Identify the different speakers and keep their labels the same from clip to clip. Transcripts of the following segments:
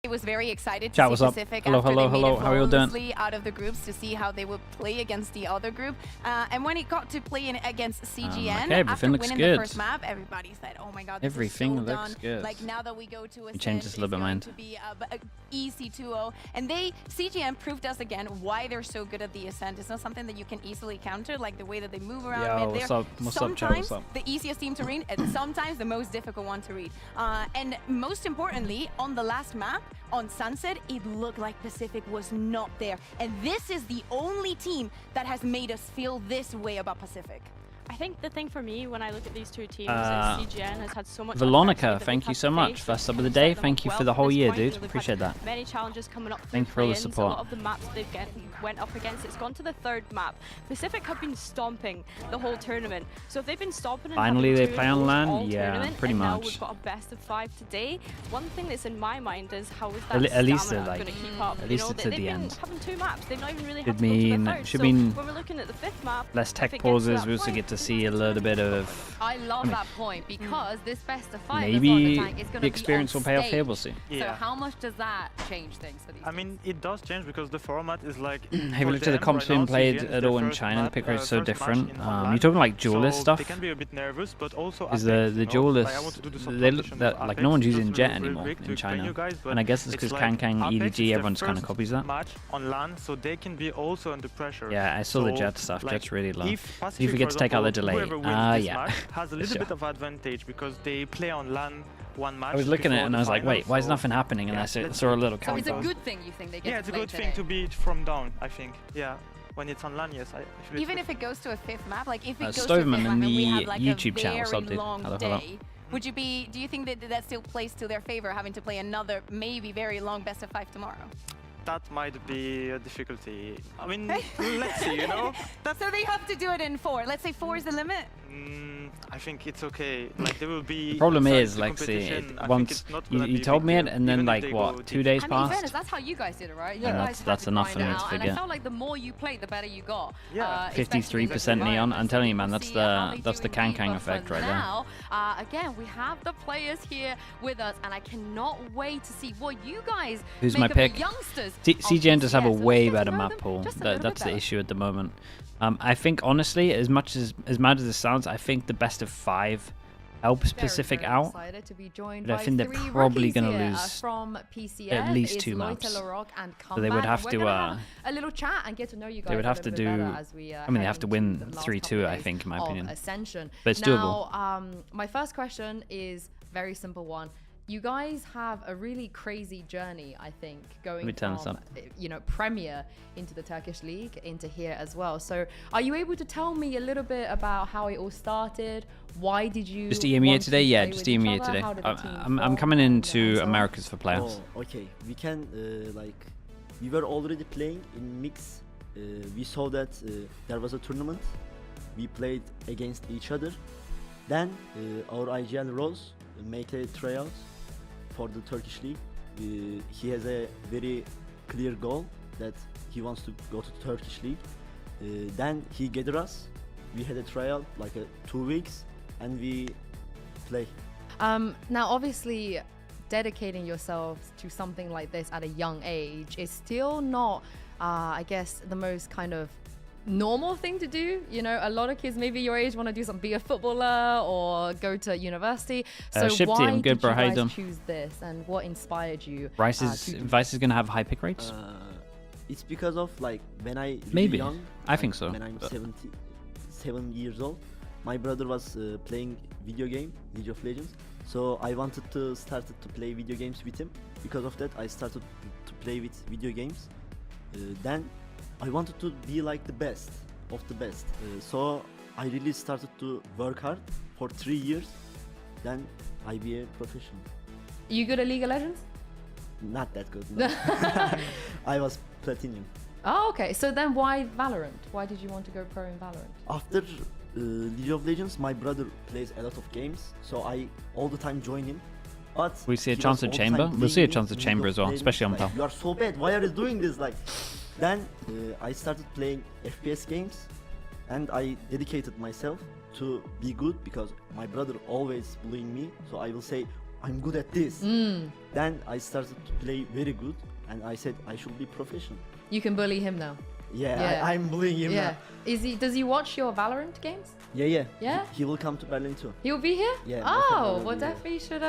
Speaker 1: was very excited to
Speaker 2: Chat,
Speaker 1: see
Speaker 2: what's up?
Speaker 1: Pacific
Speaker 2: Hello,
Speaker 1: after
Speaker 2: hello,
Speaker 1: they made
Speaker 2: hello.
Speaker 1: it
Speaker 2: How are you all doing?
Speaker 1: flawlessly out of the groups to see how they would play against the other group. And when it got to play against CGN,
Speaker 2: okay, everything
Speaker 1: after
Speaker 2: looks
Speaker 1: winning
Speaker 2: good.
Speaker 1: the first map, everybody said, "Oh my God, this
Speaker 2: Everything
Speaker 1: is so
Speaker 2: looks
Speaker 1: done."
Speaker 2: good.
Speaker 1: Like now that we go to Ascension,
Speaker 2: change this a little bit, mind.
Speaker 1: to be a easy 2-0, and CGN proved us again why they're so good at the Ascent. It's not something that you can easily counter, like the way that they move around
Speaker 2: Yo,
Speaker 1: mid.
Speaker 2: what's
Speaker 1: They're
Speaker 2: up? What's up, chat?
Speaker 1: sometimes
Speaker 2: What's up?
Speaker 1: the easiest team to read, and sometimes the most difficult one to read. And most importantly, on the last map, on Sunset, it looked like Pacific was not there. And this is the only team that has made us feel this way about Pacific.
Speaker 3: I think the thing for me when I look at these two teams is CGN has had so much.
Speaker 2: Veronica, thank you so much. First sub of the day. Thank you for the whole year, dude. Appreciate that.
Speaker 3: Many challenges coming up.
Speaker 2: Thank you for all the support.
Speaker 3: A lot of the maps they've went up against, it's gone to the third map. Pacific have been stomping the whole tournament. So if they've been stomping,
Speaker 2: Finally they play on LAN, yeah, pretty
Speaker 3: and now
Speaker 2: much.
Speaker 3: we've got a best of 5 today. One thing that's in my mind is how is
Speaker 2: At
Speaker 3: that
Speaker 2: least
Speaker 3: stamina
Speaker 2: like,
Speaker 3: going to keep up?
Speaker 2: at least it's at
Speaker 3: they've
Speaker 2: the
Speaker 3: been
Speaker 2: end.
Speaker 3: having 2 maps. They've not even really
Speaker 2: Should
Speaker 3: had to go to
Speaker 2: mean-
Speaker 3: the third.
Speaker 2: should
Speaker 3: So
Speaker 2: mean
Speaker 3: when we're looking at the 5th map,
Speaker 2: less tech
Speaker 3: if it gets to
Speaker 2: pauses,
Speaker 3: that
Speaker 2: we also
Speaker 3: point,
Speaker 2: get to see a little bit of
Speaker 4: I love that point because this best of 5
Speaker 2: maybe
Speaker 4: is going to
Speaker 2: the experience will pay off here. We'll see.
Speaker 4: So how much does that change things for these
Speaker 5: I mean, it does change because the format is like...
Speaker 2: Have you looked at the comps being played at all in China? The pick rate is so different. You're talking like duelist stuff.
Speaker 5: They can be a bit nervous, but also
Speaker 2: is the duelists, they look that like no one's using Jet anymore in China, and I guess it's because Kang, EDG, everyone's kind of copies that.
Speaker 5: Match on LAN, so they can be also under pressure.
Speaker 2: Yeah, I saw the Jet stuff.
Speaker 5: Like,
Speaker 2: Jet's really low.
Speaker 5: If
Speaker 2: You forget to take out the delay.
Speaker 5: Yeah, has a little bit of advantage because they play on LAN one match.
Speaker 2: I was looking at it and I was like, wait, why is nothing happening? And I saw a little
Speaker 4: So
Speaker 2: counter.
Speaker 4: it's a good thing you think they get
Speaker 5: Yeah,
Speaker 4: to
Speaker 5: it's a
Speaker 4: play
Speaker 5: good
Speaker 4: today.
Speaker 5: thing to beat from down, I think. Yeah, when it's on LAN, yes.
Speaker 1: Even if it goes to a 5th map, like if it goes to a
Speaker 2: Stoveman
Speaker 1: 5th map
Speaker 2: in
Speaker 1: and we
Speaker 2: the
Speaker 1: have like
Speaker 2: YouTube
Speaker 1: a
Speaker 2: channel,
Speaker 1: very
Speaker 2: sub, dude.
Speaker 1: long
Speaker 2: Hello.
Speaker 1: day, do you think that still plays to their favor, having to play another maybe very long best of 5 tomorrow?
Speaker 5: That might be a difficulty. I mean, let's see, you know?
Speaker 1: So they have to do it in 4. Let's say 4 is the limit.
Speaker 5: I think it's okay. Like there will be.
Speaker 2: The problem is, like, see, once you told me it, and then like what, 2 days
Speaker 4: And in
Speaker 2: passed.
Speaker 4: fairness, that's how you guys did it, right?
Speaker 2: Yeah,
Speaker 4: you guys
Speaker 2: that's
Speaker 4: had to
Speaker 2: enough for
Speaker 4: grind
Speaker 2: me
Speaker 4: it
Speaker 2: to
Speaker 4: out, and
Speaker 2: forget.
Speaker 4: I felt like the more you played, the better you got.
Speaker 5: Yeah.
Speaker 2: 53% neon. I'm telling you, man, that's the Kang effect right there.
Speaker 4: Now, again, we have the players here with us, and I cannot wait to see what you guys
Speaker 2: Who's
Speaker 4: make
Speaker 2: my
Speaker 4: of
Speaker 2: pick?
Speaker 4: the youngsters.
Speaker 2: CGN does have a
Speaker 4: PCF. So
Speaker 2: way
Speaker 4: let's get to
Speaker 2: better
Speaker 4: know
Speaker 2: map
Speaker 4: them
Speaker 2: pool.
Speaker 4: just a little bit
Speaker 2: That's the
Speaker 4: better.
Speaker 2: issue at the moment. I think honestly, as mad as this sounds, I think the best of 5 helps Pacific out.
Speaker 6: To be joined
Speaker 2: But I
Speaker 6: by
Speaker 2: think they're
Speaker 6: 3
Speaker 2: probably
Speaker 6: rookies
Speaker 2: going to
Speaker 6: here,
Speaker 2: lose
Speaker 6: from PCF.
Speaker 2: at least
Speaker 6: It's
Speaker 2: 2
Speaker 6: Loite,
Speaker 2: maps.
Speaker 6: Laroc, and
Speaker 2: So they would
Speaker 6: Comeback.
Speaker 2: have
Speaker 6: We're
Speaker 2: to.
Speaker 6: gonna have a little chat and get to know you guys.
Speaker 2: They would have to
Speaker 6: a little bit
Speaker 2: do.
Speaker 6: better as we,
Speaker 2: I mean, they have to
Speaker 6: head
Speaker 2: win
Speaker 6: into the last
Speaker 2: 3-2,
Speaker 6: couple
Speaker 2: I
Speaker 6: days
Speaker 2: think, in my
Speaker 6: of
Speaker 2: opinion.
Speaker 6: Ascension.
Speaker 2: But it's doable.
Speaker 6: Now, my first question is very simple one. You guys have a really crazy journey, I think, going from, you know, Premier into the Turkish League, into here as well. So are you able to tell me a little bit about how it all started? Why did you...
Speaker 2: Just EMEA today? Yeah, just EMEA today. I'm coming into Americas for playoffs.
Speaker 7: Oh, okay. We can, like, we were already playing in mix. We saw that there was a tournament. We played against each other. Then our IGL Rose made a tryout for the Turkish League. He has a very clear goal that he wants to go to the Turkish League. Then he gathered us. We had a trial like 2 weeks and we play.
Speaker 6: Now, obviously, dedicating yourselves to something like this at a young age is still not, I guess, the most kind of normal thing to do. You know, a lot of kids maybe your age want to do something, be a footballer or go to university. So why did you guys choose this, and what inspired you?
Speaker 2: Vice is gonna have high pick rates.
Speaker 7: It's because of like when I
Speaker 2: maybe
Speaker 7: young,
Speaker 2: I think so.
Speaker 7: When I'm 7 years old, my brother was playing video game, League of Legends. So I wanted to start to play video games with him. Because of that, I started to play with video games. Then I wanted to be like the best of the best. So I really started to work hard for 3 years. Then I be a professional.
Speaker 6: You good at League of Legends?
Speaker 7: Not that good. No. I was platinum.
Speaker 6: Oh, okay. So then why Valorant? Why did you want to go pro in Valorant?
Speaker 7: After League of Legends, my brother plays a lot of games, so I all the time join him. But
Speaker 2: we see a chance at Chamber. We'll see a chance at Chamber as well, especially on PAL.
Speaker 7: You are so bad. Why are you doing this? Like, then I started playing FPS games, and I dedicated myself to be good because my brother always bullying me. So I will say, I'm good at this. Then I started to play very good, and I said I should be professional.
Speaker 6: You can bully him now.
Speaker 7: Yeah, I'm bullying him now.
Speaker 6: Does he watch your Valorant games?
Speaker 7: Yeah.
Speaker 6: Yeah?
Speaker 7: He will come to Berlin too.
Speaker 6: He'll be here?
Speaker 7: Yeah.
Speaker 6: Oh, well definitely should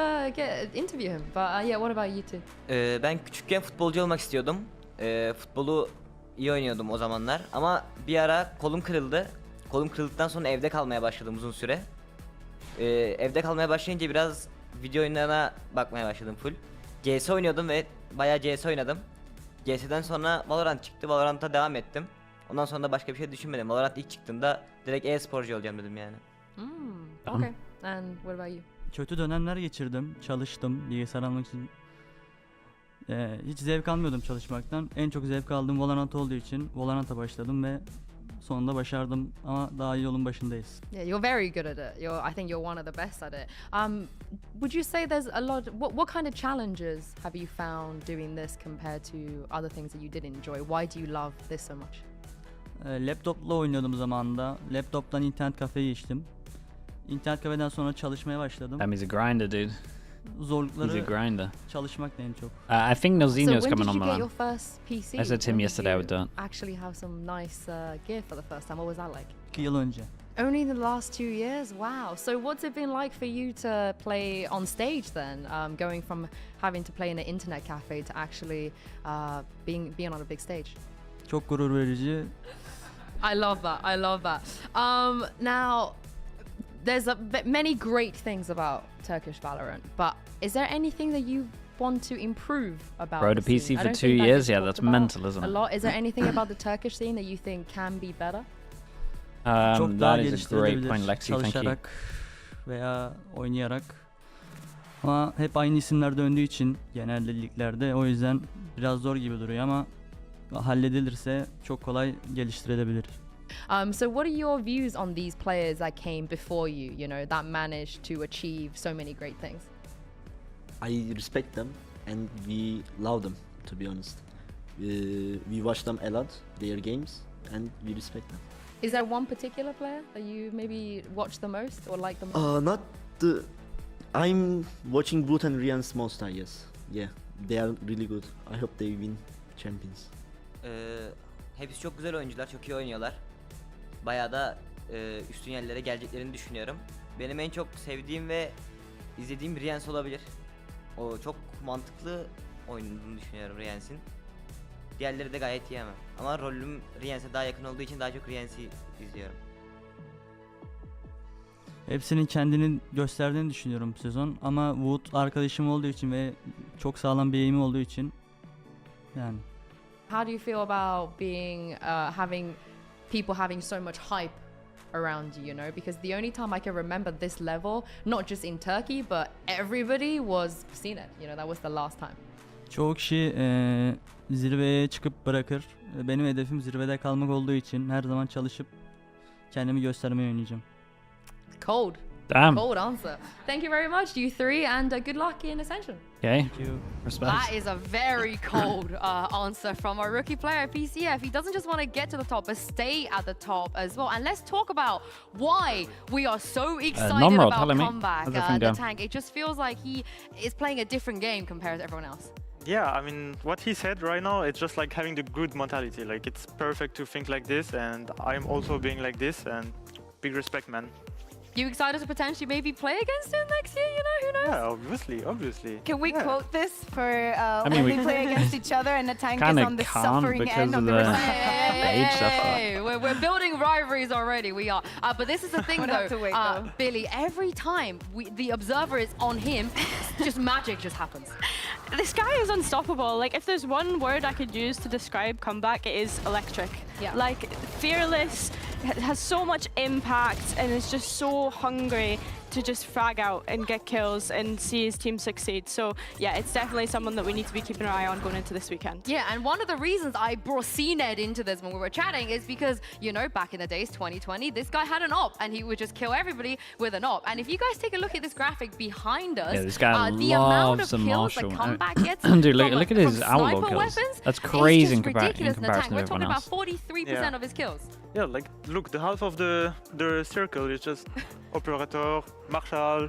Speaker 6: interview him. But yeah, what about you two?
Speaker 8: Ben küçükken futbolcu olmak istiyordum. Futbolu iyi oynuyordum o zamanlar ama bir ara kolum kırıldı. Kolum kırıldıktan sonra evde kalmaya başladım uzun süre. Evde kalmaya başlayınca biraz video oyunlarına bakmaya başladım full. CS oynuyordum ve bayağı CS oynadım. CS'den sonra Valorant çıktı. Valorant'a devam ettim. Ondan sonra da başka bir şey düşünmedim. Valorant ilk çıktığında direkt e-sporcu olacağım dedim yani.
Speaker 6: Okay. And what about you?
Speaker 9: Kötü dönemler geçirdim. Çalıştım bilgisayar almak için. Hiç zevk almıyordum çalışmaktan. En çok zevk aldığım Valorant olduğu için Valorant'a başladım ve sonunda başardım ama daha yolun başındayız.
Speaker 6: Yeah, you're very good at it. I think you're one of the best at it. Would you say there's a lot? What kind of challenges have you found doing this compared to other things that you did enjoy? Why do you love this so much?
Speaker 9: Laptopla oynuyordum zamanında. Laptoptan internet kafeye geçtim. İnternet kafeden sonra çalışmaya başladım.
Speaker 2: He's a grinder, dude.
Speaker 9: Zorlukları
Speaker 2: He's a grinder.
Speaker 9: çalışmak da en çok.
Speaker 2: I think Nozino's
Speaker 6: So when
Speaker 2: coming
Speaker 6: did
Speaker 2: on,
Speaker 6: you get
Speaker 2: man.
Speaker 6: your first PC?
Speaker 2: I said to him
Speaker 6: When did
Speaker 2: yesterday I
Speaker 6: you
Speaker 2: would do it.
Speaker 6: actually have some nice gear for the first time. What was that like?
Speaker 9: 2 yıl önce.
Speaker 6: Only in the last 2 years? Wow. So what's it been like for you to play on stage then? Going from having to play in an internet cafe to actually being on a big stage?
Speaker 9: Çok gurur verici.
Speaker 6: I love that. I love that. Now, there's many great things about Turkish Valorant, but is there anything that you want to improve about?
Speaker 2: Bro, the
Speaker 6: scene?
Speaker 2: PC
Speaker 6: I
Speaker 2: for
Speaker 6: don't
Speaker 2: 2
Speaker 6: think that
Speaker 2: years,
Speaker 6: gets
Speaker 2: yeah,
Speaker 6: talked
Speaker 2: that's
Speaker 6: about
Speaker 2: mental, isn't
Speaker 6: a
Speaker 2: it?
Speaker 6: lot. Is there anything about the Turkish scene that you think can be better?
Speaker 9: Çok daha
Speaker 2: That is a great point,
Speaker 9: geliştirilebilir
Speaker 2: Lexi. Thank you.
Speaker 9: çalışarak veya oynayarak. Ama hep aynı isimler döndüğü için genelde liglerde o yüzden biraz zor gibi duruyor ama halledilirse çok kolay geliştirilebilir.
Speaker 6: So what are your views on these players that came before you, that managed to achieve so many great things?
Speaker 7: I respect them and we love them, to be honest. We watch them a lot, their games, and we respect them.
Speaker 6: Is there one particular player that you maybe watch the most or like the most?
Speaker 7: Not the. I'm watching Boot and Rian's most, I guess. Yeah, they are really good. I hope they win champions.
Speaker 8: Hepsi çok güzel oyuncular, çok iyi oynuyorlar. Bayağı da üstün yerlere geleceklerini düşünüyorum. Benim en çok sevdiğim ve izlediğim Riens olabilir. O çok mantıklı oynadığını düşünüyorum Riens'in. Diğerleri de gayet iyi ama rolüm Riens'e daha yakın olduğu için daha çok Riens'i izliyorum.
Speaker 9: Hepsinin kendini gösterdiğini düşünüyorum bu sezon ama Wood arkadaşım olduğu için ve çok sağlam bir eğimi olduğu için yani.
Speaker 6: How do you feel about having people having so much hype around you, because the only time I can remember this level, not just in Turkey, but everybody was CGN. That was the last time.
Speaker 9: Çoğu kişi zirveye çıkıp bırakır. Benim hedefim zirvede kalmak olduğu için her zaman çalışıp kendimi göstermeyi oynayacağım.
Speaker 6: Cold.
Speaker 2: Damn.
Speaker 6: Cold answer. Thank you very much, you three, and good luck in Ascension.
Speaker 2: Okay.
Speaker 9: Thank you.
Speaker 2: Respect.
Speaker 4: That is a very cold answer from our rookie player, PCF. He doesn't just want to get to the top, but stay at the top as well. And let's talk about why we are so excited
Speaker 2: Nomro,
Speaker 4: about
Speaker 2: telling me.
Speaker 4: Comeback,
Speaker 2: How's everything
Speaker 4: the
Speaker 2: going?
Speaker 4: tank. It just feels like he is playing a different game compared to everyone else.
Speaker 5: Yeah, I mean, what he said right now, it's just like having the good mentality. Like, it's perfect to think like this, and I'm also being like this, and big respect, man.
Speaker 4: You excited to potentially maybe play against him next year? Who knows?
Speaker 5: Yeah, obviously.
Speaker 1: Can we
Speaker 5: Yeah.
Speaker 1: quote this for
Speaker 2: mean,
Speaker 1: when
Speaker 2: we
Speaker 1: we play against each other and the tank is
Speaker 2: Kinda
Speaker 1: on the
Speaker 2: can't
Speaker 1: suffering
Speaker 2: because
Speaker 1: end
Speaker 2: of
Speaker 1: of the
Speaker 2: the-
Speaker 1: result?
Speaker 2: age stuff.
Speaker 4: We're building rivalries already. We are. But this is the thing,
Speaker 1: We'd have to wait,
Speaker 4: though.
Speaker 1: though.
Speaker 4: Billy, every time the observer is on him, just magic just happens.
Speaker 3: This guy is unstoppable. Like, if there's one word I could use to describe Comeback, it is electric.
Speaker 6: Yeah.
Speaker 3: Like, fearless, has so much impact, and is just so hungry to just frag out and get kills and see his team succeed. So yeah, it's definitely someone that we need to be keeping an eye on going into this weekend.
Speaker 4: Yeah, and one of the reasons I brought CNED into this when we were chatting is because, back in the days, 2020, this guy had an op and he would just kill everybody with an op. And if you guys take a look at this graphic behind us,
Speaker 2: Yeah, this guy
Speaker 4: the amount of
Speaker 2: loves a
Speaker 4: kills that
Speaker 2: Marshall.
Speaker 4: Comeback gets
Speaker 2: Dude, look-
Speaker 4: from,
Speaker 2: look at
Speaker 4: from
Speaker 2: his outlaw
Speaker 4: sniper
Speaker 2: kills.
Speaker 4: weapons,
Speaker 2: That's
Speaker 4: is
Speaker 2: crazy
Speaker 4: just
Speaker 2: in
Speaker 4: ridiculous in the tank.
Speaker 2: comparison to
Speaker 4: We're talking
Speaker 2: everyone
Speaker 4: about
Speaker 2: else.
Speaker 4: 43% of his kills.
Speaker 5: Yeah, like, look, the half of the circle is just Operator, Marshall,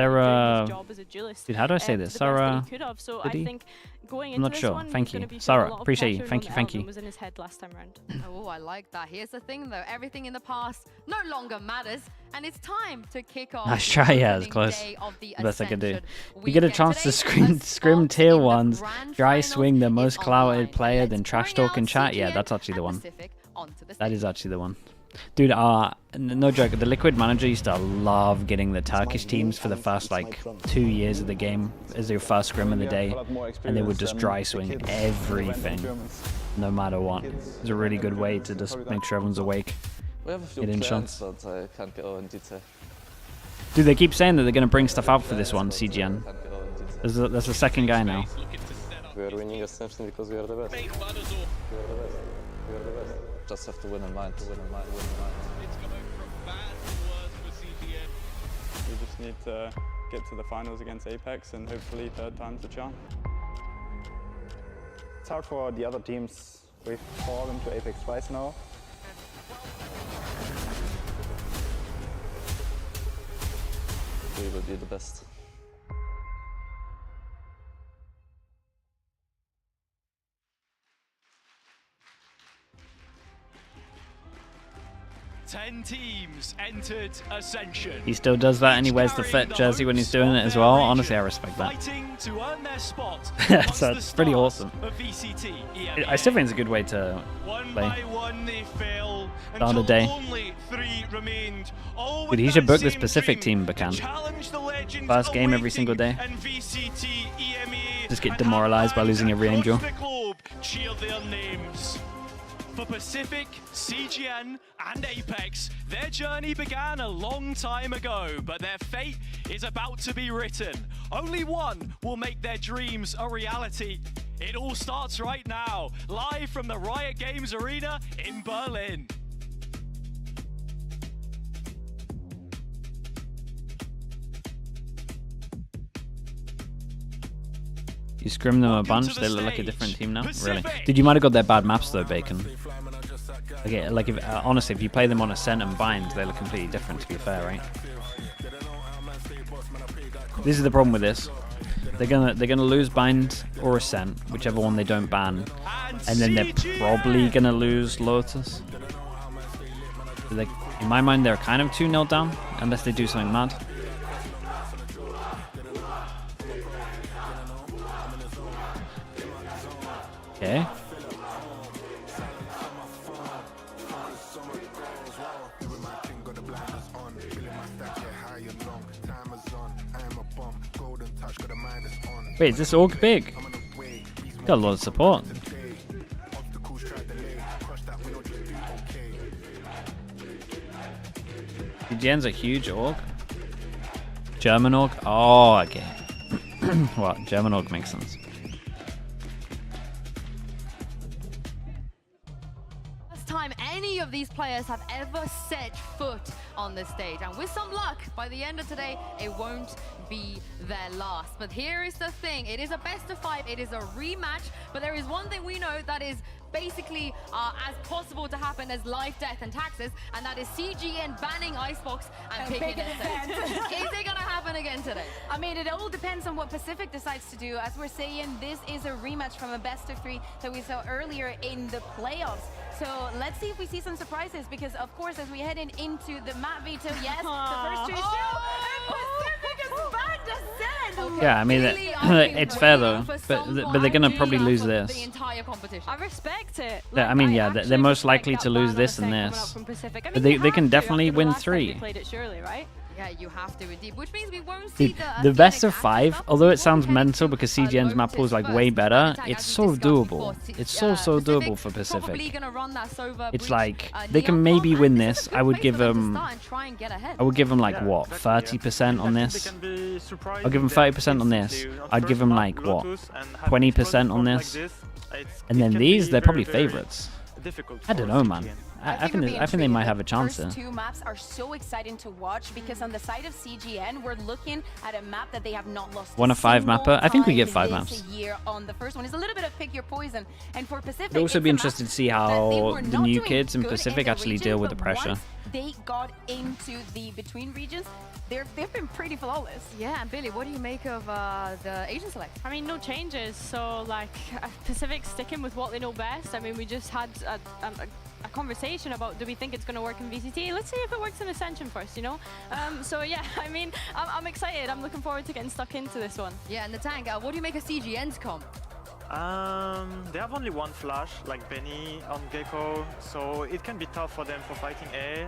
Speaker 2: Sarah-
Speaker 3: doing his job as a duelist.
Speaker 2: Dude, how do I say
Speaker 3: to
Speaker 2: this?
Speaker 3: the best that
Speaker 2: Sarah
Speaker 3: he could have. So I
Speaker 2: Diddy?
Speaker 3: think going
Speaker 2: I'm
Speaker 3: into
Speaker 2: not
Speaker 3: this
Speaker 2: sure.
Speaker 3: one,
Speaker 2: Thank
Speaker 3: he's gonna
Speaker 2: you.
Speaker 3: be feeling
Speaker 2: Sarah,
Speaker 3: a lot of
Speaker 2: appreciate you.
Speaker 3: pressure
Speaker 2: Thank
Speaker 3: knowing
Speaker 2: you, thank
Speaker 3: that Elden
Speaker 2: you.
Speaker 3: was in his head last time around.
Speaker 4: Oh, I like that. Here's the thing though, everything in the past no longer matters. and it's time to kick off.
Speaker 2: Nice try, yeah, it's close. The best I could do. You get a chance to scrim tier 1s, dry swing the most clouded player, then trash talk in chat. Yeah, that's actually the one. That is actually the one. Dude, no joke, the Liquid manager used to love getting the Turkish teams for the first like 2 years of the game as their first scrim of the day, and they would just dry swing everything, no matter what. It was a really good way to just make sure everyone's awake. Get in shots. Dude, they keep saying that they're going to bring stuff out for this one, CGN. There's a second guy now.
Speaker 10: We are winning Ascension because we are the best. We are the best. We are the best. Just have to win in mind. It's going from bad to worse for CGN.
Speaker 11: We just need to get to the finals against Apex and hopefully third time's the charm.
Speaker 12: It's hard for the other teams. We've fallen to Apex twice now.
Speaker 10: We will be the best.
Speaker 13: Ten teams entered Ascension.
Speaker 2: He still does that and he wears the fit jersey when he's doing it as well. Honestly, I respect that.
Speaker 13: To earn their spot
Speaker 2: So it's pretty awesome.
Speaker 13: VCT,
Speaker 2: I still think it's a good way to play. Start a day. Dude, he should book this Pacific team, Bakan. First game every single day. Just get demoralized by losing every angel.
Speaker 13: For Pacific, CGN, and Apex, their journey began a long time ago, but their fate is about to be written. Only one will make their dreams a reality. It all starts right now, live from the Riot Games Arena in Berlin.
Speaker 2: You scrim them a bunch, they look like a different team now? Really? Dude, you might have got their bad maps though, Bacon. Like if, honestly, if you play them on Ascent and Bind, they look completely different, to be fair, right? This is the problem with this. They're gonna lose Bind or Ascent, whichever one they don't ban, and then they're probably gonna lose Lotus. Like, in my mind, they're kind of 2-0 down, unless they do something mad. Okay. Wait, is this Orc big? Got a lot of support. CGN's a huge Orc. German Orc? Oh, okay. Well, German Orc makes sense.
Speaker 4: Time any of these players have ever set foot on this stage, and with some luck, by the end of today, it won't be their last. But here is the thing, it is a best of 5, it is a rematch, but there is one thing we know that is basically as possible to happen as life, death, and taxes, and that is CGN banning Icebox and picking Ascent. Is it gonna happen again today?
Speaker 1: I mean, it all depends on what Pacific decides to do. As we're saying, this is a rematch from a best of 3 that we saw earlier in the playoffs. So let's see if we see some surprises, because of course, as we head into the map veto, yes, the first 2 show, and Pacific is banned Ascent.
Speaker 2: Okay. Yeah, I mean, it's fair though, but they're gonna probably lose this.
Speaker 4: The entire competition.
Speaker 3: I respect it.
Speaker 2: Yeah, I mean, yeah, they're most likely to lose this and this, but they can definitely win 3.
Speaker 3: Played it surely, right?
Speaker 4: Yeah, you have to indeed, which means we won't see
Speaker 2: the best of 5, although it sounds mental because CGN's map pool is like way better, it's so doable. It's so doable for Pacific. It's like, they can maybe win this. I would give them like what, 30% on this? I'll give them 30% on this. I'd give them like what, 20% on this? And then these, they're probably favorites. I don't know, man. I think they might have a chance there.
Speaker 1: The first 2 maps are so exciting to watch because on the side of CGN, we're looking at a map that they have not lost.
Speaker 2: 1 of 5 mapper. I think we get 5 maps.
Speaker 1: Year on the first one is a little bit of pick your poison, and for Pacific,
Speaker 2: I'd also be interested to see how the new kids in Pacific actually deal with the pressure.
Speaker 1: They got into the between regions. They've been pretty flawless.
Speaker 4: Yeah, and Billy, what do you make of the Asian select?
Speaker 3: I mean, no changes. So like Pacific sticking with what they know best. I mean, we just had a a conversation about, do we think it's going to work in VCT? Let's see if it works in Ascension first, you know? So yeah, I mean, I'm excited. I'm looking forward to getting stuck into this one.
Speaker 4: Yeah, and the tank, what do you make of CGN's comp?
Speaker 5: They have only one flash, like Benny on Gecko, so it can be tough for them for fighting A.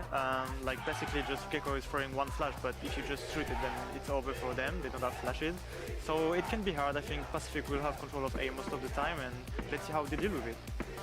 Speaker 5: Like basically just Gecko is throwing one flash, but if you just shoot it, then it's over for them. They don't have flashes, so it can be hard. I think Pacific will have control of A most of the time, and let's see how they deal with it.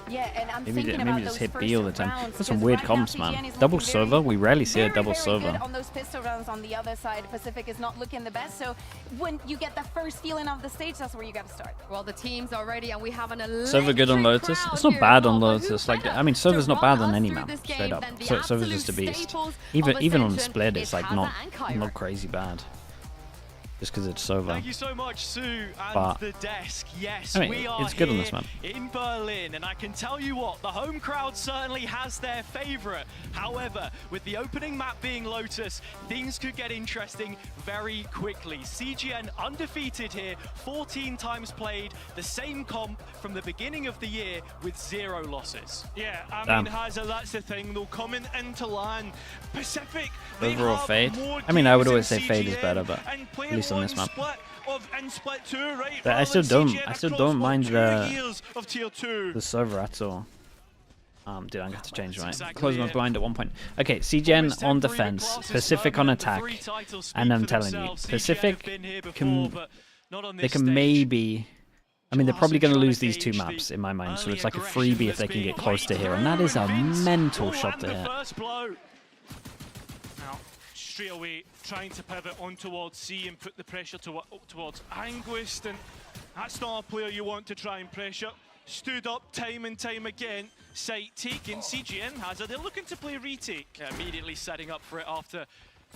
Speaker 1: Yeah, and I'm
Speaker 2: Maybe,
Speaker 1: thinking about
Speaker 2: maybe just
Speaker 1: those
Speaker 2: hit B all the
Speaker 1: first
Speaker 2: time.
Speaker 1: rounds,
Speaker 2: That's some
Speaker 1: because
Speaker 2: weird
Speaker 1: right now
Speaker 2: comps,
Speaker 1: CGN
Speaker 2: man.
Speaker 1: is
Speaker 2: Double
Speaker 1: looking
Speaker 2: server? We rarely see a
Speaker 1: very,
Speaker 2: double
Speaker 1: very
Speaker 2: server.
Speaker 1: good on those pistol rounds. On the other side, Pacific is not looking the best. So when you get the first feeling of the stage, that's where you got to start.
Speaker 4: Well, the teams are ready, and we have an electric
Speaker 2: Server good on Lotus?
Speaker 4: crowd
Speaker 2: It's not
Speaker 4: here
Speaker 2: bad
Speaker 4: as
Speaker 2: on
Speaker 4: well, but
Speaker 2: Lotus.
Speaker 4: who
Speaker 2: Like,
Speaker 4: better
Speaker 2: I mean, server's
Speaker 4: to
Speaker 2: not bad
Speaker 4: run
Speaker 2: on
Speaker 4: us
Speaker 2: any
Speaker 4: through
Speaker 2: map,
Speaker 4: this
Speaker 2: straight
Speaker 4: game
Speaker 2: up.
Speaker 4: than the
Speaker 2: Server's
Speaker 4: absolute
Speaker 2: just a beast.
Speaker 4: staples
Speaker 2: Even
Speaker 4: of
Speaker 2: on
Speaker 4: Ascension?
Speaker 2: split, it's like
Speaker 4: Hazza
Speaker 2: not
Speaker 4: and Kyra.
Speaker 2: crazy bad. Just because it's server.
Speaker 13: Thank you so much, Sue, and
Speaker 2: But,
Speaker 13: the desk. Yes,
Speaker 2: I mean,
Speaker 13: we are
Speaker 2: it's good on
Speaker 13: here
Speaker 2: this map.
Speaker 13: in Berlin, and I can tell you what, the home crowd certainly has their favourite. However, with the opening map being Lotus, things could get interesting very quickly. CGN undefeated here, 14 times played, the same comp from the beginning of the year with 0 losses.
Speaker 14: Yeah, I
Speaker 2: Damn.
Speaker 14: mean, Hazza, that's the thing, though, coming into LAN, Pacific, they
Speaker 2: Overall
Speaker 14: have
Speaker 2: fade?
Speaker 14: more
Speaker 2: I mean, I would
Speaker 14: games
Speaker 2: always
Speaker 14: in
Speaker 2: say fade is
Speaker 14: CGN,
Speaker 2: better, but
Speaker 14: and
Speaker 2: at
Speaker 14: playing
Speaker 2: least on this
Speaker 14: one
Speaker 2: map.
Speaker 14: split in split 2, right?
Speaker 2: But I
Speaker 14: rather
Speaker 2: still
Speaker 14: than
Speaker 2: don't.
Speaker 14: CGN
Speaker 2: I still
Speaker 14: across,
Speaker 2: don't
Speaker 14: what,
Speaker 2: mind
Speaker 14: 2
Speaker 2: the
Speaker 14: years of tier 2.
Speaker 2: server at all. Dude, I'm gonna have to change my
Speaker 13: exactly
Speaker 2: close my
Speaker 13: it.
Speaker 2: blind at one point. Okay, CGN on defense, Pacific on attack, and I'm telling you, Pacific can maybe. I mean, they're probably going to lose these 2 maps in my mind, so it's like a freebie if they can get close to here, and that is a mental shot to hit.
Speaker 14: Now, straight away, trying to pivot on towards C and put the pressure towards Anguist, and that's not a player you want to try and pressure. Stood up time and time again, site taken, CGN has it, they're looking to play retake.
Speaker 13: Yeah, immediately setting up for it after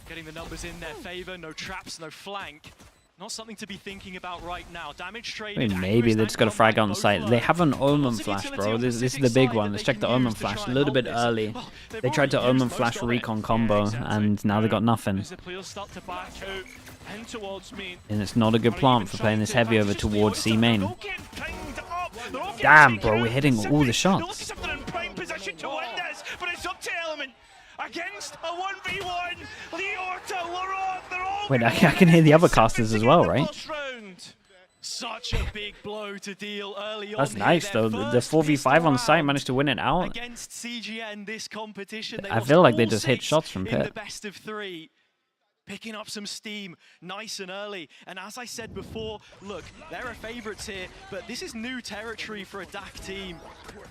Speaker 13: getting the numbers in their favour. No traps, no flank. Not something to be thinking about right now. Damage
Speaker 2: I
Speaker 13: traded.
Speaker 2: mean, maybe they just got a frag on site. They have an Omen flash, bro. This is the big one. Let's check the Omen flash a little bit early. They tried to Omen flash recon combo, and now they got nothing.
Speaker 14: As the players start to back out in towards main.
Speaker 2: And it's not a good plant for playing this heavy over towards C main.
Speaker 14: They're all getting pinged up. They're all getting
Speaker 2: Damn,
Speaker 14: pinged
Speaker 2: bro,
Speaker 14: up.
Speaker 2: we're hitting all the
Speaker 14: They're
Speaker 2: shots.
Speaker 14: looking something in prime position to win this, but it's up to Element against a 1v1. Leorta, Laurent, they're all
Speaker 2: Wait, I can hear the other casters as well, right?
Speaker 13: Such a big blow to deal early
Speaker 2: That's
Speaker 13: on.
Speaker 2: nice, though. The 4v5 on site managed to win it out.
Speaker 13: Against CGN this competition. They
Speaker 2: I
Speaker 13: lost
Speaker 2: feel like they
Speaker 13: all
Speaker 2: just hit
Speaker 13: 6
Speaker 2: shots from
Speaker 13: in the
Speaker 2: pit.
Speaker 13: best of 3. Picking up some steam nice and early. And as I said before, look, there are favourites here, but this is new territory for a DAC team.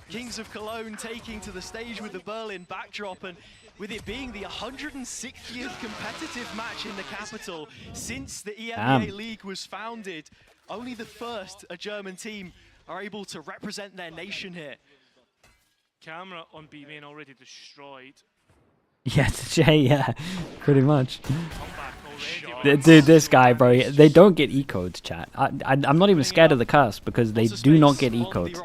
Speaker 13: Kings of Cologne taking to the stage with the Berlin backdrop, and with it being the 160th competitive match in the capital since the EMEA League was founded. Only the first a German team are able to represent their nation here.
Speaker 14: Camera on B main already destroyed.
Speaker 2: Yeah, yeah, pretty much.
Speaker 14: Comeback already.
Speaker 2: Dude, this guy, bro, they don't get ecoed, chat. I'm not even scared of the curse because they do not get ecoed.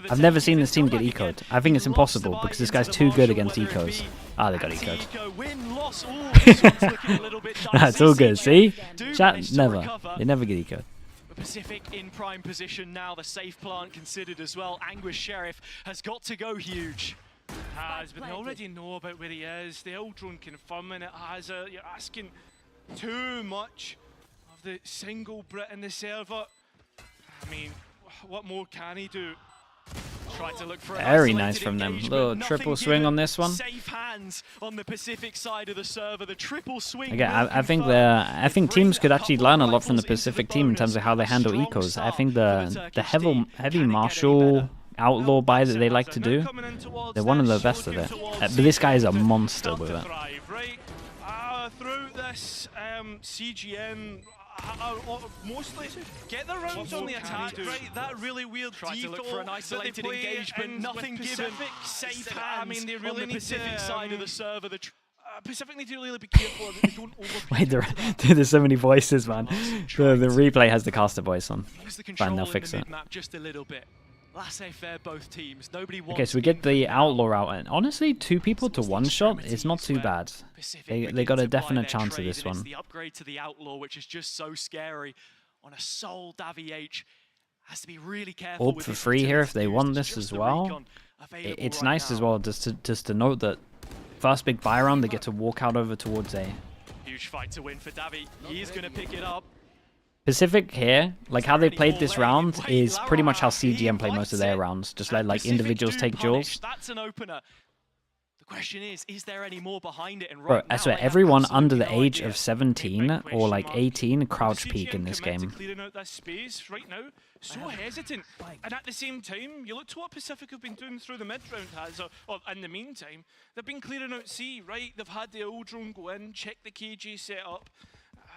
Speaker 2: I've never seen this team get ecoed. I think it's impossible because this guy's too good against ecos. Ah, they got ecoed. That's all good, see? Chat, never. They never get ecoed.
Speaker 13: Pacific in prime position now, the safe plant considered as well. Anguish Sheriff has got to go huge.
Speaker 14: Has, but they already know about where he is. The Eldron confirming it has. You're asking too much of the single Brit in the server. I mean, what more can he do?
Speaker 13: Try to look for
Speaker 2: very nice from them. Little triple swing on this one.
Speaker 13: Safe hands on the Pacific side of the server. The triple swing.
Speaker 2: Again, I think teams could actually learn a lot from the Pacific team in terms of how they handle ecos. I think the heavy martial outlaw buy that they like to do, they're one of the best of it. But this guy is a monster with it.
Speaker 14: Through this, CGN mostly get the rounds on the attack, right? That really weird
Speaker 13: Try to look for an isolated engagement, nothing given. Safe hands.
Speaker 14: I mean, they really
Speaker 13: on the Pacific side of the server. The
Speaker 14: Pacific need to really be careful that they don't overplay.
Speaker 2: Wait, there's so many voices, man. The replay has the caster voice on. Fine, they'll fix it.
Speaker 13: Just a little bit. Laissez-faire both teams. Nobody wants.
Speaker 2: Okay, so we get the outlaw out, and honestly, 2 people to 1 shot is not too bad. They got a definite chance of this one.
Speaker 13: The upgrade to the outlaw, which is just so scary on a sole Davi H. has to be really careful.
Speaker 2: Orb for free here if they want this as well. It's nice as well just to note that first big buy round they get to walk out over towards A.
Speaker 13: Huge fight to win for Davi. He's going to pick it up.
Speaker 2: Pacific here, like how they played this round is pretty much how CGN play most of their rounds. Just let like individuals take duels.
Speaker 13: That's an opener. The question is there any more behind it? And
Speaker 2: Bro, I swear, everyone under the age of 17 or like 18 crouch peek in this game.
Speaker 14: Clearing out that space right now, so hesitant. And at the same time, you look to what Pacific have been doing through the mid-round has, or in the meantime, they've been clearing out C, right? They've had the old drone go in, check the KG set up.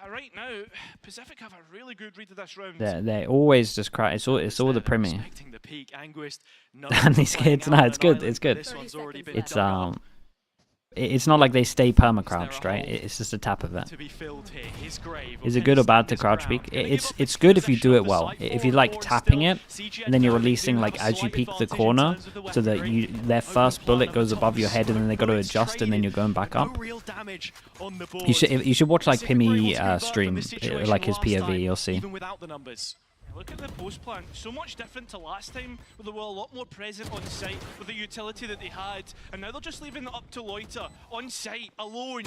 Speaker 14: Right now, Pacific have a really good read of this round.
Speaker 2: They always just cry. It's all the premier.
Speaker 13: The
Speaker 2: And these kids, no, it's good. It's good. It's not like they stay perma crouched, right? It's just a tap of it. Is it good or bad to crouch peek? It's good if you do it well. If you like tapping it, and then you're releasing like as you peek the corner, so that their first bullet goes above your head, and then they got to adjust, and then you're going back up. You should watch like Pimmy stream, like his POV. You'll see.
Speaker 14: Look at the post plan, so much different to last time, where they were a lot more present on site with the utility that they had, and now they're just leaving it up to Loiter on site alone.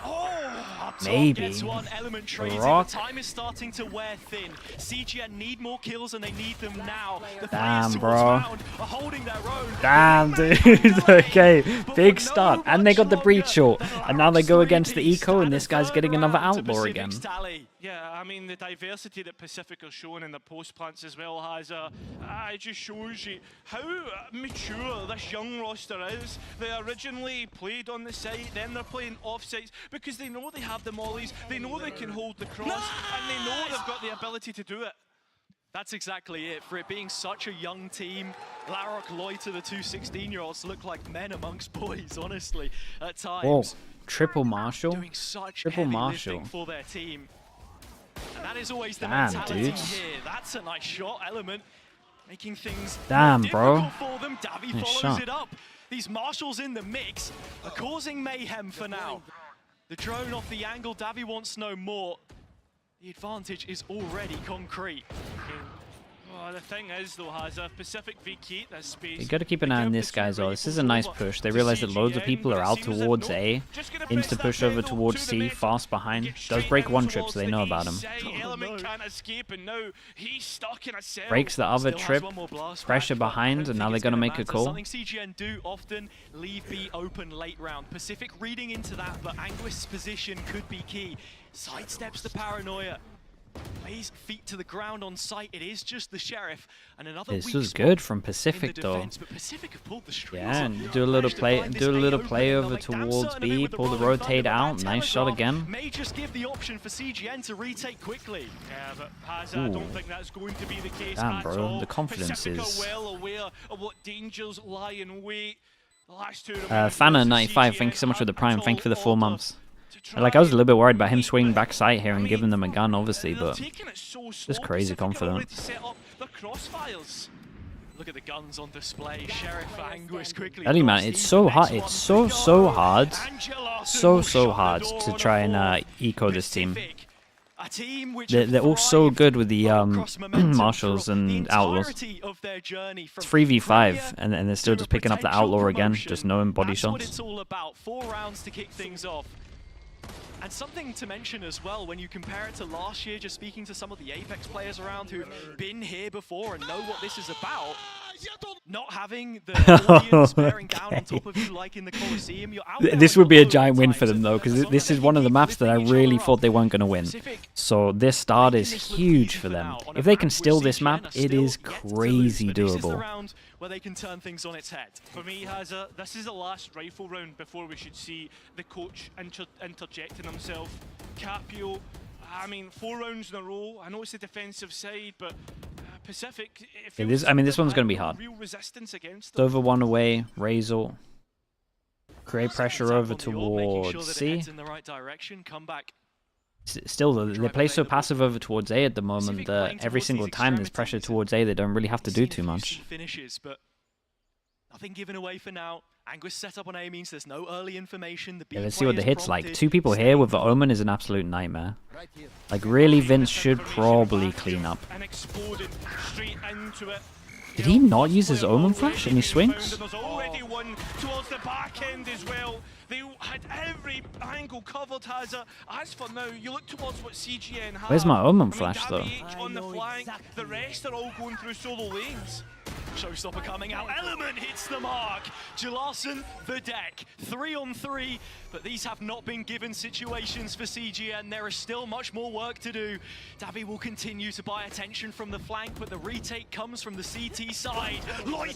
Speaker 14: Oh,
Speaker 2: maybe.
Speaker 14: Gets one element traded. The time is starting to wear thin. CGN need more kills, and they need them now. The
Speaker 2: damn, bro.
Speaker 14: Holding their own.
Speaker 2: Damn, dude. Okay, big start, and they got the breach short, and now they go against the eco, and this guy's getting another outlaw again.
Speaker 14: Yeah, I mean, the diversity that Pacific are showing in the post plants as well has it just shows you how mature this young roster is. They originally played on the site, then they're playing off sites because they know they have the mollies, they know they can hold the cross, and they know they've got the ability to do it.
Speaker 13: That's exactly it. For it being such a young team, Larrock, Loiter, the two 16-year-olds look like men amongst boys, honestly, at times.
Speaker 2: Whoa, triple Marshall?
Speaker 13: Doing such
Speaker 2: Triple
Speaker 13: heavy
Speaker 2: Marshall.
Speaker 13: lifting for their team. And that is always the
Speaker 2: damn,
Speaker 13: mentality
Speaker 2: dudes.
Speaker 13: here. That's a nice shot element, making things
Speaker 2: damn,
Speaker 13: difficult
Speaker 2: bro.
Speaker 13: for them. Davi
Speaker 2: nice
Speaker 13: follows
Speaker 2: shot.
Speaker 13: it up. These marshals in the mix are causing mayhem for now. The drone off the angle, Davi wants no more. The advantage is already concrete.
Speaker 14: Well, the thing is, though, has a Pacific VCT that space.
Speaker 2: You got to keep an eye on this guy as well. This is a nice push. They realize that loads of people are out towards A. Insta push over towards C, fast behind. Does break one trip, so they know about him. Breaks the other trip. Pressure behind, and now they're going to make a call.
Speaker 13: Something CGN do often leave B open late round. Pacific reading into that, but Anguist's position could be key. Sidesteps the paranoia. Lays feet to the ground on site. It is just the sheriff, and another.
Speaker 2: This was good from Pacific though.
Speaker 13: But Pacific have pulled the
Speaker 2: yeah, and do a little play over towards B. Pull the rotate out. Nice shot again.
Speaker 13: May just give the option for CGN to retake quickly.
Speaker 14: Yeah, but Hazard, I don't think that's going to be the case.
Speaker 2: Damn, bro,
Speaker 14: all.
Speaker 2: the confidence
Speaker 14: Pacific
Speaker 2: is.
Speaker 14: are well aware of what dangers lie in wait. The last two.
Speaker 2: Fana95, thank you so much for the prime. Thank you for the 4 months. Like, I was a little bit worried about him swinging back sight here and giving them a gun, obviously, but just crazy confident.
Speaker 13: Look at the guns on display. Sheriff Anguist quickly.
Speaker 2: Ellie, man, it's so hard. It's so hard. So hard to try and eco this team. They're all so good with the marshals and outlaws. It's 3v5, and they're still just picking up the outlaw again, just knowing body shots.
Speaker 13: That's what it's all about. 4 rounds to kick things off. And something to mention as well, when you compare it to last year, just speaking to some of the Apex players around who've been here before and know what this is about, not having the audience bearing down on top of you like in the Coliseum, you're out there.
Speaker 2: This would be a giant win for them though, because this is one of the maps that I really thought they weren't going to win. So this start is huge for them. If they can steal this map, it is crazy doable.
Speaker 13: Where they can turn things on its head.
Speaker 14: For me, this is the last rifle round before we should see the coach interjecting himself. Capio, I mean, 4 rounds in a row. I know it's the defensive side, but Pacific.
Speaker 2: This one's going to be hard.
Speaker 14: Real resistance against
Speaker 2: them. Over 1 away, Razor. Create pressure over towards C.
Speaker 13: In the right direction, come back.
Speaker 2: Still, though, they play so passive over towards A at the moment that every single time there's pressure towards A, they don't really have to do too much.
Speaker 13: Nothing given away for now. Anguist set up on A means there's no early information.
Speaker 2: Yeah, let's see what the hit's like. 2 people here with the Omen is an absolute nightmare. Like, really, Vince should probably clean up.
Speaker 14: And exploded straight into it.
Speaker 2: Did he not use his Omen flash in his swings?
Speaker 14: And there's already one towards the back end as well. They had every angle covered, Hazza. As for now, you look towards what CGN have.
Speaker 2: Where's my Omen flash, though?
Speaker 14: On the flank, the rest are all going through solo lanes.
Speaker 13: Showstopper coming out. Element hits the mark. Jalarsson, the deck. 3 on 3, but these have not been given situations for CGN. There is still much more work to do. Davi will continue to buy attention from the flank, but the retake comes from the CT side.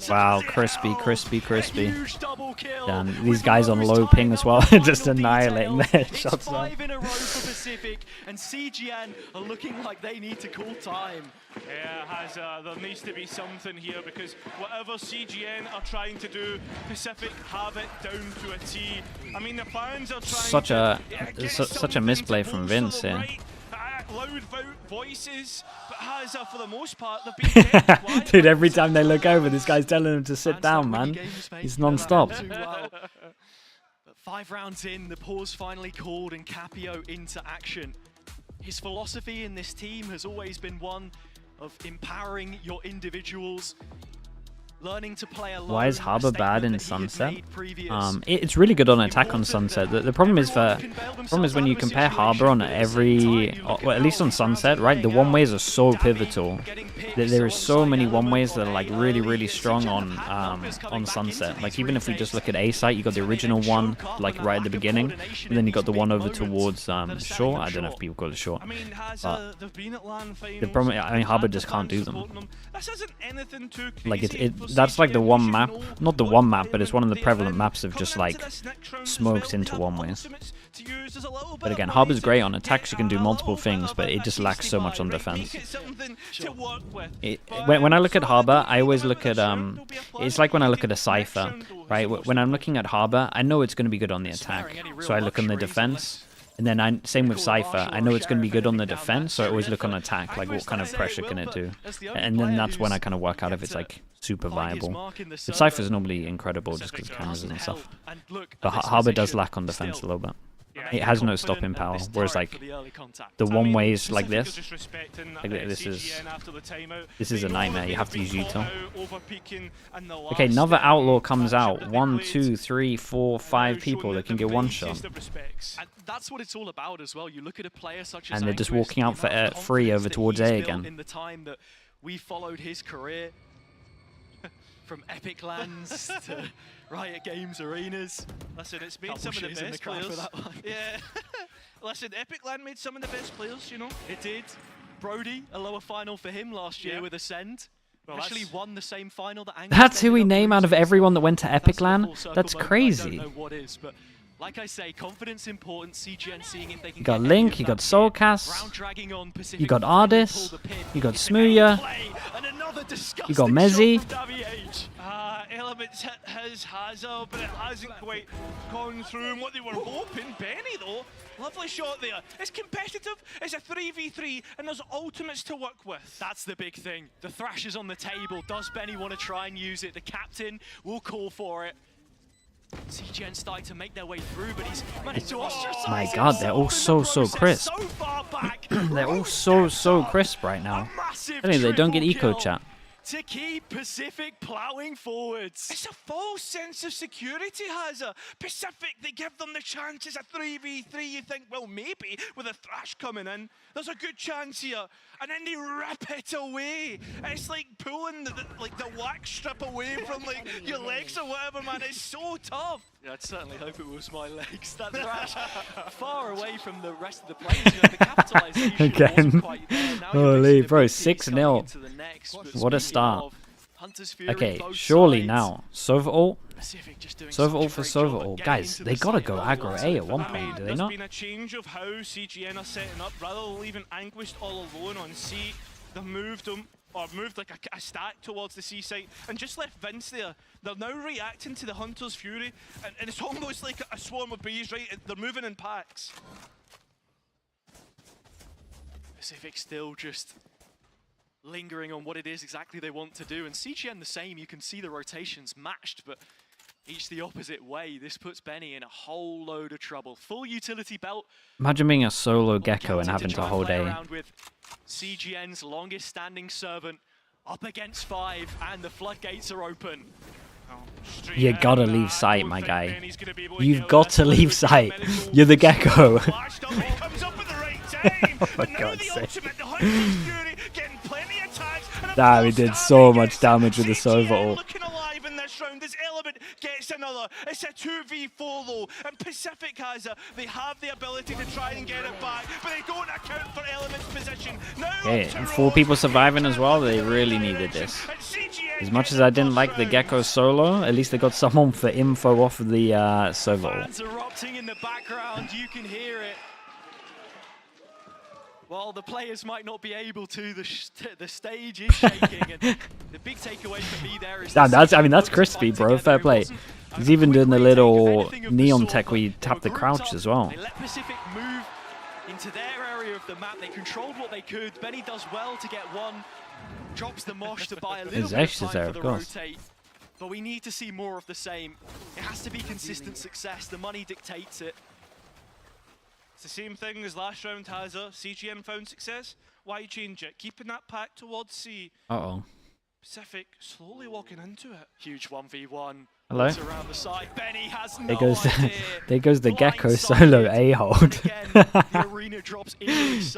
Speaker 2: Wow, crispy, crispy, crispy.
Speaker 13: Huge double kill.
Speaker 2: Damn, these guys on low ping as well, just annihilating their shots.
Speaker 13: 5 in a row for Pacific, and CGN are looking like they need to call time.
Speaker 14: Yeah, Hazza, there needs to be something here because whatever CGN are trying to do, Pacific have it down to a T. I mean, the fans are trying
Speaker 2: such a misplay from Vince here.
Speaker 14: Loud voices, but Hazza, for the most part, they've been dead quiet.
Speaker 2: Dude, every time they look over, this guy's telling them to sit down, man. He's non-stop.
Speaker 13: But 5 rounds in, the pause finally called and Capio into action. His philosophy in this team has always been one of empowering your individuals, learning to play alone.
Speaker 2: Why is Harbor bad in Sunset? It's really good on attack on Sunset. The problem is when you compare Harbor on well, at least on Sunset, right? The one-ways are so pivotal. There are so many one-ways that are like really strong on Sunset. Like even if we just look at A site, you got the original one like right at the beginning, and then you got the one over towards Shore. I don't know if people call it Shore. But the problem, I mean, Harbor just can't do them. Like that's like the one map, not the one map, but it's one of the prevalent maps of just like smoked into one-ways. But again, Harbor's great on attacks. You can do multiple things, but it just lacks so much on defense. When I look at Harbor, I always look at it's like when I look at a Cypher, right? When I'm looking at Harbor, I know it's going to be good on the attack, so I look on the defense. And then same with Cypher, I know it's going to be good on the defense, so I always look on attack, like what kind of pressure can it do? And then that's when I kind of work out if it's like super viable. But Cypher's normally incredible just because of cameras and stuff. But Harbor does lack on defense a little bit. It has no stopping power, whereas like the one-ways like this is a nightmare. You have to use util. Okay, another outlaw comes out. 1, 2, 3, 4, 5 people that can get one shot.
Speaker 13: And that's what it's all about as well. You look at a player such as
Speaker 2: and they're just walking out for free over towards A again.
Speaker 13: In the time that we followed his career, from Epic Lands to Riot Games arenas.
Speaker 14: Listen, it's made some of the best players. Yeah. Listen, Epic Land made some of the best players, you know.
Speaker 13: It did. Brody, a lower final for him last year with Ascend. Well, actually won the same final that Angus.
Speaker 2: That's who we name out of everyone that went to Epic Land? That's crazy.
Speaker 13: I don't know what is, but like I say, confidence important. CGN seeing if they can.
Speaker 2: You got Link, you got Soulcast, you got Ardis, you got Smooya, you got Mezzy.
Speaker 14: Elements has Hazza, but it hasn't quite gone through. And what they were hoping, Benny though, lovely shot there. It's competitive, it's a 3v3, and there's ultimates to work with.
Speaker 13: That's the big thing. The Thrash is on the table. Does Benny want to try and use it? The captain will call for it. CGN starting to make their way through, but he's managed to ostracize.
Speaker 2: My God, they're all so crisp. They're all so crisp right now. Anyway, they don't get eco chat.
Speaker 13: To keep Pacific plowing forwards.
Speaker 14: It's a false sense of security, Hazza. Pacific, they give them the chance. It's a 3v3. You think, well, maybe with a Thrash coming in, there's a good chance here. And then they rip it away. It's like pulling the wax strip away from like your legs or whatever, man. It's so tough.
Speaker 13: Yeah, I'd certainly hope it was my legs. That Thrash far away from the rest of the players. You know, the capitalization
Speaker 2: again. Holy bro,
Speaker 13: 6-0.
Speaker 2: What a start. Okay, surely now. Sova ult. Sova ult for Sova ult. Guys, they gotta go aggro A at one point, do they not?
Speaker 14: There's been a change of how CGN are setting up. Rather than leaving Anguist all alone on C, they've moved him, or moved like a stack towards the C site, and just left Vince there. They're now reacting to the Hunter's Fury, and it's almost like a swarm of bees, right? They're moving in packs.
Speaker 13: Pacific still just lingering on what it is exactly they want to do. And CGN the same, you can see the rotations matched, but each the opposite way. This puts Benny in a whole load of trouble. Full utility belt.
Speaker 2: Imagine being a solo Gecko and having to hold A.
Speaker 13: With CGN's longest standing servant up against 5, and the floodgates are open.
Speaker 2: You gotta leave sight, my guy. You've got to leave sight. You're the Gecko. Oh, for God's sake. Damn, he did so much damage with the Sova ult.
Speaker 14: This element gets another. It's a 2v4 though, and PCIFIC has they have the ability to try and get it back, but they don't account for element's position.
Speaker 2: Okay, and 4 people surviving as well. They really needed this. As much as I didn't like the Gecko solo, at least they got someone for info off of the Sova ult.
Speaker 13: Fans erupting in the background, you can hear it. While the players might not be able to, the stage is shaking, and the big takeaway for me there is...
Speaker 2: That's crispy, bro. Fair play. He's even doing the little neon tech where you tap the crouch as well.
Speaker 13: They let PCIFIC move into their area of the map. They controlled what they could. Benny does well to get one. Drops the mosh to buy a little bit of time for the rotate. But we need to see more of the same. It has to be consistent success. The money dictates it.
Speaker 14: It's the same thing as last round, Hazza. CGN found success. Why change it? Keeping that pack towards C.
Speaker 2: Uh-oh.
Speaker 14: PCIFIC slowly walking into it.
Speaker 13: Huge 1v1.
Speaker 2: Hello?
Speaker 13: Around the side. Benny has no
Speaker 2: there goes the Gecko solo A-hold.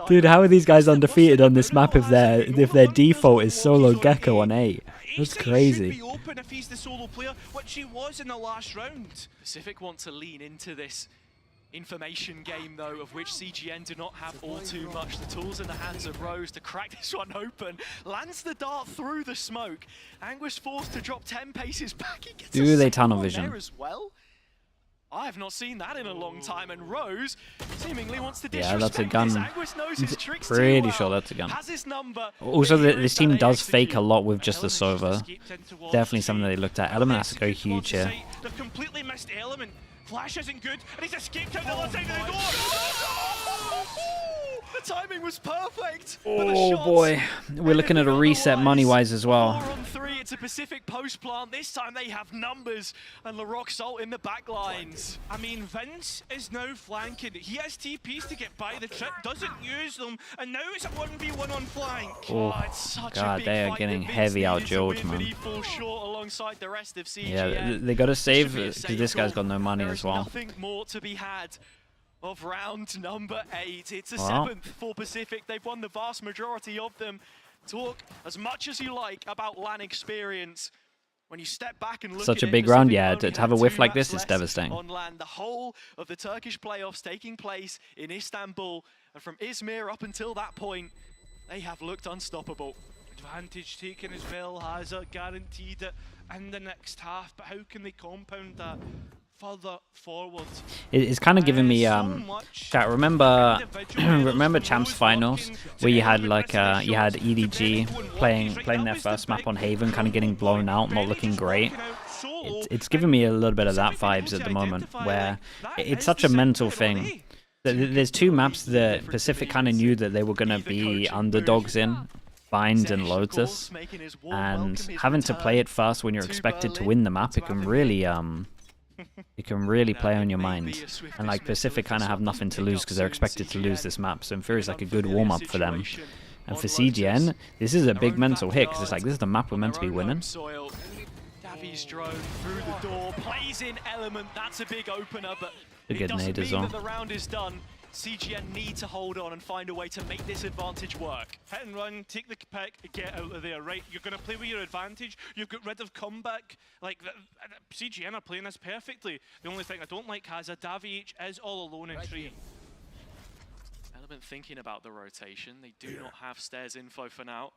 Speaker 2: Dude, how are these guys undefeated on this map if their default is solo Gecko on A? That's crazy.
Speaker 14: Should be open if he's the solo player, which he was in the last round.
Speaker 13: PCIFIC want to lean into this information game, though, of which CGN do not have all too much. The tools in the hands of Rose to crack this one open. Lands the dart through the smoke. Anguish forced to drop 10 paces back. He gets
Speaker 2: Do they tunnel vision?
Speaker 13: There as well. I have not seen that in a long time, and Rose seemingly wants to
Speaker 2: Yeah, that's a gun.
Speaker 13: Pretty
Speaker 2: Pretty sure that's a gun. Also, this team does fake a lot with just the Sova. Definitely something they looked at. Element has to go huge here.
Speaker 14: They've completely missed Element. Flash isn't good, and he's escaped out the left side of the door.
Speaker 13: The timing was perfect.
Speaker 2: Oh boy, we're looking at a reset money-wise as well.
Speaker 13: 4 on 3, it's a PCIFIC post plant. This time they have numbers, and LaRock Salt in the back lines.
Speaker 14: I mean, Vince is now flanking. He has TPs to get by the trip, doesn't use them, and now it's a 1v1 on flank.
Speaker 2: Oh, God, they are getting heavy out-jilled, man.
Speaker 13: Alongside the rest of CGN.
Speaker 2: Yeah, they got to save because this guy's got no money as well.
Speaker 13: Nothing more to be had of round number 8. It's a 7th for PCIFIC. They've won the vast majority of them. Talk as much as you like about LAN experience. When you step back and look
Speaker 2: Such
Speaker 13: at
Speaker 2: a big round, yeah. To have a whiff like this is devastating.
Speaker 13: On LAN, the whole of the Turkish playoffs taking place in Istanbul, and from Izmir up until that point, they have looked unstoppable.
Speaker 14: Advantage taken as well, Hazza guaranteed it in the next half, but how can they compound that further forward?
Speaker 2: It's kind of giving me chat. Remember Champs Finals where you had like you had EDG playing their first map on Haven, kind of getting blown out, not looking great. It's giving me a little bit of that vibes at the moment, where it's such a mental thing. There's 2 maps that PCIFIC kind of knew that they were gonna be underdogs in. Bind and Lotus, and having to play it fast when you're expected to win the map, it can really play on your mind. And like PCIFIC kind of have nothing to lose because they're expected to lose this map, so in theory it's like a good warm-up for them. And for CGN, this is a big mental hit because it's like, this is the map we're meant to be winning.
Speaker 13: Davi's drone through the door, plays in Element, that's a big opener, but
Speaker 2: a good nade as well.
Speaker 13: The round is done. CGN need to hold on and find a way to make this advantage work.
Speaker 14: Hit and run, take the pick, get out of there, right? You're going to play with your advantage. You've got rid of comeback. Like, CGN are playing this perfectly. The only thing I don't like, Hazza, Davi is all alone in tree.
Speaker 13: Element thinking about the rotation. They do not have stairs info for now.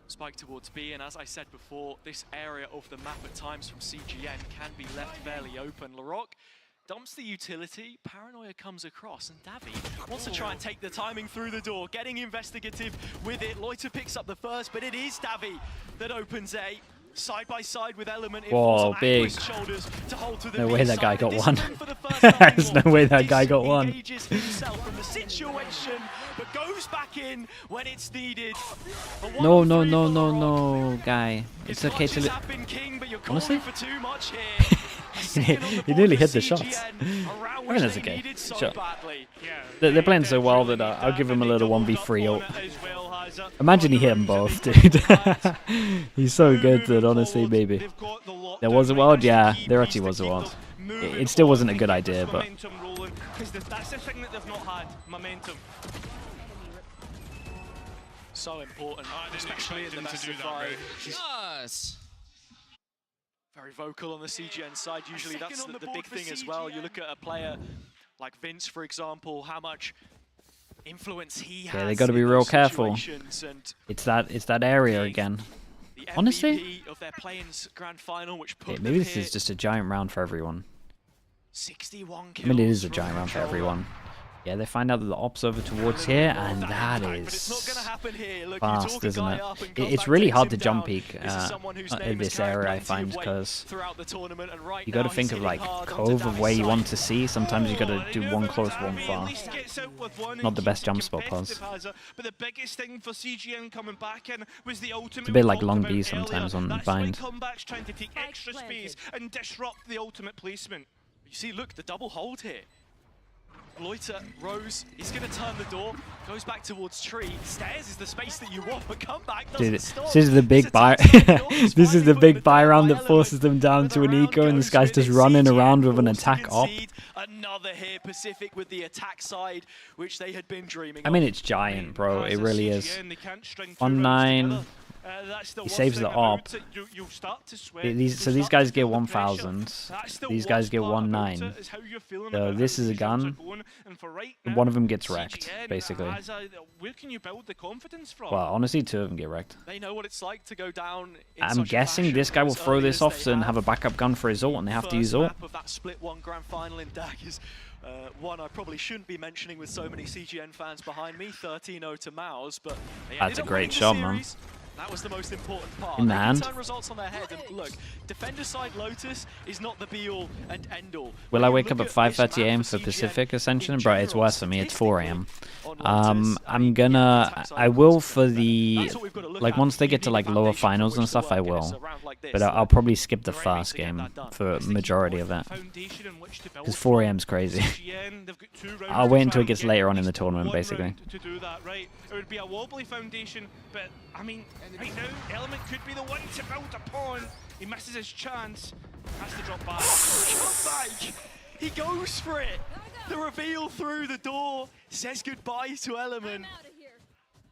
Speaker 13: Spike towards B, and as I said before, this area of the map at times from CGN can be left fairly open. LaRock dumps the utility, Paranoia comes across, and Davi wants to try and take the timing through the door, getting investigative with it. Loiter picks up the first, but it is Davi that opens A. side by side with Element.
Speaker 2: Whoa, big.
Speaker 13: Shoulders to hold to the
Speaker 2: No way that guy got
Speaker 13: this
Speaker 2: one.
Speaker 13: time for the first time
Speaker 2: There's no way that guy got one.
Speaker 13: Engages himself from the situation, but goes back in when it's needed.
Speaker 2: No, no, no, no, no, guy. It's okay to... Honestly? He nearly hit the shots. I mean, that's okay. Sure. They're playing so well that I'll give him a little 1v3 ult. Imagine he hit them both, dude. He's so good that honestly, maybe. There was a world? Yeah, there actually was a world. It still wasn't a good idea, but...
Speaker 13: That's the thing that they've not had, momentum. So important, especially in the best of 5.
Speaker 14: Yes.
Speaker 13: Very vocal on the CGN side. Usually that's the big thing as well. You look at a player like Vince, for example, how much influence he has.
Speaker 2: Yeah, they got to be real careful. It's that area again. Honestly,
Speaker 13: of their play-ins grand final, which
Speaker 2: yeah, maybe this is just a giant round for everyone.
Speaker 13: 61
Speaker 2: I mean, it is a giant round for everyone. Yeah, they find out that the op's over towards here, and that is fast, isn't it? It's really hard to jump peek in this area, I find, because you got to think of like cove of where you want to see. Sometimes you got to do one close, one far. Not the best jump spot, pause.
Speaker 13: But the biggest thing for CGN coming back in was the ultimate.
Speaker 2: It's a bit like long B sometimes on bind.
Speaker 13: Comebacks trying to take extra space and disrupt the ultimate placement. You see, look, the double hold here. Loiter, Rose, he's going to turn the door, goes back towards tree. Stairs is the space that you want, but comeback doesn't stop.
Speaker 2: This is the big buy. This is the big buy round that forces them down to an eco, and this guy's just running around with an attack op.
Speaker 13: Another here, PCFIC with the attack side, which they had been dreaming.
Speaker 2: I mean, it's giant, bro. It really is. 1-9. He saves the op. So these guys get 1,000. These guys get 1-9. So this is a gun. And one of them gets wrecked, basically. Well, honestly, 2 of them get wrecked.
Speaker 13: They know what it's like to go down.
Speaker 2: I'm guessing this guy will throw this off and have a backup gun for his ult, and they have to use ult.
Speaker 13: Of that split 1 grand final in DAG is one I probably shouldn't be mentioning with so many CGN fans behind me. 13-0 to Maus, but
Speaker 2: that's a great shot, man.
Speaker 13: That was the most important part.
Speaker 2: In the hand.
Speaker 13: Turn results on their head, and look, defender side Lotus is not the be-all and end-all.
Speaker 2: Will I wake up at 5:30 AM for PCIFIC Ascension? Bro, it's worse for me. It's 4 AM. I will for the, like, once they get to like lower finals and stuff, I will. But I'll probably skip the first game for majority of it. Because 4 AM's crazy. I'll wait until it gets later on in the tournament, basically.
Speaker 13: It would be a wobbly foundation, but I mean, right now, Element could be the one to build upon. He misses his chance. Has to drop back. Drop back. He goes for it. The reveal through the door says goodbye to Element.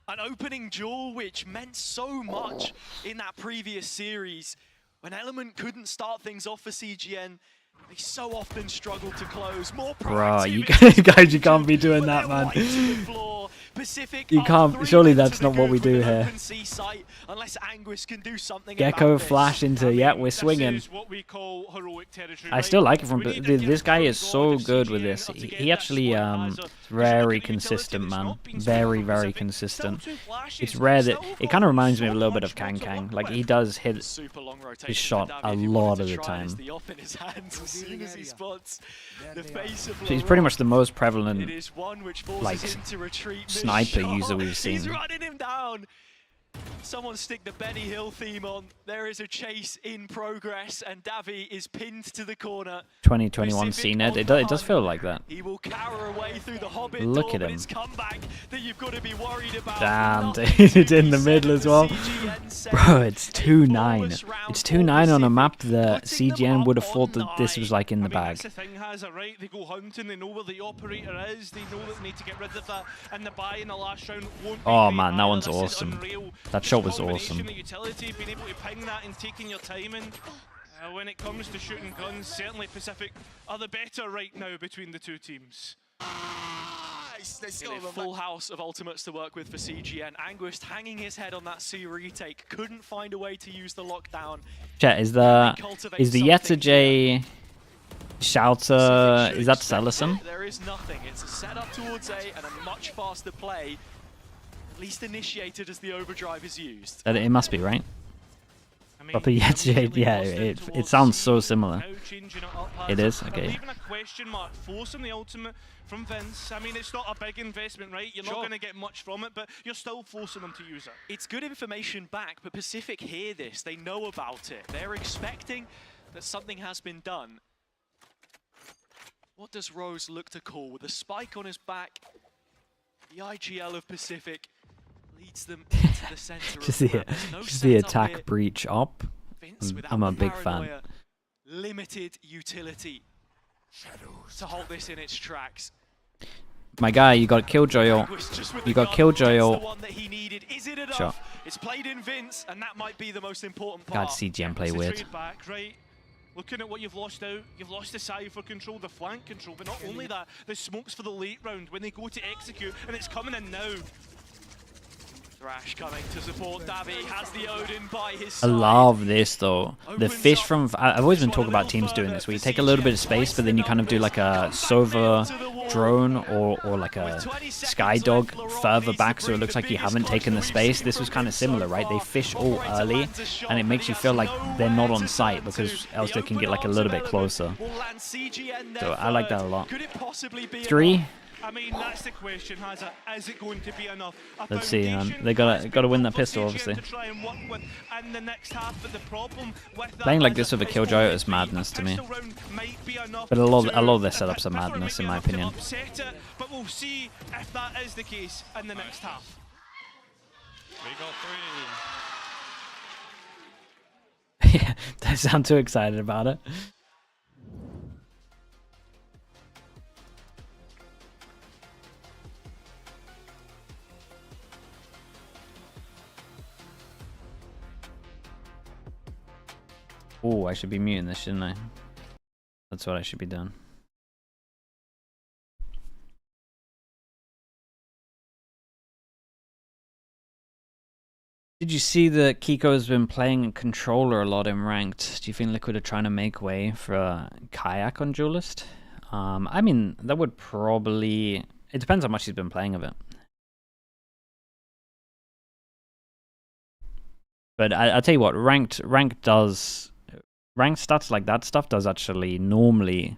Speaker 13: An opening duel which meant so much in that previous series. When Element couldn't start things off for CGN, they so often struggled to close. More
Speaker 2: bro, you guys, you can't be doing that, man. You can't. Surely that's not what we do here. Gecko flash into. Yeah, we're swinging. I still like it from. This guy is so good with this. He actually very consistent, man. Very, very consistent. It's rare that it kind of reminds me of a little bit of Kang Kang. Like he does hit his shot a lot of the time. He's pretty much the most prevalent, like, sniper user we've seen.
Speaker 13: He's running him down. Someone stick the Benny Hill theme on. There is a chase in progress, and Davi is pinned to the corner.
Speaker 2: 2021 CNET. It does feel like that.
Speaker 13: He will cower away through the Hobbit
Speaker 2: Look
Speaker 13: door,
Speaker 2: at him.
Speaker 13: It's comeback that you've got to be worried about.
Speaker 2: Damn, dude, it's in the middle as well. Bro, it's 2-9. It's 2-9 on a map that CGN would have thought that this was like in the bag.
Speaker 13: That's the thing, has it, right? They go hunting, they know where the operator is, they know that they need to get rid of that, and the buy in the last round won't
Speaker 2: Oh
Speaker 13: be
Speaker 2: man, that one's
Speaker 13: This is
Speaker 2: awesome.
Speaker 13: unreal.
Speaker 2: That shot was awesome.
Speaker 13: The utility, being able to ping that and taking your timing. When it comes to shooting guns, certainly PCIFIC are the better right now between the two teams. Full house of ultimates to work with for CGN. Anguist hanging his head on that C retake, couldn't find a way to use the lockdown.
Speaker 2: Chat, is the Yeta J Shouter, is that Celison?
Speaker 13: There is nothing. It's a setup towards A and a much faster play. At least initiated as the overdrive is used.
Speaker 2: It must be, right? Proper yes, yeah, it sounds so similar. It is, okay.
Speaker 14: Even a question mark, forcing the ultimate from Vince. I mean, it's not a big investment, right? You're not going to get much from it, but you're still forcing them to use it.
Speaker 13: It's good information back, but Pacific hear this. They know about it. They're expecting that something has been done. What does Rose look to call? With a spike on his back, the IGL of Pacific leads them into the center of the map.
Speaker 2: Just the attack breach up. I'm a big fan.
Speaker 13: Limited utility to hold this in its tracks.
Speaker 2: My guy, you got Killjoy ult. You got Killjoy ult. Shot.
Speaker 13: It's played in Vince, and that might be the most important part.
Speaker 2: God, CGN play weird.
Speaker 14: Back, right? Looking at what you've lost out, you've lost the Cypher control, the flank control, but not only that, the smokes for the late round when they go to execute, and it's coming in now. Thrash coming to support Davi, has the Odin by his side.
Speaker 2: I love this though. The fish from... I've always been talking about teams doing this, where you take a little bit of space, but then you kind of do like a Sova drone or like a Sky Dog further back, so it looks like you haven't taken the space. This was kind of similar, right? They fish all early, and it makes you feel like they're not on site, because else they can get like a little bit closer. So I like that a lot. 3.
Speaker 14: I mean, that's the question. Is it going to be enough?
Speaker 2: Let's see, man. They gotta win that pistol, obviously. Playing like this with a Killjoy is madness to me. But a lot of their setups are madness, in my opinion.
Speaker 14: But we'll see if that is the case in the next half.
Speaker 13: We got 3.
Speaker 2: Yeah, don't sound too excited about it. Oh, I should be muting this, shouldn't I? That's what I should be doing. Did you see that Kiko has been playing controller a lot in ranked? Do you think Liquid are trying to make way for a Kayak on Duelist? I mean, that would probably... It depends how much he's been playing of it. But I'll tell you what, ranked does... Ranked stats like that stuff does actually normally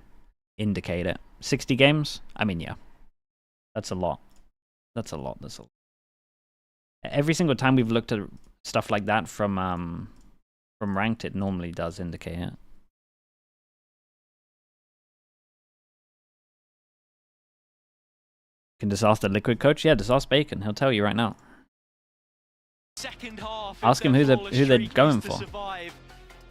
Speaker 2: indicate it. 60 games? I mean, yeah. That's a lot. That's a lot. That's a lot. Every single time we've looked at stuff like that from ranked, it normally does indicate it. You can just ask the Liquid coach. Yeah, just ask Bacon. He'll tell you right now.
Speaker 13: Second half.
Speaker 2: Ask him who they're going for.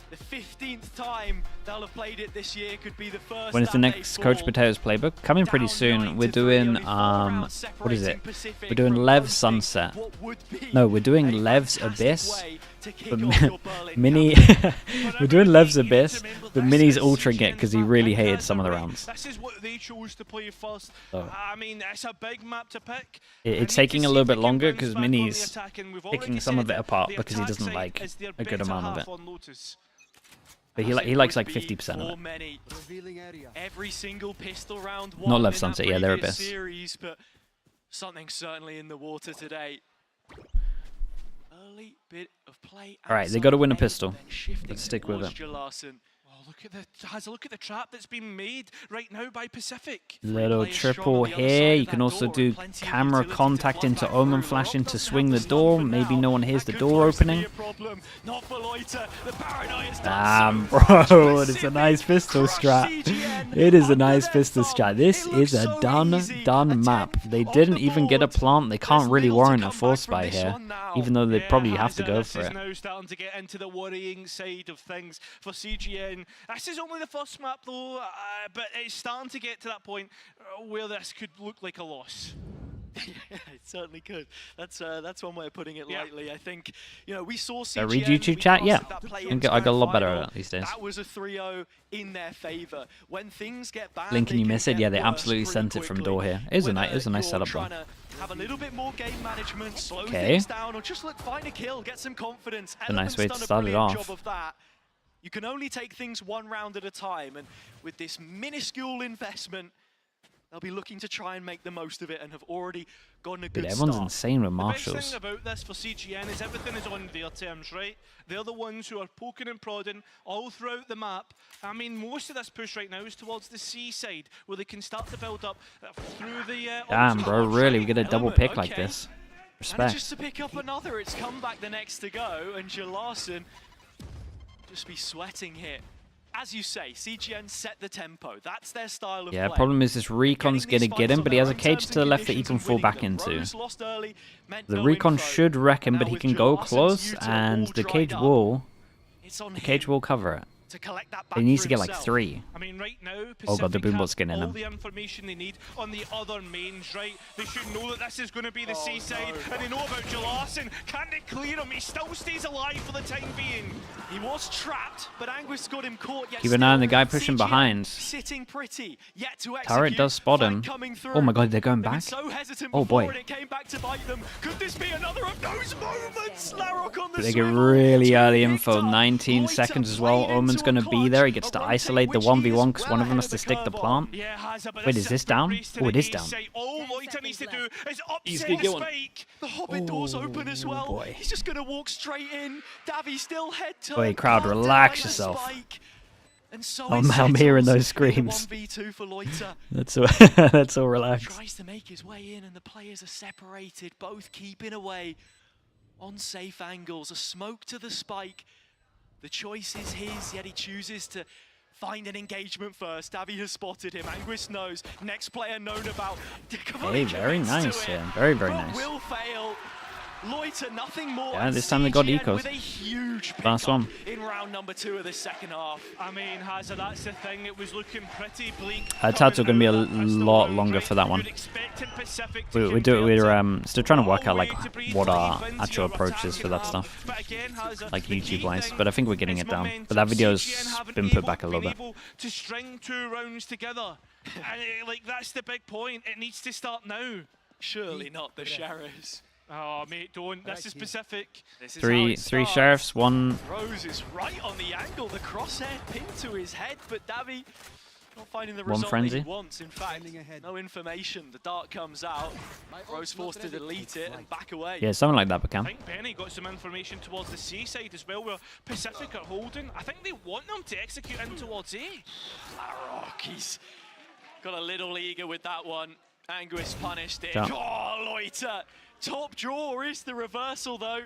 Speaker 13: The 15th time they'll have played it this year, could be the first.
Speaker 2: When is the next Coach Potatoes playbook? Coming pretty soon. We're doing what is it? We're doing Lev's Sunset. No, we're doing Lev's Abyss. But Mini we're doing Lev's Abyss, but Mini's altering it because he really hated some of the rounds.
Speaker 14: This is what they chose to play first.
Speaker 2: So,
Speaker 14: I mean, it's a big map to pick.
Speaker 2: It's taking a little bit longer because Mini's picking some of it apart because he doesn't like a good amount of it. But he likes like 50% of it.
Speaker 13: Every single pistol round.
Speaker 2: Not Left Sunset, yeah, they're Abyss.
Speaker 13: Series, but something certainly in the water today. Early bit of play.
Speaker 2: Alright, they got to win a pistol. Let's stick with it.
Speaker 14: Look at the trap that's been made right now by Pacific.
Speaker 2: Little triple here. You can also do camera contact into Omen Flash into swing the door. Maybe no one hears the door opening. Damn, bro. It's a nice pistol strat. It is a nice pistol strat. This is a done map. They didn't even get a plant. They can't really warrant a force buy here, even though they probably have to go for it.
Speaker 14: Now starting to get into the worrying side of things for CGN. This is only the first map though, but it's starting to get to that point where this could look like a loss.
Speaker 13: Yeah, it certainly could. That's one way of putting it lightly. I think, you know, we saw CGN.
Speaker 2: Read YouTube chat, yeah. I got a lot better at it these days.
Speaker 13: That was a 3-0 in their favor. When things get bad,
Speaker 2: Blink and you miss it. Yeah, they absolutely sent it from door here. It was a nice setup though.
Speaker 13: Have a little bit more game management, slow things down, or just find a kill, get some confidence.
Speaker 2: A nice way to start it off.
Speaker 13: Job of that. You can only take things one round at a time, and with this minuscule investment, they'll be looking to try and make the most of it and have already gotten a
Speaker 2: Dude,
Speaker 13: good
Speaker 2: everyone's
Speaker 13: start.
Speaker 2: insane with
Speaker 14: The
Speaker 2: marshals.
Speaker 14: best thing about this for CGN is everything is on their terms, right? They're the ones who are poking and prodding all throughout the map. I mean, most of this push right now is towards the C side, where they can start to build up through the...
Speaker 2: Damn, bro, really? We get a double pick like this.
Speaker 13: And
Speaker 2: Respect.
Speaker 13: just to pick up another, it's come back the next to go, and Larson just be sweating here. As you say, CGN set the tempo. That's their style of
Speaker 2: Yeah,
Speaker 13: play.
Speaker 2: problem is this Recon's gonna get him, but he has a cage to the left that he can fall back into. The Recon should wreck him, but he can go close, and the cage will cover it.
Speaker 13: To collect that
Speaker 2: He needs to get like 3.
Speaker 14: I mean, right now,
Speaker 2: Oh god, the
Speaker 14: Pacific
Speaker 2: boombot's
Speaker 14: have
Speaker 2: getting in
Speaker 14: all
Speaker 2: him.
Speaker 14: the information they need on the other mains, right? They should know that this is going to be the seaside, and they know about Larson. Can they clear him? He still stays alive for the time being.
Speaker 13: He was trapped, but Anguis got him caught. Yet
Speaker 2: Keep an eye on the guy
Speaker 13: still,
Speaker 2: pushing
Speaker 13: CGN
Speaker 2: behind.
Speaker 13: Sitting pretty, yet to
Speaker 2: Turret
Speaker 13: execute.
Speaker 2: does spot him.
Speaker 13: Fight coming through.
Speaker 2: Oh my god, they're going
Speaker 13: They've been
Speaker 2: back?
Speaker 13: so hesitant
Speaker 2: Oh
Speaker 13: before,
Speaker 2: boy.
Speaker 13: and it came back to bite them. Could this be another of those moments? Larrock on the
Speaker 2: They get
Speaker 13: swivel.
Speaker 2: really early info, 19 seconds as well. Omen's going to be there. He gets to isolate the 1v1 because one of them has to stick the plant.
Speaker 14: Yeah, Hazza, but
Speaker 2: Wait,
Speaker 14: this
Speaker 2: is this
Speaker 14: the
Speaker 2: down?
Speaker 14: priest to
Speaker 2: Oh,
Speaker 14: the
Speaker 2: it is
Speaker 14: A
Speaker 2: down.
Speaker 14: side. All Loiter needs to do is
Speaker 2: He's
Speaker 14: upset
Speaker 2: gonna
Speaker 14: the
Speaker 2: get one.
Speaker 14: spike.
Speaker 13: The Hobbit door's open as well.
Speaker 2: boy.
Speaker 13: He's just going to walk straight in. Davy still head turn.
Speaker 2: Oi, crowd,
Speaker 13: can't
Speaker 2: relax
Speaker 13: deny the
Speaker 2: yourself.
Speaker 13: spike. And so
Speaker 2: I'm
Speaker 13: it
Speaker 2: hearing
Speaker 13: settles
Speaker 2: those screams.
Speaker 13: in the 1v2 for Loiter.
Speaker 2: That's all relaxed.
Speaker 13: Tries to make his way in, and the players are separated, both keeping away on safe angles. A smoke to the spike. The choice is his, yet he chooses to find an engagement first. Davy has spotted him. Anguis knows. Next player known about.
Speaker 2: Hey, very nice, yeah. Very, very
Speaker 13: But
Speaker 2: nice.
Speaker 13: will fail. Loiter, nothing more.
Speaker 2: Yeah,
Speaker 13: and
Speaker 2: this time they got
Speaker 13: CGN
Speaker 2: ecos.
Speaker 13: with a huge
Speaker 2: Last
Speaker 13: pickup
Speaker 2: one.
Speaker 13: in round number 2 of the second half.
Speaker 14: I mean, Hazza, that's the thing. It was looking pretty bleak.
Speaker 2: It's also going to be a lot longer for that one. We're still trying to work out like what our actual approach is for that stuff, like YouTube wise. But I think we're getting it down. But that video's been put back a little bit.
Speaker 14: To string 2 rounds together, and like that's the big point. It needs to start now.
Speaker 13: Surely not the Sheriffs.
Speaker 14: Oh mate, don't. This is Pacific.
Speaker 13: This is how it
Speaker 2: Three
Speaker 13: starts.
Speaker 2: sheriffs, 1.
Speaker 13: Rose is right on the angle, the crosshair pinned to his head, but Davy not finding the
Speaker 2: One
Speaker 13: result
Speaker 2: frenzy.
Speaker 13: that he wants. In fact, no information. The dart comes out. Rose forced to delete it and back away.
Speaker 2: Yeah, something like that,
Speaker 14: I
Speaker 2: Beckham.
Speaker 14: think Benny got some information towards the C side as well, where Pacific are holding. I think they want them to execute in towards A.
Speaker 13: Larrock, he's got a little eager with that one. Anguis punished it.
Speaker 2: Jump.
Speaker 13: Oh, Loiter. Top draw is the reversal, though.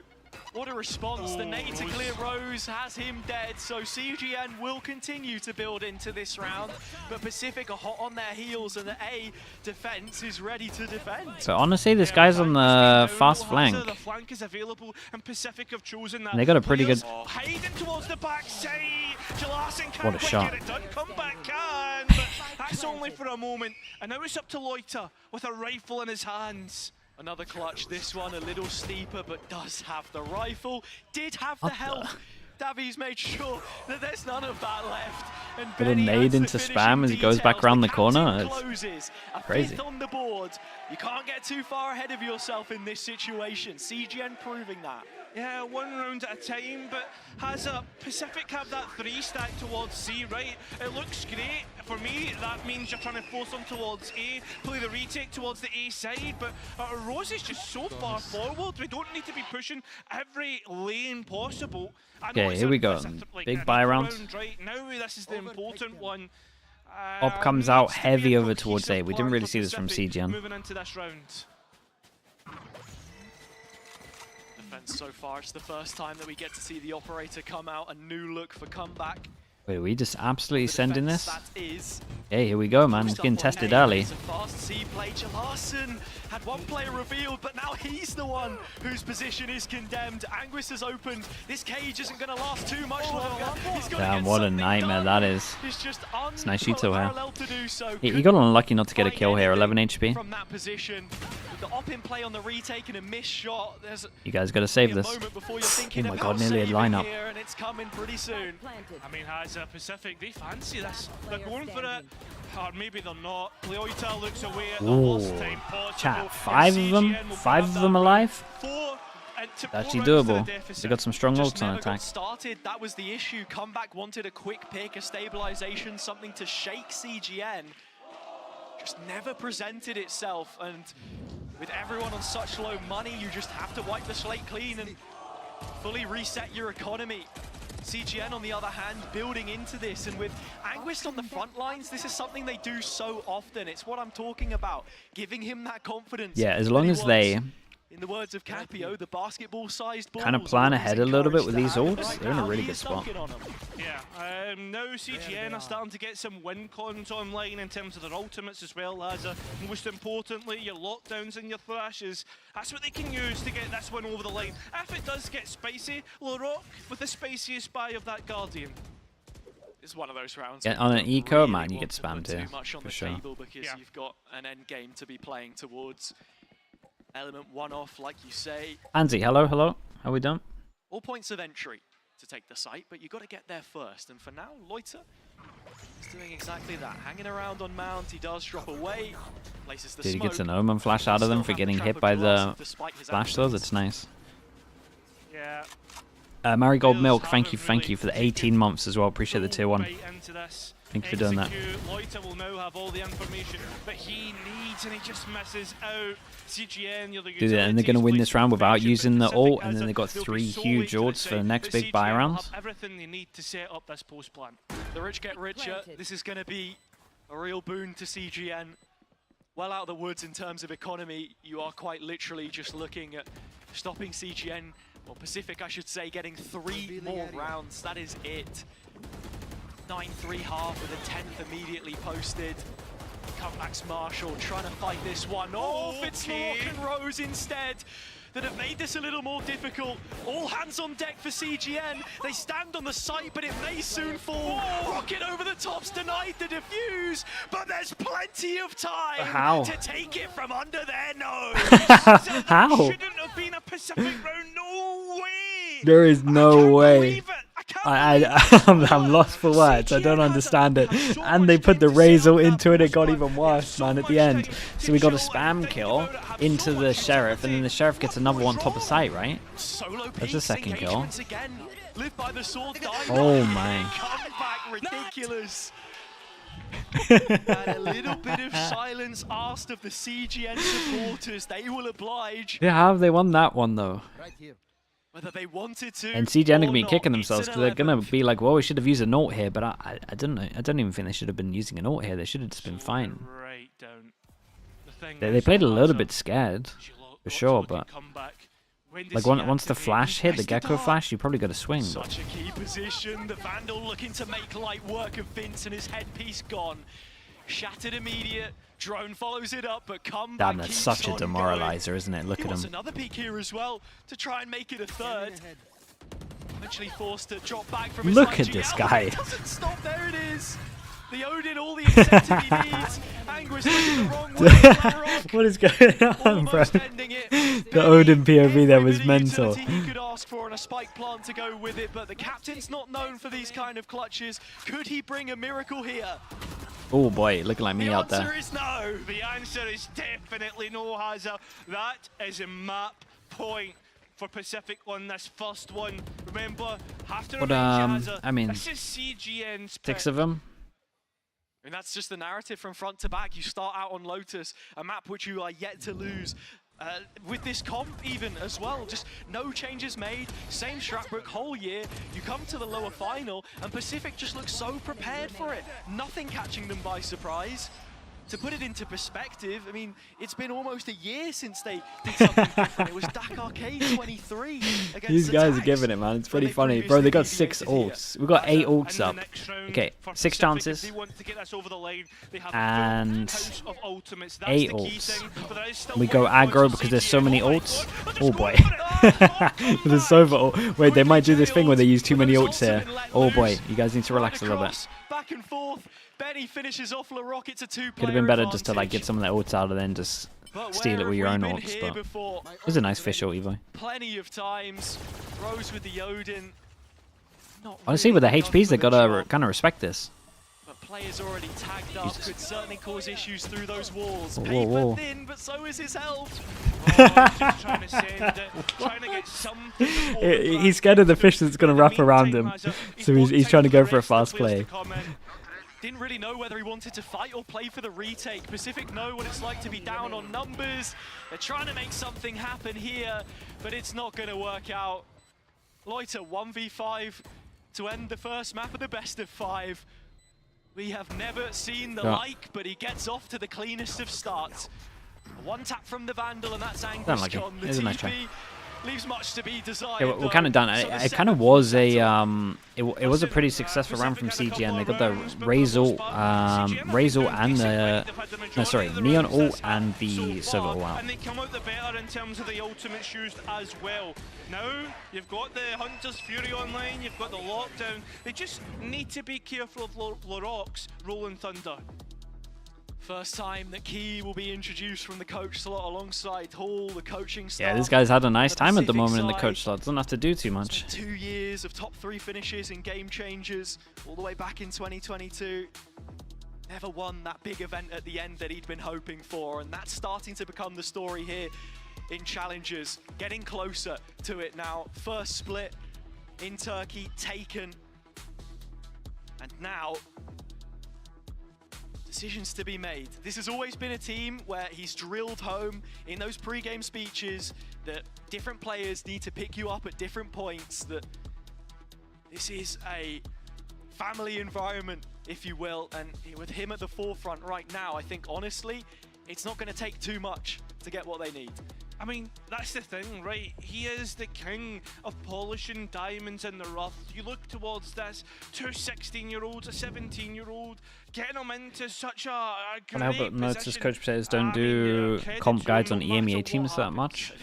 Speaker 13: What a response. The nade to clear Rose has him dead, so CGN will continue to build into this round, but Pacific are hot on their heels, and the A defense is ready to defend.
Speaker 2: So honestly, this guy's on the fast flank.
Speaker 14: The flank is available, and Pacific have chosen that.
Speaker 2: And they got a pretty good-
Speaker 14: Hiding towards the backside. Larson
Speaker 2: What
Speaker 14: can't
Speaker 2: a
Speaker 14: quite
Speaker 2: shot.
Speaker 14: get it done. Comeback can, but that's only for a moment. And now it's up to Loiter with a rifle in his hands.
Speaker 13: Another clutch, this one a little steeper, but does have the rifle, did have the health. Davies made sure that there's none of that left. And
Speaker 2: Bit of
Speaker 13: Benny
Speaker 2: nade
Speaker 13: adds the
Speaker 2: into
Speaker 13: finishing
Speaker 2: spam as he goes back
Speaker 13: details.
Speaker 2: around the
Speaker 13: counting
Speaker 2: corner. It's
Speaker 13: closes. A
Speaker 2: crazy.
Speaker 13: 5th on the board. You can't get too far ahead of yourself in this situation. CGN proving that.
Speaker 14: Yeah, 1 round at a time, but has a Pacific have that 3 stack towards C, right? It looks great. For me, that means you're trying to force them towards A, play the retake towards the A side, but Rose is just so far forward. We don't need to be pushing every lane possible. I know
Speaker 2: Okay,
Speaker 14: it's
Speaker 2: here
Speaker 14: a-
Speaker 2: we go.
Speaker 14: it's a
Speaker 2: Big
Speaker 14: a
Speaker 2: buy
Speaker 14: neat
Speaker 2: round.
Speaker 14: right now. This is the important one.
Speaker 2: Op comes out
Speaker 14: Needs to be
Speaker 2: heavy
Speaker 14: a
Speaker 2: over towards A. We didn't
Speaker 14: cohesive
Speaker 2: really
Speaker 14: plan
Speaker 2: see
Speaker 14: for
Speaker 2: this from
Speaker 14: Pacific
Speaker 2: CGN.
Speaker 14: moving into this round.
Speaker 13: Defense so far, it's the first time that we get to see the operator come out. A new look for comeback.
Speaker 2: Wait, we just absolutely sending this?
Speaker 13: That is
Speaker 2: Hey, here we go, man. It's getting tested early.
Speaker 13: It's a fast C play. Larson had one player revealed, but now he's the one whose position is condemned. Anguis has opened. This cage isn't going to last too much longer. He's gotta
Speaker 2: Damn,
Speaker 13: get
Speaker 2: what a
Speaker 13: something
Speaker 2: nightmare
Speaker 13: done.
Speaker 2: that is.
Speaker 13: It's just
Speaker 2: It's nice Shito here.
Speaker 13: unparalleled to do so.
Speaker 2: He got unlucky not to get a kill here. 11 HP.
Speaker 13: From that position, with the op in play on the retake and a missed shot, there's
Speaker 2: You guys got to save
Speaker 13: a
Speaker 2: this.
Speaker 13: moment before you're thinking
Speaker 2: Oh my
Speaker 13: about
Speaker 2: god, nearly a
Speaker 13: saving
Speaker 2: lineup.
Speaker 13: here, and it's coming pretty soon.
Speaker 14: I mean, has Pacific, they fancy this. They're going for it, or maybe they're not. Leoita looks away at the worst
Speaker 2: Ooh.
Speaker 14: time possible.
Speaker 2: Chat, 5 of them?
Speaker 14: CGN will
Speaker 2: 5 of
Speaker 14: grab
Speaker 2: them
Speaker 14: that
Speaker 2: alive?
Speaker 14: 4 and to
Speaker 2: Actually
Speaker 14: 4 rounds to the
Speaker 2: doable.
Speaker 14: deficit.
Speaker 2: They got some strong
Speaker 13: Just
Speaker 2: ults on
Speaker 13: never got
Speaker 2: attack.
Speaker 13: started. That was the issue. Comeback wanted a quick pick, a stabilization, something to shake CGN. just never presented itself. And with everyone on such low money, you just have to wipe the slate clean and fully reset your economy. CGN, on the other hand, building into this, and with Anguist on the front lines, this is something they do so often. It's what I'm talking about, giving him that confidence.
Speaker 2: Yeah, as long as they,
Speaker 13: in the words of Capio, the basketball-sized balls
Speaker 2: kind of plan ahead a little bit with these ults, they're in a really good spot.
Speaker 14: Yeah, now CGN are starting to get some win cons online in terms of their ultimates, as well as, most importantly, your lockdowns and your thrashes. That's what they can use to get this one over the line. If it does get spicy, Larocque with the spiciest buy of that Guardian. It's one of those rounds.
Speaker 2: Yeah, on an eco, really, man, you get spammed here,
Speaker 13: for sure. Because you've got an end game to be playing towards. Element one off, like you say.
Speaker 2: Anzi, hello, hello. How we done?
Speaker 13: All points of entry to take the site, but you've got to get there first. And for now, Loiter is doing exactly that. Hanging around on Mount, he does drop away. Places the
Speaker 2: Dude, he
Speaker 13: smoke.
Speaker 2: gets an Omen flash out of them for getting hit by the flash though. That's nice.
Speaker 14: Yeah.
Speaker 2: Marigold Milk, thank you for the 18 months as well. Appreciate the tier 1. Thank you for doing that.
Speaker 14: Loiter will now have all the information that he needs, and he just misses out. CGN,
Speaker 2: Dude, and they're going to win this round without using the ult, and then they've got 3 huge ults for the next big buy round.
Speaker 14: Everything they need to set up this post plan.
Speaker 13: The rich get richer. This is going to be a real boon to CGN. Well out of the woods in terms of economy, you are quite literally just looking at stopping CGN, or Pacific I should say, getting 3 more rounds. That is it. 9-3 half with a 10th immediately posted. Comebacks Marshall trying to fight this one. Oh, Fitzlock and Rose instead that have made this a little more difficult. All hands on deck for CGN. They stand on the site, but it may soon fall. Rocket over the top's denied the defuse, but there's plenty of time to take it from under their nose.
Speaker 2: How?
Speaker 14: Shouldn't have been a Pacific round. No way.
Speaker 2: There is no way. I'm lost for words. I don't understand it. And they put the Razor into it. It got even worse, man, at the end. So we got a spam kill into the Sheriff, and then the Sheriff gets another one top of sight, right? That's the second kill. Oh my.
Speaker 13: Ridiculous. And a little bit of silence asked of the CGN supporters. They will oblige.
Speaker 2: Yeah, they won that one though.
Speaker 13: Whether they wanted to,
Speaker 2: and CGN are gonna be kicking themselves because they're gonna be like, "Well, we should have used an ult here," but I don't know. I don't even think they should have been using an ult here. They should have just been fine. They played a little bit scared, for sure, but like once the flash hit, the Gecko flash, you probably got to swing.
Speaker 13: Such a key position. The Vandal looking to make light work of Vince, and his headpiece gone. Shattered immediate. Drone follows it up, but come back.
Speaker 2: Damn, that's such a demoralizer, isn't it? Look at him.
Speaker 13: Another peek here as well to try and make it a third. Eventually forced to drop back from his
Speaker 2: Look at this guy.
Speaker 13: It doesn't stop. There it is. The Odin, all the incentive he needs. Anguist looking the wrong way.
Speaker 2: What is going on, bro? The Odin POV there was mental.
Speaker 13: He could ask for and a spike plant to go with it, but the captain's not known for these kind of clutches. Could he bring a miracle here?
Speaker 2: Oh boy, looking like me out there.
Speaker 13: The answer is no.
Speaker 14: The answer is definitely no, Hazza. That is a map point for Pacific on this first one. Remember, have to remind you, Hazza,
Speaker 2: I mean,
Speaker 14: this is CGN's
Speaker 2: 6 of them.
Speaker 13: And that's just the narrative from front to back. You start out on Lotus, a map which you are yet to lose. With this comp even as well, just no changes made, same Stratbrook whole year. You come to the lower final and Pacific just looks so prepared for it. Nothing catching them by surprise. To put it into perspective, I mean, it's been almost a year since they did something different. It was Dak Arcade 23 against
Speaker 2: These guys
Speaker 13: Attacks,
Speaker 2: are giving it, man. It's pretty funny. Bro, they got 6 ults. We've got 8 ults up. Okay, 6 chances. And 8 ults. We go aggro because there's so many ults. Oh boy. There's so many. Wait, they might do this thing where they use too many ults here. Oh boy, you guys need to relax a little bit.
Speaker 13: Back and forth. Benny finishes off LaRock. It's a 2-player
Speaker 2: Could have been better just to like get some of their ults out and then just steal it with your own ults, but it was a nice fish ult, Evo.
Speaker 13: Plenty of times. Rose with the Odin.
Speaker 2: Honestly, with the HPs, they gotta kind of respect this.
Speaker 13: But players already tagged up.
Speaker 2: Jesus.
Speaker 13: Could certainly cause issues through those walls.
Speaker 2: Whoa, whoa.
Speaker 13: Paper thin, but so is his health.
Speaker 2: He's scared of the fish that's gonna wrap around him, so he's trying to go for a fast play.
Speaker 13: didn't really know whether he wanted to fight or play for the retake. Pacific know what it's like to be down on numbers. They're trying to make something happen here, but it's not going to work out. Loiter 1v5 to end the first map of the best of 5. We have never seen the like, but he gets off to the cleanest of starts. One tap from the Vandal, and that's Anguish
Speaker 2: like it.
Speaker 13: gone. The
Speaker 2: It was a nice try.
Speaker 13: TP leaves much to be desired.
Speaker 2: Yeah, we're kind of done. It kind of was a it was a pretty successful round from CGN. They got the Raze ult and the Neon ult and the Server ult out.
Speaker 14: And they come out the better in terms of the ultimates used as well. Now you've got the Hunter's Fury online, you've got the lockdown. They just need to be careful of Laroc's Rolling Thunder.
Speaker 13: First time that Key will be introduced from the coach slot alongside Hall, the coaching staff.
Speaker 2: Yeah, this guy's had a nice time at the moment in the coach slot. Doesn't have to do too much.
Speaker 13: 2 years of top 3 finishes in game changers, all the way back in 2022. Never won that big event at the end that he'd been hoping for, and that's starting to become the story here in Challengers. Getting closer to it now. First split in Turkey taken, and now decisions to be made. This has always been a team where he's drilled home in those pre-game speeches that different players need to pick you up at different points, that this is a family environment, if you will, and with him at the forefront right now, I think honestly, it's not going to take too much to get what they need.
Speaker 14: I mean, that's the thing, right? He is the king of polishing diamonds in the rough. You look towards this, 2 16-year-olds, a 17-year-old, getting them into such a
Speaker 2: Can I help but
Speaker 14: great
Speaker 2: notice
Speaker 14: position.
Speaker 2: coach players don't
Speaker 14: I mean,
Speaker 2: do
Speaker 14: you're credited
Speaker 2: comp
Speaker 14: to
Speaker 2: guides
Speaker 14: them
Speaker 2: on
Speaker 14: no matter
Speaker 2: EMEA
Speaker 14: what
Speaker 2: teams that
Speaker 14: happens.
Speaker 2: much?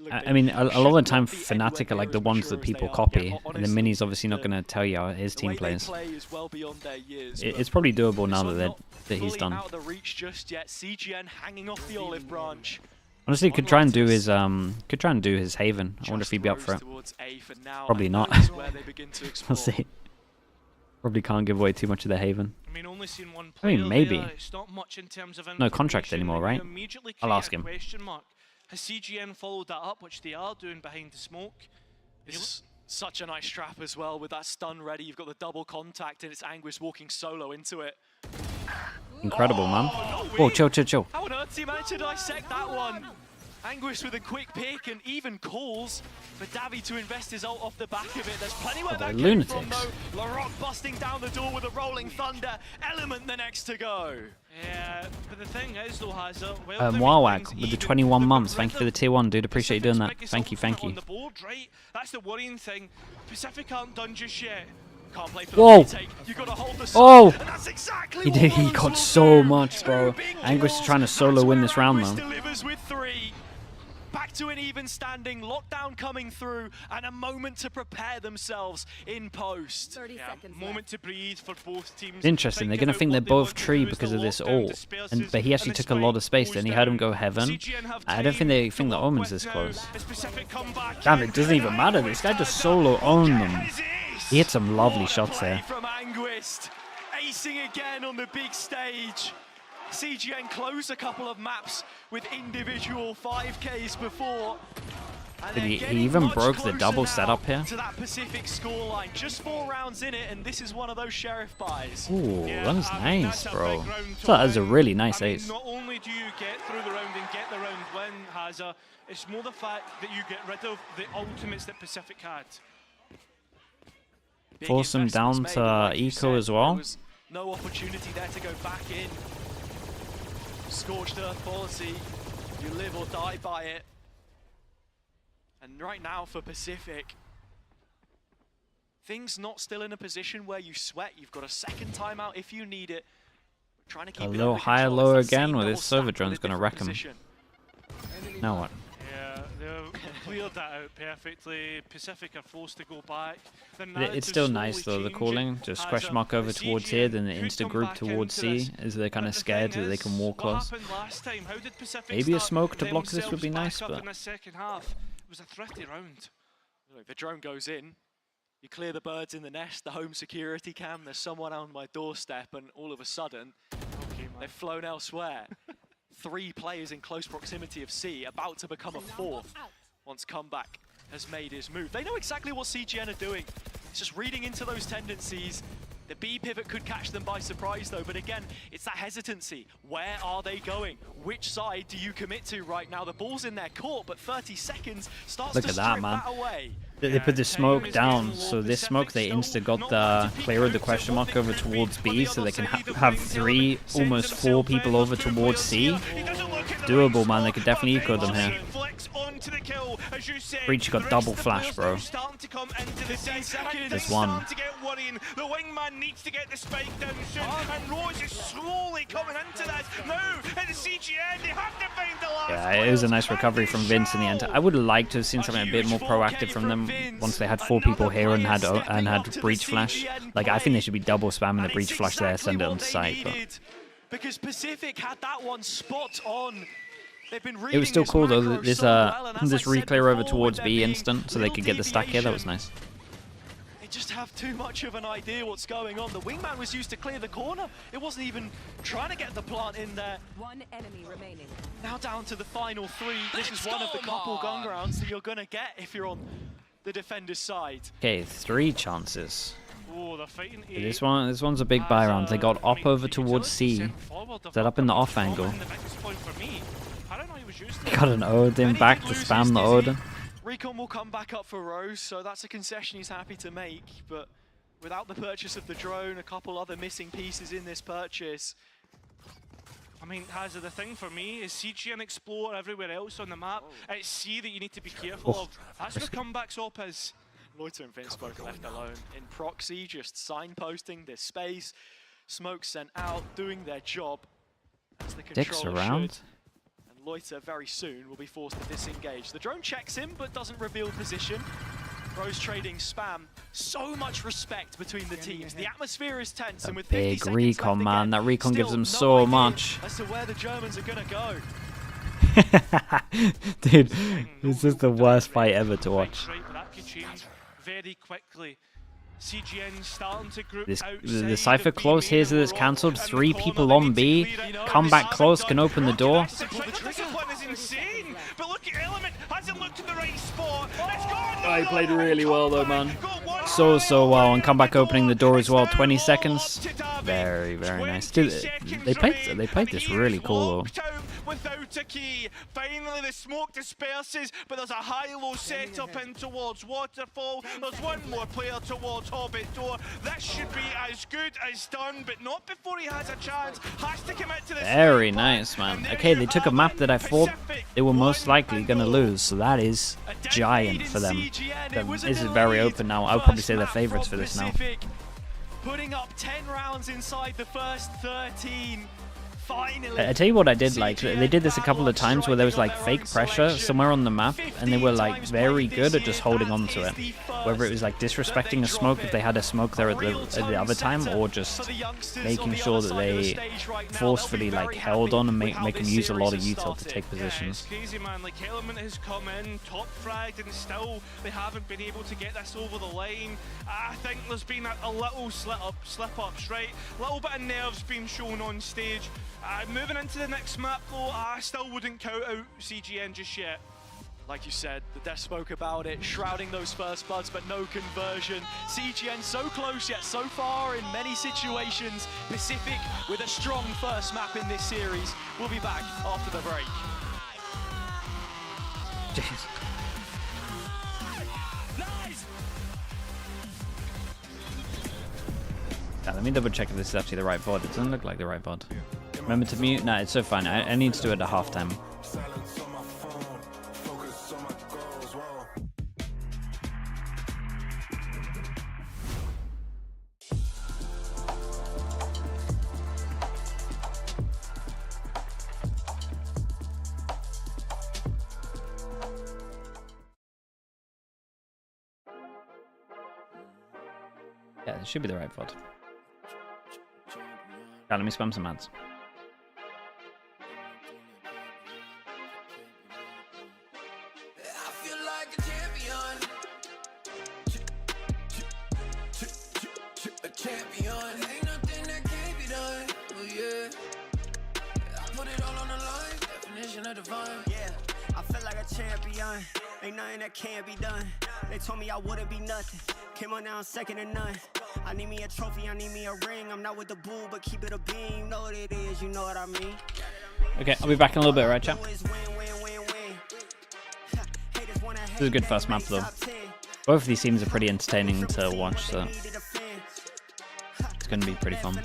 Speaker 13: Look,
Speaker 2: I mean, a lot of the
Speaker 13: should
Speaker 2: time
Speaker 13: not be anywhere
Speaker 2: Fnatic are like
Speaker 13: near
Speaker 2: the
Speaker 13: as
Speaker 2: ones
Speaker 13: mature
Speaker 2: that
Speaker 13: as
Speaker 2: people
Speaker 13: they are,
Speaker 2: copy,
Speaker 13: but
Speaker 2: and then
Speaker 13: honestly,
Speaker 2: Mini's obviously not going to tell you how his
Speaker 13: the
Speaker 2: team
Speaker 13: way
Speaker 2: plays.
Speaker 13: they play is well beyond their years.
Speaker 2: It's probably doable now
Speaker 13: this
Speaker 2: that
Speaker 13: one
Speaker 2: that he's
Speaker 13: fully
Speaker 2: done.
Speaker 13: out of the reach just yet. CGN hanging off the olive branch.
Speaker 2: Honestly, could try and do his Haven. I wonder if he'd be up for it. Probably not. We'll see. Probably can't give away too much of their Haven.
Speaker 14: I mean, only seen one
Speaker 2: I mean,
Speaker 14: player
Speaker 2: maybe.
Speaker 14: there. It's not much in terms of
Speaker 2: No contract
Speaker 14: information,
Speaker 2: anymore,
Speaker 14: and you
Speaker 2: right?
Speaker 14: immediately
Speaker 2: I'll
Speaker 14: create
Speaker 2: ask
Speaker 14: a
Speaker 2: him.
Speaker 14: question mark. Has CGN followed that up, which they are doing behind the smoke?
Speaker 13: It's such a nice trap as well with that stun ready. You've got the double contact and it's Anguish walking solo into it.
Speaker 2: Incredible, man.
Speaker 13: no
Speaker 2: Whoa,
Speaker 13: way.
Speaker 2: chill.
Speaker 13: How on earth did he manage to dissect that one? Anguish with a quick pick and even calls for Davi to invest his ult off the back of it. There's plenty where that came from though. Larocque busting down the door with a rolling thunder. Element the next to go.
Speaker 14: Yeah, but the thing is though, Hazard,
Speaker 2: Wawag with the 21 months. Thank you for the tier 1, dude. Appreciate you doing that. Thank you.
Speaker 14: On the board, right? That's the worrying thing. Pacific aren't done just yet.
Speaker 13: Can't play for
Speaker 2: Whoa!
Speaker 13: the retake. You gotta hold the
Speaker 2: Oh!
Speaker 13: and that's exactly
Speaker 2: He
Speaker 13: what
Speaker 2: did. He
Speaker 13: Wolves
Speaker 2: got
Speaker 13: will
Speaker 2: so
Speaker 13: do.
Speaker 2: much, bro.
Speaker 13: 2 big
Speaker 2: Anguish is
Speaker 13: kills.
Speaker 2: trying to solo
Speaker 13: That's
Speaker 2: win
Speaker 13: where
Speaker 2: this round,
Speaker 13: Anguish
Speaker 2: though.
Speaker 13: delivers with 3. Back to an even standing, lockdown coming through, and a moment to prepare themselves in post.
Speaker 14: 30 seconds moment to breathe for both teams.
Speaker 2: It's interesting. They're going to think they're both tree because of this ult, but he actually took a lot of space. Then he heard him go heaven. I don't think they think the Omen's this close. Damn, it doesn't even matter. This guy just solo owned them. He hit some lovely shots there.
Speaker 13: From Anguish, acing again on the big stage. CGN closed a couple of maps with individual 5Ks before. And
Speaker 2: Did he
Speaker 13: they're getting
Speaker 2: even
Speaker 13: much
Speaker 2: broke the
Speaker 13: closer
Speaker 2: double
Speaker 13: now
Speaker 2: setup here?
Speaker 13: to that Pacific scoreline. Just 4 rounds in it, and this is one of those Sheriff buys.
Speaker 2: Ooh, that was
Speaker 14: I mean,
Speaker 2: nice,
Speaker 14: that's a
Speaker 2: bro.
Speaker 14: big round to
Speaker 2: So that was a
Speaker 14: win.
Speaker 2: really nice
Speaker 14: I mean,
Speaker 2: ace.
Speaker 14: not only do you get through the round and get the round win, Hazard, it's more the fact that you get rid of the ultimates that Pacific had.
Speaker 13: Big
Speaker 2: Force him down
Speaker 13: investments
Speaker 2: to
Speaker 13: made, and like you
Speaker 2: eco
Speaker 13: said,
Speaker 2: as well.
Speaker 13: There was no opportunity there to go back in. Scorched earth policy, you live or die by it. And right now for Pacific, things not still in a position where you sweat. You've got a second timeout if you need it. Trying to keep
Speaker 2: A
Speaker 13: it
Speaker 2: little
Speaker 13: under
Speaker 2: higher,
Speaker 13: control.
Speaker 2: lower
Speaker 13: It's the same
Speaker 2: again with
Speaker 13: double
Speaker 2: his server
Speaker 13: stack
Speaker 2: drone's
Speaker 13: with a
Speaker 2: going to
Speaker 13: different
Speaker 2: wreck him.
Speaker 13: position.
Speaker 2: Now what?
Speaker 14: Yeah, they've cleared that out perfectly. Pacific are forced to go back.
Speaker 2: It's still nice though, the calling. Just question mark over towards here, then the insta group towards C, as they're kind of scared that they can walk close. Maybe a smoke to block this would be nice, but
Speaker 14: in the second half, it was a thrifty round.
Speaker 13: Look, the drone goes in, you clear the birds in the nest, the home security cam, there's someone on my doorstep, and all of a sudden, they've flown elsewhere. 3 players in close proximity of C, about to become a 4th, once Comeback has made his move. They know exactly what CGN are doing. It's just reading into those tendencies. The B pivot could catch them by surprise though, but again, it's that hesitancy. Where are they going? Which side do you commit to right now? The ball's in their court, but 30 seconds starts to strip that away.
Speaker 2: They put the smoke down, so this smoke they insta got the clear of the question mark over towards B, so they can have 3, almost 4 people over towards C. Doable, man. They could definitely eco them here. Breach got double flash, bro. There's one.
Speaker 14: The wingman needs to get the spike down soon, and Rose is slowly coming into that. Now, at the CGN, they have to find the last.
Speaker 2: Yeah, it was a nice recovery from Vince in the end. I would have liked to have seen something a bit more proactive from them once they had 4 people here and had breach flash. Like, I think they should be double spamming the breach flash there, send it on site. But
Speaker 13: because Pacific had that one spot on.
Speaker 2: It was still cool though. This re-clear over towards B instant, so they could get the stack here. That was nice.
Speaker 13: They just have too much of an idea what's going on. The wingman was used to clear the corner. It wasn't even trying to get the plant in there.
Speaker 15: One enemy remaining.
Speaker 13: Now down to the final 3. This is one of the couple gun rounds that you're gonna get if you're on the defender's side.
Speaker 2: Okay, 3 chances.
Speaker 14: Oh, they're fighting A.
Speaker 2: This one's a big buy round. They got op over towards C. Set up in the off angle. Got an Odin back to spam the Odin.
Speaker 13: Recon will come back up for Rose, so that's a concession he's happy to make, but without the purchase of the drone, a couple other missing pieces in this purchase.
Speaker 14: I mean, Hazard, the thing for me is CGN explore everywhere else on the map. It's C that you need to be careful of. That's where comebacks op is.
Speaker 13: Loiter and Vince both left alone in proxy, just signposting this space. Smoke sent out, doing their job as the
Speaker 2: Dicks
Speaker 13: controller
Speaker 2: around.
Speaker 13: should. Loiter very soon will be forced to disengage. The drone checks him but doesn't reveal position. Rose trading spam. So much respect between the teams. The atmosphere is tense, and with 50
Speaker 2: Big
Speaker 13: seconds
Speaker 2: recon,
Speaker 13: left
Speaker 2: man.
Speaker 13: again,
Speaker 2: That recon gives them
Speaker 13: still
Speaker 2: so
Speaker 13: no
Speaker 2: much.
Speaker 13: idea as to where the Germans are gonna go.
Speaker 2: Dude, this is the worst fight ever to watch.
Speaker 14: Right, but that could change very quickly. CGN starting to group
Speaker 2: The
Speaker 14: outside
Speaker 2: Cypher
Speaker 14: of
Speaker 2: close
Speaker 14: B
Speaker 2: here, so that's cancelled. 3 people on B. Come back close, can open the door.
Speaker 14: The discipline is insane, but look at Element, hasn't looked at the right spot. It's gone.
Speaker 2: Oh, he played really well though, man. So well, and come back opening the door as well. 20 seconds. Very nice. Dude, they played this really cool though.
Speaker 14: Without a key. Finally the smoke disperses, but there's a high-low setup in towards Waterfall. There's one more player towards Hobbit Door. This should be as good as done, but not before he has a chance. Has to commit to this.
Speaker 2: Very nice, man. Okay, they took a map that I thought they were most likely gonna lose, so that is giant for them. This is very open now. I would probably say they're favorites for this now.
Speaker 13: Putting up 10 rounds inside the first 13. Finally,
Speaker 2: I tell you what I did like. They did this a couple of times where there was like fake pressure somewhere on the map, and they were like very good at just holding on to it. Whether it was like disrespecting a smoke if they had a smoke there at the other time, or just making sure that they forcefully like held on and make them use a lot of util to take positions.
Speaker 14: Yeah, it's crazy, man. Like Element has come in, top fragged, and still they haven't been able to get this over the line. I think there's been a little slip-ups, right? A little bit of nerves being shown on stage. Moving into the next map though, I still wouldn't count out CGN just yet.
Speaker 13: Like you said, the Death spoke about it, shrouding those first bloods, but no conversion. CGN so close yet so far in many situations. Pacific with a strong first map in this series. We'll be back after the break.
Speaker 2: Jeez. Yeah, let me double check if this is actually the right VOD. It doesn't look like the right VOD. Remember to mute? No, it's so fine. I need to do it at halftime. Yeah, it should be the right VOD. Yeah, let me spam some ads.
Speaker 16: I feel
Speaker 15: feel like a champion. Ain't nothing that can't be done. They told me I wouldn't be nothing. Came on now, second to none. I need me a trophy, I need me a ring. I'm not with the bull, but keep it a beam. You know what it is, you know what I mean.
Speaker 2: Okay, I'll be back in a little bit, right, chat? This is a good first map, though. Both of these teams are pretty entertaining to watch, so it's going to be pretty fun.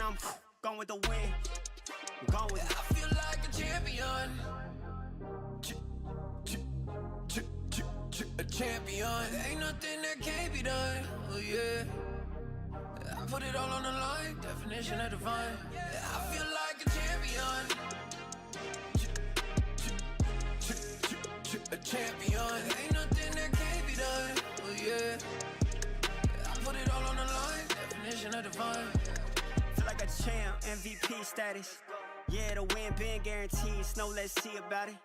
Speaker 15: A champion, ain't nothing that can't be done. Oh yeah, I put it all on the line. Definition of divine. I feel like a champion. A champion, ain't nothing that can't be done. Oh yeah, I put it all on the line. Definition of divine. Feel like a champ, MVP status. Yeah, the win been guaranteed. So let's see about it.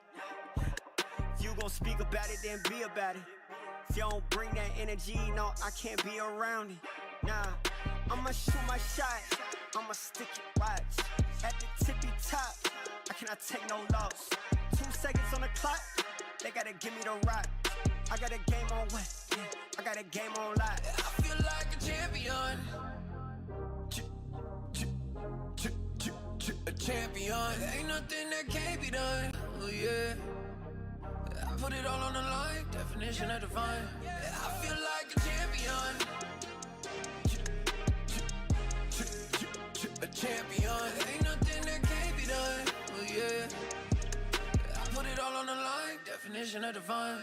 Speaker 15: If you gon' speak about it, then be about it. If you don't bring that energy, no, I can't be around it. Nah, I'ma shoot my shot, I'ma stick it, watch. At the tippy top, I cannot take no loss. 2 seconds on the clock, they gotta give me the rock. I got a game on what? Yeah, I got a game on lock. I feel like a champion. A champion, ain't nothing that can't be done. Oh yeah. I put it all on the line, definition of divine. I feel like a champion. A champion, ain't nothing that can't be done. Oh yeah, I put it all on the line, definition of divine.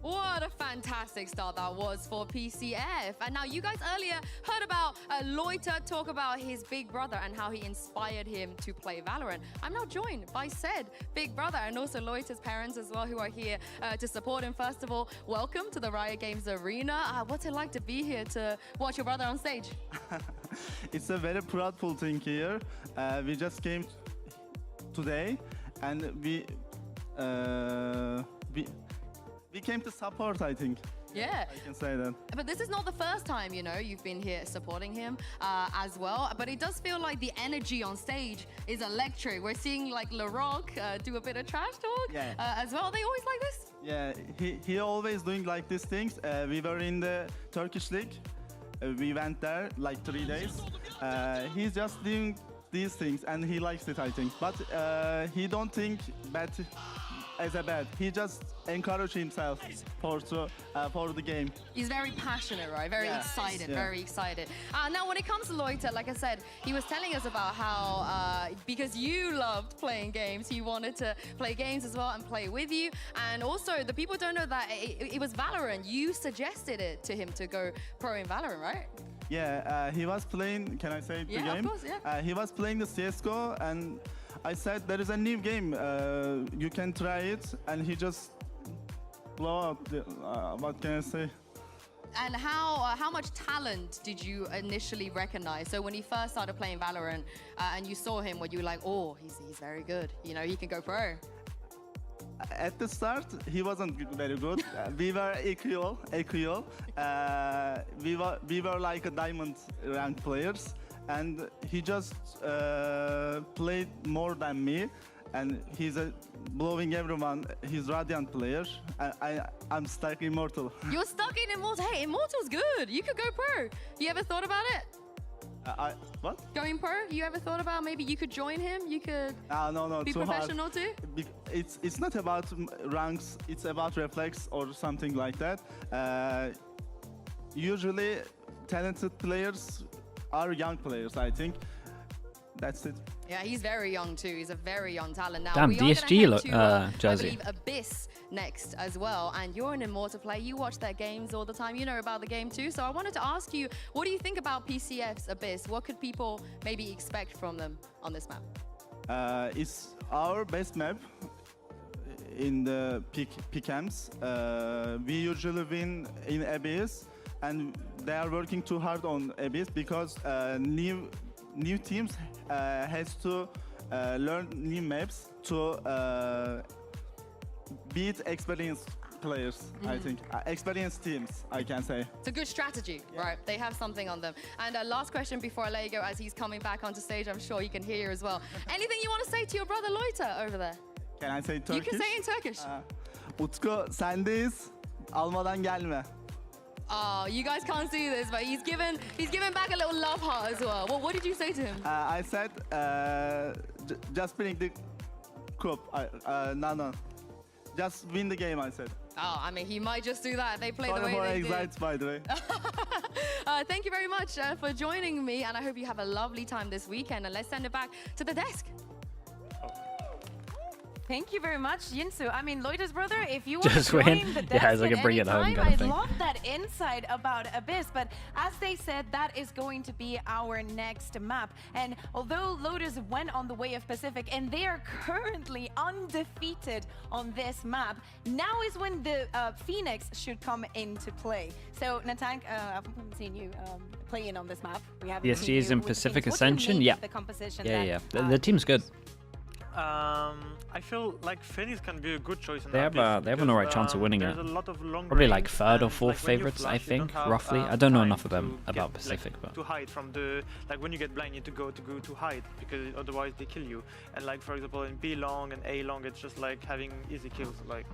Speaker 4: What a fantastic start that was for PCF. And now you guys earlier heard about Loiter talk about his big brother and how he inspired him to play Valorant. I'm now joined by said big brother and also Loiter's parents as well, who are here to support him. First of all, welcome to the Riot Games Arena. What's it like to be here to watch your brother on stage?
Speaker 16: It's a very proudful thing here. We just came today and we came to support, I think.
Speaker 4: Yeah.
Speaker 16: I can say that.
Speaker 4: But this is not the first time, you know, you've been here supporting him as well. But it does feel like the energy on stage is electric. We're seeing like LaRock do a bit of trash talk as well. Are they always like this?
Speaker 16: Yeah, he always doing like these things. We were in the Turkish league. We went there like 3 days. He's just doing these things and he likes it, I think. But he don't think bad as a bad. He just encourage himself for the game.
Speaker 4: He's very passionate, right? Very excited, very excited. Now, when it comes to Loiter, like I said, he was telling us about how, because you loved playing games, he wanted to play games as well and play with you. And also, the people don't know that it was Valorant. You suggested it to him to go pro in Valorant, right?
Speaker 16: Yeah, he was playing, can I say the game?
Speaker 4: Yeah, of course, yeah.
Speaker 16: He was playing the CSGO and I said, there is a new game, you can try it, and he just blow up. What can I say?
Speaker 4: And how much talent did you initially recognize? So when he first started playing Valorant and you saw him, were you like, oh, he's very good, you know, he can go pro?
Speaker 16: At the start, he wasn't very good. We were equal. We were like a diamond ranked players. And he just played more than me. and he's blowing everyone. He's Radiant player. I'm stuck Immortal.
Speaker 6: You're stuck in Immortal. Hey, Immortal's good. You could go pro. You ever thought about it?
Speaker 16: What?
Speaker 6: Going pro? You ever thought about maybe you could join him? You could
Speaker 16: no,
Speaker 6: be
Speaker 16: too
Speaker 6: professional
Speaker 16: hard.
Speaker 6: too?
Speaker 16: It's not about ranks. It's about reflex or something like that. Usually, talented players are young players, I think. That's it.
Speaker 6: Yeah, he's very young too. He's a very young talent. Now,
Speaker 2: Damn,
Speaker 6: we
Speaker 2: DSG
Speaker 6: are gonna head to,
Speaker 2: jersey.
Speaker 6: I believe Abyss next as well. And you're an Immortal player. You watch their games all the time. You know about the game too. So I wanted to ask you, what do you think about PCF's Abyss? What could people maybe expect from them on this map?
Speaker 16: It's our best map in the PCAMs. We usually win in Abyss, and they are working too hard on Abyss because new teams has to learn new maps to beat experienced players, I think. Experienced teams, I can say.
Speaker 6: It's a good strategy, right? They have something on them. And last question before I let you go, as he's coming back onto stage, I'm sure he can hear you as well. Anything you want to say to your brother Loiter over there?
Speaker 16: Can I say Turkish?
Speaker 6: You can say it in Turkish.
Speaker 16: Utku, sendeyiz. Almadan gelme.
Speaker 6: Oh, you guys can't see this, but he's given back a little love heart as well. What did you say to him?
Speaker 16: I said, just bring the cup. No. Just win the game, I said.
Speaker 6: Oh, I mean, he might just do that. They play the way
Speaker 16: Sorry
Speaker 6: they
Speaker 16: for anxiety, by the way.
Speaker 6: Thank you very much for joining me, and I hope you have a lovely time this weekend. And let's send it back to the desk.
Speaker 1: Thank you very much, Yinsu. I mean, Loita's brother, if you want
Speaker 2: Just
Speaker 1: to join
Speaker 2: win.
Speaker 1: the
Speaker 2: Yeah,
Speaker 1: desk
Speaker 2: it's like
Speaker 1: at
Speaker 2: a bring
Speaker 1: any
Speaker 2: it home
Speaker 1: time,
Speaker 2: kind of
Speaker 1: I'd
Speaker 2: thing.
Speaker 1: love that insight about Abyss. But as they said, that is going to be our next map. And although Lotus went on the way of Pacific, and they are currently undefeated on this map, now is when the Phoenix should come into play. So, Natank, I've seen you playing on this map. We haven't
Speaker 2: PSG
Speaker 1: seen
Speaker 2: is
Speaker 1: you
Speaker 2: in
Speaker 1: with
Speaker 2: Pacific
Speaker 1: Phoenix. What do you
Speaker 2: Ascension.
Speaker 1: make
Speaker 2: Yeah.
Speaker 1: of the composition
Speaker 2: Yeah.
Speaker 1: that,
Speaker 2: The team's good.
Speaker 5: I feel like Phoenix can be a good choice. In
Speaker 2: They have an alright chance of winning it.
Speaker 5: There's a lot of long
Speaker 2: Probably like
Speaker 5: range,
Speaker 2: third or
Speaker 5: and,
Speaker 2: fourth
Speaker 5: like, when you
Speaker 2: favorites, I
Speaker 5: flash, you
Speaker 2: think,
Speaker 5: don't have,
Speaker 2: roughly. I don't know
Speaker 5: time
Speaker 2: enough
Speaker 5: to
Speaker 2: about
Speaker 5: get,
Speaker 2: Pacific,
Speaker 5: like,
Speaker 2: but
Speaker 5: to hide from the when you get blind, you need to go to hide because otherwise they kill you. And like for example in B long and A long, it's just like having easy kills, like,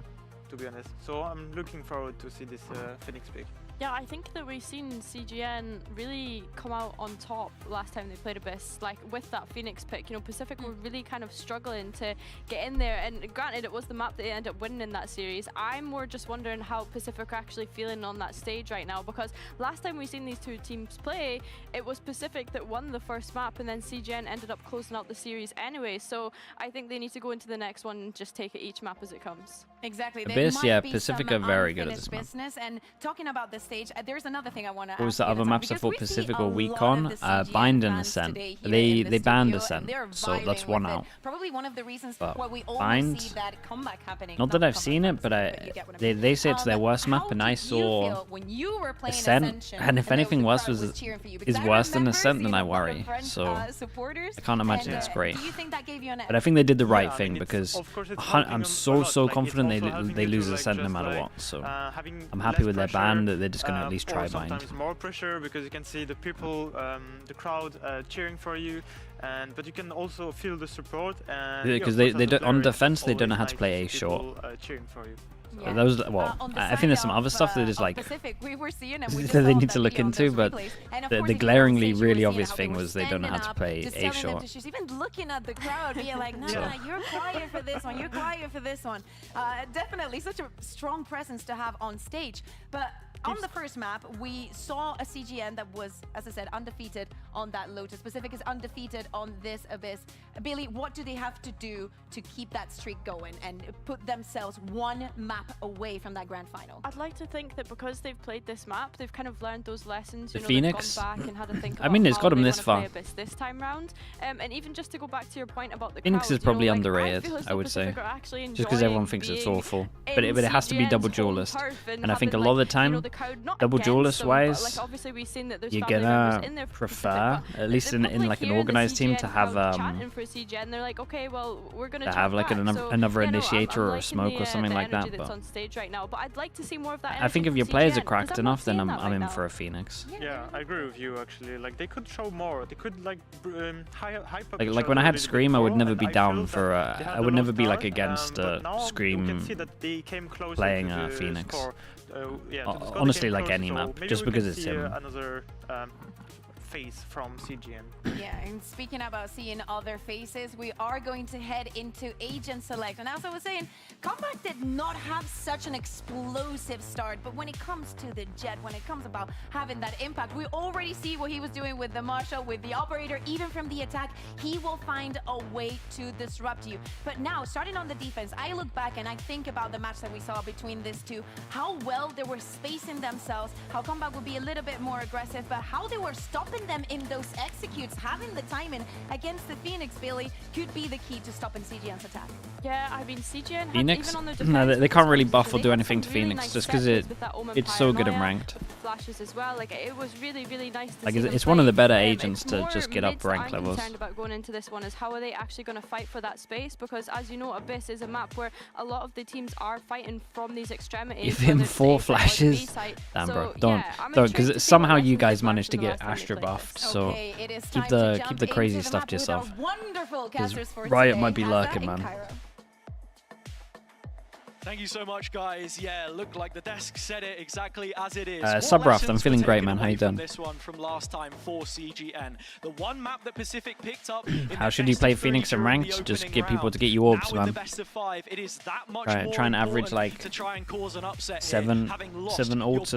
Speaker 5: to be honest. So I'm looking forward to see this Phoenix pick.
Speaker 3: Yeah, I think that we've seen CGN really come out on top last time they played Abyss. Like with that Phoenix pick, you know, Pacific were really kind of struggling to get in there. And granted, it was the map that they ended up winning in that series. I'm more just wondering how Pacific are actually feeling on that stage right now, because last time we seen these two teams play, it was Pacific that won the first map, and then CGN ended up closing out the series anyway. So I think they need to go into the next one and just take it each map as it comes.
Speaker 1: Exactly.
Speaker 2: Abyss, yeah, Pacific are very good at this map.
Speaker 1: Business. And talking about this stage, there's another thing I want to ask.
Speaker 2: What was the other maps I thought Pacific were weak on? Bind
Speaker 1: Bind
Speaker 2: and Ascent. They banned Ascent, so that's one out.
Speaker 1: Probably one of the reasons
Speaker 2: But
Speaker 1: why we always
Speaker 2: Bind,
Speaker 1: see that comeback happening.
Speaker 2: not that I've seen it, but they say it's their worst map, and I saw Ascent, and if anything worse is worse than Ascent, then I worry. So I can't imagine it's great. But I think they did the right thing, because I'm so confident they lose Ascent no matter what. So I'm happy with their ban that they're just going to at least try Bind.
Speaker 5: Sometimes more pressure because you can see the people, the crowd cheering for you, but you can also feel the support.
Speaker 2: Because they don't, on defense they don't know how to play A short.
Speaker 5: Cheering for you.
Speaker 2: Yeah. Those, well, I think there's some other stuff that is like
Speaker 1: Pacific, we were seeing, and we
Speaker 2: that they need to look into, but the glaringly really obvious thing was they don't know how to play A short.
Speaker 1: She's even looking at the crowd, being like, nah, you're quiet for this one, you're quiet for this one. Definitely such a strong presence to have on stage. But on the first map, we saw a CGN that was, as I said, undefeated on that Lotus. Pacific is undefeated on this Abyss. Billy, what do they have to do to keep that streak going and put themselves one map away from that grand final?
Speaker 3: I'd like to think that because they've played this map, they've kind of learned those lessons.
Speaker 2: The
Speaker 3: you know,
Speaker 2: Phoenix,
Speaker 3: they've gone back and had to think
Speaker 2: I mean, it's got them this
Speaker 3: far.
Speaker 2: far.
Speaker 3: Abyss this time round, and even just to go back to your point about the
Speaker 2: Phoenix
Speaker 3: crowd,
Speaker 2: is probably
Speaker 3: you know,
Speaker 2: underrated, I would say, just because everyone thinks it's awful. But it has to be double duelist, and I think a lot of the time, double duelist wise, you're gonna prefer, at least in like an organized team, to have
Speaker 3: they're like, okay, well, we're gonna
Speaker 2: like another initiator or a smoke or something like that. But
Speaker 3: on stage right now. But I'd like to see more of that.
Speaker 2: I think if your players are cracked enough, then I'm in for a Phoenix.
Speaker 5: Yeah, I agree with you actually. Like they could show more. They could like hype up.
Speaker 2: Like when I had Scream, I would never be down for. I would never be like against Scream playing Phoenix. Honestly, like any map, just because it's him.
Speaker 5: Another face from CGN.
Speaker 1: Yeah, and speaking about seeing other faces, we are going to head into agent select. And as I was saying, Comeback did not have such an explosive start, but when it comes to the Jet, when it comes about having that impact, we already see what he was doing with the Marshal, with the Operator, even from the attack. He will find a way to disrupt you. But now, starting on the defense, I look back and I think about the match that we saw between these two, how well they were spacing themselves, how Comeback would be a little bit more aggressive, but how they were stopping them in those executes. Having the timing against the Phoenix, Billy, could be the key to stopping CGN's attack.
Speaker 3: Yeah, I mean, CGN
Speaker 2: Phoenix?
Speaker 3: even on their
Speaker 2: No, they can't really buff or do anything to
Speaker 3: really
Speaker 2: Phoenix
Speaker 3: nice
Speaker 2: just because it's so good in ranked.
Speaker 3: Flashes as well. Like it was really nice to
Speaker 2: Like
Speaker 3: see
Speaker 2: it's
Speaker 3: them
Speaker 2: one of the
Speaker 3: play.
Speaker 2: better agents
Speaker 3: It's
Speaker 2: to
Speaker 3: more
Speaker 2: just get up
Speaker 3: mids
Speaker 2: rank
Speaker 3: I'm
Speaker 2: levels.
Speaker 3: concerned about going into this one is how are they actually going to fight for that space, because as you know, Abyss is a map where a lot of the teams are fighting from these extremities.
Speaker 2: Give him
Speaker 3: whether it's
Speaker 2: 4
Speaker 3: A site or the B
Speaker 2: flashes.
Speaker 3: site.
Speaker 2: Damn,
Speaker 3: So,
Speaker 2: bro,
Speaker 3: yeah,
Speaker 2: don't,
Speaker 3: I'm
Speaker 2: don't,
Speaker 3: intrigued to
Speaker 2: because
Speaker 3: see
Speaker 2: somehow
Speaker 3: what
Speaker 2: you
Speaker 3: lessons
Speaker 2: guys
Speaker 3: they learned
Speaker 2: managed to
Speaker 3: from the
Speaker 2: get
Speaker 3: last time they
Speaker 2: Astra
Speaker 3: played this.
Speaker 2: buffed. So
Speaker 1: Okay, it is
Speaker 2: keep
Speaker 1: time to
Speaker 2: the
Speaker 1: jump
Speaker 2: crazy
Speaker 1: into the
Speaker 2: stuff
Speaker 1: map
Speaker 2: to
Speaker 1: with our
Speaker 2: yourself.
Speaker 1: wonderful
Speaker 2: Because
Speaker 1: casters for
Speaker 2: Riot
Speaker 1: today.
Speaker 2: might be
Speaker 1: Hazza
Speaker 2: lurking,
Speaker 1: in
Speaker 2: man.
Speaker 1: Cairo.
Speaker 13: Thank you so much, guys. Yeah, looked like the desk said it exactly as it is.
Speaker 2: Subraft, I'm feeling great, man. How you doing?
Speaker 13: This one from last time for CGN. The one map that Pacific picked up.
Speaker 2: How should you play Phoenix in ranked? Just get people to get you orbs, man. Try and average like
Speaker 13: to try and cause an upset
Speaker 2: 7 ults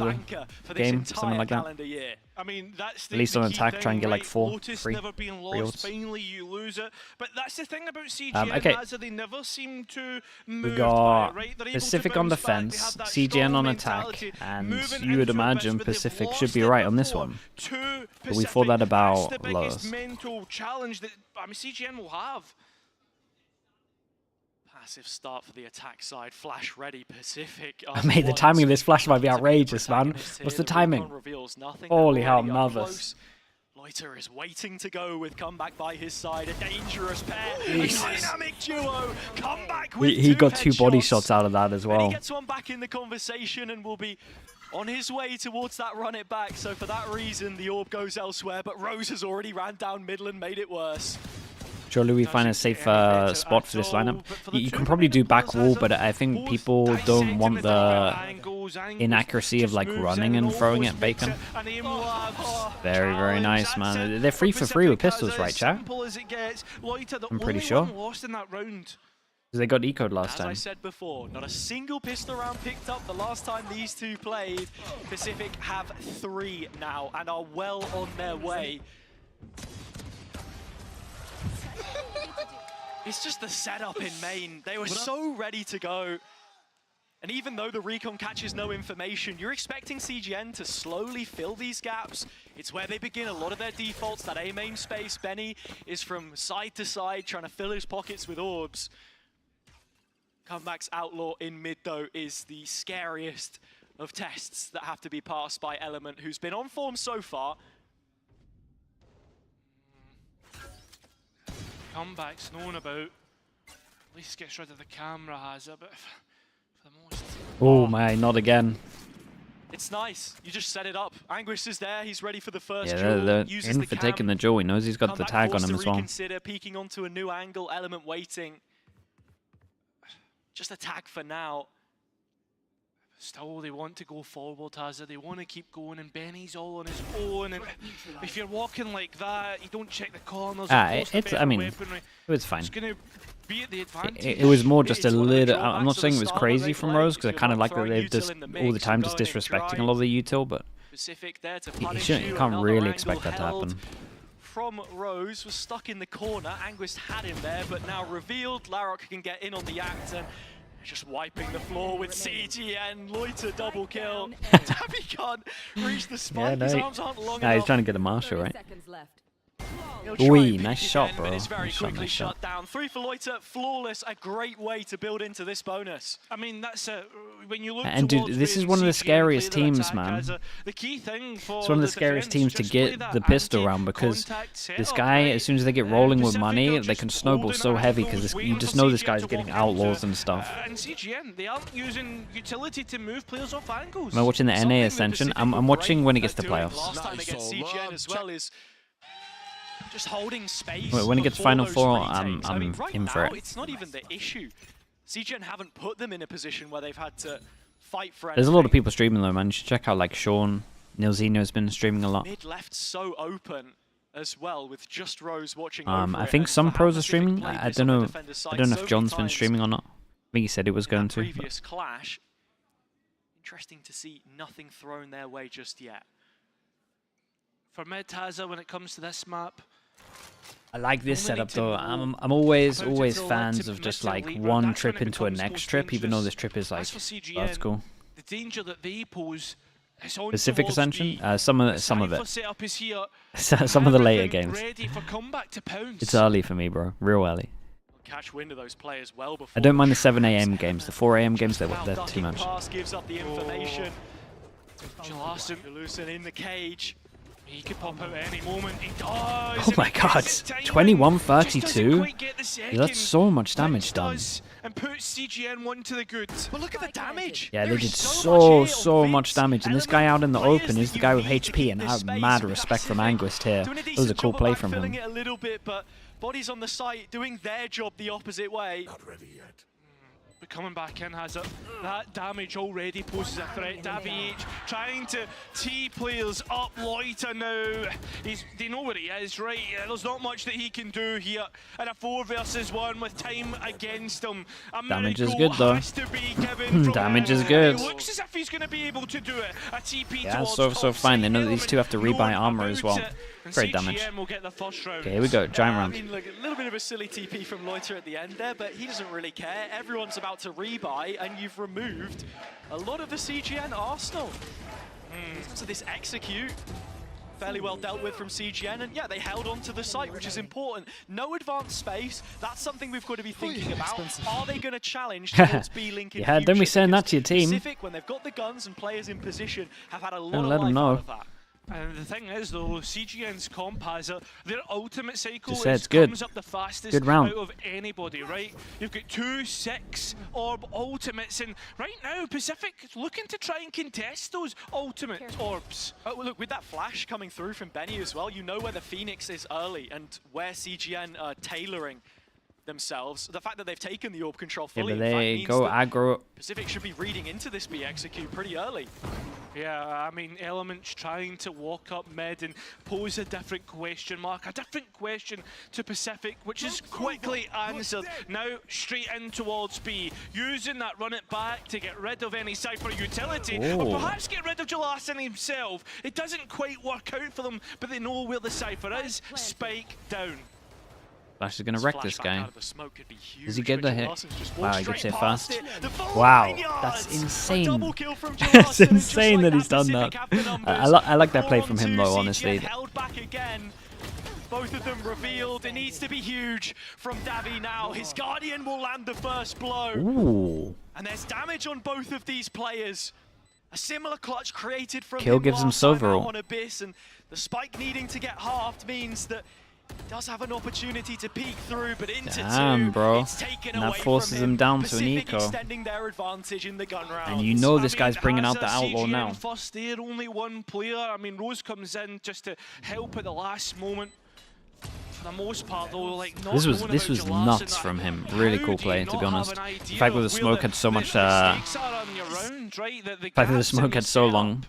Speaker 2: a game, something like that.
Speaker 14: I mean, that's
Speaker 2: At least on attack, try and get like 4
Speaker 14: Lotus
Speaker 2: free
Speaker 14: never being
Speaker 2: ults.
Speaker 14: lost. Finally, you lose it. But that's the thing about CGN.
Speaker 2: Okay.
Speaker 14: They never seem to
Speaker 2: We
Speaker 14: move
Speaker 2: got
Speaker 14: right? They're able to
Speaker 2: Pacific on
Speaker 14: bounce back. They
Speaker 2: defense,
Speaker 14: have that
Speaker 2: CGN
Speaker 14: strong
Speaker 2: on
Speaker 14: mentality,
Speaker 2: attack, and
Speaker 14: moving
Speaker 2: you would
Speaker 14: into
Speaker 2: imagine
Speaker 14: Abyss, but they've
Speaker 2: Pacific
Speaker 14: lost
Speaker 2: should be
Speaker 14: it
Speaker 2: right on this
Speaker 14: before
Speaker 2: one.
Speaker 14: to
Speaker 2: But we thought that
Speaker 14: Pacific.
Speaker 2: about
Speaker 14: That's the biggest
Speaker 2: Lotus.
Speaker 14: mental challenge that CGN will have.
Speaker 13: Massive start for the attack side. Flash ready, Pacific.
Speaker 2: Mate, the timing of this flash might be outrageous, man. What's the timing? Holy hell, nervous.
Speaker 13: Loiter is waiting to go with Comeback by his side. A dangerous pair.
Speaker 2: Jesus.
Speaker 13: A dynamic duo. Comeback with
Speaker 2: He got 2 body
Speaker 13: headshots.
Speaker 2: shots out of that as
Speaker 13: And
Speaker 2: well.
Speaker 13: he gets one back in the conversation and will be on his way towards that run it back. So for that reason, the orb goes elsewhere. But Rose has already ran down middle and made it worse.
Speaker 2: Surely we find a safe spot for this lineup. You can probably do back wall, but I think people don't want the inaccuracy of like running and throwing at Bacon. Very, very nice, man. They're free for free with pistols, right, chat? I'm pretty sure.
Speaker 14: Lost in that round.
Speaker 2: Because they got ecoed last
Speaker 13: As I
Speaker 2: time.
Speaker 13: said before, not a single pistol round picked up the last time these two played. Pacific have 3 now and are well on their way. It's just the setup in main. They were so ready to go. And even though the recon catches no information, you're expecting CGN to slowly fill these gaps. It's where they begin a lot of their defaults. That A main space, Benny is from side to side trying to fill his pockets with orbs. Comeback's Outlaw in mid though is the scariest of tests that have to be passed by Element, who's been on form so far.
Speaker 14: Comeback's known about. At least gets rid of the camera, has it, but for the most.
Speaker 2: Oh my, not again.
Speaker 13: It's nice. You just set it up. Anguish is there. He's ready for the first
Speaker 2: Yeah,
Speaker 13: duel.
Speaker 2: they're
Speaker 13: Uses
Speaker 2: in
Speaker 13: the
Speaker 2: for
Speaker 13: cam.
Speaker 2: taking the jewel. He knows he's got the
Speaker 13: Comeback
Speaker 2: tag on
Speaker 13: forced
Speaker 2: him
Speaker 13: to
Speaker 2: as well.
Speaker 13: reconsider, peeking onto a new angle. Element waiting. Just a tag for now.
Speaker 14: Still, they want to go forward, Hazza. They want to keep going, and Benny's all on his own. And if you're walking like that, you don't check the corners.
Speaker 2: I mean, it was fine.
Speaker 14: It's going to be at the advantage.
Speaker 2: It was more just a little. I'm not saying it was crazy from Rose, because I kind of like that they're just all the time just disrespecting a lot of the util, but
Speaker 13: Pacific there to
Speaker 2: you
Speaker 13: punish
Speaker 2: can't
Speaker 13: Another
Speaker 2: really
Speaker 13: angle
Speaker 2: expect that to
Speaker 13: held
Speaker 2: happen.
Speaker 13: From Rose, was stuck in the corner. Anguist had him there, but now revealed. Larrock can get in on the act and just wiping the floor with CGN. Loiter double kill. Tabby can't reach the spike. His arms aren't long
Speaker 2: Nah, he's
Speaker 13: enough.
Speaker 2: trying to get a Marshall, right? Oi, nice shot, bro.
Speaker 14: It's very
Speaker 2: Nice shot,
Speaker 14: quickly
Speaker 2: nice shot.
Speaker 14: shut down. 3 for Loiter, flawless. A great way to build into this bonus. I mean, that's when you look.
Speaker 2: And dude, this is one of the scariest teams, man.
Speaker 14: The key thing for
Speaker 2: It's one of the scariest teams to get the pistol round because this guy, as soon as they get rolling with money, they can snowball so heavy because you just know this guy's getting outlaws and stuff.
Speaker 14: And CGN, they aren't using utility to move players off angles.
Speaker 2: Am I watching the NA Ascension? I'm watching when it gets to playoffs.
Speaker 14: Last time against CGN as well is just holding space.
Speaker 2: When it gets Final Four, I'm
Speaker 14: right
Speaker 2: in for
Speaker 14: now,
Speaker 2: it.
Speaker 14: It's not even the issue. CGN haven't put them in a position where they've had to fight for
Speaker 2: There's a lot of people streaming though, man. You should check out like Sean. Nilzino's been streaming a lot.
Speaker 14: Mid left so open as well with just Rose watching.
Speaker 2: I think some pros are streaming. I don't know. I don't know if John's been streaming or not. I think he said he was going to.
Speaker 14: Previous clash. Interesting to see nothing thrown their way just yet. For Medtaza, when it comes to this map,
Speaker 2: I like this setup though. I'm always fans of just like one trip into a next trip, even though this trip is like that's cool.
Speaker 14: The danger that they pose is on
Speaker 2: Pacific Ascension, some of it, some of
Speaker 14: Some
Speaker 2: the later games.
Speaker 14: Ready for comeback to pounce.
Speaker 2: It's early for me, bro. Real early.
Speaker 14: Catch wind of those players well before
Speaker 2: I don't mind the 7 AM games. The 4 AM games, they're too much.
Speaker 14: Pass gives up the information. Jalasen in the cage. He could pop out at any moment. He does.
Speaker 2: Oh my god, 21-32? That's so much damage done.
Speaker 14: And puts CGN one to the good. But look at the damage.
Speaker 2: Yeah, they did so much damage. And this guy out in the open is the guy with HP, and I have mad respect from Anguist here. That was a cool play from him.
Speaker 14: It a little bit, but bodies on the site doing their job the opposite way.
Speaker 17: Not ready yet.
Speaker 14: But coming back in has that damage already poses a threat. Davi trying to tee players up. Loiter now. They know where he is, right? There's not much that he can do here in a 4 versus 1 with time against him.
Speaker 2: Damage is good though. Damage is good.
Speaker 14: It looks as if he's going to be able to do it. A TP
Speaker 2: yeah, so fine. They know that these two have to rebuy armor as well. Great damage. Okay, here we go. Giant round.
Speaker 14: I mean, look, a little bit of a silly TP from Loiter at the end there, but he doesn't really care. Everyone's about to rebuy, and you've removed a lot of the CGN arsenal. So this execute, fairly well dealt with from CGN, and yeah, they held on to the site, which is important. No advanced space, that's something we've got to be thinking about. Are they going to challenge towards B-Link in
Speaker 2: yeah, don't be saying that to your team.
Speaker 14: Pacific, when they've got the guns and players in position, have had a lot
Speaker 2: don't
Speaker 14: of
Speaker 2: let them know.
Speaker 14: out of that. And the thing is, though, CGN's comp has their ultimate cycle
Speaker 2: comes
Speaker 14: up the fastest
Speaker 2: good round.
Speaker 14: out of anybody, right? You've got 2 6-orb ultimates, and right now, Pacific is looking to try and contest those ultimate orbs. Oh, look, with that flash coming through from Benny as well, you know where the Phoenix is early and where CGN are tailoring themselves. The fact that they've taken the orb control fully,
Speaker 2: yeah, but they
Speaker 14: means
Speaker 2: go
Speaker 14: that
Speaker 2: aggro.
Speaker 14: Pacific should be reading into this B execute pretty early. Yeah, I mean, Element's trying to walk up mid and pose a different question mark, a different question to Pacific, which is quickly answered. Now straight in towards B, using that run it back to get rid of any Cypher utility, or perhaps get rid of Jalasen himself. It doesn't quite work out for them, but they know where the Cypher is. Spike down.
Speaker 2: Flash is going to wreck this guy. Does he get the hit? Wow, he gets hit fast. Wow, that's insane. That's insane that he's done that. I like that play from him though, honestly.
Speaker 14: Both of them revealed. It needs to be huge from Davi now. His Guardian will land the first blow.
Speaker 2: Ooh.
Speaker 14: And there's damage on both of these players. A similar clutch created from
Speaker 2: Kill gives him silver
Speaker 14: on Abyss, and the spike needing to get halved means that does have an opportunity to peek through, but into
Speaker 2: Damn, bro.
Speaker 14: It's taken
Speaker 2: and
Speaker 14: away
Speaker 2: that forces
Speaker 14: from
Speaker 2: him down
Speaker 14: Pacific
Speaker 2: to an eco.
Speaker 14: extending their advantage in the gun round.
Speaker 2: And you know this guy's bringing out the outlaw
Speaker 14: CGN
Speaker 2: now.
Speaker 14: First there, only one player. I mean, Rose comes in just to help at the last moment. For the most part, though, like
Speaker 2: this was nuts from him. Really cool play, to be honest. The fact that the smoke had so much. The fact that the smoke had so long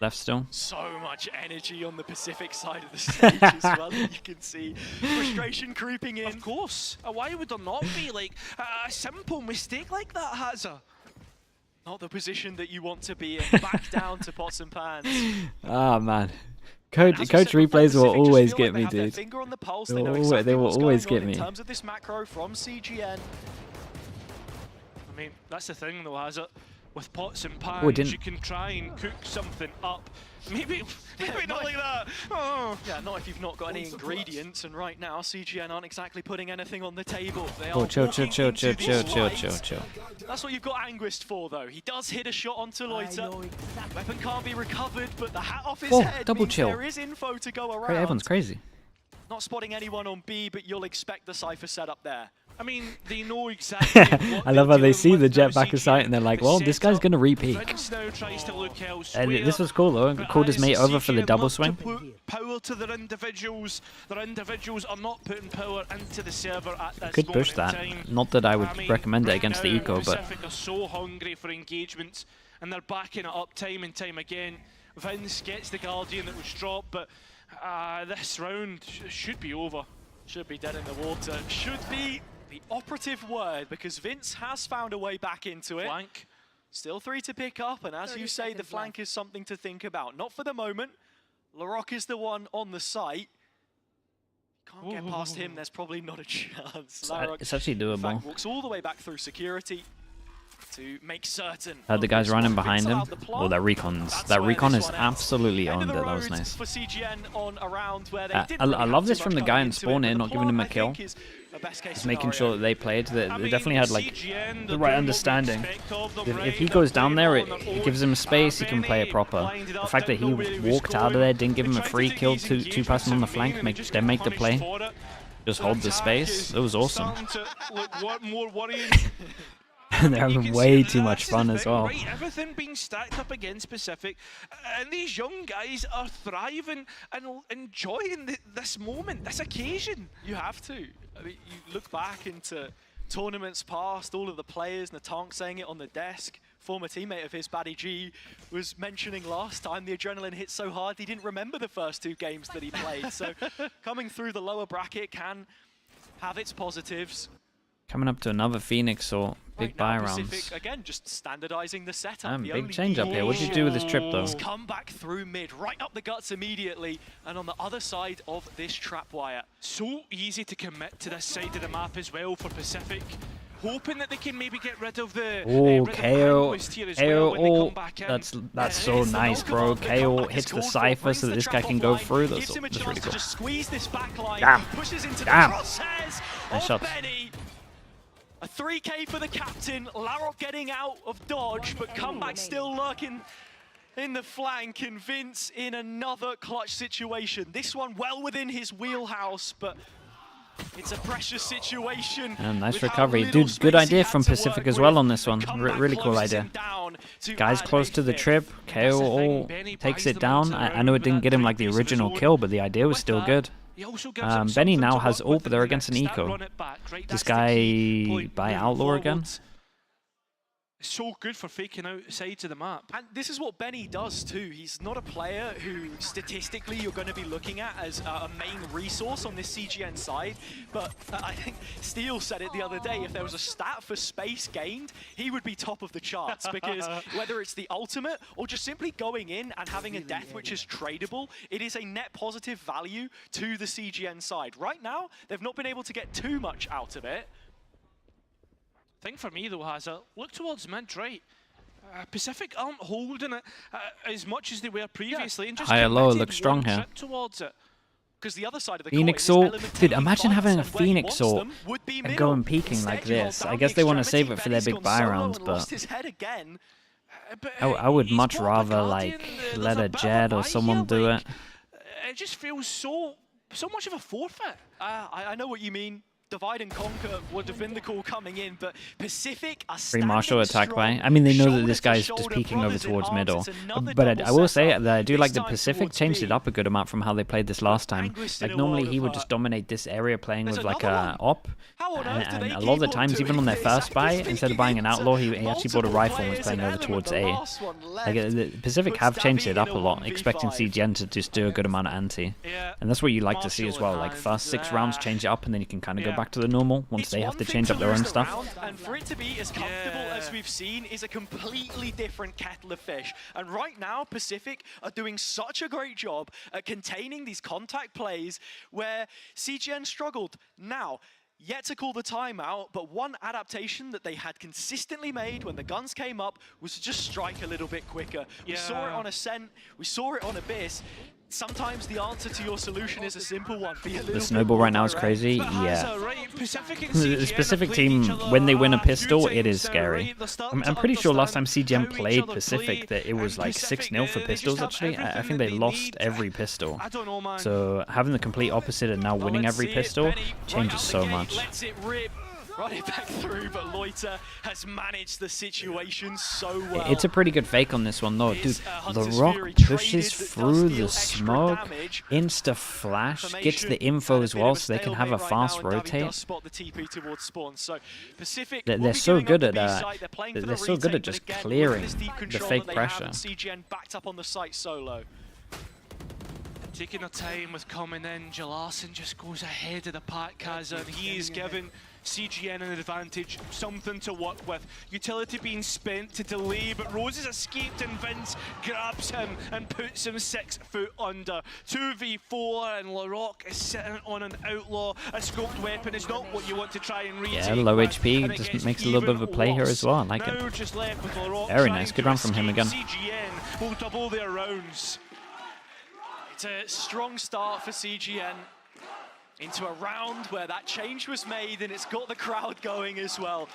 Speaker 2: left still.
Speaker 14: So much energy on the Pacific side of the stage as well. You can see frustration creeping in. Of course. Why would there not be like a simple mistake like that, Hazza? Not the position that you want to be in. Back down to pots and pans.
Speaker 2: Ah, man. Coach replays will always get me, dude. They will always get me.
Speaker 14: In terms of this macro from CGN. I mean, that's the thing though, Hazza. with pots and
Speaker 2: Oh, it
Speaker 14: pans,
Speaker 2: didn't.
Speaker 14: you can try and cook something up. Maybe not like that. Oh. Yeah, not if you've not got any ingredients. And right now, CGN aren't exactly putting anything on the table. They are
Speaker 2: Chill.
Speaker 14: walking into this fight. That's what you've got Anguist for, though. He does hit a shot onto Loiter. Weapon can't be recovered, but the hat off his head
Speaker 2: double
Speaker 14: means
Speaker 2: chill.
Speaker 14: there is info to go around.
Speaker 2: Everyone's crazy.
Speaker 14: Not spotting anyone on B, but you'll expect the Cypher setup there. I mean, they know exactly what
Speaker 2: I love how they
Speaker 14: they're
Speaker 2: see
Speaker 14: dealing
Speaker 2: the
Speaker 14: with
Speaker 2: jet
Speaker 14: now,
Speaker 2: back of sight and they're like, well, this guy's going to repeat.
Speaker 14: Vince now tries to look elsewhere,
Speaker 2: And this was cool though. Called his mate over for the
Speaker 14: CGN
Speaker 2: double
Speaker 14: look to
Speaker 2: swing.
Speaker 14: put power to their individuals. Their individuals are not putting power into the server at this
Speaker 2: Could
Speaker 14: moment
Speaker 2: push
Speaker 14: in
Speaker 2: that.
Speaker 14: time.
Speaker 2: Not that I would
Speaker 14: mean,
Speaker 2: recommend it
Speaker 14: right
Speaker 2: against the
Speaker 14: now,
Speaker 2: eco, but
Speaker 14: Pacific are so hungry for engagements, and they're backing it up time and time again. Vince gets the Guardian that was dropped, but this round should be over. Should be dead in the water. Should be the operative word, because Vince has found a way back into it. Flank. Still 3 to pick up, and as you say, the flank is something to think about. Not for the moment. Larocque is the one on the site. Can't get past him, there's probably not a chance.
Speaker 2: it's actually doable.
Speaker 14: In fact, walks all the way back through security to make certain.
Speaker 2: The guys running behind him. Oh, that recon is absolutely on there. That was nice.
Speaker 14: For CGN on around where they
Speaker 2: I love this from the guy in spawn in, not giving him a kill. Just making sure that they played. They definitely had like the right understanding. If he goes down there, it gives him space. He can play it proper. The fact that he walked out of there, didn't give him a free kill, two passing on the flank, then make the play. Just hold the space. It was awesome. They're having way too much fun as well.
Speaker 14: Right, everything being stacked up against Pacific, and these young guys are thriving and enjoying this moment, this occasion. You have to. I mean, you look back into tournaments past, all of the players, Natank saying it on the desk. Former teammate of his, Baddy G, was mentioning last time the adrenaline hit so hard he didn't remember the first 2 games that he played. So coming through the lower bracket can have its positives.
Speaker 2: Coming up to another Phoenix or big buy
Speaker 14: Pacific,
Speaker 2: rounds.
Speaker 14: Again, just standardizing the setup.
Speaker 2: Big change up here. What did you do with this trip though?
Speaker 14: Come back through mid, right up the guts immediately, and on the other side of this trap wire. So easy to commit to this side of the map as well for Pacific. Hoping that they can maybe get rid of the
Speaker 2: KO,
Speaker 14: KO,
Speaker 2: that's so nice, bro. KO hits the Cypher so that this guy can go through. That's really cool.
Speaker 14: Squeeze this back line,
Speaker 2: Damn.
Speaker 14: pushes into
Speaker 2: Damn.
Speaker 14: the crosshairs
Speaker 2: Nice
Speaker 14: of
Speaker 2: shots.
Speaker 14: Benny. A 3K for the captain, Larocque getting out of dodge, but comeback still lurking in the flank, and Vince in another clutch situation. This one well within his wheelhouse, but it's a precious situation.
Speaker 2: Nice recovery. Dude, good idea from Pacific as well on this one. Really cool idea. Guys close to the trip. KO takes it down. I know it didn't get him like the original kill, but the idea was still good. Benny now has ult, but they're against an eco. This guy by Outlaw again.
Speaker 14: So good for faking out sides of the map. And this is what Benny does too. He's not a player who statistically you're going to be looking at as a main resource on this CGN side, but I think Steele said it the other day, if there was a stat for space gained, he would be top of the charts, because whether it's the ultimate or just simply going in and having a death which is tradable, it is a net positive value to the CGN side. Right now, they've not been able to get too much out of it. Thing for me though, Hazza, look towards mid, right? Pacific aren't holding it as much as they were previously, and just
Speaker 2: Higher low
Speaker 14: committed
Speaker 2: looks strong
Speaker 14: one
Speaker 2: here.
Speaker 14: trip towards it. Because the other side of the
Speaker 2: Phoenix
Speaker 14: coin is
Speaker 2: ult.
Speaker 14: Element
Speaker 2: Dude,
Speaker 14: taking
Speaker 2: imagine
Speaker 14: fights,
Speaker 2: having a
Speaker 14: and where he
Speaker 2: Phoenix
Speaker 14: wants
Speaker 2: ult
Speaker 14: them would be
Speaker 2: and
Speaker 14: middle.
Speaker 2: going peeking like
Speaker 14: Instead, you hold
Speaker 2: this.
Speaker 14: down
Speaker 2: I
Speaker 14: the
Speaker 2: guess they want to save
Speaker 14: extremity.
Speaker 2: it for their
Speaker 14: Benny's
Speaker 2: big
Speaker 14: gone
Speaker 2: buy
Speaker 14: solo
Speaker 2: rounds,
Speaker 14: and lost
Speaker 2: but
Speaker 14: his head again.
Speaker 2: I would
Speaker 14: He's
Speaker 2: much
Speaker 14: got the
Speaker 2: rather
Speaker 14: Guardian,
Speaker 2: like
Speaker 14: there's
Speaker 2: let
Speaker 14: a
Speaker 2: a
Speaker 14: bit of
Speaker 2: Jed
Speaker 14: a
Speaker 2: or
Speaker 14: buy
Speaker 2: someone
Speaker 14: here,
Speaker 2: do
Speaker 14: like,
Speaker 2: it.
Speaker 14: It just feels so much of a forfeit. I know what you mean. Divide and conquer would have been the call coming in, but Pacific are
Speaker 2: Free Marshall
Speaker 14: standing
Speaker 2: attack by.
Speaker 14: strong,
Speaker 2: I mean, they know that this
Speaker 14: shoulder to
Speaker 2: guy's just
Speaker 14: shoulder,
Speaker 2: peeking over
Speaker 14: brothers in
Speaker 2: towards
Speaker 14: arms.
Speaker 2: middle.
Speaker 14: It's another
Speaker 2: But I
Speaker 14: double
Speaker 2: will say
Speaker 14: setup,
Speaker 2: that I do
Speaker 14: this
Speaker 2: like that
Speaker 14: time
Speaker 2: Pacific
Speaker 14: towards
Speaker 2: changed
Speaker 14: B.
Speaker 2: it up a good amount from how they played this last time.
Speaker 14: Anguished in
Speaker 2: Like
Speaker 14: a
Speaker 2: normally
Speaker 14: world
Speaker 2: he
Speaker 14: of
Speaker 2: would just dominate this area playing
Speaker 14: There's
Speaker 2: with like
Speaker 14: another
Speaker 2: a op.
Speaker 14: How on earth do
Speaker 2: And
Speaker 14: they
Speaker 2: a lot of the
Speaker 14: keep on
Speaker 2: times, even
Speaker 14: doing
Speaker 2: on their
Speaker 14: this?
Speaker 2: first buy,
Speaker 14: Anguished
Speaker 2: instead of
Speaker 14: thinking
Speaker 2: buying an
Speaker 14: into
Speaker 2: outlaw, he actually bought a
Speaker 14: multiple
Speaker 2: rifle and was
Speaker 14: players
Speaker 2: playing
Speaker 14: in
Speaker 2: over
Speaker 14: Element.
Speaker 2: towards
Speaker 14: The
Speaker 2: A.
Speaker 14: last one
Speaker 2: Like,
Speaker 14: left
Speaker 2: the Pacific
Speaker 14: puts
Speaker 2: have changed
Speaker 14: Davi
Speaker 2: it up
Speaker 14: in
Speaker 2: a
Speaker 14: a
Speaker 2: lot,
Speaker 14: 1v5.
Speaker 2: expecting CGN to just do a good amount of anti.
Speaker 14: Yeah.
Speaker 2: And that's what you like to see as
Speaker 14: Marshall
Speaker 2: well. Like
Speaker 14: and
Speaker 2: first 6 rounds, change it up, and then you can kind of
Speaker 14: Yeah.
Speaker 2: go back to the normal once
Speaker 14: It's
Speaker 2: they have
Speaker 14: one
Speaker 2: to
Speaker 14: thing
Speaker 2: change up their
Speaker 14: lose
Speaker 2: own
Speaker 14: the
Speaker 2: stuff.
Speaker 14: round, and for it to be as comfortable as we've seen is a completely different kettle of fish. And right now, Pacific are doing such a great job at containing these contact plays where CGN struggled. Now,
Speaker 13: yet to call the timeout, but one adaptation that they had consistently made when the guns came up was to just strike a little bit quicker. We saw it on Ascent, we saw it on Abyss. Sometimes the answer to your solution is a simple one.
Speaker 2: The snowball right now is crazy. Yeah. The specific team, when they win a pistol, it is scary. I'm pretty sure last time CGN played Pacific that it was like 6-0 for pistols, actually. I think they lost every pistol. So having the complete opposite and now winning every pistol changes so much.
Speaker 13: Run it back through, but Loiter has managed the situation so well.
Speaker 2: It's a pretty good fake on this one, though. Dude, the Rock pushes through the smoke, insta-flash, gets the info as well so they can have a fast rotate. They're so good at they're so good at just clearing the fake pressure.
Speaker 13: CGN backed up on the site solo. Taking their time with coming in, Jalarson just goes ahead of the pack, Kaza, and he is giving CGN an advantage, something to work with. Utility being spent to delay, but Rose has escaped and Vince grabs him and puts him 6 foot under. 2v4 and LaRock is sitting on an outlaw. A scoped weapon is not what you want to try and retake.
Speaker 2: Yeah, low HP just makes a little bit of a play here as well. I like it. Very nice, good run from him again.
Speaker 13: CGN will double their rounds. It's a strong start for CGN into a round where that change was made and it's got the crowd going as well.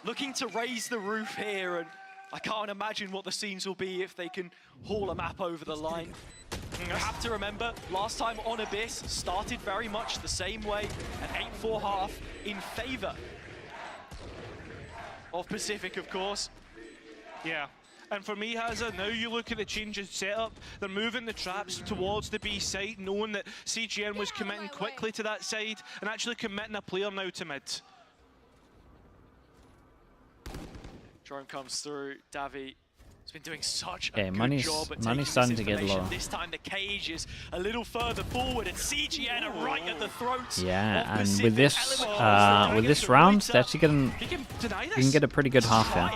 Speaker 13: Looking to raise the roof here, and I can't imagine what the scenes will be if they can haul a map over the line. You have to remember, last time on Abyss started very much the same way, an 8-4 half in favor of Pacific, of course.
Speaker 14: Yeah. And for me, Hazza, now you look at the change in setup, they're moving the traps towards the B side, knowing that CGN was committing quickly to that side and actually committing a player now to mid.
Speaker 13: Drone comes through, Davi has been doing such a good job at
Speaker 2: money's
Speaker 13: taking
Speaker 2: starting
Speaker 13: this
Speaker 2: to get low.
Speaker 13: This time the cage is a little further forward and CGN are right at the throats.
Speaker 2: Yeah, and with this round, they're actually you can get a pretty good half here.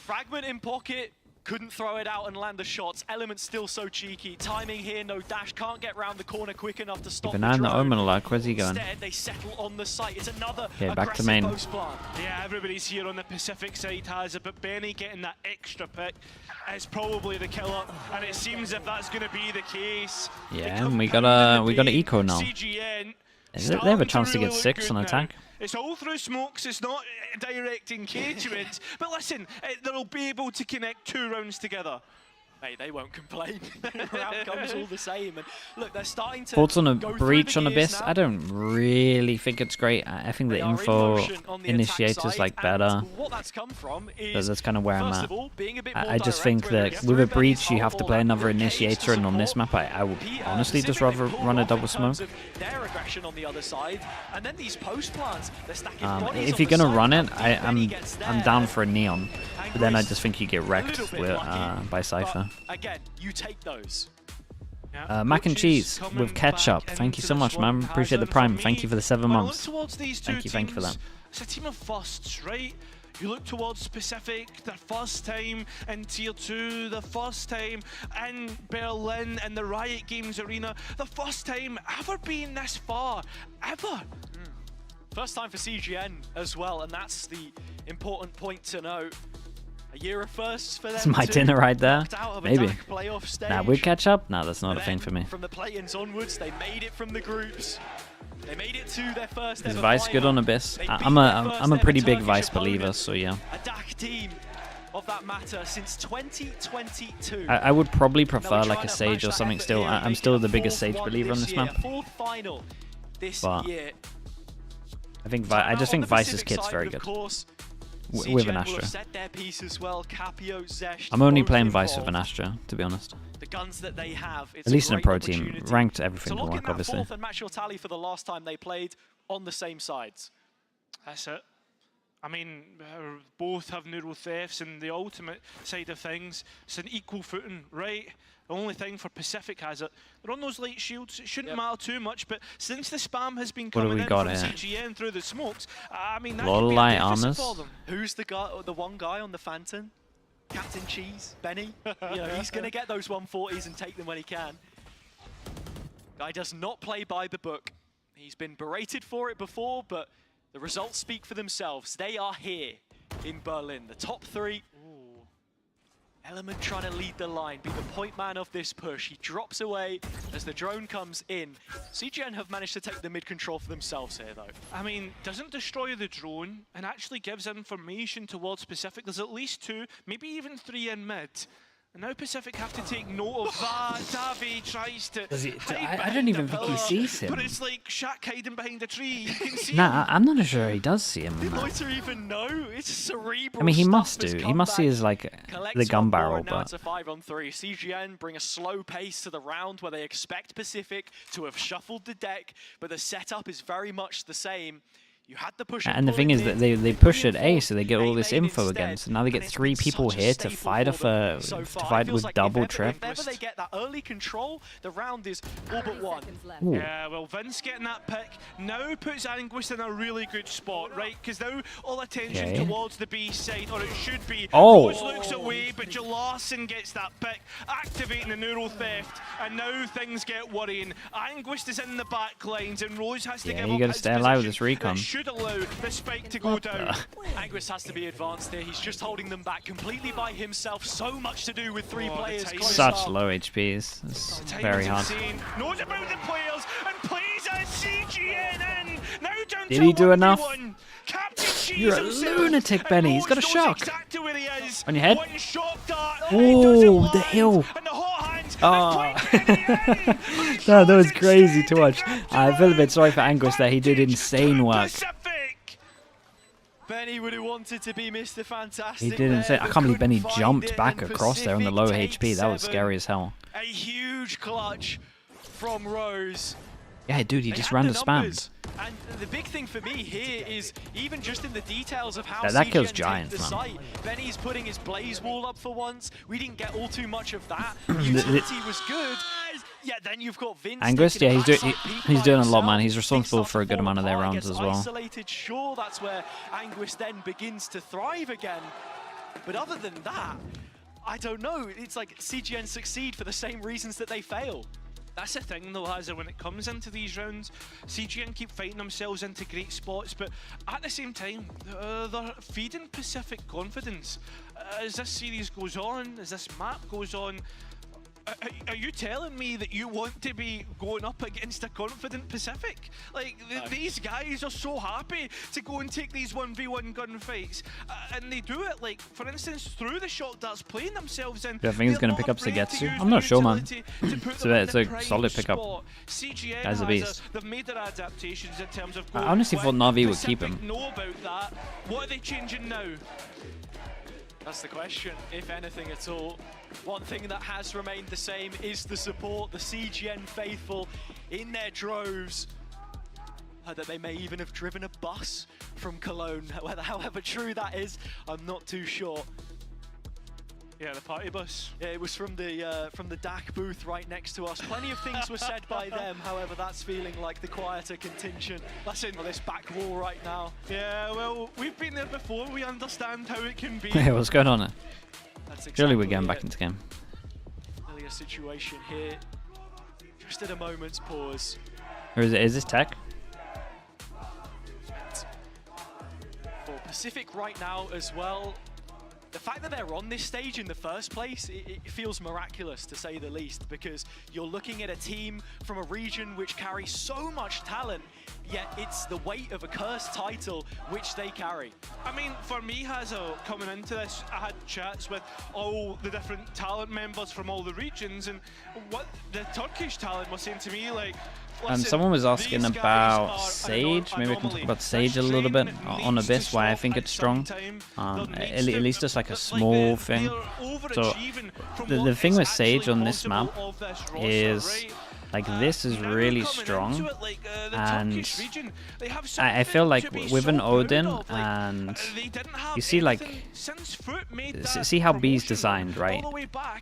Speaker 13: Fragment in pocket, couldn't throw it out and land the shots. Element still so cheeky. Timing here, no dash, can't get round the corner quick enough to stop
Speaker 2: Keep an eye on the Omen alert. Where's he going?
Speaker 13: Instead, they settle on the site. It's another
Speaker 2: back to main.
Speaker 14: Yeah, everybody's here on the Pacific side, Hazza, but Benny getting that extra pick is probably the killer, and it seems if that's going to be the case.
Speaker 2: Yeah, and we got a eco now.
Speaker 13: CGN
Speaker 2: They have a chance to get 6 on attack.
Speaker 14: It's all through smokes, it's not direct engagement, but listen, they'll be able to connect 2 rounds together.
Speaker 13: Hey, they won't complain. Round comes all the same. And look, they're starting to
Speaker 2: Thoughts on a breach on Abyss? I don't really think it's great. I think the info initiator's like better.
Speaker 13: What that's come from is,
Speaker 2: that's kind of where I'm at. I just think that with a breach you have to play another initiator, and on this map I would honestly just rather run a double smoke.
Speaker 13: Their aggression on the other side, and then these post plants, they're stacking bodies
Speaker 2: if you're gonna run it, I'm down for a neon, but then I just think you get wrecked with, by Cypher.
Speaker 13: Again, you take those.
Speaker 2: Mac and cheese with ketchup. Thank you so much, man. Appreciate the prime. Thank you for the 7 months. Thank you for that.
Speaker 14: It's a team of firsts, right? You look towards Pacific, their first time in Tier 2, the first time in Berlin in the Riot Games arena, the first time ever being this far, ever.
Speaker 13: First time for CGN as well, and that's the important point to note. A year of firsts for them.
Speaker 2: It's my dinner right there. Maybe.
Speaker 13: Nah,
Speaker 2: we catch up? Nah, that's not a thing for me.
Speaker 13: From the play-ins onwards, they made it from the groups. They made it to their first
Speaker 2: Is Vice good on Abyss? I'm a pretty big Vice believer, so yeah.
Speaker 13: A DAC team of that matter since 2022.
Speaker 2: I would probably prefer like a Sage or something still. I'm still the biggest Sage believer on this map.
Speaker 13: Fourth final this year.
Speaker 2: I just think Vice's kit's very good. With an Astra. I'm only playing Vice with an Astra, to be honest.
Speaker 13: The guns that they have,
Speaker 2: at least in a pro team. Ranked, everything can work, obviously.
Speaker 13: Fourth and match your tally for the last time they played on the same sides.
Speaker 14: That's it. I mean, both have neural thefts, and the ultimate side of things, it's an equal footing, right? The only thing for Pacific has it, they're on those light shields, it shouldn't matter too much, but since the spam has been coming in from CGN through the smokes, I mean, that could be a deficit for them.
Speaker 13: Who's the guy, the one guy on the Phantom? Captain Cheese, Benny? You know, he's going to get those 140s and take them when he can. Guy does not play by the book. He's been berated for it before, but the results speak for themselves. They are here in Berlin. The top 3. Element trying to lead the line, be the point man of this push. He drops away as the drone comes in. CGN have managed to take the mid control for themselves here, though.
Speaker 14: I mean, doesn't destroy the drone and actually gives information towards Pacific. There's at least 2, maybe even 3 in mid. And now Pacific have to take note of that. Davi tries to
Speaker 2: I don't even think he sees him.
Speaker 14: But it's like Shaq hiding behind a tree. You can see
Speaker 2: Nah, I'm not sure he does see him.
Speaker 14: Did Loiter even know? It's cerebral.
Speaker 2: I mean, he
Speaker 14: stuff
Speaker 2: must
Speaker 14: has
Speaker 2: do. He
Speaker 14: come
Speaker 2: must see
Speaker 14: back.
Speaker 2: his, like,
Speaker 13: Collects
Speaker 2: the gun
Speaker 13: one more,
Speaker 2: barrel,
Speaker 13: and now
Speaker 2: but...
Speaker 13: it's a 5-on-3. CGN bring a slow pace to the round where they expect Pacific to have shuffled the deck, but the setup is very much the same. You had the push
Speaker 2: And the thing is that they push at A, so they get all this info again. So now they get 3 people here to fight with double trip.
Speaker 13: Whenever they get that early control, the round is all but won.
Speaker 2: Ooh.
Speaker 14: Yeah, well, Vince getting that pick now puts Anguist in a really good spot, right? Because now all attention towards the B side, or it should be.
Speaker 2: Oh!
Speaker 14: Rose looks away, but Larson gets that pick, activating the neural theft, and now things get worrying. Anguist is in the back lines, and Rose has to give up
Speaker 2: you gotta
Speaker 14: his
Speaker 2: stay alive with this
Speaker 14: position.
Speaker 2: recon.
Speaker 14: That should allow the spike to go down.
Speaker 13: Anguist has to be advanced here. He's just holding them back completely by himself. So much to do with 3 players.
Speaker 2: Such low HPs. It's very hard.
Speaker 14: Knows about the players and plays as CGN in. Now down
Speaker 2: Did
Speaker 14: to
Speaker 2: he do enough?
Speaker 14: 1v1. Captain Cheese
Speaker 2: You're a
Speaker 14: himself,
Speaker 2: lunatic,
Speaker 14: and
Speaker 2: Benny. He's
Speaker 14: Rose
Speaker 2: got a
Speaker 14: knows
Speaker 2: shock.
Speaker 14: exactly where he is.
Speaker 2: On your head.
Speaker 14: One shot dart.
Speaker 2: Oh, the hill.
Speaker 14: And the hot hands.
Speaker 2: Oh. No, that was crazy to watch. I feel a bit sorry for Anguist there. He did insane work.
Speaker 13: Benny would have wanted to be Mr. Fantastic.
Speaker 2: He did insane. I
Speaker 13: but
Speaker 2: can't believe Benny
Speaker 13: couldn't find
Speaker 2: jumped
Speaker 13: it,
Speaker 2: back
Speaker 13: and
Speaker 2: across there on the low
Speaker 13: Pacific
Speaker 2: HP. That was
Speaker 13: takes
Speaker 2: scary as hell.
Speaker 13: A huge clutch from Rose.
Speaker 2: Yeah, dude, he
Speaker 13: They
Speaker 2: just
Speaker 13: had
Speaker 2: ran
Speaker 13: the
Speaker 2: the spam.
Speaker 13: numbers. And the big thing for me here is even just in the details of how
Speaker 2: That kills
Speaker 13: CGN take
Speaker 2: Giants,
Speaker 13: the
Speaker 2: man.
Speaker 13: site. Benny's putting his blaze wall up for once. We didn't get all too much of that.
Speaker 2: The-
Speaker 13: Utility was good. Yeah, then you've got Vince.
Speaker 2: Anguist,
Speaker 13: taking
Speaker 2: yeah,
Speaker 13: a backside peek
Speaker 2: he's
Speaker 13: by
Speaker 2: doing a lot,
Speaker 13: himself.
Speaker 2: man. He's responsible
Speaker 13: Things
Speaker 2: for a
Speaker 13: start
Speaker 2: good
Speaker 13: to
Speaker 2: amount of their
Speaker 13: fall apart,
Speaker 2: rounds
Speaker 13: gets
Speaker 2: as well.
Speaker 13: Isolated. Sure, that's where Anguist then begins to thrive again. But other than that, I don't know. It's like CGN succeed for the same reasons that they fail.
Speaker 14: That's the thing though, Hazard, when it comes into these rounds, CGN keep fighting themselves into great spots, but at the same time, they're feeding Pacific confidence. As this series goes on, as this map goes on, are you telling me that you want to be going up against a confident Pacific? Like, these guys are so happy to go and take these 1v1 gunfights, and they do it, like, for instance, through the shot darts, playing themselves in.
Speaker 2: Do you think he's going to pick up Sagetsu? I'm not sure, man. It's a solid pickup.
Speaker 14: CGN
Speaker 2: Guy's a beast.
Speaker 14: they've made their adaptations in terms of
Speaker 2: I honestly thought Na'Vi would keep him.
Speaker 14: Pacific know about that. What are they changing now?
Speaker 13: That's the question, if anything at all. One thing that has remained the same is the support, the CGN faithful in their droves. That they may even have driven a bus from Cologne. However true that is, I'm not too sure.
Speaker 14: Yeah, the party bus.
Speaker 13: Yeah, it was from the DAC booth right next to us. Plenty of things were said by them, however, that's feeling like the quieter contingent. Listen to this back wall right now.
Speaker 14: Yeah, well, we've been there before. We understand how it can be.
Speaker 2: Hey, what's going on there?
Speaker 13: That's
Speaker 2: Surely we're
Speaker 13: exactly
Speaker 2: getting back
Speaker 13: it.
Speaker 2: into game.
Speaker 13: Really a situation here. Just at a moment's pause.
Speaker 2: Or is this tech?
Speaker 13: For Pacific right now as well, the fact that they're on this stage in the first place, it feels miraculous to say the least, because you're looking at a team from a region which carries so much talent, yet it's the weight of a cursed title which they carry.
Speaker 14: I mean, for me, Hazel, coming into this, I had chats with all the different talent members from all the regions, and what the Turkish talent was saying to me, like, listen,
Speaker 2: Someone was asking
Speaker 14: these guys
Speaker 2: about
Speaker 14: are
Speaker 2: Sage. Maybe I can talk
Speaker 14: anomaly.
Speaker 2: about Sage a little bit on Abyss, why I think it's strong. At least just like a small thing. So the thing with Sage on this map is like this is really strong, and I feel like with an Odin, and you see like see how B's designed, right?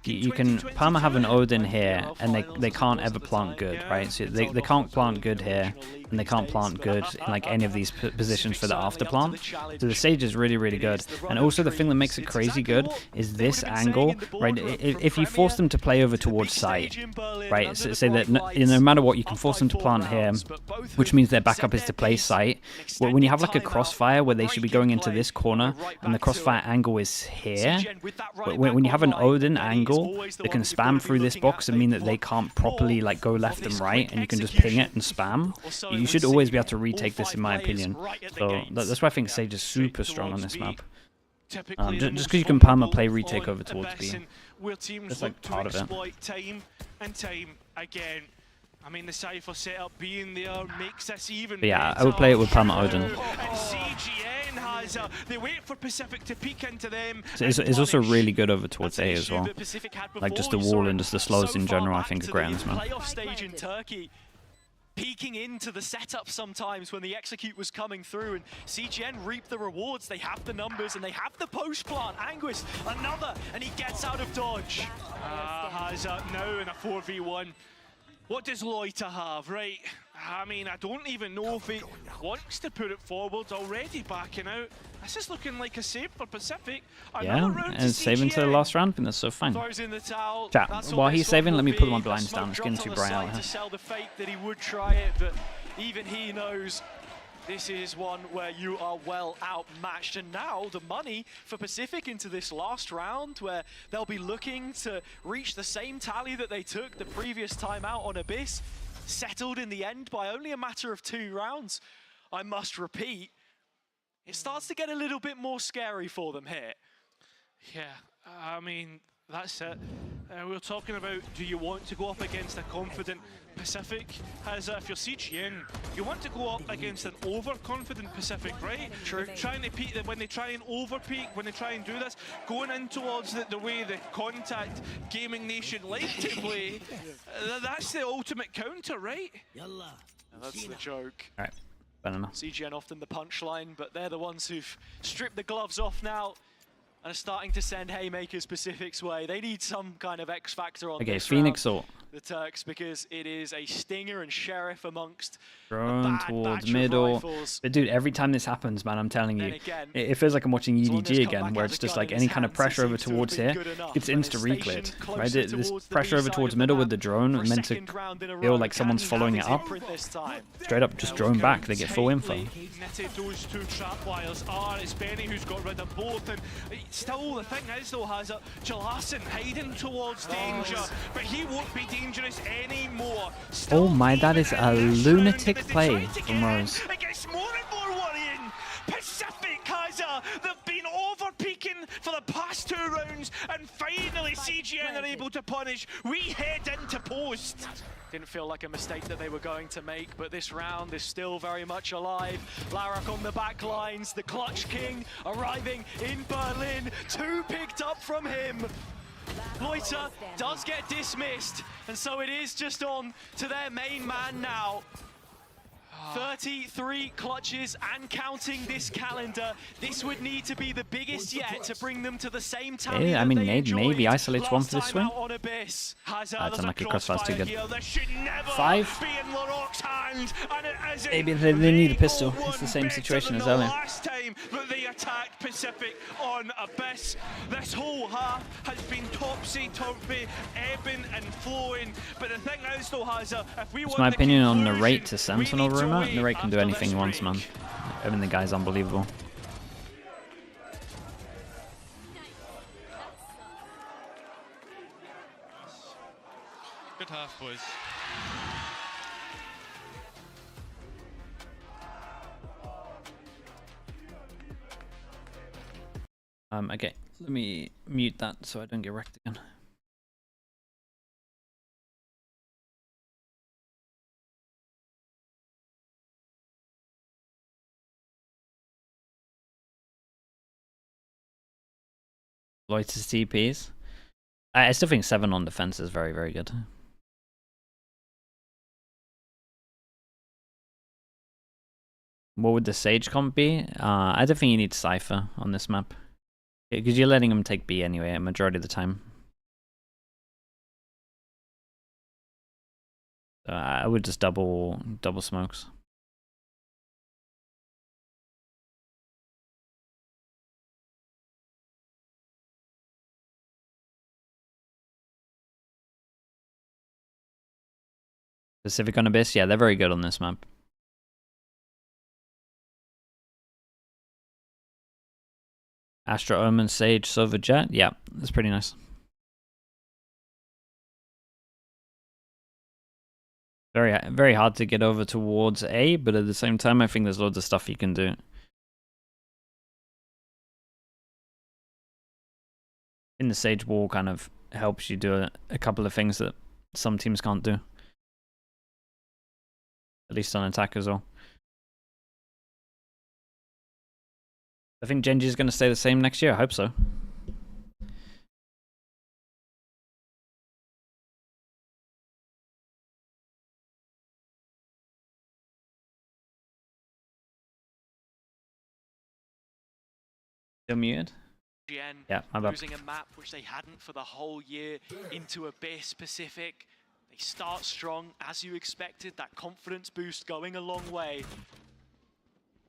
Speaker 2: You can perma have an Odin here, and they can't ever plant good, right? So they can't plant good here, and they can't plant good in like any of these positions for the after plant. So the Sage is really, really good. And also the thing that makes it crazy good is this angle, right? If you force them to play over towards site, right? So say that no matter what, you can force them to plant here, which means their backup is to play site. Well, when you have like a crossfire where they should be going into this corner and the crossfire angle is here, but when you have an Odin angle that can spam through this box and mean that they can't properly like go left and right, and you can just ping it and spam, you should always be able to retake this, in my opinion. So that's why I think Sage is super strong on this map. Just because you can perma play retake over towards B. That's like part of it.
Speaker 14: Time and time again. I mean, the Cypher setup being there makes this even
Speaker 2: But yeah, I would play it with perma Odin.
Speaker 14: And CGN has, they wait for Pacific to peek into them.
Speaker 2: So it's also really good over towards A as well. Like just the wall and just the slows in general, I think are great on this map.
Speaker 14: Playoff stage in Turkey, peeking into the setup sometimes when the execute was coming through, and CGN reap the rewards. They have the numbers and they have the post plant. Anguist, another, and he gets out of dodge. Has now in a 4v1. What does Loiter have, right? I mean, I don't even know if he wants to put it forward, already backing out. This is looking like a save for Pacific.
Speaker 2: Yeah, and saving to the last round, I think that's so fine. Chat, while he's saving, let me put my blinds down. It's getting too bright out here.
Speaker 14: To sell the fake that he would try it, but even he knows this is one where you are well outmatched. And now the money for Pacific into this last round, where they'll be looking to reach the same tally that they took the previous time out on Abyss, settled in the end by only a matter of 2 rounds. I must repeat, it starts to get a little bit more scary for them here.
Speaker 13: Yeah, I mean, that's it. We're talking about, do you want to go up against a confident Pacific? As if you're CGN, you want to go up against an overconfident Pacific, right? True. Trying to peek, when they try and overpeak, when they try and do this, going in towards the way the Contact Gaming Nation like to play, that's the ultimate counter, right?
Speaker 14: That's the joke.
Speaker 2: All right, better enough.
Speaker 14: CGN often the punchline, but they're the ones who've stripped the gloves off now and are starting to send haymakers Pacific's way. They need some kind of X factor on this
Speaker 2: Phoenix
Speaker 14: round,
Speaker 2: ult.
Speaker 14: the Turks, because it is a Stinger and Sheriff amongst
Speaker 2: Drone towards middle. But dude, every time this happens, man, I'm telling you, it feels like I'm watching EDG again, where it's just like any kind of pressure over towards here, it's insta-recleared, right? This pressure over towards middle with the drone is meant to feel like someone's following it up. Straight up, just drone back, they get full info.
Speaker 14: Netted those 2 trapwires are, it's Benny who's got rid of both, and still the thing is though, has Jalasin hiding towards danger, but he won't be dangerous anymore.
Speaker 2: Oh my, that is a lunatic play from Rose.
Speaker 14: It gets more and more worrying. Pacific has they've been over-peaking for the past 2 rounds, and finally CGN are able to punish. We head into post. Didn't feel like a mistake that they were going to make, but this round is still very much alive. Larak on the back lines, the Clutch King arriving in Berlin. 2 picked up from him. Loiter does get dismissed, and so it is just on to their main man now. 33 clutches and counting this calendar. This would need to be the biggest yet to bring them to the same tally.
Speaker 2: Yeah, I mean, maybe isolates one for this swing.
Speaker 14: That's
Speaker 2: unlucky, crossfire's too good.
Speaker 14: 5.
Speaker 2: Maybe they need a pistol. It's the same situation as earlier.
Speaker 14: Last time that they attacked Pacific on Abyss, this whole half has been topsy-turvy, ebbing and flowing. But the thing is though, Hazza, if we
Speaker 2: It's my opinion on narrate to Sentinel rumor. Narrate can do anything he wants, man. I mean, the guy's unbelievable.
Speaker 13: Good half, boys.
Speaker 2: Okay, let me mute that so I don't get wrecked again. Loiter's TPs. I still think 7 on defense is very, very good. What would the Sage comp be? I don't think you need Cypher on this map. Because you're letting him take B anyway, a majority of the time. So I would just double smokes. Pacific on Abyss, yeah, they're very good on this map. Astra Omen, Sage, Silver Jet, yeah, that's pretty nice. Very hard to get over towards A, but at the same time, I think there's loads of stuff you can do. In the Sage wall kind of helps you do a couple of things that some teams can't do. At least on attack as well. I think Genji is going to stay the same next year. I hope so. Still muted?
Speaker 13: CGN
Speaker 2: yeah, my bad.
Speaker 13: losing a map which they hadn't for the whole year into Abyss Pacific. They start strong as you expected, that confidence boost going a long way.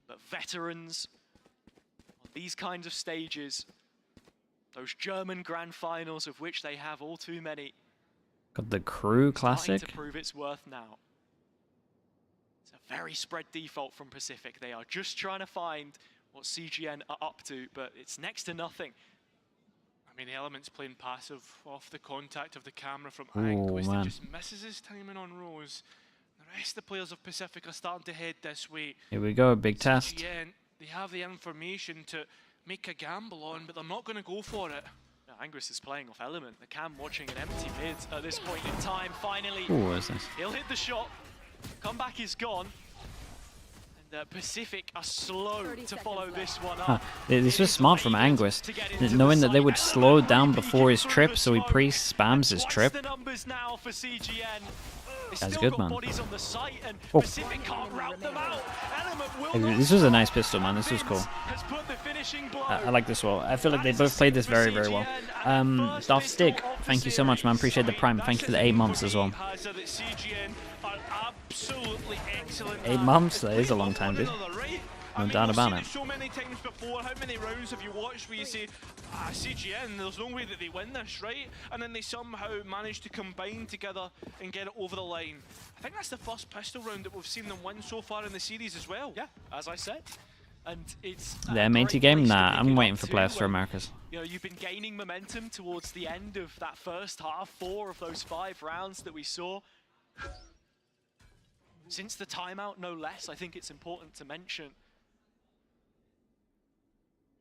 Speaker 13: But veterans on these kinds of stages, those German grand finals of which they have all too many.
Speaker 2: Got the Crew Classic.
Speaker 13: To prove its worth now. It's a very spread default from Pacific. They are just trying to find what CGN are up to, but it's next to nothing.
Speaker 14: I mean, the Element's playing passive off the contact of the camera from
Speaker 2: Ooh,
Speaker 14: Anquist.
Speaker 2: man.
Speaker 14: He just misses his timing on Rose. The rest of the players of Pacific are starting to head this way.
Speaker 2: Here we go, big test.
Speaker 14: CGN, they have the information to make a gamble on, but they're not going to go for it.
Speaker 13: Anguist is playing off Element. The Cam watching an empty mid at this point in time. Finally,
Speaker 2: Ooh, what is this?
Speaker 13: he'll hit the shot. Comeback is gone. And Pacific are slow to follow this one up.
Speaker 2: This was smart from Anguist, knowing that they would slow down before his trip, so he pre-spams his trip.
Speaker 13: The numbers now for CGN.
Speaker 2: That's good, man.
Speaker 13: Bodies on the site and
Speaker 2: Oh.
Speaker 13: Pacific can't rout them out. Element will
Speaker 2: This was a nice pistol, man. This was cool.
Speaker 13: has put the finishing blow.
Speaker 2: I like this well. I feel like they both played this very, very well. Darth Stick, thank you so much, man. Appreciate the Prime. Thank you for the 8 months as well. 8 months? That is a long time, dude. No doubt about it.
Speaker 14: So many times before, how many rounds have you watched where you say, CGN, there's no way that they win this, right? And then they somehow manage to combine together and get it over the line. I think that's the first pistol round that we've seen them win so far in the series as well.
Speaker 13: Yeah, as I said. And it's
Speaker 2: The M80 game? Nah, I'm waiting for players for Americas.
Speaker 13: You know, you've been gaining momentum towards the end of that first half, 4 of those 5 rounds that we saw. Since the timeout, no less, I think it's important to mention.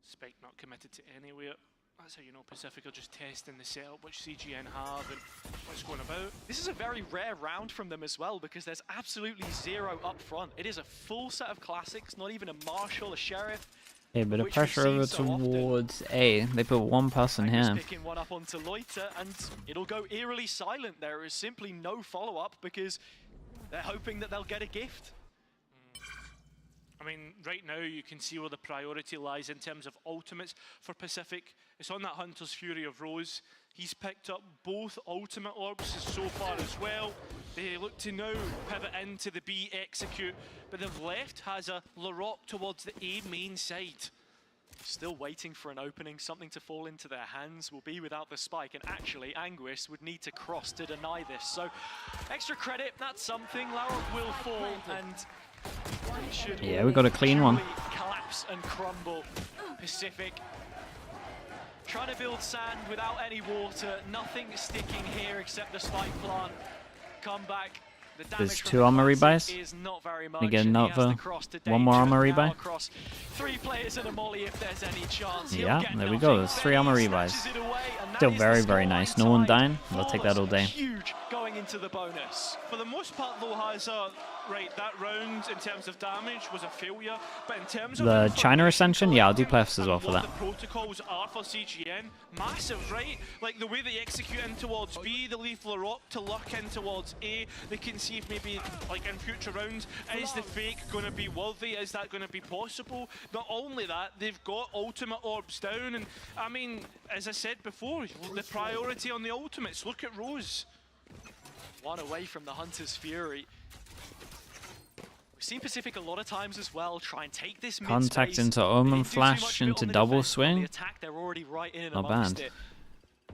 Speaker 14: Spike not committed to anywhere. That's how you know Pacific are just testing the setup, which CGN have and what's going about.
Speaker 13: This is a very rare round from them as well, because there's absolutely 0 up front. It is a full set of classics, not even a Marshal, a Sheriff.
Speaker 2: A bit of pressure over towards A. They put one person here.
Speaker 13: Picking one up onto Loiter, and it'll go eerily silent. There is simply no follow-up because they're hoping that they'll get a gift.
Speaker 14: I mean, right now you can see where the priority lies in terms of ultimates for Pacific. It's on that Hunter's Fury of Rose. He's picked up both ultimate orbs so far as well. They look to now pivot into the B execute, but they've left has a Larocque towards the A main side.
Speaker 13: Still waiting for an opening, something to fall into their hands. Will be without the spike, and actually Anguist would need to cross to deny this. So extra credit, that's something. Larocque will fall, and should
Speaker 2: yeah, we got a clean one.
Speaker 13: Collapse and crumble. Pacific trying to build sand without any water. Nothing sticking here except the spike plant. Come back. The
Speaker 2: There's 2 armor rebuys.
Speaker 13: is not very much.
Speaker 2: We get
Speaker 13: and he has
Speaker 2: another
Speaker 13: to cross to
Speaker 2: 1 more
Speaker 13: danger,
Speaker 2: armor
Speaker 13: and now
Speaker 2: rebuy.
Speaker 13: across 3 players and a molly if there's any chance. He'll
Speaker 2: Yeah,
Speaker 13: get
Speaker 2: there we
Speaker 13: nothing.
Speaker 2: go. There's 3 armor rebuys.
Speaker 13: Snatches it away, and that
Speaker 2: Still
Speaker 13: is
Speaker 2: very,
Speaker 13: the
Speaker 2: very
Speaker 13: scoreline
Speaker 2: nice. No one
Speaker 13: tie.
Speaker 2: dying. I'll take that all day.
Speaker 13: Huge going into the bonus.
Speaker 14: For the most part though, Hazard, right, that round in terms of damage was a failure, but in terms of
Speaker 2: The China Ascension? Yeah, I'll do playoffs as well for
Speaker 14: what
Speaker 2: that.
Speaker 14: the protocols are for CGN, massive, right? Like the way they execute in towards B, they leave Larocque to luck in towards A. They can see if maybe, like in future rounds, is the fake going to be worthy? Is that going to be possible? Not only that, they've got ultimate orbs down, and I mean, as I said before, the priority on the ultimates. Look at Rose.
Speaker 13: 1 away from the Hunter's Fury. We've seen Pacific a lot of times as well try and take this mid
Speaker 2: Contact
Speaker 13: space.
Speaker 2: into
Speaker 13: They
Speaker 2: Omen
Speaker 13: didn't do too much
Speaker 2: Flash
Speaker 13: of it
Speaker 2: into
Speaker 13: on the
Speaker 2: double
Speaker 13: defense, but on
Speaker 2: swing.
Speaker 13: the attack, they're already right in and
Speaker 2: Not
Speaker 13: amongst
Speaker 2: bad.
Speaker 13: it.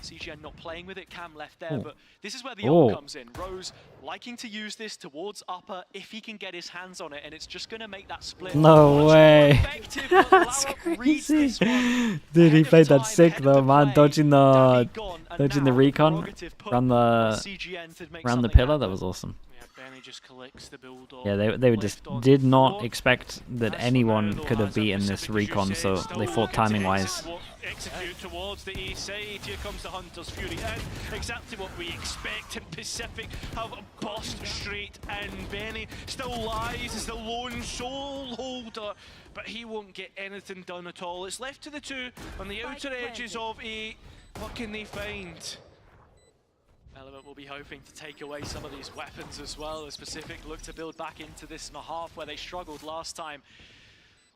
Speaker 13: CGN not playing with it, Cam left there, but this is where the
Speaker 2: Oh.
Speaker 13: ult comes in. Rose liking to use this towards upper if he can get his hands on it, and it's just going to make that split.
Speaker 2: No way.
Speaker 13: Effective, but
Speaker 2: That's
Speaker 13: Larok reads
Speaker 2: crazy.
Speaker 13: this one
Speaker 2: Dude, he
Speaker 13: ahead of
Speaker 2: played that
Speaker 13: time,
Speaker 2: sick
Speaker 13: ahead of
Speaker 2: though,
Speaker 13: the
Speaker 2: man.
Speaker 13: play.
Speaker 2: Dodging
Speaker 13: Danny gone, and
Speaker 2: the
Speaker 13: now
Speaker 2: recon
Speaker 13: prerogative put
Speaker 2: around
Speaker 13: on
Speaker 2: the
Speaker 13: CGN to make
Speaker 2: around the
Speaker 13: something
Speaker 2: pillar. That
Speaker 13: happen.
Speaker 2: was awesome.
Speaker 14: Yeah, Benny just collects the bulldog.
Speaker 2: Yeah, they were just
Speaker 14: left on
Speaker 2: did
Speaker 14: the
Speaker 2: not
Speaker 14: floor.
Speaker 2: expect that
Speaker 14: That's
Speaker 2: anyone
Speaker 14: Ronaldo
Speaker 2: could have
Speaker 14: has a
Speaker 2: beaten this
Speaker 14: Pacific, as you
Speaker 2: recon,
Speaker 14: say,
Speaker 2: so
Speaker 14: still
Speaker 2: they fought
Speaker 14: looking to
Speaker 2: timing wise.
Speaker 14: execute towards the east side. Here comes the Hunter's Fury in. Exactly what we expect. And Pacific have bust straight in. Benny still lies as the lone soul holder, but he won't get anything done at all. It's left to the two on the outer edges of A. What can they find?
Speaker 13: Element will be hoping to take away some of these weapons as well, as Pacific look to build back into this and a half where they struggled last time.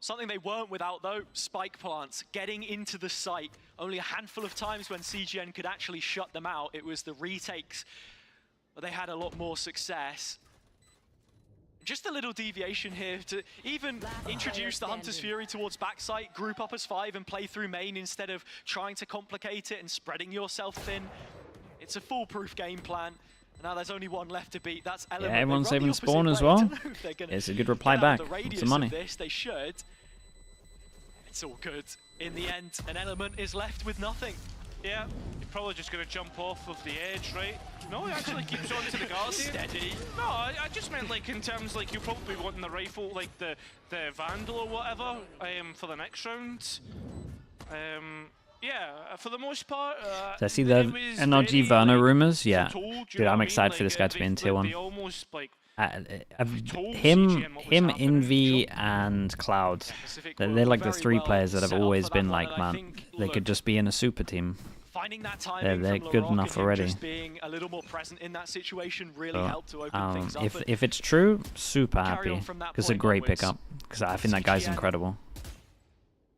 Speaker 13: Something they weren't without though, spike plants, getting into the site. Only a handful of times when CGN could actually shut them out. It was the retakes, but they had a lot more success. Just a little deviation here to even introduce the Hunter's Fury towards backside, group up as 5 and play through main instead of trying to complicate it and spreading yourself thin. It's a foolproof game plan. Now there's only one left to beat. That's Element.
Speaker 2: Yeah, everyone's
Speaker 13: They run
Speaker 2: saving
Speaker 13: the opposite
Speaker 2: spawn as
Speaker 13: way. I
Speaker 2: well.
Speaker 13: don't know if they're gonna
Speaker 2: It's a good reply
Speaker 13: get out
Speaker 2: back.
Speaker 13: of the radius
Speaker 2: Some money.
Speaker 13: of this. They should. It's all good. In the end, an Element is left with nothing.
Speaker 14: Yeah, you're probably just going to jump off of the edge, right? No, he actually keeps on to the Guardian.
Speaker 13: Steady.
Speaker 14: No, I just meant like in terms like you're probably wanting the rifle, like the Vandal or whatever, for the next round. Yeah, for the most part.
Speaker 2: So I see the NRG Verna rumors. Yeah, dude, I'm excited for this guy to be in tier 1.
Speaker 14: Almost like
Speaker 2: Him, Envy, and Cloud. They're like the 3 players that have always been like, man, they could just be in a super team.
Speaker 13: Finding that timing
Speaker 2: They're
Speaker 13: from
Speaker 2: good
Speaker 13: Larok
Speaker 2: enough
Speaker 13: and him
Speaker 2: already.
Speaker 13: just being a little more present in that situation really
Speaker 2: So,
Speaker 13: helped to open things up. and
Speaker 2: if it's true, super
Speaker 13: carry on
Speaker 2: happy.
Speaker 13: from that
Speaker 2: It's a
Speaker 13: point
Speaker 2: great
Speaker 13: onwards.
Speaker 2: pickup because I think that guy's
Speaker 13: CGN.
Speaker 2: incredible.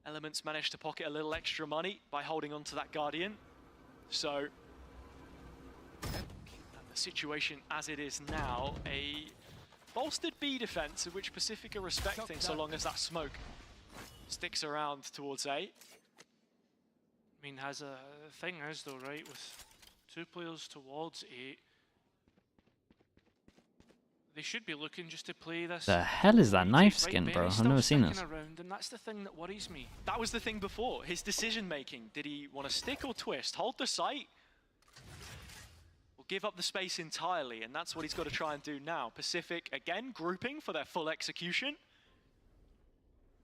Speaker 13: Elements managed to pocket a little extra money by holding on to that Guardian. So, the situation as it is now, a bolstered B defense, of which Pacific are respecting so long as that smoke sticks around towards A.
Speaker 14: I mean, has a thing is though, right, with 2 players towards 8. They should be looking just to play this.
Speaker 2: The hell is that knife
Speaker 14: Right,
Speaker 2: skin, bro?
Speaker 14: Benny's
Speaker 2: I've
Speaker 14: still
Speaker 2: never seen this.
Speaker 14: sticking around, and that's the thing that worries me.
Speaker 13: That was the thing before, his decision making. Did he want to stick or twist? Hold the site? Or give up the space entirely? And that's what he's got to try and do now. Pacific, again, grouping for their full execution.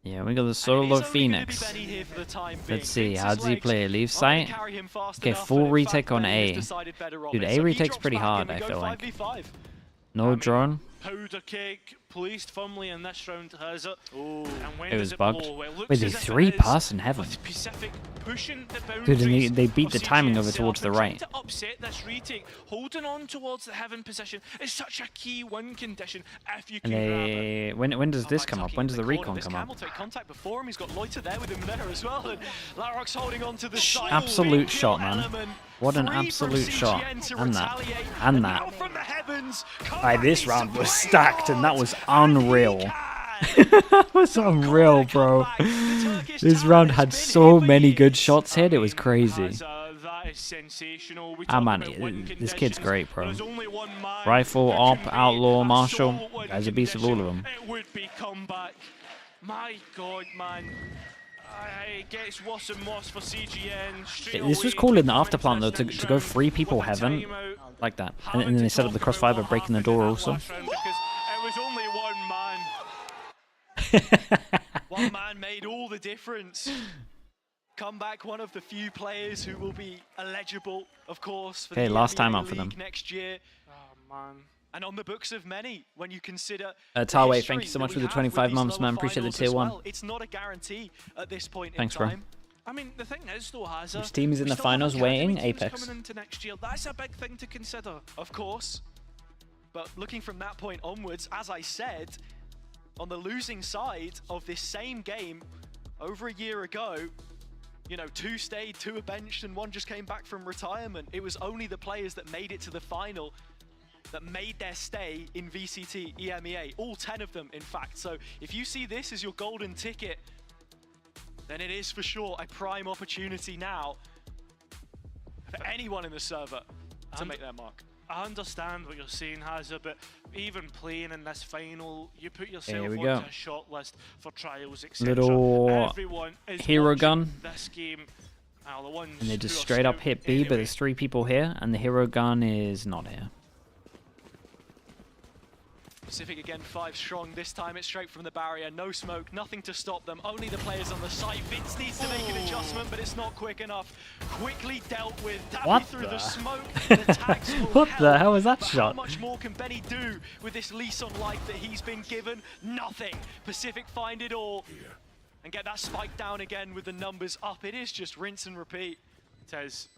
Speaker 2: Yeah, we got the
Speaker 13: And it
Speaker 2: solo
Speaker 13: is only gonna be
Speaker 2: Phoenix.
Speaker 13: Benny here for the time being.
Speaker 2: Let's see,
Speaker 13: Vince's
Speaker 2: how does he
Speaker 13: legs
Speaker 2: play? Leave
Speaker 13: aren't
Speaker 2: sight?
Speaker 13: gonna carry him fast
Speaker 2: Okay,
Speaker 13: enough,
Speaker 2: full
Speaker 13: and in
Speaker 2: retake
Speaker 13: fact,
Speaker 2: on
Speaker 13: Benny has
Speaker 2: A.
Speaker 13: decided better of
Speaker 2: Dude,
Speaker 13: it.
Speaker 2: A
Speaker 13: So he
Speaker 2: retake's
Speaker 13: drops
Speaker 2: pretty
Speaker 13: back
Speaker 2: hard,
Speaker 13: and we
Speaker 2: I
Speaker 13: go
Speaker 2: feel like.
Speaker 13: 5v5.
Speaker 2: No drone.
Speaker 14: Powder cake placed firmly in this round has it.
Speaker 13: Ooh.
Speaker 14: And when
Speaker 2: It
Speaker 14: does
Speaker 2: was
Speaker 14: it
Speaker 2: bugged.
Speaker 14: blow? Well, it looks
Speaker 2: Wait, they
Speaker 14: as if it
Speaker 2: 3
Speaker 14: is,
Speaker 2: pass in heaven.
Speaker 14: with Pacific pushing the boundaries
Speaker 2: Dude, and they beat
Speaker 14: of
Speaker 2: the timing of
Speaker 14: CGN
Speaker 2: it towards the
Speaker 14: itself and
Speaker 2: right.
Speaker 14: trying to upset this retake, holding on towards the heaven position is such a key win condition if you can
Speaker 2: And
Speaker 14: grab it.
Speaker 2: they, when does this come up? When does the recon
Speaker 13: This
Speaker 2: come
Speaker 13: Cam
Speaker 2: up?
Speaker 13: will take contact before him. He's got Loiter there with him there as well. And Larok's holding on to the side.
Speaker 2: Absolute
Speaker 13: Big
Speaker 2: shot,
Speaker 13: kill
Speaker 2: man.
Speaker 13: Element.
Speaker 2: What an
Speaker 13: 3 from
Speaker 2: absolute shot.
Speaker 13: CGN to
Speaker 2: And that.
Speaker 13: retaliate.
Speaker 2: And
Speaker 13: now
Speaker 2: that.
Speaker 13: from the heavens,
Speaker 2: Aye, this round was stacked and that was unreal. That was unreal, bro. This round had so many good shots hit, it was crazy.
Speaker 14: That is sensational. We
Speaker 2: Ah,
Speaker 14: talk
Speaker 2: man,
Speaker 14: about win
Speaker 2: this kid's
Speaker 14: conditions.
Speaker 2: great, bro.
Speaker 14: There's only one man
Speaker 2: Rifle,
Speaker 14: that
Speaker 2: op,
Speaker 14: can beat
Speaker 2: outlaw,
Speaker 14: a
Speaker 2: marshal.
Speaker 14: solo win
Speaker 2: Guy's a beast of all of them.
Speaker 14: condition. It would be comeback. My God, man. It gets worse and worse for CGN. Straight
Speaker 2: This was
Speaker 14: away,
Speaker 2: cool in the
Speaker 14: coming
Speaker 2: after plant though,
Speaker 14: into this
Speaker 2: to go
Speaker 14: next
Speaker 2: 3
Speaker 14: round
Speaker 2: people
Speaker 14: with a
Speaker 2: heaven
Speaker 14: timeout.
Speaker 2: like that. And then they set up the crossfire by breaking the door also.
Speaker 14: Last round because it was only one man.
Speaker 13: One man made all the difference. Comeback, one of the few players who will be eligible, of course, for
Speaker 2: Okay,
Speaker 13: the
Speaker 2: last
Speaker 13: EMEA
Speaker 2: time out for
Speaker 13: League
Speaker 2: them.
Speaker 13: next year.
Speaker 14: Oh, man.
Speaker 13: And on the books of many, when you consider
Speaker 2: Tarway,
Speaker 13: the
Speaker 2: thank you so
Speaker 13: history
Speaker 2: much
Speaker 13: that
Speaker 2: for
Speaker 13: we
Speaker 2: the
Speaker 13: have
Speaker 2: 25
Speaker 13: with these
Speaker 2: months,
Speaker 13: lower
Speaker 2: man. Appreciate the
Speaker 13: finals
Speaker 2: tier
Speaker 13: as
Speaker 2: 1.
Speaker 13: well. It's not a guarantee at this point
Speaker 2: Thanks,
Speaker 13: in
Speaker 2: bro.
Speaker 13: time.
Speaker 14: I mean, the thing is, though, Hazza,
Speaker 2: Which team is in
Speaker 14: we
Speaker 2: the
Speaker 14: still have
Speaker 2: finals
Speaker 14: academy
Speaker 2: waiting?
Speaker 14: teams
Speaker 2: Apex.
Speaker 14: coming into next year. That's a big thing to consider.
Speaker 13: Of course. But looking from that point onwards, as I said, on the losing side of this same game over a year ago, you know, 2 stayed, 2 were benched, and 1 just came back from retirement. It was only the players that made it to the final that made their stay in VCT, EMEA. All 10 of them, in fact. So if you see this as your golden ticket, then it is for sure a prime opportunity now.
Speaker 14: for anyone in the server to make their mark.
Speaker 13: I understand what you're saying, Hazard, but even playing in this final, you put yourself
Speaker 2: Here we
Speaker 13: onto
Speaker 2: go.
Speaker 13: a short list for trials, etc.
Speaker 2: Little
Speaker 13: Everyone is
Speaker 2: hero
Speaker 13: watching
Speaker 2: gun.
Speaker 13: this game. The ones
Speaker 2: And they just
Speaker 13: who are
Speaker 2: straight up
Speaker 13: scouting
Speaker 2: hit B, but
Speaker 13: anyway.
Speaker 2: there's 3 people here, and the hero gun is not here.
Speaker 13: Pacific again 5 strong. This time it's straight from the barrier. No smoke, nothing to stop them. Only the players on the site. Vince needs to make an adjustment, but it's not quick enough. Quickly dealt with. Tappy
Speaker 2: What
Speaker 13: through
Speaker 2: the?
Speaker 13: the smoke. The tags will
Speaker 2: What the
Speaker 13: help,
Speaker 2: hell was that
Speaker 13: but
Speaker 2: shot?
Speaker 13: How much more can Benny do with this lease on life that he's been given? Nothing. Pacific find it all and get that spike down again with the numbers up. It is just rinse and repeat.
Speaker 14: Tez.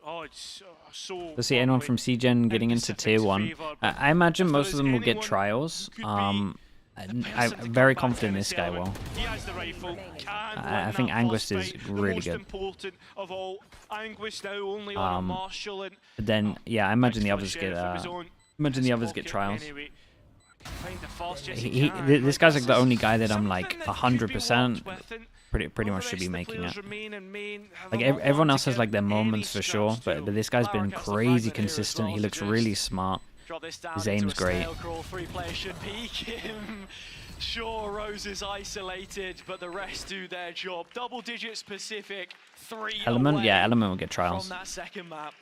Speaker 14: Oh, it's so.
Speaker 2: Let's see anyone from CGN getting into tier 1. I imagine most of them will get trials. I'm very confident this guy will.
Speaker 14: He has the rifle.
Speaker 2: I think Anguist is really good.
Speaker 14: Important of all. Anguist now only on a Marshall and
Speaker 2: But then, yeah, I imagine the others
Speaker 14: sheriff
Speaker 2: get.
Speaker 14: of his own.
Speaker 2: Imagine the
Speaker 14: His
Speaker 2: others get
Speaker 14: pocket
Speaker 2: trials.
Speaker 14: anyway. Find the fastest he can.
Speaker 2: This guy's like the only guy that I'm like
Speaker 14: Something that could be
Speaker 2: 100%.
Speaker 14: worked with, and
Speaker 2: Pretty
Speaker 14: all
Speaker 2: much
Speaker 14: the
Speaker 2: should be
Speaker 14: rest of the
Speaker 2: making it.
Speaker 14: players remain and main, have
Speaker 2: Like
Speaker 14: a lot
Speaker 2: everyone
Speaker 14: more
Speaker 2: else
Speaker 14: to
Speaker 2: has like their
Speaker 14: give any
Speaker 2: moments for sure,
Speaker 14: scraps
Speaker 2: but
Speaker 14: to.
Speaker 2: this guy's been
Speaker 14: Power
Speaker 2: crazy
Speaker 14: Cap's the
Speaker 2: consistent.
Speaker 14: flag
Speaker 2: He
Speaker 14: as
Speaker 2: looks
Speaker 14: well,
Speaker 2: really
Speaker 14: so just
Speaker 2: smart.
Speaker 14: drop this down
Speaker 2: His
Speaker 14: into
Speaker 2: aim's
Speaker 14: a
Speaker 2: great.
Speaker 14: snail crawl. 3 players should peek him. Sure, Rose is isolated, but the rest do their job. Double digits Pacific, 3
Speaker 2: Element,
Speaker 14: away
Speaker 2: yeah, Element will get trials.
Speaker 14: from that second map.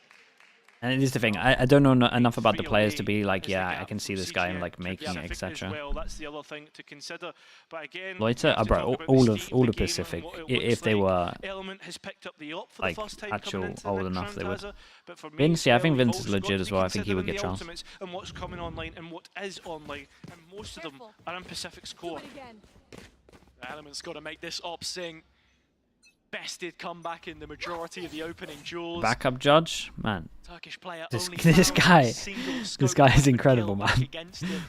Speaker 2: And it is the thing, I don't know enough about the players to be like, yeah, I can see this guy like making it, etc.
Speaker 14: Well, that's the other thing to consider. But again,
Speaker 2: Loiter, bro, all of Pacific, if they were
Speaker 14: Element has picked up the op for
Speaker 2: like
Speaker 14: the first time
Speaker 2: actual
Speaker 14: coming into
Speaker 2: old
Speaker 14: the
Speaker 2: enough,
Speaker 14: next
Speaker 2: they
Speaker 14: round,
Speaker 2: would.
Speaker 14: Hazard. But for me
Speaker 2: Vince, yeah, I
Speaker 14: as
Speaker 2: think
Speaker 14: well,
Speaker 2: Vince
Speaker 14: you've
Speaker 2: is
Speaker 14: also got
Speaker 2: legit
Speaker 14: to
Speaker 2: as
Speaker 14: be
Speaker 2: well. I think he would
Speaker 14: considering
Speaker 2: get
Speaker 14: the
Speaker 2: trials.
Speaker 14: ultimates and what's coming online and what is online, and most of them are in Pacific's core. The Element's got to make this op sing. Bested comeback in the majority of the opening duels.
Speaker 2: Backup judge, man.
Speaker 14: Turkish player
Speaker 2: This
Speaker 14: only
Speaker 2: this
Speaker 14: found
Speaker 2: guy,
Speaker 14: a single
Speaker 2: this
Speaker 14: scope
Speaker 2: guy is
Speaker 14: for
Speaker 2: incredible,
Speaker 14: kill back
Speaker 2: man.
Speaker 14: against him.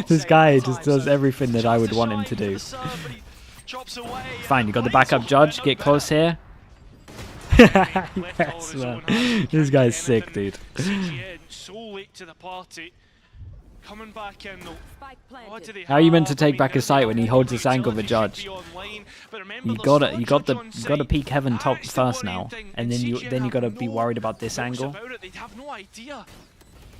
Speaker 2: This guy just does everything that I would want him to do. Fine, you got the backup judge. Get close here. Yes, man. This guy's sick, dude.
Speaker 14: CGN so late to the party. Coming back in though. What do they
Speaker 2: How are you meant to
Speaker 14: have?
Speaker 2: take
Speaker 14: I
Speaker 2: back
Speaker 14: mean,
Speaker 2: a site when he holds this angle of a
Speaker 14: utility should
Speaker 2: judge?
Speaker 14: be online, but remember
Speaker 2: You
Speaker 14: there's
Speaker 2: gotta,
Speaker 14: still a
Speaker 2: you got
Speaker 14: judge
Speaker 2: the,
Speaker 14: on
Speaker 2: you gotta
Speaker 14: site.
Speaker 2: peek heaven top
Speaker 14: That's the
Speaker 2: first
Speaker 14: worrying
Speaker 2: now,
Speaker 14: thing,
Speaker 2: and then
Speaker 14: CGN
Speaker 2: you gotta
Speaker 14: have
Speaker 2: be
Speaker 14: no
Speaker 2: worried about this
Speaker 14: notes
Speaker 2: angle.
Speaker 14: about it. They have no idea.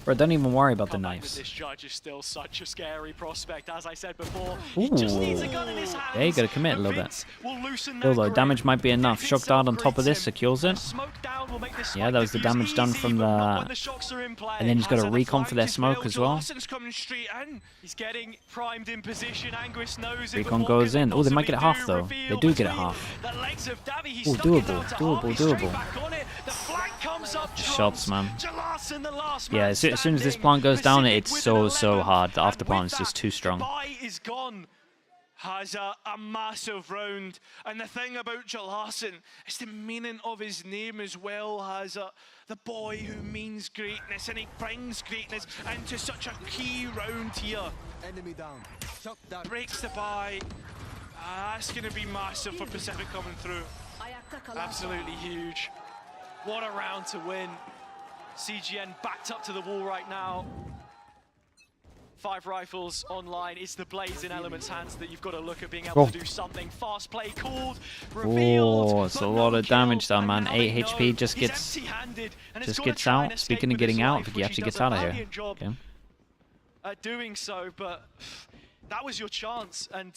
Speaker 2: Bro, don't even worry about the
Speaker 14: Comeback with
Speaker 2: knives.
Speaker 14: This judge is still such a scary prospect, as I said before.
Speaker 2: Ooh.
Speaker 14: He just needs a gun in his hands.
Speaker 2: Yeah, you gotta commit a
Speaker 14: and
Speaker 2: little bit.
Speaker 14: Vince will loosen
Speaker 2: Still
Speaker 14: their
Speaker 2: though,
Speaker 14: grip.
Speaker 2: damage might be enough.
Speaker 14: If
Speaker 2: Shock
Speaker 14: Vince
Speaker 2: dart on top of this
Speaker 14: upgrades him,
Speaker 2: secures it.
Speaker 14: smoke down will make this
Speaker 2: Yeah,
Speaker 14: spike
Speaker 2: that was the
Speaker 14: defuse
Speaker 2: damage done
Speaker 14: easy,
Speaker 2: from
Speaker 14: but not
Speaker 2: the...
Speaker 14: when the shocks are in play.
Speaker 2: And then he's got a
Speaker 14: Hazard, the
Speaker 2: recon for
Speaker 14: flank
Speaker 2: their
Speaker 14: is
Speaker 2: smoke
Speaker 14: built.
Speaker 2: as well.
Speaker 14: Larsen's coming straight in. He's getting primed in position. Anguist knows it.
Speaker 2: Recon
Speaker 14: but what
Speaker 2: goes
Speaker 14: can
Speaker 2: in.
Speaker 14: they
Speaker 2: Oh, they might get it
Speaker 14: possibly
Speaker 2: half though.
Speaker 14: Reveal
Speaker 2: They do get it
Speaker 14: between
Speaker 2: half.
Speaker 14: the legs of Davy. He
Speaker 2: Oh,
Speaker 14: stuck it
Speaker 2: doable,
Speaker 14: down to
Speaker 2: doable,
Speaker 14: half. He's straight
Speaker 2: doable.
Speaker 14: back on it. The flank comes up
Speaker 2: Shots, man.
Speaker 14: Larsen, the last
Speaker 2: Yeah,
Speaker 14: man
Speaker 2: as soon as this
Speaker 14: standing.
Speaker 2: plant goes down,
Speaker 14: Pacific
Speaker 2: it's
Speaker 14: with
Speaker 2: so,
Speaker 14: an
Speaker 2: so
Speaker 14: 11.
Speaker 2: hard. The after
Speaker 14: And
Speaker 2: plant
Speaker 14: with
Speaker 2: is just
Speaker 14: that,
Speaker 2: too strong.
Speaker 14: Dubai is gone. Has a massive round, and the thing about Jalarson is the meaning of his name as well. Has the boy who means greatness, and he brings greatness into such a key round here.
Speaker 15: Enemy down.
Speaker 14: Breaks the buy. That's going to be massive for Pacific coming through. Absolutely huge. What a round to win. CGN backed up to the wall right now. 5 rifles online. It's the blades in Element's hands that you've got to look at being able to do something. Fast play called, revealed.
Speaker 2: Oh, it's a lot of damage though, man. 8 HP just gets out. Speaking of getting out, he actually gets out of here. Okay.
Speaker 14: At doing so, but that was your chance, and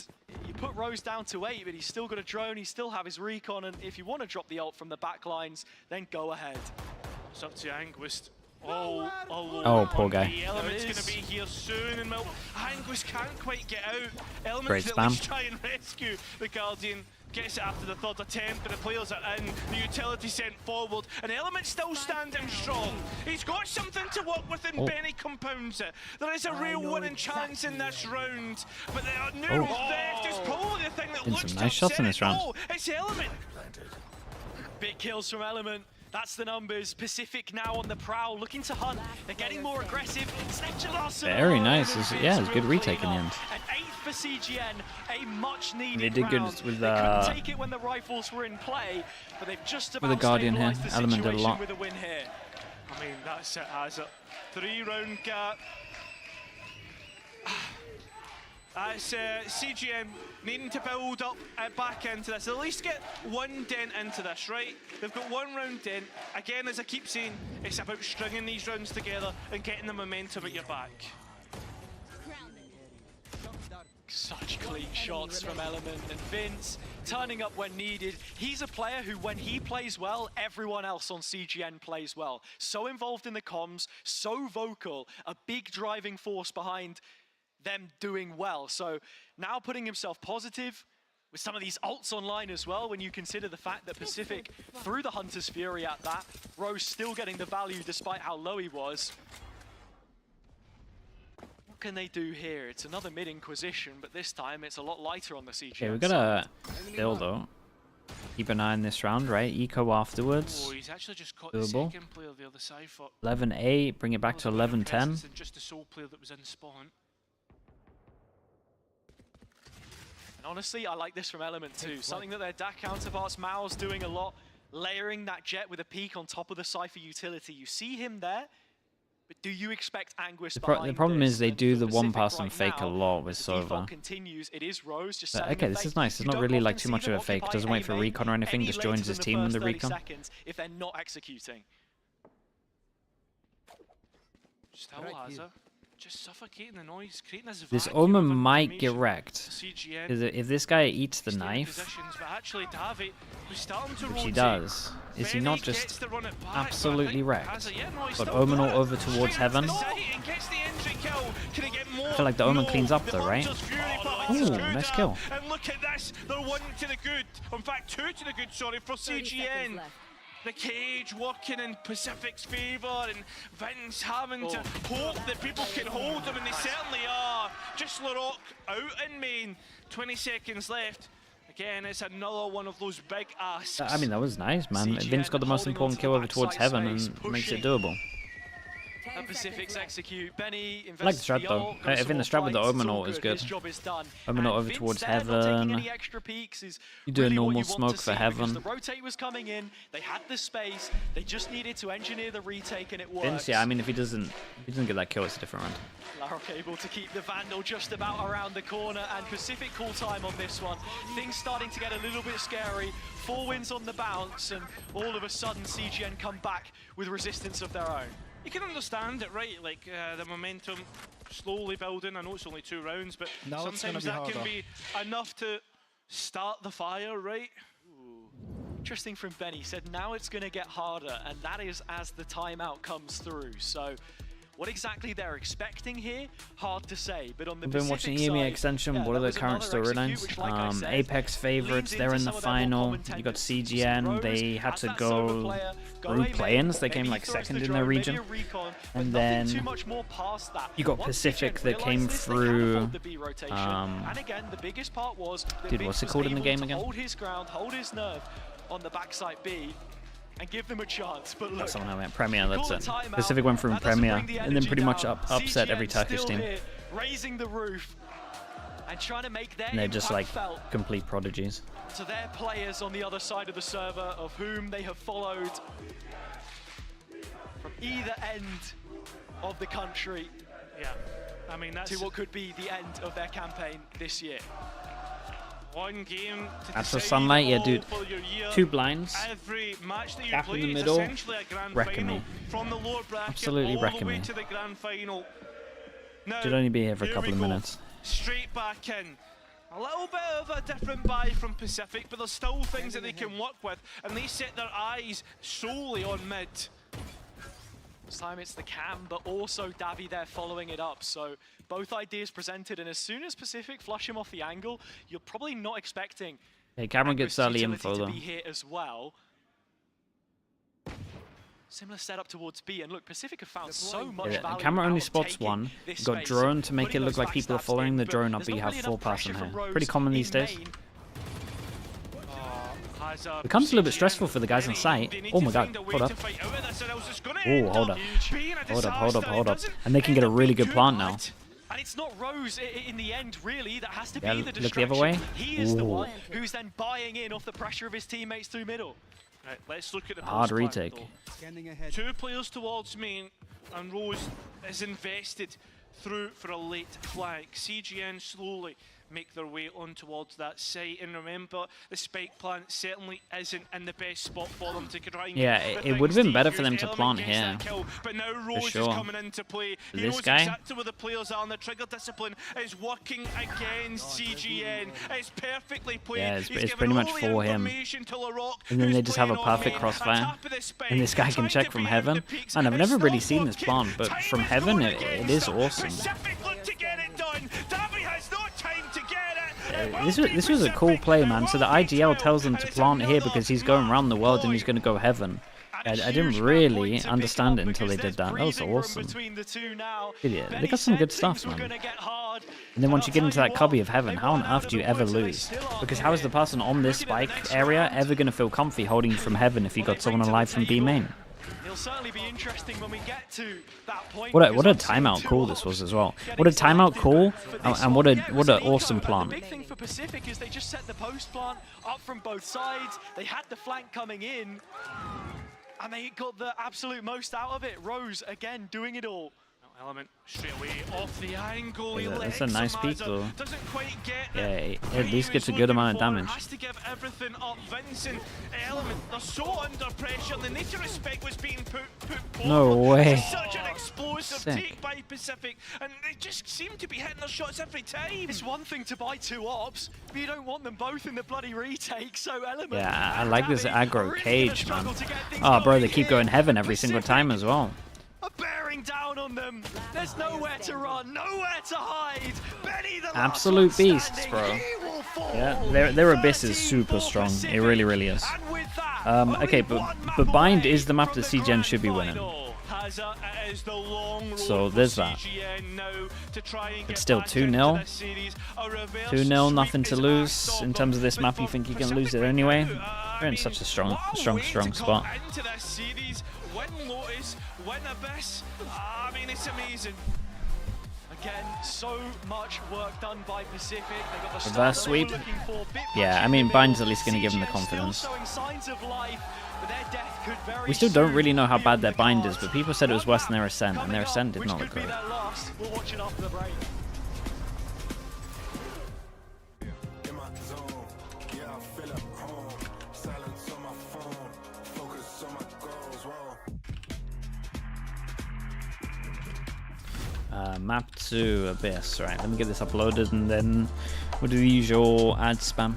Speaker 14: you put Rose down to 8, but he's still got a drone, he still have his recon, and if you want to drop the ult from the back lines, then go ahead.
Speaker 13: It's up to Anguist.
Speaker 2: Oh, poor guy.
Speaker 14: The Element's going to be here soon, and Anguist can't quite get out. Element's
Speaker 2: Great
Speaker 14: at
Speaker 2: spam.
Speaker 14: least try and rescue the Guardian. Gets it after the 3rd attempt, but the players are in. The utility sent forward, and Element still standing strong. He's got something to work with, and Benny compounds it. There is a real winning chance in this round, but the neural theft is probably the thing that
Speaker 2: Did
Speaker 14: looks
Speaker 2: some
Speaker 14: to
Speaker 2: nice shots in
Speaker 14: upset
Speaker 2: this
Speaker 14: it.
Speaker 2: round.
Speaker 14: Oh, it's Element. Big kills from Element. That's the numbers. Pacific now on the prowl, looking to hunt. They're getting more aggressive.
Speaker 2: Very nice. Yeah, it was a good retake in the end.
Speaker 14: An 8th for CGN, a much needed
Speaker 2: They did good
Speaker 14: round.
Speaker 2: with
Speaker 14: They couldn't take it when the rifles were in play, but they've just about
Speaker 2: the Guardian here.
Speaker 14: stabilized the
Speaker 2: Element did a
Speaker 14: situation
Speaker 2: lot.
Speaker 14: with a win here.
Speaker 13: I mean, that's it as a 3-round gap.
Speaker 14: As CGN needing to build up back into this, at least get one dent into this, right? They've got one round dent. Again, as I keep saying, it's about stringing these rounds together and getting the momentum at your back.
Speaker 13: Such clean shots from Element, and Vince turning up when needed. He's a player who, when he plays well, everyone else on CGN plays well. So involved in the comms, so vocal, a big driving force behind them doing well. So now putting himself positive with some of these ults online as well, when you consider the fact that PCIFIC threw the Hunter's Fury at that, Rose still getting the value despite how low he was. What can they do here? It's another mid-Inquisition, but this time it's a lot lighter on the CGN.
Speaker 2: Okay, we've got to still though. Keep an eye on this round, right? Eco afterwards.
Speaker 14: Oh, he's actually just caught
Speaker 2: doable.
Speaker 14: the second player the other side for
Speaker 2: 11-8, bring it back to 11-10.
Speaker 14: just the sole player that was in spawn. And honestly, I like this from Element too. Something that their DAC counterparts, Mao's doing a lot, layering that jet with a peak on top of the Cypher utility. You see him there, but do you expect Anguish
Speaker 2: The problem is they do the one pass and fake a lot with Sova.
Speaker 14: Continues. It is Rose just
Speaker 2: Okay, this is nice. It's not really like too much of a fake. Doesn't wait for recon or anything. Just joins his team in the recon.
Speaker 14: If they're not executing. Still has her. Just suffocating the noise, creating
Speaker 2: this Omen might get wrecked. If this guy eats the knife, which he does, is he not just absolutely wrecked? But Omen all over towards heaven. I feel like the Omen cleans up though, right? Ooh, nice kill.
Speaker 14: And look at this, they're one to the good. In fact, two to the good, sorry, for CGN. The cage working in PCIFIC's favour, and Vince having to hope that people can hold him, and they certainly are. Just Larocque out in main, 20 seconds left. Again, it's another one of those big asks.
Speaker 2: I mean, that was nice, man. Vince got the most important kill over towards heaven and makes it doable.
Speaker 14: And PCIFIC's execute. Benny
Speaker 2: I like the strat though. I think the strat with the Omen ult is good. Omen ult over towards heaven. You do a normal smoke for heaven.
Speaker 14: The rotate was coming in. They had the space. They just needed to engineer the retake, and it worked.
Speaker 2: Vince, yeah. I mean, if he doesn't get that kill, it's a different round.
Speaker 14: Larocque able to keep the Vandal just about around the corner, and PCIFIC call time on this one. Things starting to get a little bit scary. 4 wins on the bounce, and all of a sudden CGN come back with resistance of their own. You can understand it, right? Like the momentum slowly building. I know it's only 2 rounds, but
Speaker 16: now
Speaker 14: sometimes that can be enough to start the fire, right?
Speaker 13: Ooh. Interesting from Benny. Said now it's going to get harder, and that is as the timeout comes through. So what exactly they're expecting here, hard to say. But on the
Speaker 2: I've been watching EMEA Extension. What are the current storylines? Apex favorites. They're in the final. You got CGN. They had to go through play-ins. They came like second in their region. And then you got PCIFIC that came through. Dude, what's it called in the game again?
Speaker 13: Hold his ground, hold his nerve on the backside B. And give them a chance, but look.
Speaker 2: That's someone I went Premier, that's it. PCIFIC went from Premier, and then pretty much upset every Turkish team.
Speaker 13: Raising the roof and trying to make their
Speaker 2: and they're just like complete prodigies.
Speaker 13: To their players on the other side of the server, of whom they have followed from either end of the country.
Speaker 14: Yeah, I mean that's
Speaker 13: to what could be the end of their campaign this year.
Speaker 14: One game to
Speaker 2: that's the sunlight, yeah, dude. 2 blinds.
Speaker 14: Every match that you
Speaker 2: Gap
Speaker 14: play
Speaker 2: in the
Speaker 14: is
Speaker 2: middle.
Speaker 14: essentially a grand
Speaker 2: Wrecking
Speaker 14: final.
Speaker 2: me.
Speaker 14: From the lower bracket
Speaker 2: Absolutely
Speaker 14: all
Speaker 2: wrecking
Speaker 14: the way
Speaker 2: me.
Speaker 14: to the grand final. Now,
Speaker 2: Should only be here for a couple of
Speaker 14: go.
Speaker 2: minutes.
Speaker 14: Straight back in. A little bit of a different buy from PCIFIC, but there's still things that they can work with, and they set their eyes solely on mid.
Speaker 13: This time it's the Cam, but also Davi there following it up. So both ideas presented, and as soon as PCIFIC flush him off the angle, you're probably not expecting
Speaker 2: Hey, Cameron gets early info
Speaker 13: to
Speaker 2: though.
Speaker 13: be here as well. Similar setup towards B, and look, PCIFIC have found so much value.
Speaker 2: Camera only
Speaker 13: out of
Speaker 2: spots
Speaker 13: taking
Speaker 2: 1.
Speaker 13: this
Speaker 2: You got
Speaker 13: space,
Speaker 2: drone to make it
Speaker 13: putting
Speaker 2: look
Speaker 13: those
Speaker 2: like people are
Speaker 13: backstabs
Speaker 2: following
Speaker 13: in,
Speaker 2: the
Speaker 13: but
Speaker 2: drone up,
Speaker 13: there's
Speaker 2: but you
Speaker 13: not
Speaker 2: have
Speaker 13: really
Speaker 2: full
Speaker 13: enough
Speaker 2: pass on
Speaker 13: pressure
Speaker 2: here.
Speaker 13: from Rose
Speaker 2: Pretty common these
Speaker 13: in
Speaker 2: days.
Speaker 13: main.
Speaker 2: It becomes a little bit stressful for the guys on site. Oh my god, hold up. Oh, hold up. Hold up. And they can get a really good plant now.
Speaker 13: And it's not Rose in the end, really. That has to
Speaker 2: Yeah,
Speaker 13: be the
Speaker 2: look the
Speaker 13: distraction.
Speaker 2: other way.
Speaker 13: He is the
Speaker 2: Ooh.
Speaker 13: one who's then buying in off the pressure of his teammates through middle.
Speaker 14: Right, let's look at the
Speaker 2: Hard
Speaker 14: post-plan,
Speaker 2: retake.
Speaker 14: though. 2 players towards main, and Rose is invested through for a late flank. CGN slowly make their way on towards that site, and remember, the spike plant certainly isn't in the best spot for them to try and
Speaker 2: it would have been better for them to plant here.
Speaker 14: But now
Speaker 2: For
Speaker 14: Rose
Speaker 2: sure.
Speaker 14: is coming into play. He
Speaker 2: This
Speaker 14: knows
Speaker 2: guy?
Speaker 14: exactly where the players are, and the trigger discipline is working against CGN. It's perfectly played.
Speaker 2: Yeah,
Speaker 14: He's
Speaker 2: it's
Speaker 14: given
Speaker 2: pretty much
Speaker 14: all the
Speaker 2: for him.
Speaker 14: information to LaRock,
Speaker 2: And then
Speaker 14: who's
Speaker 2: they just have a
Speaker 14: playing on
Speaker 2: perfect
Speaker 14: mid,
Speaker 2: crossfire.
Speaker 14: top of the spike,
Speaker 2: And this guy can
Speaker 14: trying
Speaker 2: check
Speaker 14: to
Speaker 2: from
Speaker 14: be
Speaker 2: heaven.
Speaker 14: in the peaks,
Speaker 2: Man, I've
Speaker 14: and
Speaker 2: never
Speaker 14: it's
Speaker 2: really
Speaker 14: not
Speaker 2: seen this
Speaker 14: working.
Speaker 2: plant, but
Speaker 14: Time
Speaker 2: from
Speaker 14: is
Speaker 2: heaven,
Speaker 14: going
Speaker 2: it
Speaker 14: against
Speaker 2: is
Speaker 14: them.
Speaker 2: awesome.
Speaker 14: Pacific look to get it done. Davy has no time to get it.
Speaker 2: This was a cool play, man. So the IGL tells them to plant here because he's going around the world and he's going to go heaven. I didn't really understand it until they did that. That was awesome. Yeah, they got some good stuff, man. And then once you get into that cubby of heaven, how on earth do you ever lose? Because how is the person on this spike area ever going to feel comfy holding from heaven if you got someone alive from B main?
Speaker 14: It'll certainly be interesting when we get to that point.
Speaker 2: What a timeout call this was as well. What a timeout call, and what an awesome plant.
Speaker 14: The big thing for Pacific is they just set the post plant up from both sides. They had the flank coming in, and they got the absolute most out of it. Rose again doing it all. Element straight away off the angle.
Speaker 2: Yeah, that's a nice peek though.
Speaker 14: Doesn't quite get
Speaker 2: Yeah, at least gets a good amount of damage.
Speaker 14: Has to give everything up. Vincent, Element, they're so under pressure. The nature of spec was being put forward.
Speaker 2: No way.
Speaker 14: Such an explosive
Speaker 2: Sick.
Speaker 14: take by Pacific, and they just seem to be hitting their shots every time. It's one thing to buy two ops, but you don't want them both in the bloody retake. So Element.
Speaker 2: Yeah, I like this aggro cage, man. Oh, bro, they keep going heaven every single time as well.
Speaker 14: Are bearing down on them. There's nowhere to run, nowhere to hide. Benny the
Speaker 2: Absolute beasts, bro. Yeah, their abyss is super strong. It really, really is. Okay, but Bind is the map that CGN should be winning. So there's that. It's still 2-0. 2-0, nothing to lose. In terms of this map, you think you can lose it anyway? They're in such a strong spot.
Speaker 14: When Lotus, when Abyss, I mean, it's amazing. Again, so much work done by Pacific. They got the
Speaker 2: Reverse sweep. Yeah, I mean, Bind's at least going to give them the confidence. We still don't really know how bad their Bind is, but people said it was worse than their Ascent, and their Ascent did not look great.
Speaker 14: We'll watch it after the break.
Speaker 2: Map 2 Abyss. Right, let me get this uploaded and then we'll do the usual ad spam.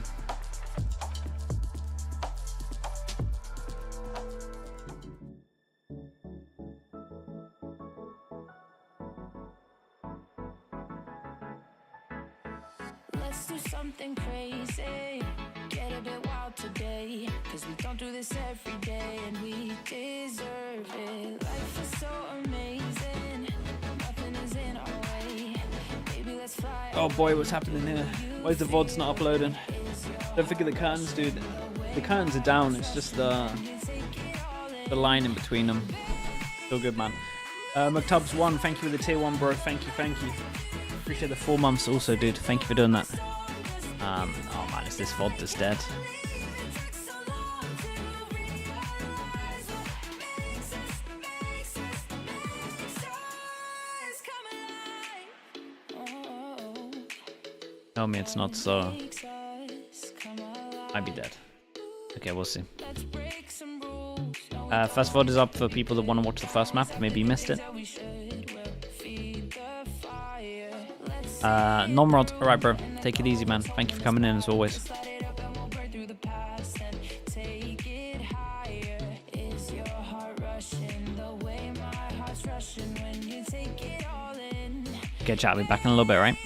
Speaker 15: Let's do something crazy. Get a bit wild today. Cause we don't do this every day and we deserve it. Life is so amazing. Nothing is in our way. Maybe let's fly.
Speaker 2: Oh boy, what's happening here? Why is the VODs not uploading? Don't forget the curtains, dude. The curtains are down, it's just the line in between them. Still good, man. McTubs1, thank you for the tier 1, bro. Thank you. Appreciate the 4 months also, dude. Thank you for doing that. Oh man, is this VOD that's dead? Tell me it's not so. Might be dead. Okay, we'll see. First VOD is up for people that want to watch the first map. Maybe you missed it. Nomrod, alright bro. Take it easy, man. Thank you for coming in as always. Okay, chat, I'll be back in a little bit, right?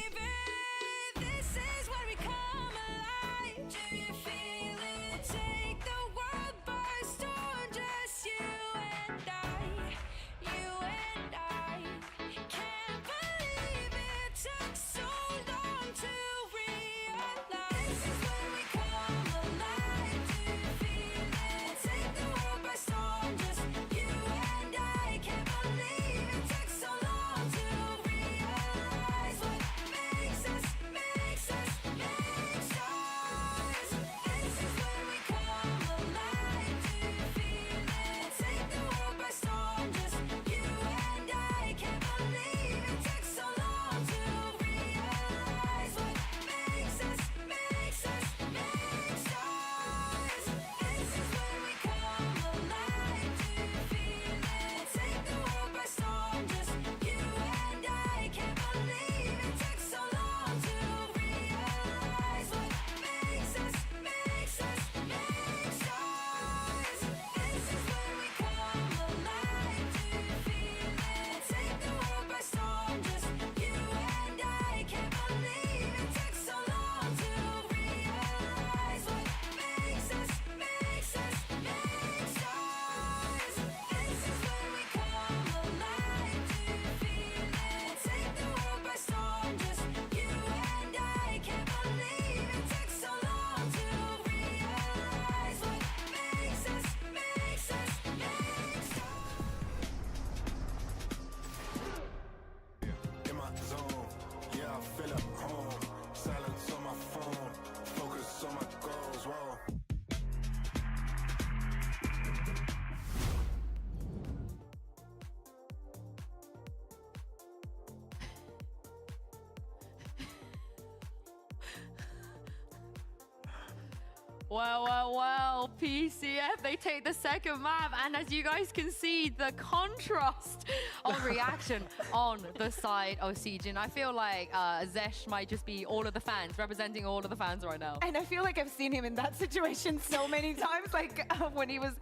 Speaker 4: Well, PCF, they take the second map, and as you guys can see, the contrast of reaction on the side of CGN. I feel like Zesh might just be all of the fans, representing all of the fans right now.
Speaker 1: And I feel like I've seen him in that situation so many times, like when he was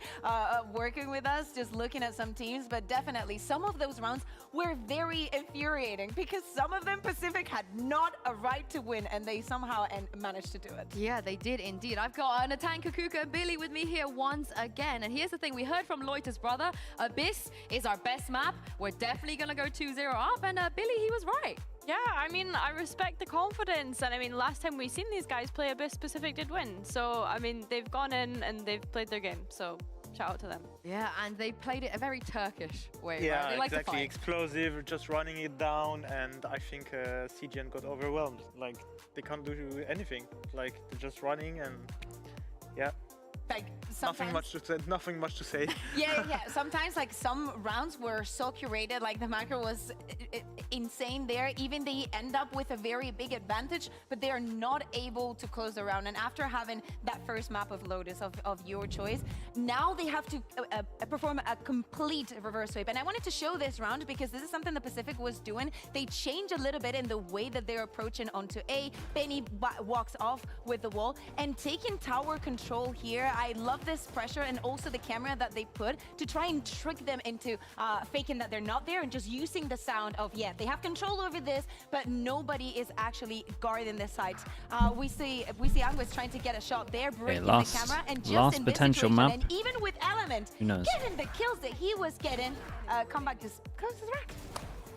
Speaker 1: working with us, just looking at some teams, but definitely some of those rounds were very infuriating because some of them Pacific had not a right to win, and they somehow managed to do it.
Speaker 4: Yeah, they did indeed. I've got Natan, Kakuka, and Billy with me here once again. And here's the thing, we heard from Loiter's brother, Abyss is our best map. We're definitely going to go 2-0 up. And Billy, he was right.
Speaker 3: Yeah, I mean, I respect the confidence. And I mean, last time we've seen these guys play, Abyss Pacific did win. So, I mean, they've gone in and they've played their game. So, shout out to them.
Speaker 4: Yeah, and they played it a very Turkish way.
Speaker 5: Yeah,
Speaker 4: right? They like
Speaker 5: exactly.
Speaker 4: To fight.
Speaker 5: Explosive, just running it down, and I think CGN got overwhelmed. Like, they can't do anything. Like, they're just running, and yeah.
Speaker 1: Like
Speaker 5: nothing much to say.
Speaker 1: Yeah. Sometimes like some rounds were so curated, like the macro was insane there. Even they end up with a very big advantage, but they are not able to close the round. And after having that first map of Lotus of your choice, now they have to perform a complete reverse sweep. And I wanted to show this round because this is something the Pacific was doing. They changed a little bit in the way that they're approaching onto A. Benny walks off with the wall and taking tower control here. I love this pressure and also the camera that they put to try and trick them into faking that they're not there and just using the sound of, yeah, they have control over this, but nobody is actually guarding this side. We see Anguis trying to get a shot there, breaking the camera, and just in
Speaker 2: potential
Speaker 1: this
Speaker 2: map.
Speaker 1: and even with Element, getting the kills that he was getting, Comeback just closes the rack.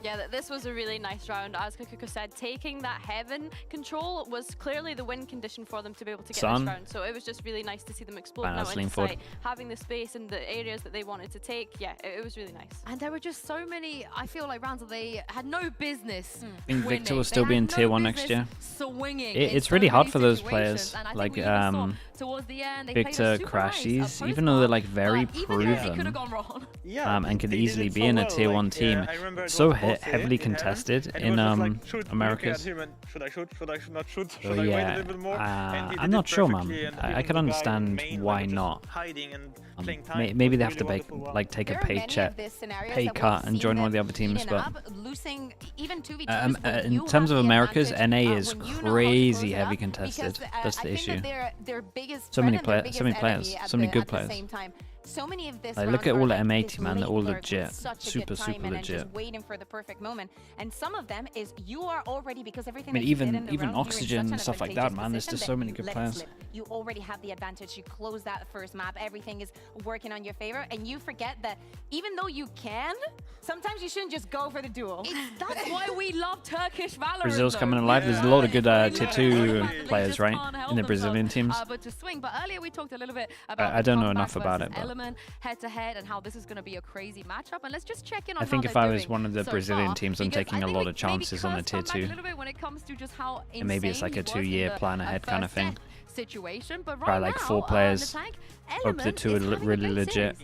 Speaker 3: Yeah, this was a really nice round. As Kakuka said, taking that heaven control was clearly the win condition for them to be able to get this round. So it was just really nice to see them explode now into sight, having the space in the areas that they wanted to take. Yeah, it was really nice.
Speaker 4: And there were just so many, I feel like, rounds that they had no business
Speaker 2: I think Victor will still be in Tier 1 next year.
Speaker 4: Swinging
Speaker 2: it's really hard for those players.
Speaker 4: Like towards the end, they
Speaker 2: Victor, Crashies, even though they're like very proven and could easily be in a Tier 1 team, so heavily contested in Americas.
Speaker 5: Should I shoot? Should I not shoot?
Speaker 2: So
Speaker 5: Should I wait a little bit more?
Speaker 2: I'm not sure, man. I can understand why not. Maybe they have to take a pay cut and join one of the other teams, but in terms of Americas, NA is crazy heavy contested. That's the issue. So many players, so many good players.
Speaker 1: So many of this
Speaker 2: look at all the M80, man. They're all legit, super legit.
Speaker 1: Just waiting for the perfect moment, and some of them is you are already, because everything.
Speaker 2: I mean, even Oxygen and stuff like that, man. There's just so many good players.
Speaker 1: You already have the advantage. You close that first map. Everything is working on your favor, and you forget that even though you can, sometimes you shouldn't just go for the duel.
Speaker 4: That's why we love Turkish Valorant.
Speaker 2: Brazil's coming alive. There's a lot of good Tier 2 players, right, in the Brazilian teams.
Speaker 4: But to swing. But earlier we talked a little bit about.
Speaker 2: I don't know enough about it.
Speaker 4: Head to head, and how this is going to be a crazy matchup. And let's just check in on.
Speaker 2: I think if I was one of the Brazilian teams, I'm taking a lot of chances on a Tier 2. And maybe it's like a 2-year plan ahead kind of thing.
Speaker 4: Situation, but
Speaker 2: try like 4 players, hope the 2 are really legit,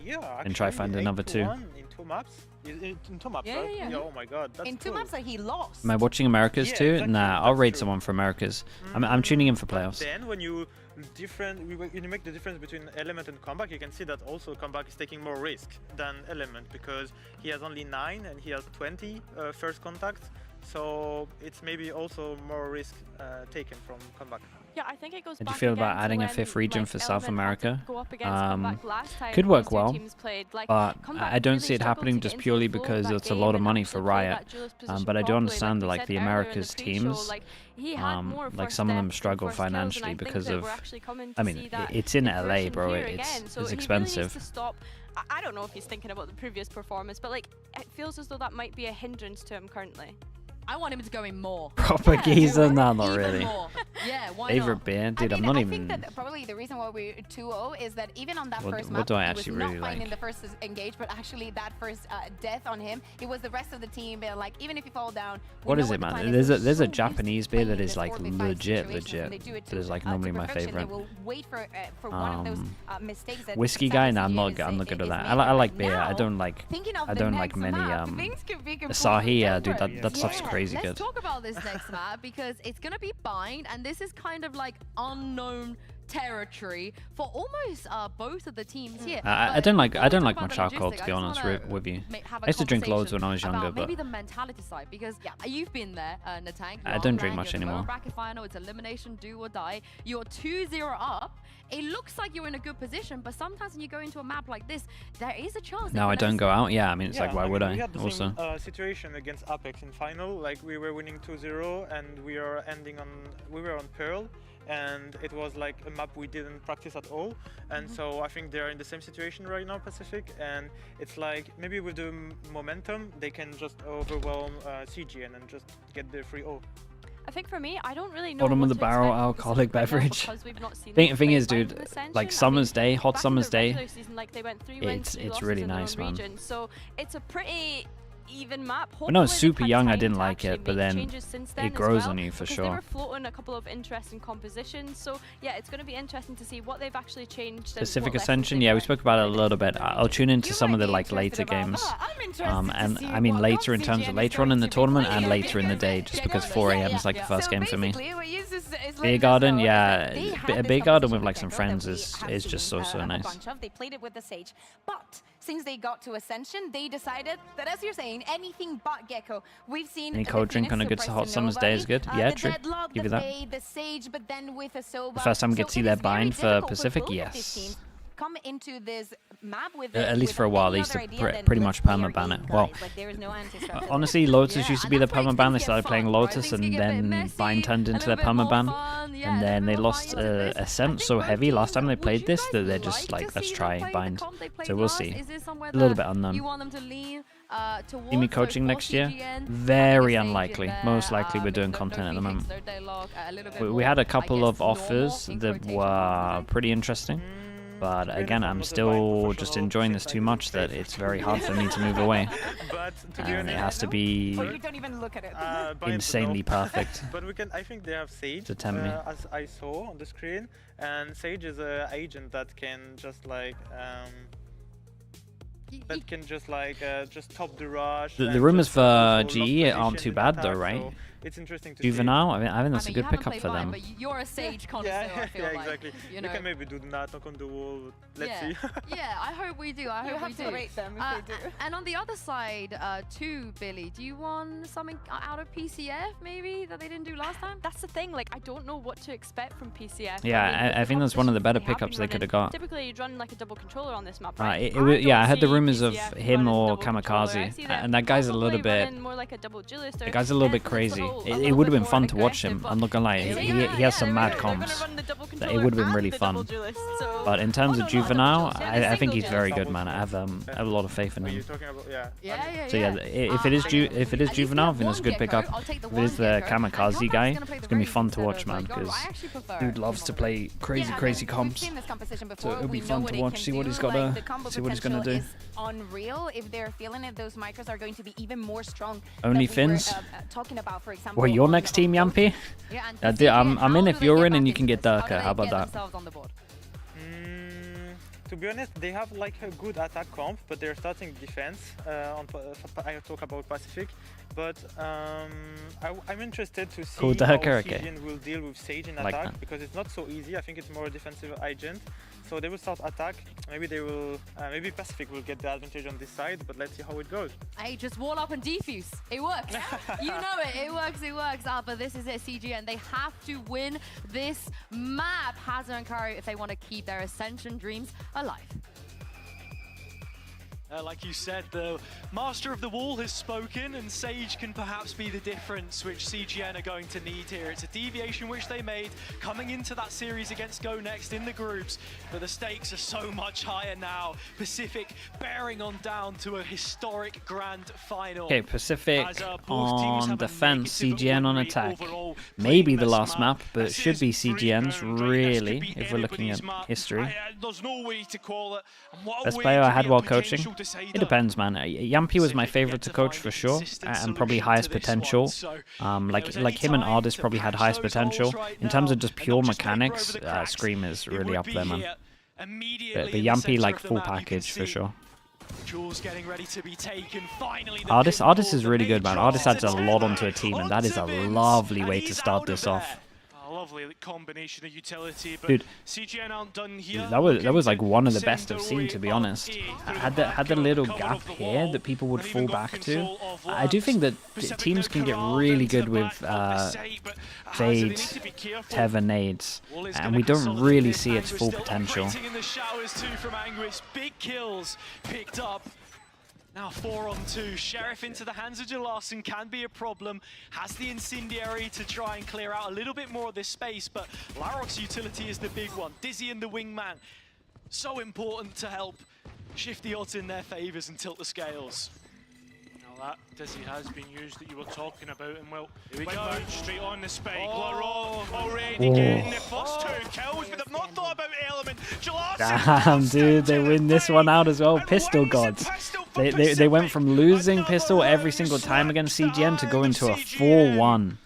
Speaker 2: and try find another 2.
Speaker 5: In 2 maps? In 2 maps, right? Yeah, oh my god, that's
Speaker 1: in 2 maps that he lost.
Speaker 2: Am I watching Americas too? Exactly, nah, I'll raid someone for Americas. I'm tuning in for playoffs.
Speaker 5: Then when you make the difference between Element and Comeback, you can see that also Comeback is taking more risk than Element because he has only 9 and he has 20 first contacts. So it's maybe also more risk taken from Comeback.
Speaker 3: Yeah, I think it goes
Speaker 2: How do
Speaker 3: back
Speaker 2: you feel about adding a 5th region for South America? Could work well, but I don't see it happening just purely because it's a lot of money for Riot. But I do understand that like the Americas teams, like some of them struggle financially because of, I mean, it's in LA, bro. It's expensive.
Speaker 3: I don't know if he's thinking about the previous performance, but like it feels as though that might be a hindrance to him currently.
Speaker 4: I want him to go in more.
Speaker 2: Proper geezer? No, not really.
Speaker 4: Yeah, why
Speaker 2: Favorite band? Dude, I'm not
Speaker 1: I
Speaker 2: even...
Speaker 1: think that probably the reason why we're 2-0 is that even on that first
Speaker 2: what
Speaker 1: map,
Speaker 2: do I
Speaker 1: he
Speaker 2: actually
Speaker 1: was
Speaker 2: really
Speaker 1: not finding
Speaker 2: like?
Speaker 1: the first engage, but actually that first death on him, it was the rest of the team being like, even if you fall down...
Speaker 2: What is it, man? There's a Japanese beer that is like legit. That is like normally my favorite. Whiskey guy? No, I'm not good at that. I like beer. I don't like many Asahi. Dude, that stuff's crazy good.
Speaker 4: Let's talk about this next map because it's gonna be bind, and this is kind of like unknown territory for almost both of the teams here.
Speaker 2: I don't like much alcohol, to be honest with you. I used to drink loads when I was younger, but
Speaker 4: maybe the mentality side, because you've been there, Natang.
Speaker 2: I don't drink much anymore.
Speaker 4: Bracket final, it's elimination, do or die. You're 2-0 up. It looks like you're in a good position, but sometimes when you go into a map like this, there is a chance.
Speaker 2: No, I don't go out. Yeah, I mean, it's like, why would I?
Speaker 5: We had the
Speaker 2: Also,
Speaker 5: same situation against Apex in final. Like, we were winning 2-0, and we were on Pearl, and it was like a map we didn't practice at all. And so I think they're in the same situation right now, Pacific, and it's like maybe with the momentum they can just overwhelm CGN and just get the 3-0.
Speaker 3: I think for me, I don't really know.
Speaker 2: bottom of the barrel alcoholic beverage. Thing is, dude, like summer's day, hot summer's day, it's really nice, man.
Speaker 3: So it's a pretty even map.
Speaker 2: When I was super young, I didn't like it, but then it grows on you for sure.
Speaker 3: They were floating a couple of interesting compositions, so yeah, it's going to be interesting to see what they've actually changed.
Speaker 2: Pacific Ascension, yeah, we spoke about it a little bit. I'll tune into some of the like later games, and I mean later in terms of later on in the tournament and later in the day, just because 4 AM is like the first game for me. Beer Garden, yeah, a beer garden with like some friends is just so nice.
Speaker 1: They played it with the Sage, but since they got to Ascension, they decided that, as you're saying, anything but Gecko. We've seen
Speaker 2: any cold drink on a good hot summer's day is good. Yeah, true. Give you that.
Speaker 1: The Sage, but then with a
Speaker 2: the first time we get to see their bind for Pacific, yes.
Speaker 1: Come into this map with
Speaker 2: at least for a while, they used to pretty much permaban it. Well, honestly, Lotus used to be the permaban. They started playing Lotus, and then Bind turned into their permaban, and then they lost Ascent so heavy last time they played this that they're just like, let's try Bind. So we'll see. A little bit unknown. See me coaching next year? Very unlikely. Most likely we're doing content at the moment. We had a couple of offers that were pretty interesting. But again, I'm still just enjoying this too much that it's very hard for me to move away. It has to be insanely perfect.
Speaker 5: But I think they have Sage,
Speaker 2: to tempt me.
Speaker 5: as I saw on the screen, and Sage is an agent that can just like just top the rush.
Speaker 2: The rumors for GE aren't too bad though, right?
Speaker 5: So it's interesting to
Speaker 2: Juvenile, I think that's a good pickup for them.
Speaker 4: But you're a Sage connoisseur, I feel like.
Speaker 5: Exactly.
Speaker 4: You know?
Speaker 5: We can maybe do the knock on the wall. Let's see.
Speaker 4: Yeah, I hope we do. I hope we do.
Speaker 1: You have to rate them if they do.
Speaker 4: And on the other side, too, Billy, do you want something out of PCF maybe that they didn't do last time?
Speaker 3: That's the thing. Like, I don't know what to expect from PCF.
Speaker 2: Yeah, I think that's one of the better pickups they could have got.
Speaker 3: Typically, you'd run like a double controller on this map, right?
Speaker 2: Yeah, I heard the rumors of him or Kamikaze, and that guy's a little bit. The guy's a little bit crazy. It would have been fun to watch him. I'm not gonna lie, he has some mad comps. It would have been really fun. But in terms of Juvenile, I think he's very good, man. I have a lot of faith in him. So yeah, if it is Juvenile, I think it's a good pickup. If it is the Kamikaze guy, it's gonna be fun to watch, man, because dude loves to play crazy comps. So it'll be fun to watch. See what he's gonna do.
Speaker 1: Unreal. If they're feeling it, those micros are going to be even more strong.
Speaker 2: Only Finns.
Speaker 1: Talking about, for example.
Speaker 2: Well, your next team, Yampy? I'm in if you're in, and you can get Durka. How about that?
Speaker 5: To be honest, they have like a good attack comp, but they're starting defense. I talk about Pacific, but I'm interested to see how CGN will deal with Sage in attack, because it's not so easy. I think it's more a defensive agent. So they will start attack. Maybe they will. Maybe Pacific will get the advantage on this side, but let's see how it goes.
Speaker 4: Hey, just wall up and defuse. It works. You know it. It works. It works. But this is it, CGN. They have to win this map, Hazard and Kari, if they want to keep their Ascension dreams alive.
Speaker 13: Like you said, the Master of the Wall has spoken, and Sage can perhaps be the difference which CGN are going to need here. It's a deviation which they made coming into that series against Go Next in the groups, but the stakes are so much higher now. Pacific bearing on down to a historic grand final.
Speaker 2: Okay, Pacific on defense, CGN on attack. Maybe the last map, but it should be CGN's, really, if we're looking at history.
Speaker 13: There's no way to call it.
Speaker 2: Best player I had while coaching? It depends, man. Yampy was my favorite to coach for sure, and probably highest potential. Like him and Ardis probably had highest potential. In terms of just pure mechanics, Scream is really up there, man. But Yampy, like, full package for sure. Ardis is really good, man. Ardis adds a lot onto a team, and that is a lovely way to start this off.
Speaker 14: lovely combination of utility, but
Speaker 2: Dude,
Speaker 14: CGN aren't done here.
Speaker 2: that was like one of the best I've seen, to be honest. Had the little gap here that people would fall back to. I do think that teams can get really good with Fade, Teva nades, and we don't really see its full potential.
Speaker 14: In the showers too from Anguish. Big kills picked up. Now 4-on-2. Sheriff into the hands of Jalarson can be a problem. Has the Incendiary to try and clear out a little bit more of this space, but Larok's utility is the big one. Dizzy and the Wingman, so important to help shift the odds in their favors and tilt the scales.
Speaker 13: Now that Dizzy has been used that you were talking about, and well, here we go. Straight on the spike. Larok already getting the first 2 kills, but they've not thought about Element.
Speaker 2: Damn, dude, they win this one out as well. Pistol gods. They went from losing pistol every single time against CGN to go into a 4-1.
Speaker 14: And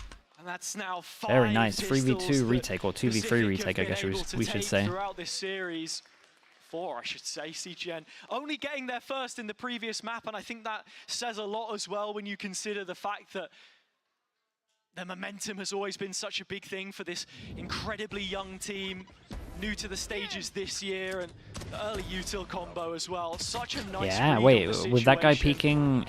Speaker 14: that's now 5
Speaker 2: very nice. 3v2
Speaker 14: pistols
Speaker 2: retake, or 2v3 retake, I guess we should say.
Speaker 14: Throughout this series. 4, I should say, CGN. Only getting there first in the previous map, and I think that says a lot as well when you consider the fact that the momentum has always been such a big thing for this incredibly young team, new to the stages this year, and the early util combo as well. Such a nice
Speaker 2: yeah, wait, with that guy peeking,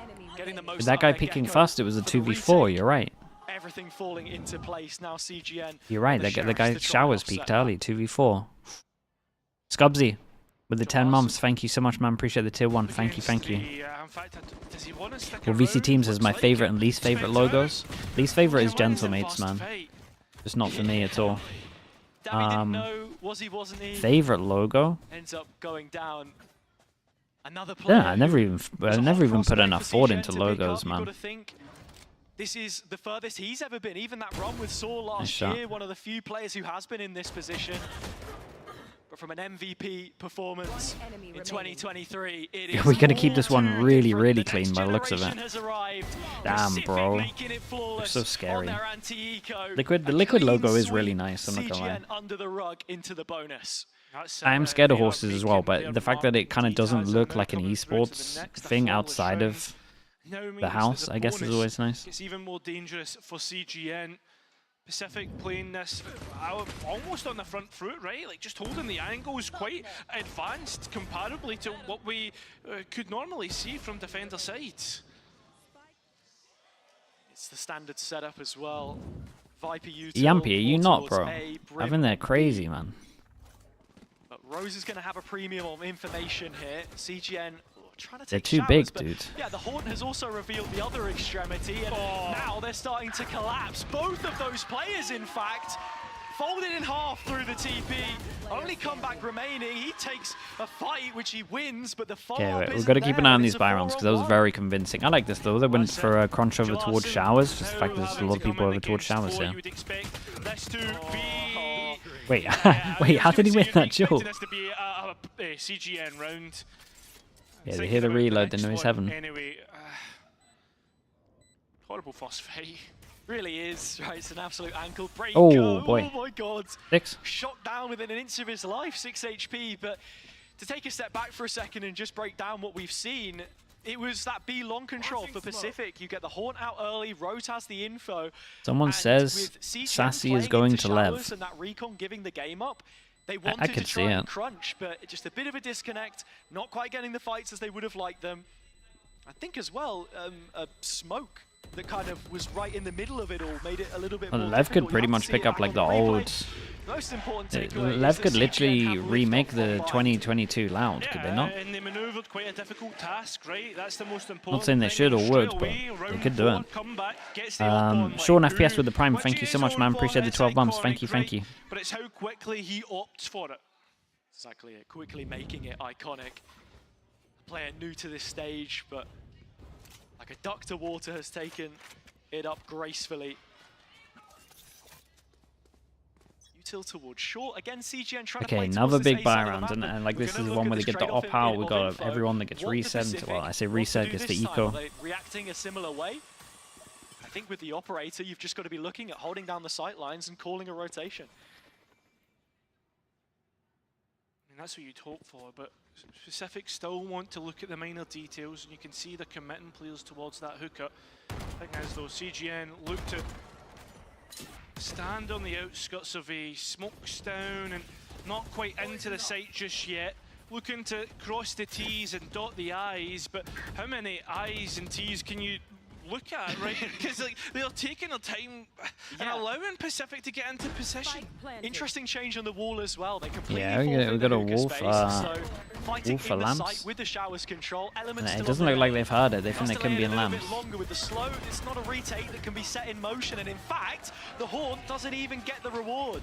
Speaker 2: first, it was a 2v4, you're right.
Speaker 14: Everything falling into place now. CGN.
Speaker 2: You're right, the guy showers peaked early, 2v4. Scubsy with the 10 months, thank you so much, man. Appreciate the tier 1. Thank you. Well, VC Teams is my favorite and least favorite logos. Least favorite is Gentlemates, man. Just not for me at all. Favorite logo?
Speaker 14: Ends up going down. Another
Speaker 2: player. Yeah, I never even put enough thought into logos, man.
Speaker 14: This is the furthest he's ever been. Even that run with Saw last year, one of the few players who has been in this position. But from an MVP performance in 2023, it is
Speaker 2: we're gonna keep this one really, really clean by the looks of it. Damn, bro. Looks so scary. The Liquid logo is really nice, I'm not gonna lie.
Speaker 14: Under the rug into the bonus.
Speaker 2: I am scared of horses as well, but the fact that it kind of doesn't look like an esports thing outside of the house, I guess, is always nice.
Speaker 14: It's even more dangerous for CGN. PCIFIC playing this almost on the front foot, right? Like just holding the angles quite advanced comparably to what we could normally see from defender sides. It's the standard setup as well. Viper util.
Speaker 2: Yampy, are you not, bro? I think they're crazy, man.
Speaker 14: But Rose is going to have a premium of information here. CGN trying to
Speaker 2: they're
Speaker 14: take
Speaker 2: too
Speaker 14: showers,
Speaker 2: big,
Speaker 14: but
Speaker 2: dude.
Speaker 14: Yeah, the Haunt has also revealed the other extremity, and now they're starting to collapse. Both of those players, in fact, folded in half through the TP. Only comeback remaining. He takes a fight, which he wins, but the follow-up
Speaker 2: we've got to keep an eye on these Byrons, because that was very convincing. I like this, though. They went for a crunch over towards showers. Just the fact there's a lot of people over towards showers here. Wait, wait, how did he win that jump?
Speaker 14: CGN round.
Speaker 2: Yeah, they hear the reload, they know he's heaven.
Speaker 14: Anyway, horrible phosphate. Really is, right? It's an absolute ankle break.
Speaker 2: Oh, boy.
Speaker 14: Oh my god.
Speaker 2: 6.
Speaker 14: Shot down within an inch of his life, 6 HP. But to take a step back for a second and just break down what we've seen, it was that B long control for PCIFIC. You get the Haunt out early, Rose has the info.
Speaker 2: Someone says Sassy is going to Lev.
Speaker 14: And that recon giving the game up. They
Speaker 2: I
Speaker 14: wanted
Speaker 2: could
Speaker 14: to try and
Speaker 2: see it.
Speaker 14: crunch, but just a bit of a disconnect, not quite getting the fights as they would have liked them. I think as well, a smoke that kind of was right in the middle of it all made it a little bit more
Speaker 2: Lev could
Speaker 14: difficult.
Speaker 2: pretty
Speaker 14: You
Speaker 2: much
Speaker 14: have to
Speaker 2: pick
Speaker 14: see it
Speaker 2: up like
Speaker 14: back
Speaker 2: the
Speaker 14: on replay.
Speaker 2: old...
Speaker 14: Most important takeaway
Speaker 2: Lev
Speaker 14: is
Speaker 2: could
Speaker 14: that
Speaker 2: literally
Speaker 14: CGN have
Speaker 2: remake
Speaker 14: lived off
Speaker 2: the
Speaker 14: line.
Speaker 2: 2022 Loud, could they not?
Speaker 13: And they manoeuvred quite a difficult task, right? That's the most important.
Speaker 2: Not saying they should or would, but they could do it. Sean FPS with the Prime, thank you so much, man. Appreciate the 12 bumps. Thank you.
Speaker 14: But it's how quickly he opts for it. Exactly it, quickly making it iconic. A player new to this stage, but like a duck to water has taken it up gracefully. Util towards short. Again, CGN trying to play
Speaker 2: another
Speaker 14: towards this
Speaker 2: big
Speaker 14: A
Speaker 2: buy
Speaker 14: side of the
Speaker 2: round,
Speaker 14: map,
Speaker 2: and like
Speaker 14: we're
Speaker 2: this
Speaker 14: gonna
Speaker 2: is
Speaker 14: look
Speaker 2: one
Speaker 14: at
Speaker 2: where they
Speaker 14: this
Speaker 2: get the
Speaker 14: trade-off
Speaker 2: op out. We
Speaker 14: of
Speaker 2: got
Speaker 14: info.
Speaker 2: everyone that gets
Speaker 14: What the
Speaker 2: reset.
Speaker 14: PCIFIC
Speaker 2: Well, I say
Speaker 14: want to
Speaker 2: reset
Speaker 14: do
Speaker 2: gets the
Speaker 14: this time?
Speaker 2: eco.
Speaker 14: Are they reacting a similar way? I think with the operator, you've just got to be looking at holding down the sight lines and calling a rotation.
Speaker 13: I mean, that's what you'd hope for, but PCIFIC still want to look at the minor details, and you can see they're committing players towards that hookup. I think as though CGN looked at
Speaker 14: stand on the outskirts of a smokestone and not quite into the site just yet. Looking to cross the T's and dot the I's, but how many I's and T's can you look at, right? Because like, they're taking their time and allowing Pacific to get into position.
Speaker 13: Interesting change on the wall as well. They completely
Speaker 2: Yeah, we got a wolf.
Speaker 13: so fighting
Speaker 2: Wolf for
Speaker 13: in the
Speaker 2: lamps.
Speaker 13: site with the showers control. Elements
Speaker 2: It
Speaker 13: still
Speaker 2: doesn't
Speaker 13: on
Speaker 2: look
Speaker 13: the
Speaker 2: like they've heard it. They think they could be in
Speaker 13: a
Speaker 2: lamps.
Speaker 13: bit longer with the slow. It's not a retake that can be set in motion, and in fact, the Haunt doesn't even get the reward.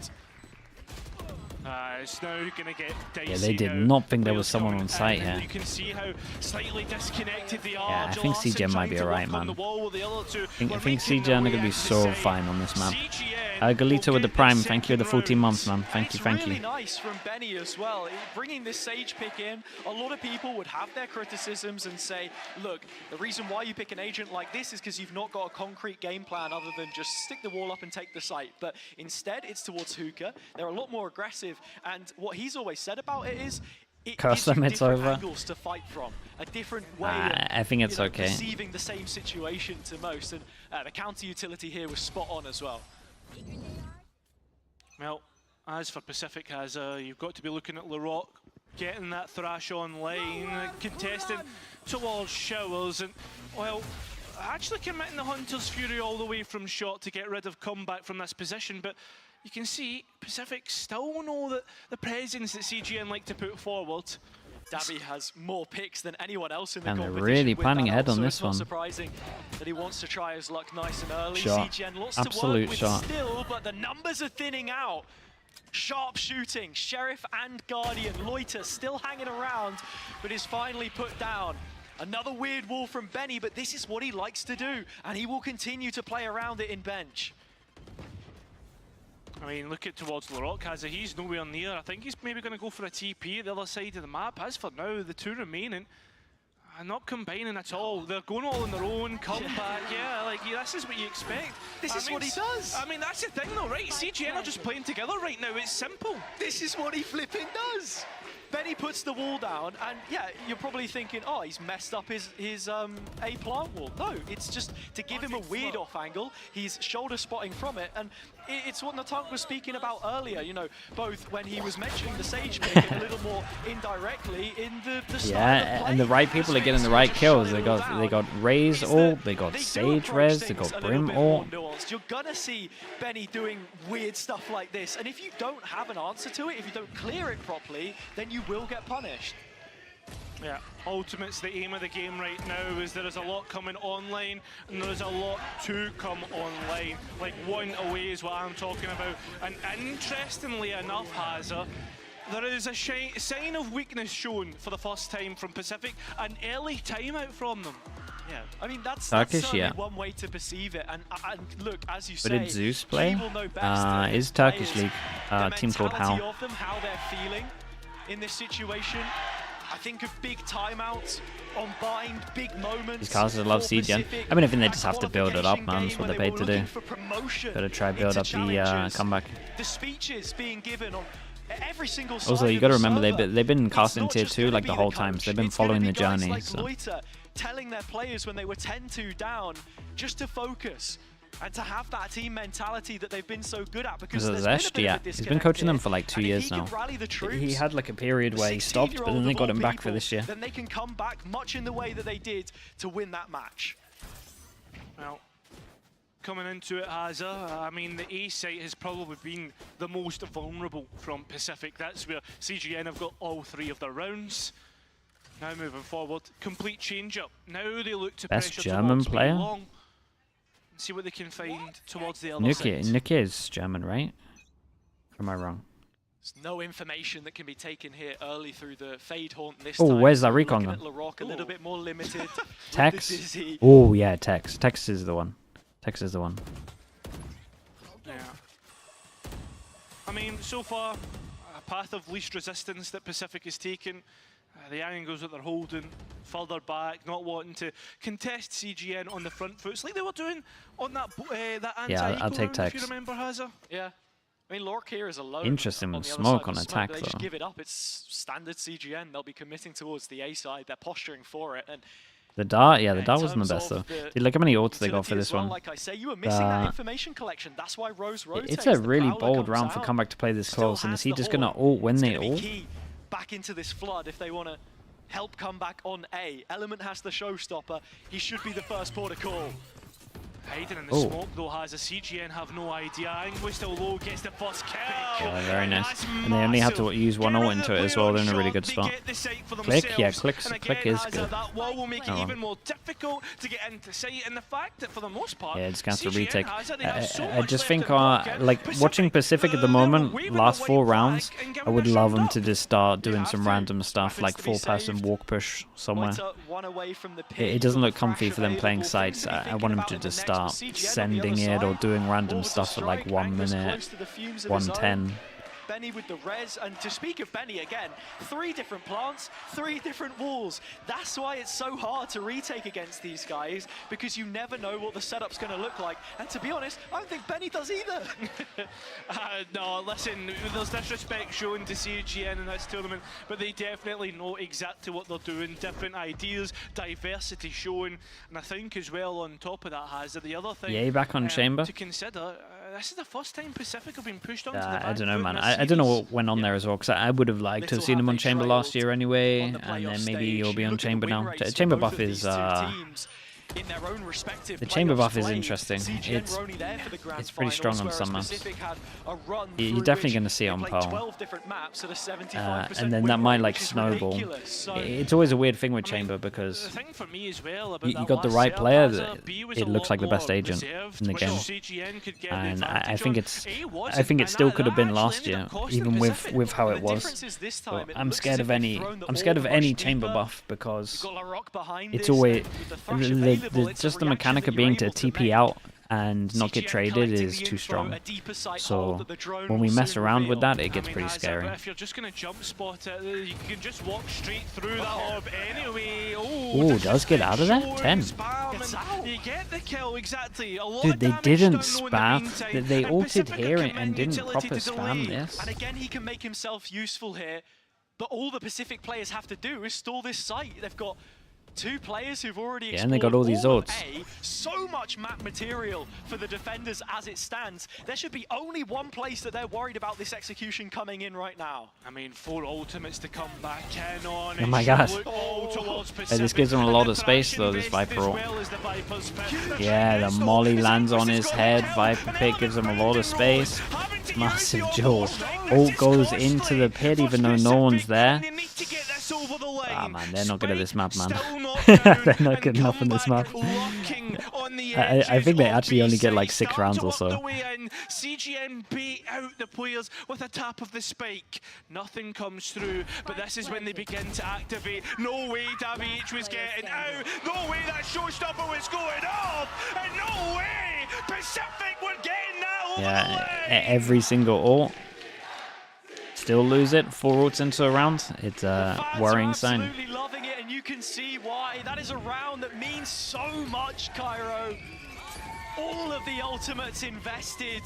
Speaker 14: It's now going to get dicey.
Speaker 2: Yeah, they did
Speaker 14: now.
Speaker 2: not think there was
Speaker 14: Players
Speaker 2: someone
Speaker 14: coming
Speaker 2: on site
Speaker 14: in,
Speaker 2: here.
Speaker 14: and you can see how slightly disconnected they are.
Speaker 2: Yeah, I think
Speaker 14: Joel
Speaker 2: CGN might be
Speaker 14: Larson
Speaker 2: alright,
Speaker 14: trying to work on
Speaker 2: man.
Speaker 14: the wall with the other two.
Speaker 2: I
Speaker 14: We're
Speaker 2: think
Speaker 14: making
Speaker 2: CGN
Speaker 14: their
Speaker 2: are
Speaker 14: way
Speaker 2: going to be
Speaker 14: out to
Speaker 2: so
Speaker 14: say
Speaker 2: fine on this map.
Speaker 14: CGN
Speaker 2: Galito
Speaker 14: will
Speaker 2: with the
Speaker 14: get
Speaker 2: prime. Thank you, the 14
Speaker 14: second
Speaker 2: months,
Speaker 14: round.
Speaker 2: man. Thank you,
Speaker 13: It's
Speaker 2: thank
Speaker 13: really
Speaker 2: you.
Speaker 13: nice from Benny as well. Bringing this Sage pick in, a lot of people would have their criticisms and say, look, the reason why you pick an agent like this is because you've not got a concrete game plan other than just stick the wall up and take the site. But instead, it's towards Hookah. They're a lot more aggressive, and what he's always said about it is, it
Speaker 2: Curse
Speaker 13: gives you
Speaker 2: them, it's
Speaker 13: different
Speaker 2: over.
Speaker 13: angles to fight from, a different way
Speaker 2: I think it's okay.
Speaker 13: perceiving the same situation to most, and the counter utility here was spot on as well.
Speaker 14: Well, as for Pacific Hazard, you've got to be looking at Larocque, getting that thrash online, contesting towards Showers, and, well, actually committing the Hunter's Fury all the way from shot to get rid of comeback from this position, but you can see Pacific still know that the presence that CGN like to put forward.
Speaker 13: Dabby has more picks than anyone else in the
Speaker 2: And they're
Speaker 13: competition.
Speaker 2: really
Speaker 13: with
Speaker 2: planning
Speaker 13: that
Speaker 2: ahead
Speaker 13: ult,
Speaker 2: on
Speaker 13: so
Speaker 2: this
Speaker 13: it's not
Speaker 2: one.
Speaker 13: surprising that he wants to try his luck nice and early.
Speaker 2: Shot.
Speaker 13: CGN lots
Speaker 2: Absolute
Speaker 13: to work with
Speaker 2: shot.
Speaker 13: still, but the numbers are thinning out. Sharp shooting, Sheriff and Guardian. Loiter still hanging around, but is finally put down. Another weird wall from Benny, but this is what he likes to do, and he will continue to play around it in bench.
Speaker 14: I mean, look at towards Larocque Hazard, he's nowhere near. I think he's maybe going to go for a TP at the other side of the map. As for now, the two remaining are not combining at all. They're going all on their own, come back, like, this is what you expect.
Speaker 13: This is what he does.
Speaker 14: I mean, that's the thing though, right? CGN are just playing together right now, it's simple.
Speaker 13: This is what he flipping does. Benny puts the wall down, and yeah, you're probably thinking, oh, he's messed up his A-plant wall. No, it's just to give him a weird off angle. He's shoulder spotting from it, and it's what Natank was speaking about earlier, you know, both when he was mentioning the Sage pick and a little more indirectly in the style
Speaker 2: Yeah,
Speaker 13: of play.
Speaker 2: and the right people are getting the right kills. They got Raze ult, they got
Speaker 13: They do
Speaker 2: Sage
Speaker 13: approach
Speaker 2: res, they
Speaker 13: things
Speaker 2: got
Speaker 13: a little
Speaker 2: Brim
Speaker 13: bit more
Speaker 2: ult.
Speaker 13: nuanced. You're gonna see Benny doing weird stuff like this, and if you don't have an answer to it, if you don't clear it properly, then you will get punished.
Speaker 14: Yeah, Ultimate's the aim of the game right now, is there is a lot coming online and there is a lot to come online. Like one away is what I'm talking about. And interestingly enough, Hazard, there is a sign of weakness shown for the first time from Pacific, an early timeout from them.
Speaker 13: Yeah, I mean that's
Speaker 2: Turkish,
Speaker 13: certainly
Speaker 2: yeah.
Speaker 13: one way to perceive it. And look, as you
Speaker 2: But
Speaker 13: say,
Speaker 2: did Zeus play?
Speaker 13: he will know best
Speaker 2: Is
Speaker 13: the
Speaker 2: Turkish
Speaker 13: players,
Speaker 2: League,
Speaker 13: the
Speaker 2: team called
Speaker 13: mentality
Speaker 2: How.
Speaker 13: of them, how they're feeling in this situation. I think of big timeouts on bind, big moments.
Speaker 2: These casters love
Speaker 13: for
Speaker 2: CGN.
Speaker 13: Pacific,
Speaker 2: I mean, I think they
Speaker 13: that
Speaker 2: just have to build it up, man. That's what they're paid to do. Gotta try build up the
Speaker 13: challenges.
Speaker 2: comeback.
Speaker 13: The speeches being given on every single side
Speaker 2: Also, you
Speaker 13: of
Speaker 2: gotta
Speaker 13: the
Speaker 2: remember
Speaker 13: server.
Speaker 2: they've been
Speaker 13: It's
Speaker 2: casting
Speaker 13: not
Speaker 2: tier
Speaker 13: just
Speaker 2: 2
Speaker 13: gonna
Speaker 2: like
Speaker 13: be
Speaker 2: the whole time, so they've been
Speaker 13: It's gonna
Speaker 2: following
Speaker 13: be
Speaker 2: the
Speaker 13: guys
Speaker 2: journey.
Speaker 13: like
Speaker 2: So.
Speaker 13: Loiter telling their players when they were 10-2 down just to focus and to have that team mentality that they've been so good at, because there's been a
Speaker 2: Zesh,
Speaker 13: bit
Speaker 2: yeah,
Speaker 13: of a
Speaker 2: he's
Speaker 13: disconnect
Speaker 2: been coaching them
Speaker 13: here.
Speaker 2: for like 2
Speaker 13: And if
Speaker 2: years
Speaker 13: he can
Speaker 2: now.
Speaker 13: rally the troops,
Speaker 2: He had like a period where he stopped, but then they got him back for this year.
Speaker 13: then they can come back much in the way that they did to win that match.
Speaker 14: Well, coming into it, Hazard, I mean, the A site has probably been the most vulnerable from Pacific. That's where CGN have got all 3 of their rounds. Now moving forward, complete change-up. Now they look to
Speaker 2: Best
Speaker 14: pressure
Speaker 2: German
Speaker 14: towards
Speaker 2: player?
Speaker 14: long. See what they can find towards the other
Speaker 2: Nuki
Speaker 14: side.
Speaker 2: is German, right? Or am I wrong?
Speaker 13: There's no information that can be taken here early through the Fade Haunt this
Speaker 2: Oh,
Speaker 13: time.
Speaker 2: where's that recon
Speaker 13: Looking
Speaker 2: gun?
Speaker 13: at Larocque a little bit more limited. with the
Speaker 2: Tex?
Speaker 13: dizzy.
Speaker 2: Oh yeah, Tex. Tex is the one. Tex is the one.
Speaker 14: Yeah. I mean, so far, a path of least resistance that Pacific is taking. The angles that they're holding further back, not wanting to contest CGN on the front foot. It's like they were doing on that anti-eco
Speaker 2: Yeah, I'll take
Speaker 14: round,
Speaker 2: Tex.
Speaker 14: if you remember, Hazard.
Speaker 13: Yeah. I mean, Larocque here is alone.
Speaker 2: Interesting
Speaker 13: on
Speaker 2: with
Speaker 13: the other
Speaker 2: smoke
Speaker 13: side
Speaker 2: on
Speaker 13: of
Speaker 2: attack,
Speaker 13: They just
Speaker 2: though.
Speaker 13: give it up. It's standard CGN. They'll be committing towards the A side. They're posturing for it. And
Speaker 2: The dart, yeah, the dart wasn't the best though. Dude, look how many ults they got for this one.
Speaker 13: Like I say, you were missing that information collection. That's why Rose rotates.
Speaker 2: It's a really
Speaker 13: The Prowler
Speaker 2: bold
Speaker 13: comes
Speaker 2: round for
Speaker 13: out.
Speaker 2: Comeback to play this
Speaker 13: Still
Speaker 2: close, and is
Speaker 13: has
Speaker 2: he
Speaker 13: the
Speaker 2: just gonna
Speaker 13: ult.
Speaker 2: ult when
Speaker 13: It's
Speaker 2: they
Speaker 13: gonna be
Speaker 2: ult?
Speaker 13: key back into this flood if they want to help Comeback on A. Element has the showstopper. He should be the first port of call. Hayden in the
Speaker 2: Oh.
Speaker 13: smoke though has a CGN have no idea. Anguish still low, gets the first kill.
Speaker 2: Yeah, very nice.
Speaker 13: That's
Speaker 2: And they only have to
Speaker 13: massive.
Speaker 2: use one
Speaker 13: Get
Speaker 2: ult
Speaker 13: rid of
Speaker 2: into
Speaker 13: the
Speaker 2: it as
Speaker 13: player
Speaker 2: well.
Speaker 13: on
Speaker 2: They're in a really
Speaker 13: shot.
Speaker 2: good
Speaker 13: They
Speaker 2: spot.
Speaker 13: get the site for
Speaker 2: Click, yeah,
Speaker 13: themselves.
Speaker 2: click
Speaker 13: And
Speaker 2: is
Speaker 13: again,
Speaker 2: good.
Speaker 13: That wall will make it
Speaker 2: Oh, well.
Speaker 13: even more difficult to get into sight. And the fact that for the most part,
Speaker 2: Yeah, it's going to
Speaker 13: CGN
Speaker 2: retake.
Speaker 13: has it. They have so
Speaker 2: I
Speaker 13: much
Speaker 2: just
Speaker 13: left
Speaker 2: think,
Speaker 13: in the pocket.
Speaker 2: like, watching Pacific at the moment, last 4 rounds, I would love them to just start doing some random stuff, like 4-person walk push somewhere.
Speaker 13: One away from the pin.
Speaker 2: It doesn't look comfy for them playing sites. I want them to just start sending it or doing random stuff at like 1 minute, 1:10.
Speaker 13: Benny with the res, and to speak of Benny again, 3 different plants, 3 different walls. That's why it's so hard to retake against these guys, because you never know what the setup's going to look like. And to be honest, I don't think Benny does either. No, listen, there's disrespect shown to CGN in this tournament, but they definitely know exactly what they're doing. Different ideas, diversity shown, and I think as well on top of that, Hazard, the other thing
Speaker 2: Yay back on Chamber.
Speaker 13: to consider, this is the first time Pacific have been pushed onto the
Speaker 2: I
Speaker 13: back
Speaker 2: don't know,
Speaker 13: foot
Speaker 2: man.
Speaker 13: in this
Speaker 2: I don't know
Speaker 13: series.
Speaker 2: what went on there as well, because I would have liked to have seen him on Chamber last year anyway, and then maybe he'll be on Chamber now. Chamber buff is
Speaker 13: in their own respective
Speaker 2: the chamber buff is
Speaker 13: playoffs
Speaker 2: interesting.
Speaker 13: CGN were only there for the grand
Speaker 2: It's pretty strong on
Speaker 13: finals,
Speaker 2: some
Speaker 13: whereas
Speaker 2: maps.
Speaker 13: Pacific had a run
Speaker 2: You're
Speaker 13: through
Speaker 2: definitely
Speaker 13: which
Speaker 2: going to see it
Speaker 13: they
Speaker 2: on
Speaker 13: played
Speaker 2: Pearl.
Speaker 13: 12 different maps at a 75%
Speaker 2: And then
Speaker 13: win
Speaker 2: that might
Speaker 13: rate,
Speaker 2: like
Speaker 13: which is
Speaker 2: snowball.
Speaker 13: ridiculous. So,
Speaker 2: It's always a weird thing with Chamber because
Speaker 13: the thing for me as well about
Speaker 2: you
Speaker 13: that
Speaker 2: got the
Speaker 13: last
Speaker 2: right
Speaker 13: serve,
Speaker 2: player,
Speaker 13: Hazard, B was
Speaker 2: it
Speaker 13: a
Speaker 2: looks
Speaker 13: lot
Speaker 2: like the best
Speaker 13: more
Speaker 2: agent
Speaker 13: reserved,
Speaker 2: in the
Speaker 13: which
Speaker 2: game.
Speaker 13: CGN could get the
Speaker 2: And I
Speaker 13: advantage
Speaker 2: think
Speaker 13: on.
Speaker 2: it's
Speaker 13: A
Speaker 2: I
Speaker 13: wasn't,
Speaker 2: think it
Speaker 13: and
Speaker 2: still
Speaker 13: that
Speaker 2: could have been
Speaker 13: actually
Speaker 2: last
Speaker 13: ended
Speaker 2: year,
Speaker 13: up costing
Speaker 2: even
Speaker 13: Pacific.
Speaker 2: with how
Speaker 13: The
Speaker 2: it was.
Speaker 13: difference is this time,
Speaker 2: But
Speaker 13: it
Speaker 2: I'm
Speaker 13: looks
Speaker 2: scared
Speaker 13: as
Speaker 2: of
Speaker 13: if
Speaker 2: any
Speaker 13: they've thrown the
Speaker 2: I'm scared of
Speaker 13: all
Speaker 2: any
Speaker 13: much
Speaker 2: chamber
Speaker 13: deeper.
Speaker 2: buff because
Speaker 13: You've got a rock behind
Speaker 2: it's
Speaker 13: this,
Speaker 2: always
Speaker 13: and with the thrash available, it's a
Speaker 2: just the
Speaker 13: reaction
Speaker 2: mechanic
Speaker 13: that
Speaker 2: of
Speaker 13: you're
Speaker 2: being to
Speaker 13: able to
Speaker 2: TP
Speaker 13: make.
Speaker 2: out and not get
Speaker 13: CGN
Speaker 2: traded
Speaker 13: collecting
Speaker 2: is
Speaker 13: the
Speaker 2: too
Speaker 13: info,
Speaker 2: strong.
Speaker 13: a deeper site
Speaker 2: So
Speaker 13: hold that the drone
Speaker 2: when
Speaker 13: will
Speaker 2: we mess
Speaker 13: soon
Speaker 2: around with
Speaker 13: reveal.
Speaker 2: that, it gets
Speaker 13: I mean,
Speaker 2: pretty
Speaker 13: Hazard,
Speaker 2: scary.
Speaker 13: if you're just going to jump spot it, you can just walk straight through that orb anyway.
Speaker 2: Ooh, does get out of there? 10.
Speaker 13: You get the kill, exactly. A lot
Speaker 2: Dude,
Speaker 13: of
Speaker 2: they
Speaker 13: damage
Speaker 2: didn't
Speaker 13: done, though, in the
Speaker 2: spam.
Speaker 13: meantime,
Speaker 2: They
Speaker 13: and
Speaker 2: ulted
Speaker 13: Pacific
Speaker 2: here
Speaker 13: are
Speaker 2: and
Speaker 13: commending
Speaker 2: didn't
Speaker 13: utility
Speaker 2: proper
Speaker 13: to
Speaker 2: spam
Speaker 13: delay.
Speaker 2: this.
Speaker 13: And again, he can make himself useful here. But all the Pacific players have to do is stall this site. They've got 2 players who've already
Speaker 2: Yeah, and they got all these
Speaker 13: of
Speaker 2: ults.
Speaker 13: A. So much map material for the defenders as it stands. There should be only one place that they're worried about this execution coming in right now. I mean, 4 ultimates to come back in on.
Speaker 2: Oh my god.
Speaker 13: Hey,
Speaker 2: This gives him a lot of space though, this Viper ult. Yeah, the molly lands on his head. Viper pick gives him a lot of space. Massive Joel. Ult goes into the pit even though no one's there. Ah man, they're not good at this map, man. They're not good enough in this map. I think they actually only get like 6 rounds or so.
Speaker 13: CGN bait out the players with a tap of the spike. Nothing comes through, but this is when they begin to activate. No way Davi was getting out. No way that showstopper was going off. And no way Pacific were getting that over the line.
Speaker 2: Every single ult. Still lose it. 4 ults into a round. It's a worrying sign.
Speaker 13: Absolutely loving it, and you can see why. That is a round that means so much, Cairo. All of the ultimates invested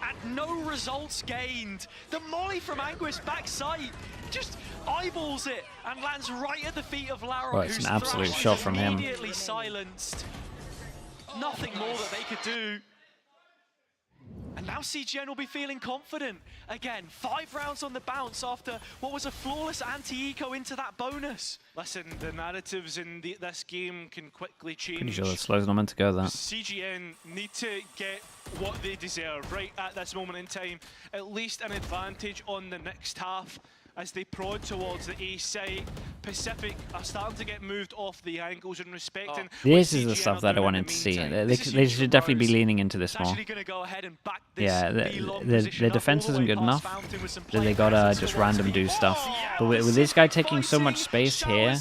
Speaker 13: and no results gained. The molly from Anguish backside just eyeballs it and lands right at the feet of Lara.
Speaker 2: Well, it's an absolute shot from him.
Speaker 13: Immediately silenced. Nothing more that they could do. And now CGN will be feeling confident. Again, 5 rounds on the bounce after what was a flawless anti-eco into that bonus. Listen, the narratives in this game can quickly change.
Speaker 2: Pretty sure the slow's not meant to go that.
Speaker 13: CGN need to get what they deserve right at this moment in time. At least an advantage on the next half as they prod towards the A site. Pacific are starting to get moved off the angles and respecting.
Speaker 2: This is the stuff that I wanted to see. They should definitely be leaning into this more. Yeah, their defense isn't good enough. They gotta just random do stuff. But with this guy taking so much space here,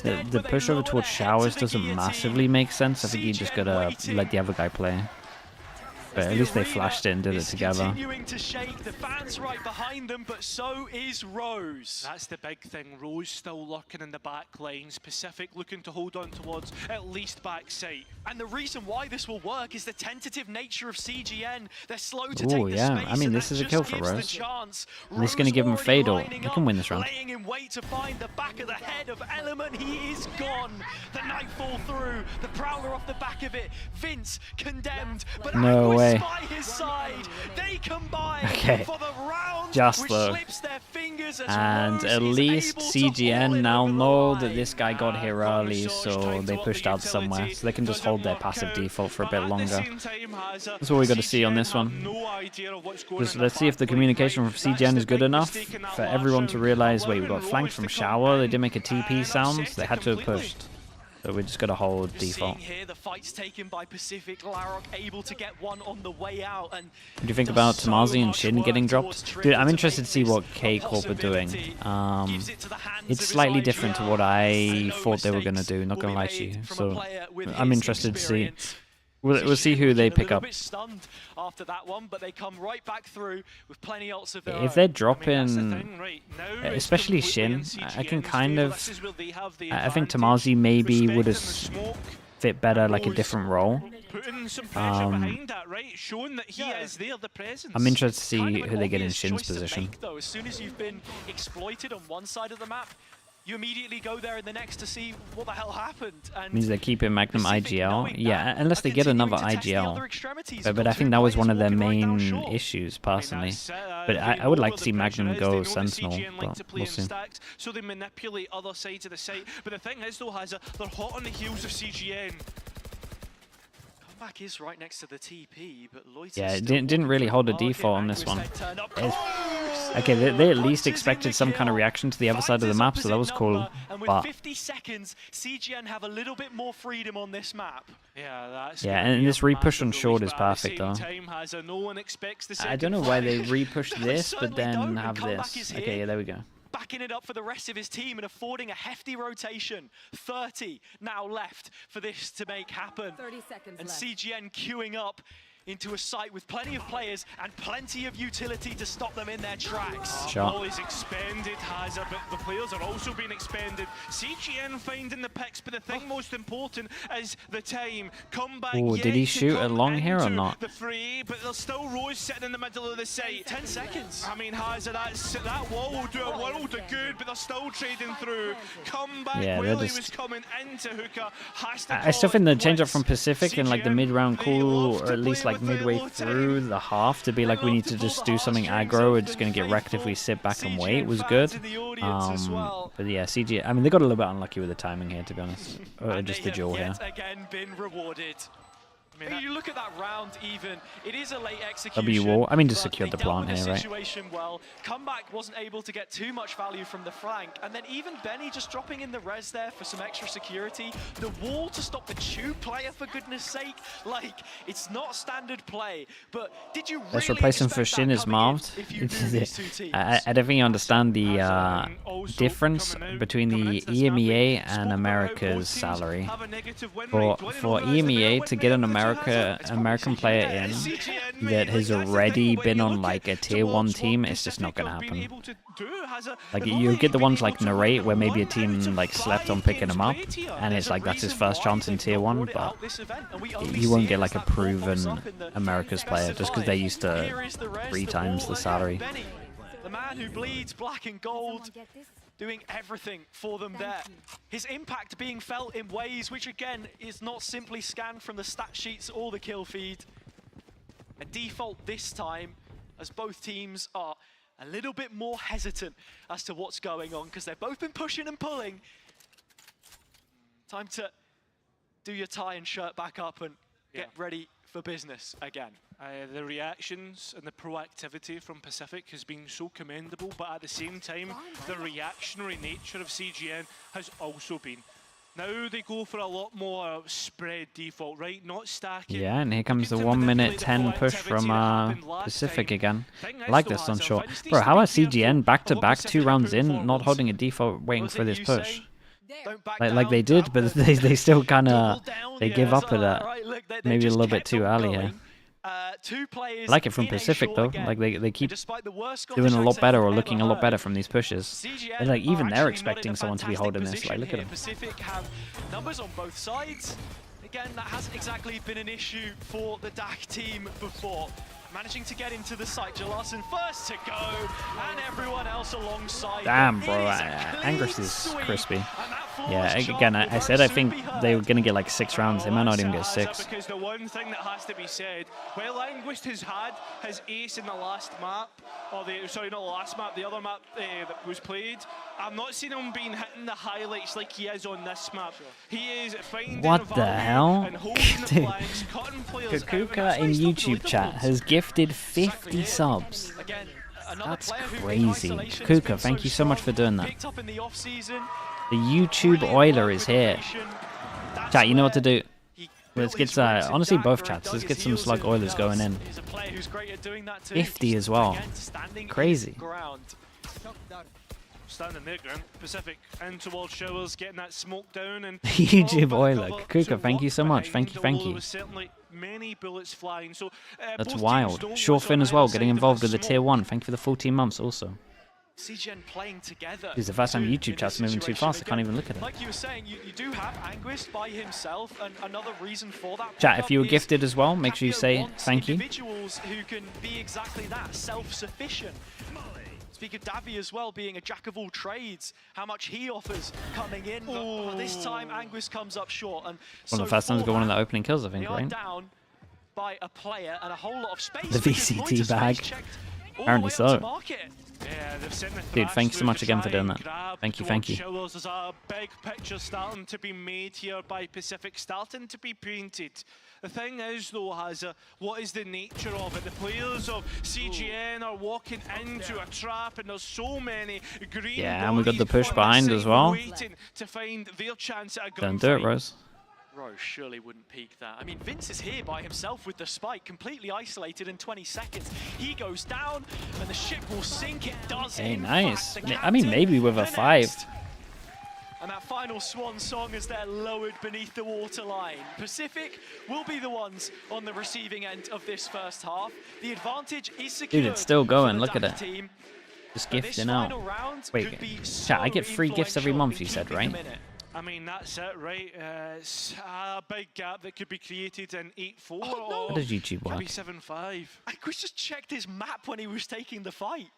Speaker 2: the push over towards showers doesn't massively make sense. I think you just gotta let the other guy play. But at least they flashed it and did it together.
Speaker 13: Continuing to shake, the fans right behind them, but so is Rose. That's the big thing. Rose still lurking in the back lanes. Pacific looking to hold on towards at least backside. And the reason why this will work is the tentative nature of CGN. They're slow to take the space.
Speaker 2: I mean, this is a kill for Rose. And this is going to give him fade or they can win this round.
Speaker 13: Laying in wait to find the back of the head of Element. He is gone. The Nightfall through. The Prowler off the back of it. Vince condemned. But
Speaker 2: No way.
Speaker 13: by his side. They combine for the round,
Speaker 2: Just though. And at least CGN now know that this guy got here early, so they pushed out somewhere. So they can just hold their passive default for a bit longer. That's what we got to see on this one. Just let's see if the communication from CGN is good enough for everyone to realize, wait, we got flanked from Shower, they did make a TP sound, they had to have pushed. So we just got to hold default.
Speaker 13: Here, the fight's taken by Pacific. Larok able to get one on the way out. And
Speaker 2: what do you think about Tamazi and Shin getting dropped? Dude, I'm interested to see what K-Corp are doing. It's slightly different to what I thought they were going to do, not going to lie to you. So I'm interested to see. We'll see who they pick up.
Speaker 13: After that one, but they come right back through with plenty else of
Speaker 2: if they're dropping, especially Shin, I can kind of. I think Tamazi maybe would have fit better like a different role. I'm interested to see who they get in Shin's position.
Speaker 13: As soon as you've been exploited on one side of the map, you immediately go there in the next to see what the hell happened. And
Speaker 2: means they're keeping Magnum IGL. Yeah, unless they get another IGL. But I think that was one of their main issues, personally. But I would like to see Magnum go Sentinel, but we'll see.
Speaker 13: So they manipulate other sides of the site. But the thing is, though, Hazza, they're hot on the heels of CGN. Comeback is right next to the TP, but
Speaker 2: yeah, it didn't really hold a default on this one. Okay, they at least expected some kind of reaction to the other side of the map, so that was cool.
Speaker 13: And with
Speaker 2: but
Speaker 13: 50 seconds, CGN have a little bit more freedom on this map. Yeah,
Speaker 2: and this repush on short is perfect, though. I don't know why they repushed this, but then have this. Okay, yeah, there we go.
Speaker 13: Backing it up for the rest of his team and affording a hefty rotation. 30 now left for this to make happen.
Speaker 17: 30 seconds
Speaker 13: and
Speaker 17: left.
Speaker 13: CGN queuing up into a site with plenty of players and plenty of utility to stop them in their tracks.
Speaker 2: Shot.
Speaker 14: Ball is expended, Hazza, but the players are also being expended. CGN finding the picks, but the thing most important is the time. Comeback.
Speaker 2: Oh, did he shoot a long here or not?
Speaker 14: The free, but there's still Rose sitting in the middle of the site. 10 seconds. I mean, Hazza, that wall will do a world of good, but they're still trading through. Comeback.
Speaker 2: Yeah,
Speaker 14: Willie was coming into Hookah.
Speaker 2: I still think the change up from Pacific in like the mid-round cool, or at least like midway through the half, to be like, we need to just do something aggro, we're just going to get wrecked if we sit back and wait, was good. But yeah, CG, I mean, they got a little bit unlucky with the timing here, to be honest. Or just the duel here.
Speaker 13: Again been rewarded. I mean, you look at that round even, it is a late execution.
Speaker 2: W wall, I mean, just secured the plant here, right?
Speaker 13: Situation well. Comeback wasn't able to get too much value from the flank, and then even Benny just dropping in the res there for some extra security. The wall to stop the tube player, for goodness sake. Like, it's not standard play, but did you really
Speaker 2: Let's replace him for Shin is marved. I don't think you understand the difference between the EMEA and America's salary. For EMEA to get an American player in that has already been on like a tier 1 team, it's just not gonna happen. Like, you get the ones like Narrate, where maybe a team like slept on picking him up, and it's like that's his first chance in tier 1, but you won't get like a proven America's player just because they're used to 3 times the salary.
Speaker 13: The man who bleeds black and gold, doing everything for them there. His impact being felt in ways which, again, is not simply scanned from the stat sheets or the kill feed. A default this time, as both teams are a little bit more hesitant as to what's going on, because they've both been pushing and pulling. Time to do your tie and shirt back up and get ready for business again.
Speaker 14: The reactions and the proactivity from Pacific has been so commendable, but at the same time, the reactionary nature of CGN has also been. Now they go for a lot more spread default, right? Not stacking.
Speaker 2: Yeah, and here comes the 1 minute 10 push from Pacific again. I like this on short. Bro, how are CGN back-to-back 2 rounds in, not holding a default, waiting for this push? Like they did, but they still kind of, they give up at that. Maybe a little bit too early here.
Speaker 13: two players.
Speaker 2: I like it from
Speaker 13: in a
Speaker 2: Pacific
Speaker 13: short
Speaker 2: though.
Speaker 13: again.
Speaker 2: Like they keep
Speaker 13: Despite the worst
Speaker 2: doing a
Speaker 13: Scottish
Speaker 2: lot
Speaker 13: accent
Speaker 2: better
Speaker 13: you've
Speaker 2: or
Speaker 13: ever
Speaker 2: looking a lot
Speaker 13: heard,
Speaker 2: better from these pushes.
Speaker 13: CGN
Speaker 2: And like even they're
Speaker 13: are actually
Speaker 2: expecting
Speaker 13: not in a
Speaker 2: someone to be
Speaker 13: fantastic
Speaker 2: holding this. Like
Speaker 13: position
Speaker 2: look at
Speaker 13: here.
Speaker 2: them.
Speaker 13: Pacific have numbers on both sides. Again, that hasn't exactly been an issue for the DAC team before. Managing to get into the site, Jalarson first to go, and everyone else alongside.
Speaker 2: Damn, bro, Angus is crispy. Yeah, again, I said I think they were gonna get like 6 rounds. They might not even get 6.
Speaker 14: Because the one thing that has to be said, well, Anguist has had his ace in the last map, or sorry, not the last map, the other map that was played. I'm not seeing him being hitting the highlights like he is on this map. He is finding
Speaker 2: What the hell?
Speaker 14: and holding the
Speaker 2: Dude,
Speaker 14: flanks, cutting players out, and
Speaker 2: Kakuka
Speaker 14: that's why
Speaker 2: in
Speaker 14: he's stopped
Speaker 2: YouTube
Speaker 14: the
Speaker 2: chat
Speaker 14: leaderboards.
Speaker 2: has gifted 50 subs.
Speaker 13: Again, another
Speaker 2: That's
Speaker 13: player who in
Speaker 2: crazy.
Speaker 13: isolation's
Speaker 2: Kakuka,
Speaker 13: been
Speaker 2: thank
Speaker 13: so
Speaker 2: you so much
Speaker 13: strong,
Speaker 2: for doing that.
Speaker 13: picked up in the off-season.
Speaker 2: The YouTube Oiler is here. Chat, you know what to do. Let's get honestly both chats. Let's get some slug Oilers going in. 50 as well. Crazy.
Speaker 14: Standing there, Grant. Pacific in towards Showers, getting that smoke down and
Speaker 2: YouTube Oiler. Kakuka, thank you so much. Thank you, thank
Speaker 14: There
Speaker 2: you.
Speaker 14: was certainly many bullets flying. So
Speaker 2: That's
Speaker 14: both
Speaker 2: wild.
Speaker 14: teams don't
Speaker 2: Shorefin as well, getting
Speaker 14: outside
Speaker 2: involved
Speaker 14: the
Speaker 2: with the tier 1. Thank you for the 14 months also.
Speaker 13: CGN playing together.
Speaker 2: This is the first time
Speaker 13: too,
Speaker 2: YouTube
Speaker 13: in
Speaker 2: chat's
Speaker 13: this
Speaker 2: moving too
Speaker 13: situation.
Speaker 2: fast. I can't
Speaker 13: Again,
Speaker 2: even look at it.
Speaker 13: Like you were saying, you do have Anguist by himself, and another reason for that.
Speaker 2: Chat, if
Speaker 13: pickup
Speaker 2: you were
Speaker 13: is
Speaker 2: gifted as well, make sure you
Speaker 13: Capio
Speaker 2: say
Speaker 13: wants
Speaker 2: thank you.
Speaker 13: individuals who can be exactly that, self-sufficient. Speak of Davy as well, being a jack of all trades, how much he offers coming in. But this time, Anguist comes up short. And
Speaker 2: One of the first times we got one of the opening kills, I think,
Speaker 13: they are
Speaker 2: right?
Speaker 13: down by a player and a whole lot of space.
Speaker 2: The
Speaker 13: because
Speaker 2: VCT
Speaker 13: Pointer's
Speaker 2: bag.
Speaker 13: face checked all the
Speaker 2: Apparently
Speaker 13: way up
Speaker 2: so.
Speaker 13: to market.
Speaker 14: Yeah, they've sent the
Speaker 2: Dude,
Speaker 14: thrash
Speaker 2: thanks so
Speaker 14: through
Speaker 2: much
Speaker 14: to
Speaker 2: again for
Speaker 14: try
Speaker 2: doing
Speaker 14: and
Speaker 2: that.
Speaker 14: grab
Speaker 2: Thank you,
Speaker 14: towards
Speaker 2: thank you.
Speaker 14: Showers. There's a big picture starting to be made here by Pacific, starting to be painted. The thing is, though, Hazza, what is the nature of it? The players of CGN are walking into a trap, and there's so many green
Speaker 2: Yeah, and we got the
Speaker 14: bodies
Speaker 2: push
Speaker 14: on
Speaker 2: behind
Speaker 14: side
Speaker 2: as well.
Speaker 14: waiting to find their chance at a
Speaker 2: Don't do it,
Speaker 14: gunfight.
Speaker 2: Rose.
Speaker 13: Rose surely wouldn't peek that. I mean, Vince is here by himself with the spike, completely isolated in 20 seconds. He goes down, and the ship will sink. It does.
Speaker 2: Hey,
Speaker 13: in
Speaker 2: nice.
Speaker 13: fact. The
Speaker 2: I mean,
Speaker 13: captain,
Speaker 2: maybe with a
Speaker 13: the
Speaker 2: 5.
Speaker 13: next. And that final swan song as they're lowered beneath the waterline. Pacific will be the ones on the receiving end of this first half. The advantage is secure.
Speaker 2: Dude, it's still going.
Speaker 13: for the
Speaker 2: Look at
Speaker 13: DAC
Speaker 2: it.
Speaker 13: team.
Speaker 2: Just
Speaker 13: But this
Speaker 2: gifting out.
Speaker 13: final round
Speaker 2: Wait,
Speaker 13: could be
Speaker 2: chat, I get
Speaker 13: so
Speaker 2: 3 gifts every
Speaker 13: influential
Speaker 2: month,
Speaker 13: in
Speaker 2: you said,
Speaker 13: keeping
Speaker 2: right?
Speaker 13: them in it.
Speaker 14: I mean, that's it, right? It's a big gap that could be created in 8-4
Speaker 13: Oh,
Speaker 2: How does YouTube
Speaker 14: could be
Speaker 2: work?
Speaker 14: 7-5.
Speaker 13: Chris just checked his map when he was taking the fight.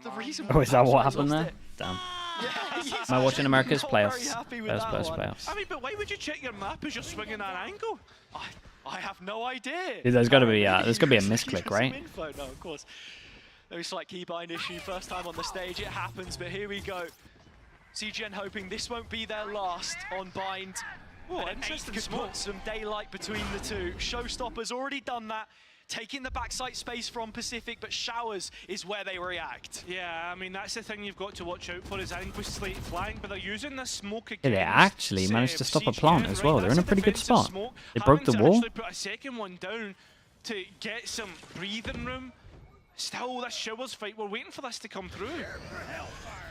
Speaker 13: The reason
Speaker 2: Oh, is that
Speaker 13: that's why
Speaker 2: what
Speaker 13: he
Speaker 2: happened
Speaker 13: lost
Speaker 2: there?
Speaker 13: it.
Speaker 2: Damn.
Speaker 13: Yeah,
Speaker 2: Am I watching America's
Speaker 13: not very
Speaker 2: playoffs?
Speaker 13: happy with
Speaker 2: First
Speaker 13: that
Speaker 2: place
Speaker 13: one.
Speaker 2: playoffs.
Speaker 14: I mean, but why would you check your map as you're swinging that angle?
Speaker 13: I have no idea.
Speaker 2: Dude, there's got to be
Speaker 13: Apparently,
Speaker 2: there's got to be a
Speaker 13: he was
Speaker 2: misclick,
Speaker 13: looking for
Speaker 2: right?
Speaker 13: some info. No, of course. No slight keybind issue. First time on the stage, it happens. But here we go. CGN hoping this won't be their last on Bind.
Speaker 14: Oh,
Speaker 13: And
Speaker 14: interesting
Speaker 13: could
Speaker 14: smoke.
Speaker 13: put some daylight between the two. Showstopper's already done that, taking the backside space from Pacific, but Showers is where they react.
Speaker 14: Yeah, I mean, that's the thing you've got to watch out for is Anguist late flank, but they're using the smoke
Speaker 2: Yeah,
Speaker 14: again.
Speaker 2: they actually managed to stop a plant as well. They're in a pretty good spot. They broke the wall.
Speaker 14: Actually put a second one down to get some breathing room. Still, this Showers fight, we're waiting for this to come through.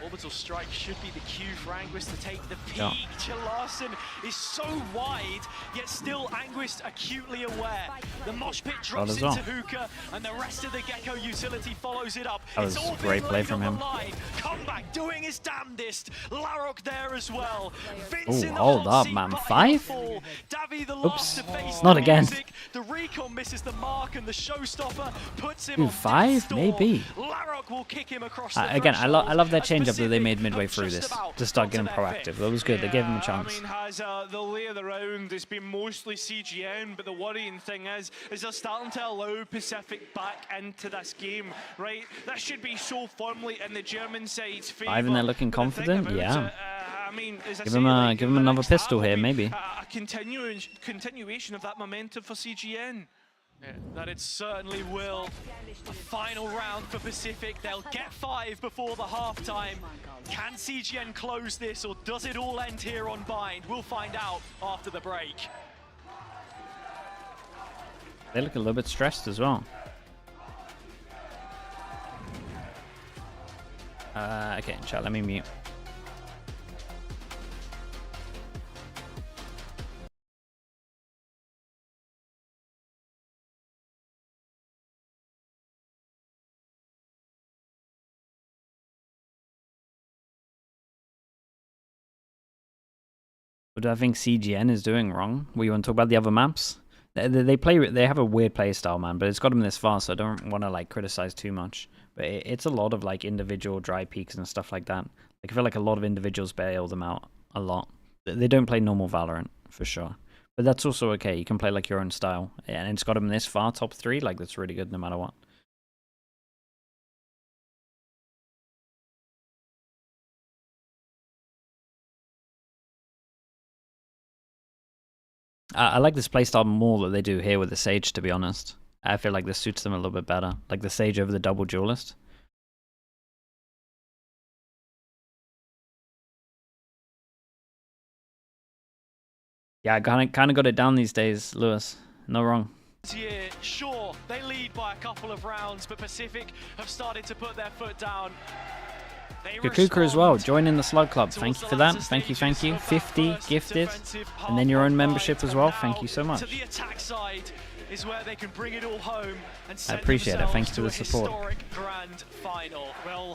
Speaker 13: Orbital strike should be the cue for Anguist to take the peak.
Speaker 2: Yeah.
Speaker 13: Jalarson is so wide, yet still Anguist acutely aware. The mosh pit drops
Speaker 2: as well.
Speaker 13: into Hookah, and the rest of the Gecko utility follows it up.
Speaker 2: That
Speaker 13: It's
Speaker 2: was
Speaker 13: all
Speaker 2: a great
Speaker 13: been
Speaker 2: play
Speaker 13: laid
Speaker 2: from
Speaker 13: on
Speaker 2: him.
Speaker 13: the line. Comeback doing his damnedest. Larok there as well. Vince
Speaker 2: Ooh,
Speaker 13: in the
Speaker 2: hold
Speaker 13: hot
Speaker 2: up,
Speaker 13: seat,
Speaker 2: man.
Speaker 13: but
Speaker 2: 5?
Speaker 13: fall. Davy the
Speaker 2: Oops.
Speaker 13: last to face
Speaker 2: Not
Speaker 13: the
Speaker 2: again.
Speaker 13: music. The recon misses the mark, and the Showstopper puts him
Speaker 2: Dude,
Speaker 13: on
Speaker 2: 5?
Speaker 13: death's door.
Speaker 2: Maybe.
Speaker 13: Larok will kick him across the
Speaker 2: Again, I love that
Speaker 13: as
Speaker 2: change up that they
Speaker 13: Pacific
Speaker 2: made midway
Speaker 13: have
Speaker 2: through
Speaker 13: just
Speaker 2: this
Speaker 13: about
Speaker 2: to start
Speaker 13: got
Speaker 2: getting
Speaker 13: their
Speaker 2: proactive.
Speaker 13: fifth.
Speaker 2: That was good. They gave him a chance.
Speaker 14: I mean, the lay of the round has been mostly CGN, but the worrying thing is they're starting to allow Pacific back into this game, right? That should be so firmly in the German side's favour.
Speaker 2: 5 and they're looking
Speaker 14: But the thing
Speaker 2: confident?
Speaker 14: about
Speaker 2: Yeah.
Speaker 14: it, I mean, as I
Speaker 2: Give
Speaker 14: say,
Speaker 2: him
Speaker 14: like,
Speaker 2: give him
Speaker 14: the
Speaker 2: another
Speaker 14: next half
Speaker 2: pistol
Speaker 14: will
Speaker 2: here,
Speaker 14: be
Speaker 2: maybe.
Speaker 14: A continuation of that momentum for CGN.
Speaker 13: Yeah, that it certainly will. A final round for Pacific. They'll get 5 before the halftime. Can CGN close this, or does it all end here on Bind? We'll find out after the break.
Speaker 2: They look a little bit stressed as well. Okay, chat, let me mute. What do I think CGN is doing wrong? What, you want to talk about the other maps? They have a weird play style, man, but it's got them this far, so I don't want to like criticize too much. But it's a lot of like individual dry peaks and stuff like that. Like, I feel like a lot of individuals bail them out a lot. They don't play normal Valorant for sure, but that's also okay. You can play like your own style, and it's got them this far, top 3. Like, that's really good no matter what. I like this playstyle more that they do here with the Sage, to be honest. I feel like this suits them a little bit better. Like the Sage over the double duelist. Yeah, I kind of got it down these days, Lewis. No wrong.
Speaker 13: Yeah, sure, they lead by a couple of rounds, but Pacific have started to put their foot down.
Speaker 2: Kakuka as well, join in the Slug Club. Thank you for that. Thank you, thank you. 50 gifted. And then your own membership as well. Thank you so much.
Speaker 13: Is where they can bring it all home and
Speaker 2: I appreciate it. Thanks for the support.
Speaker 13: Grand final. Well,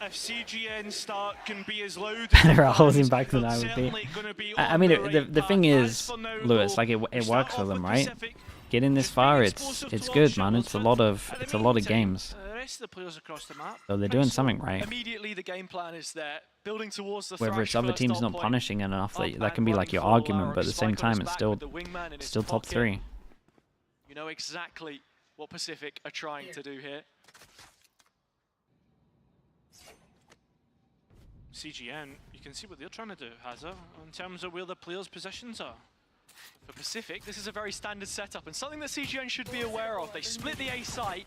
Speaker 13: if CGN start can be as loud
Speaker 2: There are holding back than I would be. I mean, the thing is, Lewis, like it works for them, right? Getting this far, it's good, man. It's a lot of games.
Speaker 13: The players across the map.
Speaker 2: So they're doing something right.
Speaker 13: Immediately the game plan is there, building towards the
Speaker 2: whether it's other teams not punishing enough, that can be like your argument, but at the same time it's still top 3.
Speaker 13: You know exactly what Pacific are trying to do here. CGN, you can see what they're trying to do, Hazza, in terms of where the players' positions are. For Pacific, this is a very standard setup and something that CGN should be aware of. They split the A site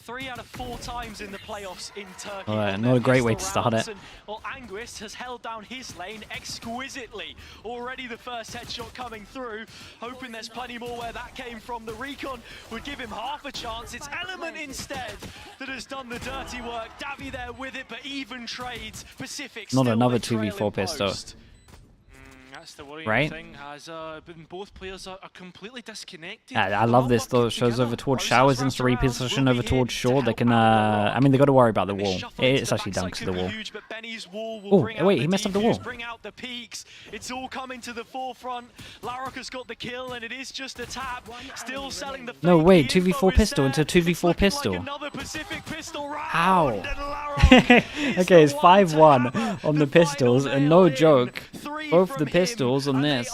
Speaker 13: 3 out of 4 times in the playoffs in Turkey.
Speaker 2: Not a great way to start it.
Speaker 13: Well, Anguist has held down his lane exquisitely. Already the first headshot coming through, hoping there's plenty more where that came from. The recon would give him half a chance. It's Element instead that has done the dirty work. Davi there with it, but even trades. Pacific
Speaker 2: not another 2v4 pistol.
Speaker 13: That's the worrying
Speaker 2: right?
Speaker 13: thing, as both players are completely disconnected.
Speaker 2: I love this though. It shows over towards Showers and reposition over towards Short. They can, I mean, they got to worry about the wall. It's actually down to the wall. Oh, wait, he messed up the wall.
Speaker 13: Bring out the peaks. It's all coming to the forefront. Larok has got the kill, and it is just a tap. Still selling the.
Speaker 2: No, wait, 2v4 pistol into 2v4 pistol. How? Okay, it's 5-1 on the pistols, and no joke, both the pistols on this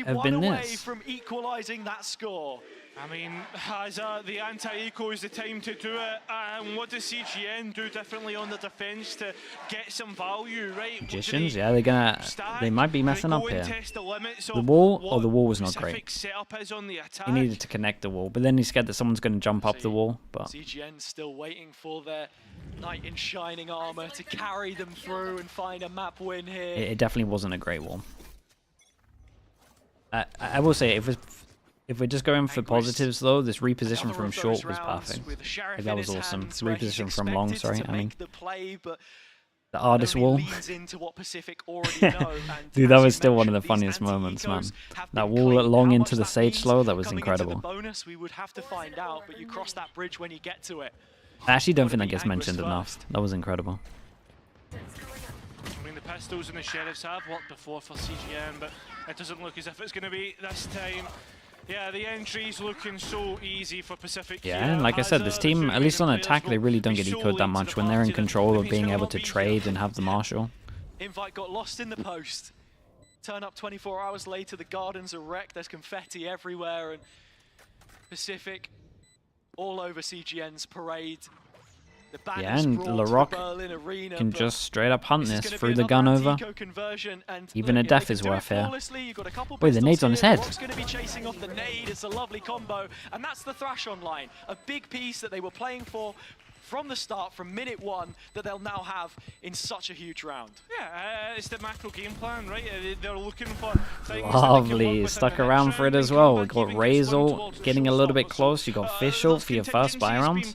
Speaker 2: have been this.
Speaker 13: From equalizing that score. I mean, as the anti-eco is the time to do it, and what does CGN do differently on the defense to get some value, right?
Speaker 2: Magicians, yeah, they might be messing up here. The wall, the wall was not great. He needed to connect the wall, but then he's scared that someone's going to jump up the wall. But
Speaker 13: CGN still waiting for their knight in shining armor to carry them through and find a map win here.
Speaker 2: It definitely wasn't a great wall. I will say, if we're just going for positives though, this reposition from Short was perfect. Like, that was awesome. Reposition from Long, sorry, I mean. The artist wall. Dude, that was still one of the funniest moments, man. That wall long into the Sage slow, that was incredible.
Speaker 13: We would have to find out, but you cross that bridge when you get to it.
Speaker 2: I actually don't think that gets mentioned enough. That was incredible.
Speaker 14: I mean, the pistols and the sheriffs have worked before for CGN, but it doesn't look as if it's going to be this time. Yeah, the entry's looking so easy for Pacific.
Speaker 2: Yeah, and like I said, this team, at least on attack, they really don't get ecoed that much when they're in control of being able to trade and have the Marshal.
Speaker 13: Invite got lost in the post. Turn up 24 hours later, the gardens are wrecked, there's confetti everywhere, and Pacific all over CGN's parade.
Speaker 2: Yeah, and LaRock can just straight up hunt this through the gun over. Even a death is worth here. Wait, the nade's on his head.
Speaker 13: Going to be chasing off the nade. It's a lovely combo, and that's the Thrash online. A big piece that they were playing for from the start, from minute 1, that they'll now have in such a huge round.
Speaker 14: Yeah, it's the macro game plan, right? They're looking for things.
Speaker 2: Lovely, stuck around for it as well. We got Razor getting a little bit close. You got Fischl for your first buy round.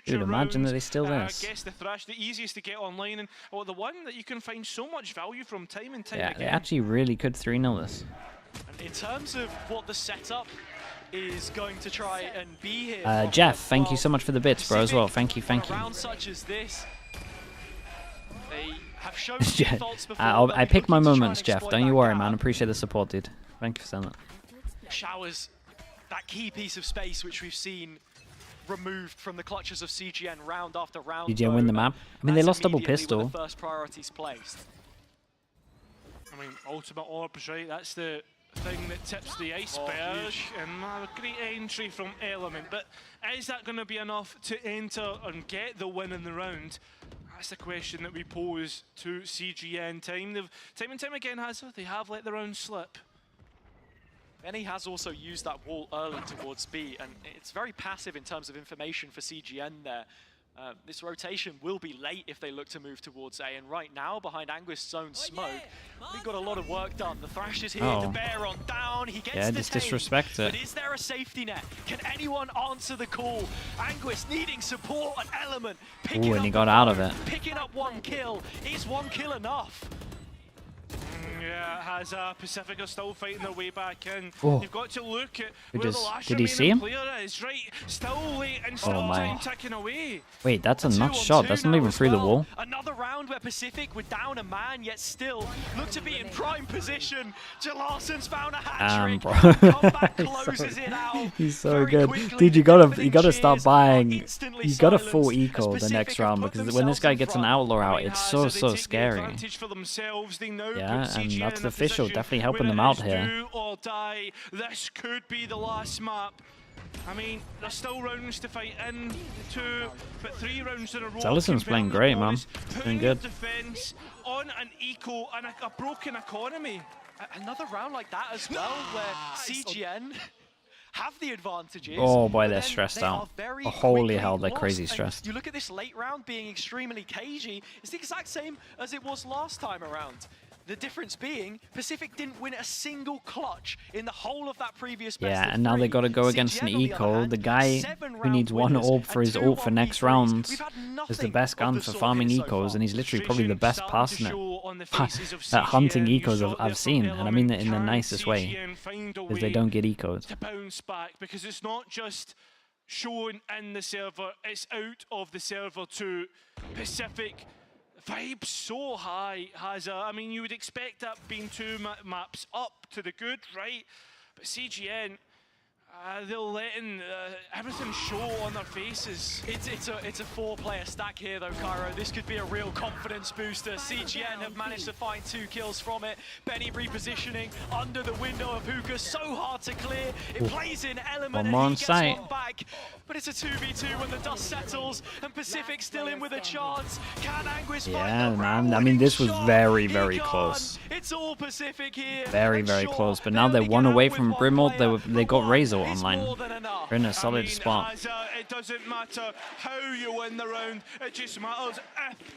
Speaker 2: Dude, imagine that they steal this.
Speaker 14: I guess the Thrash, the easiest to get online, and the one that you can find so much value from time and time
Speaker 2: Yeah,
Speaker 14: again.
Speaker 2: they actually really could 3-0 this.
Speaker 13: And in terms of what the setup is going to try and be here.
Speaker 2: Jeff, thank you so much for the bits, bro, as well. Thank you, thank you.
Speaker 13: Rounds such as this, they
Speaker 14: have shown faults before.
Speaker 2: I pick my moments, Jeff. Don't you worry, man. Appreciate the support, dude. Thank you for saying that.
Speaker 13: Showers that key piece of space which we've seen removed from the clutches of CGN round after round.
Speaker 2: CGN win the map. I mean, they lost double pistol.
Speaker 13: The first priorities placed.
Speaker 14: I mean, ultimate orbs, right? That's the thing that tips the iceberg, and a great entry from Element. But is that going to be enough to enter and get the win in the round? That's the question that we pose to CGN. Time and time again, they have let the round slip.
Speaker 13: Benny has also used that wall early towards B, and it's very passive in terms of information for CGN there. This rotation will be late if they look to move towards A, and right now, behind Anguist's own smoke, we've got a lot of work done. The Thrash is here to bear on down, he gets the
Speaker 2: just disrespect it.
Speaker 13: But is there a safety net? Can anyone answer the call? Anguist needing support, an Element.
Speaker 2: Ooh, and he got out of it.
Speaker 13: Picking up 1 kill. Is 1 kill enough?
Speaker 14: Yeah, has PCIFIC are still fighting their way back in.
Speaker 2: Oh.
Speaker 14: You've got to look at
Speaker 2: Who
Speaker 14: where
Speaker 2: does-
Speaker 14: the last
Speaker 2: did he see him?
Speaker 14: player is, right? Still late and still
Speaker 2: my.
Speaker 14: time ticking away.
Speaker 2: Wait, that's a nut shot. That's not even through the wall.
Speaker 13: Another round where Pacific were down a man, yet still look to be in prime position. Jalarson's found a hat-trick.
Speaker 2: Bro.
Speaker 13: Comeback closes it out.
Speaker 2: He's so
Speaker 13: Very
Speaker 2: good.
Speaker 13: quickly,
Speaker 2: Dude, you gotta start
Speaker 13: cheers
Speaker 2: buying.
Speaker 13: instantly
Speaker 2: You gotta
Speaker 13: silenced
Speaker 2: full
Speaker 13: as
Speaker 2: eco the
Speaker 13: Pacific
Speaker 2: next
Speaker 13: have
Speaker 2: round,
Speaker 13: put
Speaker 2: because when this
Speaker 13: themselves
Speaker 2: guy
Speaker 13: in
Speaker 2: gets an
Speaker 13: front.
Speaker 2: outlaw out,
Speaker 14: They
Speaker 2: it's
Speaker 14: has,
Speaker 2: so
Speaker 14: they take the
Speaker 2: scary.
Speaker 14: advantage for themselves. They now
Speaker 2: Yeah,
Speaker 14: put
Speaker 2: and
Speaker 14: CGN
Speaker 2: that's
Speaker 14: in a
Speaker 2: official.
Speaker 14: position
Speaker 2: Definitely helping
Speaker 14: where
Speaker 2: them
Speaker 14: it
Speaker 2: out
Speaker 14: is
Speaker 2: here.
Speaker 14: do or die. This could be the last map. I mean, there's still rounds to fight in, 2, but 3 rounds in a row.
Speaker 2: Zellison's playing great, man. Doing good.
Speaker 14: Defense on an eco and a broken economy.
Speaker 13: Another round like that as well, where CGN have the advantages.
Speaker 2: Oh boy,
Speaker 13: but
Speaker 2: they're
Speaker 13: then
Speaker 2: stressed
Speaker 13: they
Speaker 2: out.
Speaker 13: are very
Speaker 2: Oh, holy
Speaker 13: quickly
Speaker 2: hell, they're
Speaker 13: lost.
Speaker 2: crazy
Speaker 13: And
Speaker 2: stressed.
Speaker 13: you look at this late round being extremely cagey. It's the exact same as it was last time around. The difference being, Pacific didn't win a single clutch in the whole of that previous best
Speaker 2: Yeah,
Speaker 13: of
Speaker 2: and now they
Speaker 13: 3.
Speaker 2: got to go against an
Speaker 13: CGN, on the other
Speaker 2: eco.
Speaker 13: hand,
Speaker 2: The guy
Speaker 13: 7
Speaker 2: who
Speaker 13: round
Speaker 2: needs 1
Speaker 13: winners
Speaker 2: orb for his
Speaker 13: and 2
Speaker 2: ult for next
Speaker 13: 1v3s.
Speaker 2: round
Speaker 13: We've had
Speaker 2: is the
Speaker 13: nothing
Speaker 2: best
Speaker 13: of
Speaker 2: gun
Speaker 13: the
Speaker 2: for
Speaker 13: sort
Speaker 2: farming
Speaker 13: here so
Speaker 2: ecos,
Speaker 13: far.
Speaker 2: and he's literally probably the best person at
Speaker 14: at
Speaker 2: hunting ecos I've seen, and I mean it in the nicest way, because they don't get ecos.
Speaker 14: to bounce back, because it's not just shown in the server, it's out of the server too. Pacific vibe so high, I mean, you would expect that being 2 maps up to the good, right? But CGN, they're letting everything show on their faces.
Speaker 13: It's a 4-player stack here though, Cairo. This could be a real confidence booster. CGN have managed to find 2 kills from it. Benny repositioning under the window of Hookah, so hard to clear. It plays in Element
Speaker 2: One
Speaker 13: and
Speaker 2: more
Speaker 13: he
Speaker 2: on
Speaker 13: gets
Speaker 2: site.
Speaker 13: 1 back. But it's a 2v2 when the dust settles and Pacific still in with a chance. Can Anguist
Speaker 2: Yeah, man. I mean, this was very, very close.
Speaker 13: It's all Pacific here.
Speaker 2: Very,
Speaker 13: And
Speaker 2: very
Speaker 13: sure,
Speaker 2: close. But now they're 1 away from Brimwald. They got Razor online.
Speaker 13: more than enough.
Speaker 2: They're in a solid spot.
Speaker 14: It doesn't matter how you win the round, it just matters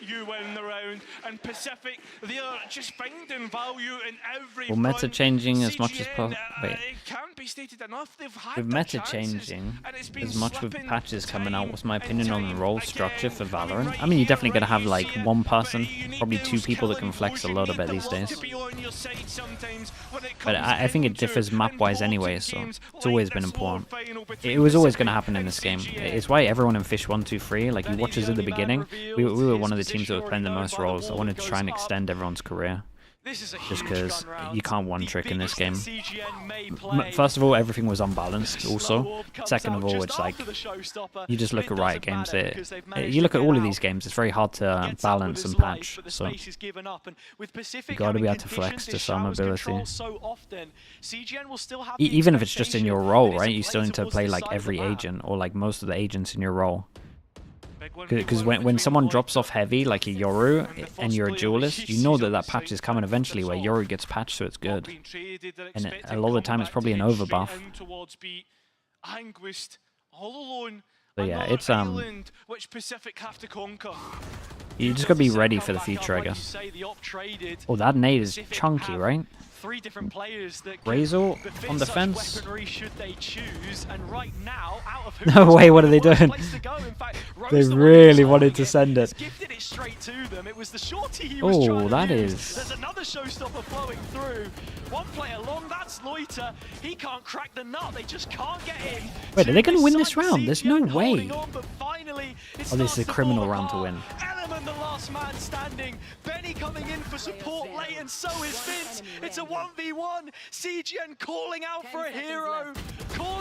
Speaker 14: if you win the round. And Pacific, they are just finding value in every
Speaker 2: Well, meta
Speaker 14: front.
Speaker 2: changing as much as
Speaker 14: CGN,
Speaker 2: possible. Wait.
Speaker 14: it can't be stated enough. They've had
Speaker 2: With
Speaker 14: their
Speaker 2: meta
Speaker 14: chances,
Speaker 2: changing
Speaker 14: and it's been
Speaker 2: as much with
Speaker 14: slipping
Speaker 2: patches coming out,
Speaker 14: time
Speaker 2: what's my
Speaker 14: and
Speaker 2: opinion on
Speaker 14: time
Speaker 2: role
Speaker 14: again.
Speaker 2: structure for
Speaker 14: I mean,
Speaker 2: Valorant?
Speaker 14: right
Speaker 2: I mean, you're definitely
Speaker 14: here,
Speaker 2: going to have
Speaker 14: you
Speaker 2: like
Speaker 14: see it,
Speaker 2: 1
Speaker 14: but
Speaker 2: person,
Speaker 14: you need
Speaker 2: probably 2
Speaker 14: those
Speaker 2: people that
Speaker 14: killing
Speaker 2: can flex a
Speaker 14: blows.
Speaker 2: little
Speaker 14: You
Speaker 2: bit
Speaker 14: need
Speaker 2: these
Speaker 14: the luck
Speaker 2: days.
Speaker 14: to be on your side sometimes when it
Speaker 2: But
Speaker 14: comes
Speaker 2: I think it
Speaker 14: into
Speaker 2: differs map-wise anyway,
Speaker 14: important
Speaker 2: so
Speaker 14: games
Speaker 2: it's always
Speaker 14: like
Speaker 2: been
Speaker 14: this
Speaker 2: important.
Speaker 14: World Final
Speaker 2: It
Speaker 14: between
Speaker 2: was always going
Speaker 14: Pacific
Speaker 2: to happen in
Speaker 14: and
Speaker 2: this game.
Speaker 14: CGN.
Speaker 2: It's why everyone in Fish 1, 2, 3, like you watch us at the beginning, we were one of the teams that was playing the most roles. I wanted to try and extend everyone's career.
Speaker 13: This is a
Speaker 2: Just
Speaker 13: huge
Speaker 2: because
Speaker 13: gun round.
Speaker 2: you can't 1-trick in this game.
Speaker 13: CGN may play.
Speaker 2: First of all, everything was unbalanced
Speaker 13: Slow
Speaker 2: also.
Speaker 13: orb comes
Speaker 2: Second
Speaker 13: out
Speaker 2: of all,
Speaker 13: just
Speaker 2: it's like,
Speaker 13: after the showstopper,
Speaker 2: you just
Speaker 13: but
Speaker 2: look
Speaker 13: it
Speaker 2: at Riot
Speaker 13: doesn't
Speaker 2: games,
Speaker 13: matter because they've managed
Speaker 2: you
Speaker 13: to
Speaker 2: look at
Speaker 13: get
Speaker 2: all of
Speaker 13: out.
Speaker 2: these games, it's very hard to
Speaker 13: Gets up with
Speaker 2: balance
Speaker 13: his
Speaker 2: and
Speaker 13: life,
Speaker 2: patch.
Speaker 13: but the
Speaker 2: So
Speaker 13: space is given up, and with Pacific
Speaker 2: gotta be
Speaker 13: having
Speaker 2: able to flex
Speaker 13: conditioned
Speaker 2: to
Speaker 13: this
Speaker 2: some
Speaker 13: showers
Speaker 2: ability.
Speaker 13: control so often, CGN will still have the
Speaker 2: even if it's just in your
Speaker 13: expectation
Speaker 2: role,
Speaker 13: that it's
Speaker 2: right?
Speaker 13: a
Speaker 2: You still
Speaker 13: play
Speaker 2: need to
Speaker 13: towards
Speaker 2: play
Speaker 13: the
Speaker 2: like
Speaker 13: side of the
Speaker 2: every
Speaker 13: map.
Speaker 2: agent or like most of the agents in your role.
Speaker 14: Big one,
Speaker 2: Because
Speaker 14: big one
Speaker 2: when
Speaker 14: between
Speaker 2: someone
Speaker 14: Lloyd
Speaker 2: drops off heavy, like a Yoru,
Speaker 14: and the
Speaker 2: and you're a
Speaker 14: first player
Speaker 2: duelist,
Speaker 14: he
Speaker 2: you know
Speaker 14: sees
Speaker 2: that
Speaker 14: on
Speaker 2: that
Speaker 14: the
Speaker 2: patch
Speaker 14: site
Speaker 2: is coming eventually where
Speaker 14: that's
Speaker 2: Yoru
Speaker 14: all.
Speaker 2: gets patched so it's
Speaker 14: Not
Speaker 2: good.
Speaker 14: being traded, they're
Speaker 2: And
Speaker 14: expecting
Speaker 2: a lot of the time it's
Speaker 14: comeback
Speaker 2: probably
Speaker 14: to
Speaker 2: an
Speaker 14: head straight
Speaker 2: overbuff.
Speaker 14: in towards B. Anguist all alone.
Speaker 2: So yeah,
Speaker 14: Another
Speaker 2: it's
Speaker 14: island which Pacific have to conquer.
Speaker 2: You just gotta be ready for the future, I
Speaker 13: Like you
Speaker 2: guess.
Speaker 13: say, the op traded.
Speaker 2: Oh, that nade is
Speaker 13: Pacific
Speaker 2: chunky,
Speaker 13: have
Speaker 2: right?
Speaker 13: 3 different players that can
Speaker 2: Razor
Speaker 13: befit
Speaker 2: on
Speaker 13: such
Speaker 2: defense.
Speaker 13: weaponry should they choose, and right now, out of
Speaker 2: No
Speaker 13: Hookah's
Speaker 2: way, what are they
Speaker 13: worst
Speaker 2: doing?
Speaker 13: place to go. In fact,
Speaker 2: They
Speaker 13: Rose the one
Speaker 2: really
Speaker 13: who's
Speaker 2: wanted
Speaker 13: holding
Speaker 2: to send
Speaker 13: He's
Speaker 2: it.
Speaker 13: gifted it straight to them. It was the shorty he was
Speaker 2: Oh,
Speaker 13: trying to
Speaker 2: that
Speaker 13: use.
Speaker 2: is-
Speaker 13: There's another showstopper flowing through. One player long, that's Loiter. He can't crack the nut. They just can't get in.
Speaker 2: Wait, are they gonna win this
Speaker 13: Side
Speaker 2: round? There's no
Speaker 13: CGN holding
Speaker 2: way.
Speaker 13: on, but finally, it
Speaker 2: Oh, this is a
Speaker 13: starts to
Speaker 2: criminal
Speaker 13: fall
Speaker 2: round to
Speaker 13: apart.
Speaker 2: win.
Speaker 13: Element the last man standing. Benny coming in for support late, and so is Vince. It's a 1v1. CGN calling out for a hero.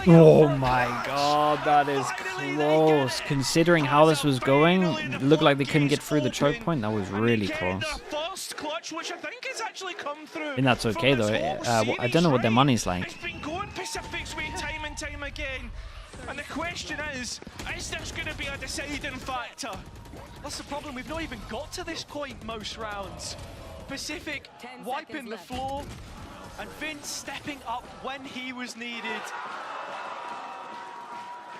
Speaker 2: Oh my god, that is close. Considering how this was going, it looked like they couldn't get through the choke point. That was really close.
Speaker 13: First clutch, which I think has actually come through.
Speaker 2: And that's okay though. I don't know what their money's like.
Speaker 13: It's been going Pacific's way time and time again. And the question is this going to be a deciding factor? That's the problem. We've not even got to this point most rounds. Pacific wiping the floor, and Vince stepping up when he was needed.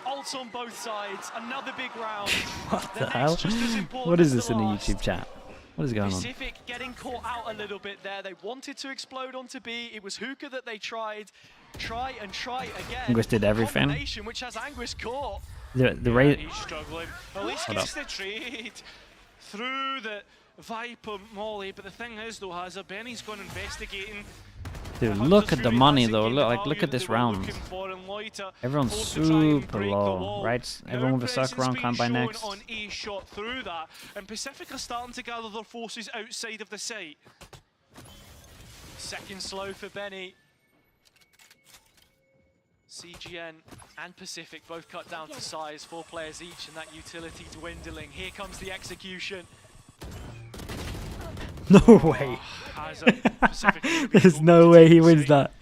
Speaker 13: Ults on both sides. Another big round.
Speaker 2: What the hell? What is this in the YouTube chat? What is going on?
Speaker 13: Pacific getting caught out a little bit there. They wanted to explode onto B. It was Hookah that they tried. Try and try again.
Speaker 2: Anguish did everything.
Speaker 13: Which has Anguish caught.
Speaker 2: The rate.
Speaker 13: He's struggling. At least gets the trade through the Viper Molly. But the thing is, though, Hazard, Benny's gone investigating.
Speaker 2: Dude, look at the money though. Look at this round. Everyone's super low, right? Everyone with a circle round can't buy next.
Speaker 13: On a shot through that, and Pacific are starting to gather their forces outside of the site. Second slow for Benny. CGN and Pacific both cut down to size, 4 players each, and that utility dwindling. Here comes the execution.
Speaker 2: No way. There's no way he wins that.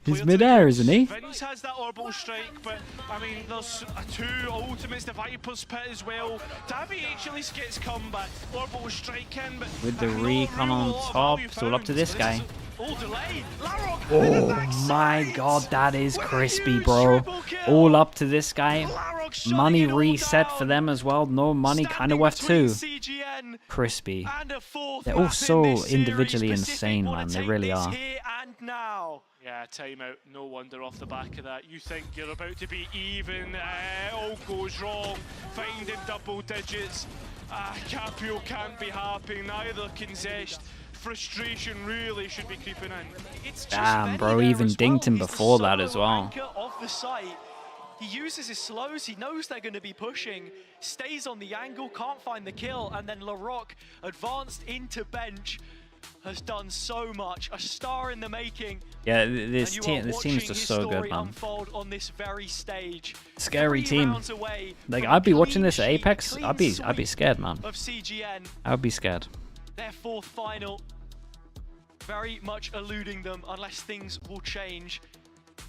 Speaker 2: He's mid-air, isn't he?
Speaker 13: Vince has that orbital strike, but I mean, there's 2 ultimates, the Viper's pit as well. Davy actually gets comeback, orbital strike in, but
Speaker 2: with the recon on top, it's all up to this guy.
Speaker 13: All delayed.
Speaker 2: Oh my god, that is crispy, bro. All up to this guy. Money reset for them as well. No money, kind of worth 2. Crispy. They're all so individually insane, man. They really are.
Speaker 13: Yeah, timeout. No wonder off the back of that. You think you're about to be even. All goes wrong. Finding double digits. Caprio can't be happy. Neither can Zest. Frustration really should be creeping in. It's
Speaker 2: damn, bro, even dinged him before that as well.
Speaker 13: Off the site. He uses his slows, he knows they're going to be pushing, stays on the angle, can't find the kill, and then LaRock, advanced into bench, has done so much. A star in the making.
Speaker 2: Yeah, this team's just so good, man.
Speaker 13: On this very stage.
Speaker 2: Scary team. Like, I'd be watching this at Apex, I'd be scared, man.
Speaker 13: Of CGN.
Speaker 2: I'd be scared.
Speaker 13: Their 4th final, very much eluding them unless things will change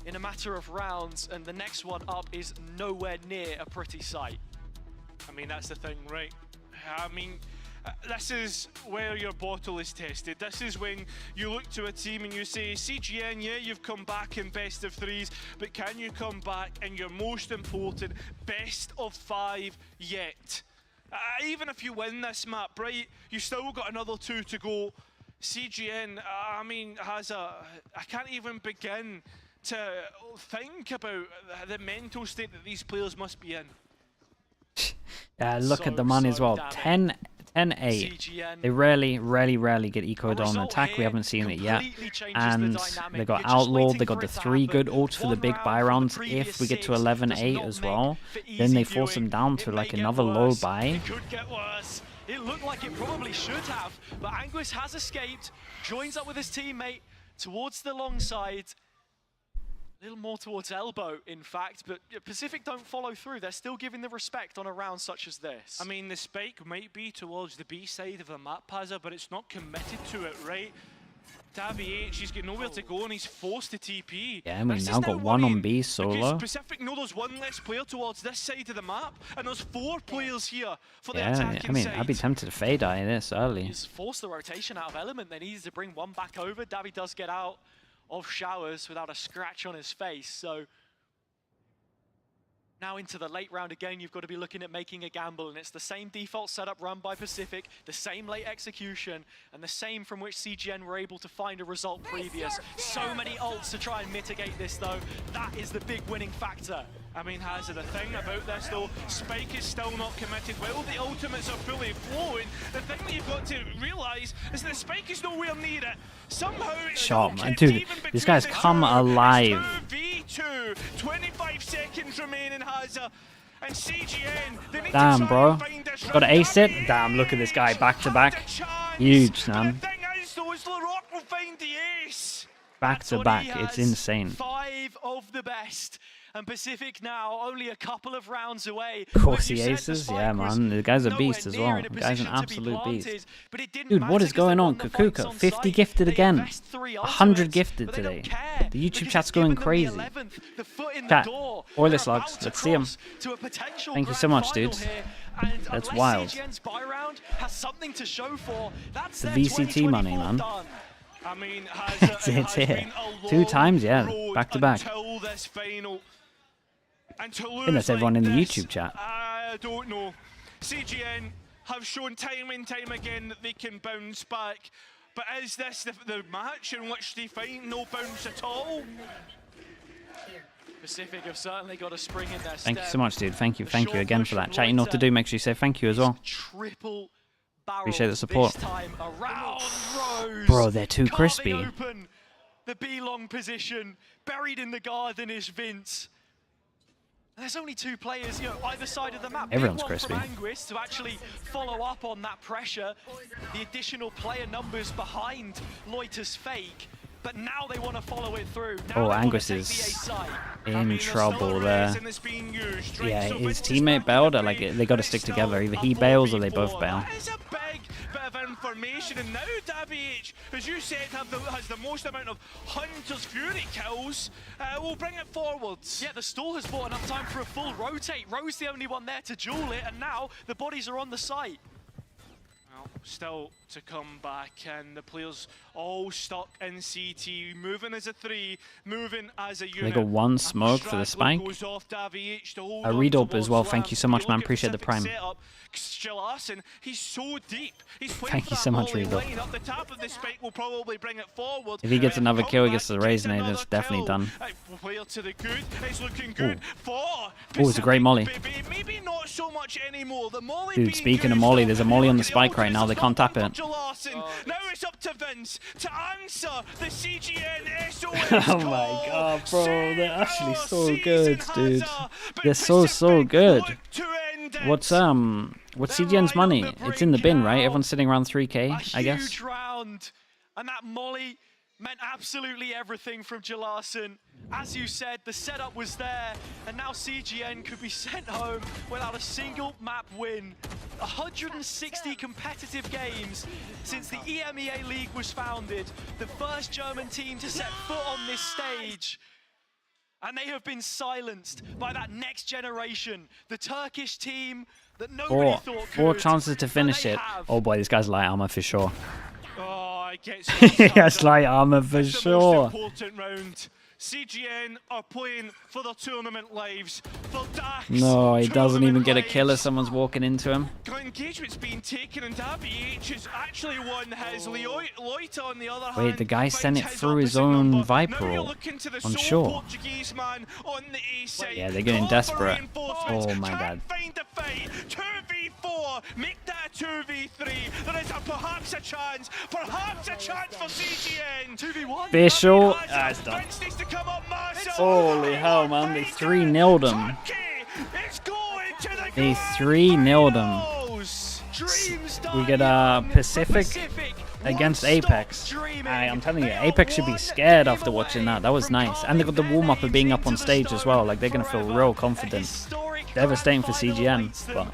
Speaker 13: in a matter of rounds, and the next one up is nowhere near a pretty sight. I mean, that's the thing, right? I mean, this is where your bottle is tested. This is when you look to a team and you say, CGN, yeah, you've come back in best of 3s, but can you come back in your most important best of 5 yet? Even if you win this map, right, you still got another 2 to go. CGN, I mean, I can't even begin to think about the mental state that these players must be in.
Speaker 2: Yeah, look at the money as well. 10-8. They rarely get ecoed on attack. We haven't seen it yet. And they got outlawed. They got the 3 good ults for the big buy rounds. If we get to 11-8 as well, then they force them down to like another low buy.
Speaker 13: It could get worse. It looked like it probably should have, but Anguish has escaped, joins up with his teammate towards the long side. A little more towards elbow, in fact, but Pacific don't follow through. They're still giving the respect on a round such as this. I mean, the spike might be towards the B side of the map, Pazza, but it's not committed to it, right? Davy H, he's got nowhere to go and he's forced to TP.
Speaker 2: Yeah, I mean, now got 1 on B solo.
Speaker 13: Pacific know there's 1 less player towards this side of the map, and there's 4 players here for the attacking
Speaker 2: I mean,
Speaker 13: side.
Speaker 2: I'd be tempted to fade eye this early.
Speaker 13: He's forced the rotation out of Element. They needed to bring 1 back over. Davy does get out of showers without a scratch on his face, so now into the late round again, you've got to be looking at making a gamble, and it's the same default setup run by Pacific, the same late execution, and the same from which CGN were able to find a result previous. So many ults to try and mitigate this though. That is the big winning factor. I mean, Hazard, the thing about this though, Spike is still not committed. Well, the ultimates are fully flowing. The thing that you've got to realise is that Spike is nowhere near it. Somehow it's
Speaker 2: shot, man. Dude, this guy's come alive.
Speaker 13: V2, 25 seconds remaining, Hazard.
Speaker 14: And CGN, they need
Speaker 2: Damn,
Speaker 14: to try
Speaker 2: bro.
Speaker 14: and find this
Speaker 2: Got to
Speaker 14: right.
Speaker 2: ace it. Damn, look at this guy back to back. Huge, man.
Speaker 14: The thing is, though, is LaRock will find the ace.
Speaker 2: Back to back. It's insane.
Speaker 14: 5 of the best. And Pacific now only a couple of rounds away.
Speaker 2: Of course he aces. Yeah, man. The guy's a beast as well. The guy's an absolute beast. Dude, what is going on? Kukuka, 50 gifted again. 100 gifted today. The YouTube chat's going crazy. Chat, Oilers logs. Let's see him. Thank you so much, dudes. That's wild. It's the VCT money, man.
Speaker 14: I mean,
Speaker 2: it's here. 2 times, yeah. Back to back. I think that's everyone in the YouTube chat.
Speaker 14: I don't know. CGN have shown time and time again that they can bounce back. But is this the match in which they find no bounce at all? Pacific have certainly got a spring in their step.
Speaker 2: Thank you so much, dude. Thank you again for that. Chat, you know what to do. Make sure you say thank you as well.
Speaker 14: Triple barrel.
Speaker 2: Appreciate the support.
Speaker 14: This time around Rose.
Speaker 2: Bro, they're too crispy.
Speaker 14: Open. The B-long position, buried in the garden is Vince. There's only 2 players, either side of the map.
Speaker 2: Everyone's
Speaker 14: Big one
Speaker 2: crispy.
Speaker 14: from Anguist to actually follow up on that pressure. The additional player numbers behind Loiter's fake, but now they want to follow it through. Now
Speaker 2: Anguist is in trouble there. Yeah, his teammate bailed. Like, they got to stick together. Either he bails or they both bail.
Speaker 14: That is a big bit of information, and now Davich, as you said, has the most amount of Hunter's Fury kills. We'll bring it forwards. Yeah, the stall has bought enough time for a full rotate. Rose the only one there to duel it, and now the bodies are on the site. Well, still to come back, and the players all stuck in CT, moving as a 3, moving as a unit.
Speaker 2: They got 1 smoke for the spike. A read up as well. Thank you so much, man. Appreciate the prime.
Speaker 14: He's so deep. He's
Speaker 2: Thank you so much, read up.
Speaker 14: The top of the spike will probably bring it forward.
Speaker 2: If he gets another kill, he gets the Raisinade. It's definitely done.
Speaker 14: Player to the good. It's looking good.
Speaker 2: Oh, it's a great molly.
Speaker 14: Maybe not so much anymore. The molly.
Speaker 2: Dude, speaking of molly, there's a molly on the spike right now. They can't tap it.
Speaker 14: Now it's up to Vince to answer the CGN SOS.
Speaker 2: Oh my god, bro. They're actually so good, dude. They're so good. What's CGN's money? It's in the bin, right? Everyone's sitting around 3K, I guess.
Speaker 14: Huge round. And that molly meant absolutely everything from Jalarson. As you said, the setup was there, and now CGN could be sent home without a single map win. 160 competitive games since the EMEA League was founded, the first German team to set foot on this stage. And they have been silenced by that next generation, the Turkish team that nobody thought could.
Speaker 2: 4 chances to finish it. Oh boy, this guy's light armor for sure.
Speaker 14: Oh, it gets
Speaker 2: He has light armor for
Speaker 14: That's
Speaker 2: sure.
Speaker 14: the most important round. CGN are playing for their tournament lives. For Dax,
Speaker 2: No, he doesn't even get a
Speaker 14: lives.
Speaker 2: kill as someone's walking into him.
Speaker 14: Engagement's being taken, and Davich has actually won his. Loiter on the other hand.
Speaker 2: Wait, the guy sent it
Speaker 14: finds his
Speaker 2: through his
Speaker 14: opposite
Speaker 2: own
Speaker 14: number.
Speaker 2: Viper
Speaker 14: Now you're
Speaker 2: roll.
Speaker 14: looking to the
Speaker 2: I'm
Speaker 14: sole
Speaker 2: sure.
Speaker 14: Portuguese man on the A side.
Speaker 2: Yeah, they're getting
Speaker 14: Call for
Speaker 2: desperate.
Speaker 14: reinforcements.
Speaker 2: Oh my
Speaker 14: Can't
Speaker 2: god.
Speaker 14: find the fight. 2v4. Make that a 2v3. There is perhaps a chance for CGN. 2v1.
Speaker 2: Official. It's done.
Speaker 14: Vince needs to come up massive.
Speaker 2: Holy hell, man. They 3-0'd him.
Speaker 14: It's going to the
Speaker 2: They 3-0'd him. We get Pacific against Apex. I'm telling you, Apex should be scared after watching that. That was nice. And they got the warm-up of being up on stage as well. Like, they're going to feel real confident. Devastating for CGN, but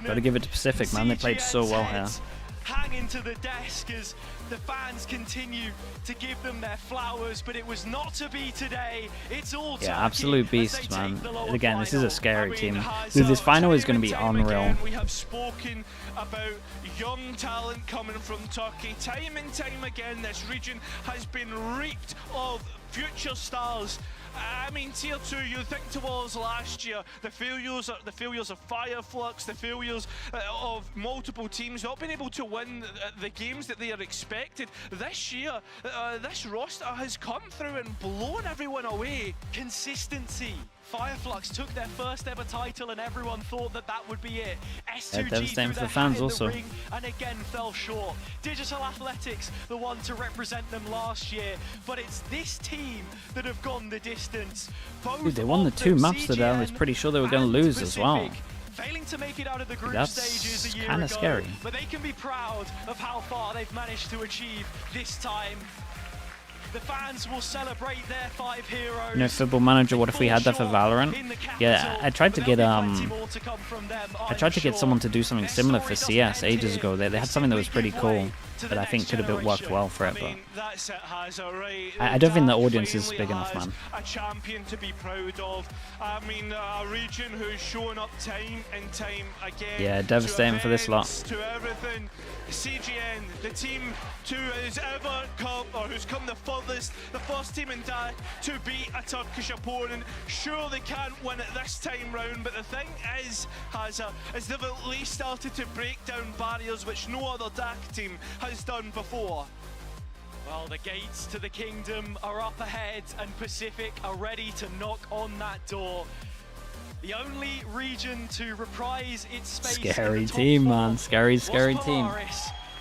Speaker 2: gotta give it to Pacific, man. They played so well here.
Speaker 14: Hanging to the desk as the fans continue to give them their flowers, but it was not to be today. It's all
Speaker 2: Yeah,
Speaker 14: Turkey
Speaker 2: absolute
Speaker 14: as they
Speaker 2: beast,
Speaker 14: take
Speaker 2: man.
Speaker 14: the lower
Speaker 2: Again, this is a
Speaker 14: final.
Speaker 2: scary
Speaker 14: I mean,
Speaker 2: team.
Speaker 14: Hazard,
Speaker 2: Dude, this final is
Speaker 14: time
Speaker 2: going to be
Speaker 14: and time
Speaker 2: unreal.
Speaker 14: again, we have spoken about young talent coming from Turkey. Time and time again, this region has been reaped of future stars. I mean, tier 2, you think towards last year, the failures of Fireflux, the failures of multiple teams not being able to win the games that they are expected. This year, this roster has come through and blown everyone away. Consistency,
Speaker 13: Fireflux took their first ever title and everyone thought that that would be it. S2G
Speaker 2: devastating
Speaker 13: threw
Speaker 2: for
Speaker 13: their
Speaker 2: the fans
Speaker 13: hat in
Speaker 2: also.
Speaker 13: the ring and again fell short. Digital Athletics, the one to represent them last year, but it's this team that have gone the distance. Both
Speaker 2: Dude, they won the
Speaker 13: of
Speaker 2: 2
Speaker 13: them,
Speaker 2: maps today. I was
Speaker 13: CGN
Speaker 2: pretty sure they were going to
Speaker 13: and
Speaker 2: lose as well.
Speaker 13: Pacific, failing to make it out of the group
Speaker 2: That's
Speaker 13: stages a year
Speaker 2: kinda
Speaker 13: ago,
Speaker 2: scary.
Speaker 13: but they can be proud of how far they've managed to achieve this time. The fans will celebrate their 5 heroes.
Speaker 2: You know, Football Manager, what if we had that for Valorant? Yeah, I tried to get someone to do something similar for CS ages ago. They had something that was pretty cool that I think could have worked well for it, but I don't think the audience is big enough, man.
Speaker 14: A champion to be proud of. I mean, a region who's shown up time and time again.
Speaker 2: Yeah, devastating for this lot.
Speaker 14: To everything. CGN, the team who's ever come, or who's come the furthest, the first team in DAC to beat a Turkish opponent. Sure, they can't win it this time round, but the thing is, is they've at least started to break down barriers which no other DAC team has done before.
Speaker 13: Well, the gates to the kingdom are up ahead and Pacific are ready to knock on that door. The only region to reprise its space.
Speaker 2: Scary team, man. Scary team.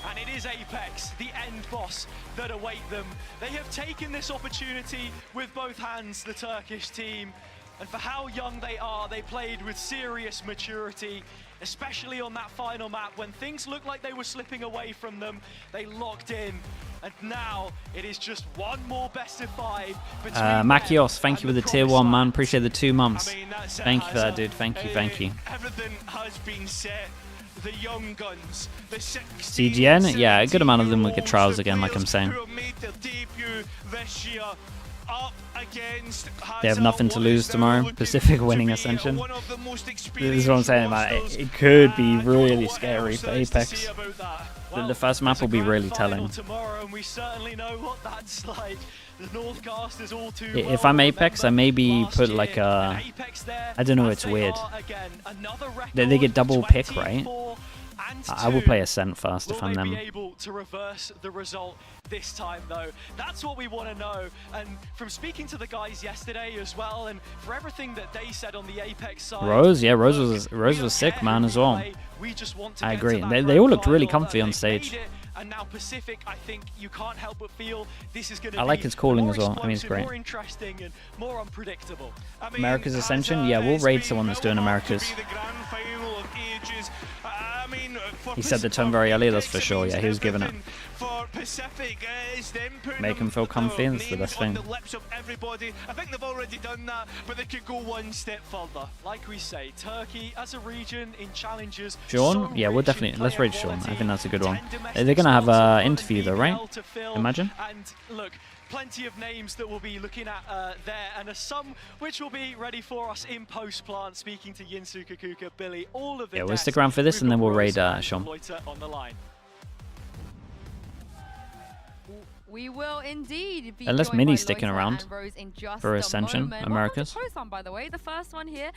Speaker 13: And it is Apex, the end boss, that await them. They have taken this opportunity with both hands, the Turkish team. And for how young they are, they played with serious maturity, especially on that final map when things looked like they were slipping away from them. They locked in. And now it is just one more best of 5 between
Speaker 2: Makios, thank you for the tier 1, man. Appreciate the 2 months. Thank you for that, dude. Thank you.
Speaker 14: Everything has been set. The young guns, the
Speaker 2: CGN, yeah, a good amount of them will get trials again, like I'm saying. They have nothing to lose tomorrow. Pacific winning Ascension. This is what I'm saying, man. It could be really scary for Apex. The first map will be really telling. If I'm Apex, I maybe put like a... I don't know, it's weird. They get double pick, right? I will play Ascent first if I'm them.
Speaker 13: Will they be able to reverse the result this time, though? That's what we want to know. And from speaking to the guys yesterday as well, and for everything that they said on the Apex side...
Speaker 2: Rose was sick, man, as well. I agree. They all looked really comfy on stage.
Speaker 13: And now Pacific, I think you can't help but feel this is going to
Speaker 2: I like his calling as well. I mean, it's great.
Speaker 13: More interesting and more unpredictable.
Speaker 2: America's Ascension? Yeah, we'll raid someone that's doing America's. He said the tone very early, that's for sure. Yeah, he was giving it. Make him feel comfy, that's the best thing.
Speaker 13: I think they've already done that, but they could go one step further. Like we say, Turkey as a region in challenges.
Speaker 2: Sean? Yeah, we'll definitely, let's raid Sean. I think that's a good one. They're going to have an interview though, right? Imagine.
Speaker 13: And look, plenty of names that we'll be looking at there, and some which will be ready for us in post-plant, speaking to Yinsu, Kakuka, Billy, all of the
Speaker 2: Yeah, we'll stick around for this and then we'll raid Sean.
Speaker 13: On the line.
Speaker 4: We will indeed be
Speaker 2: Unless
Speaker 4: joined
Speaker 2: Minnie's
Speaker 4: by
Speaker 2: sticking
Speaker 4: Loiter
Speaker 2: around
Speaker 4: and Rose in just
Speaker 2: for
Speaker 4: a
Speaker 2: Ascension,
Speaker 4: moment.
Speaker 2: Americas.
Speaker 4: Welcome to Post-on, by the way, the first one here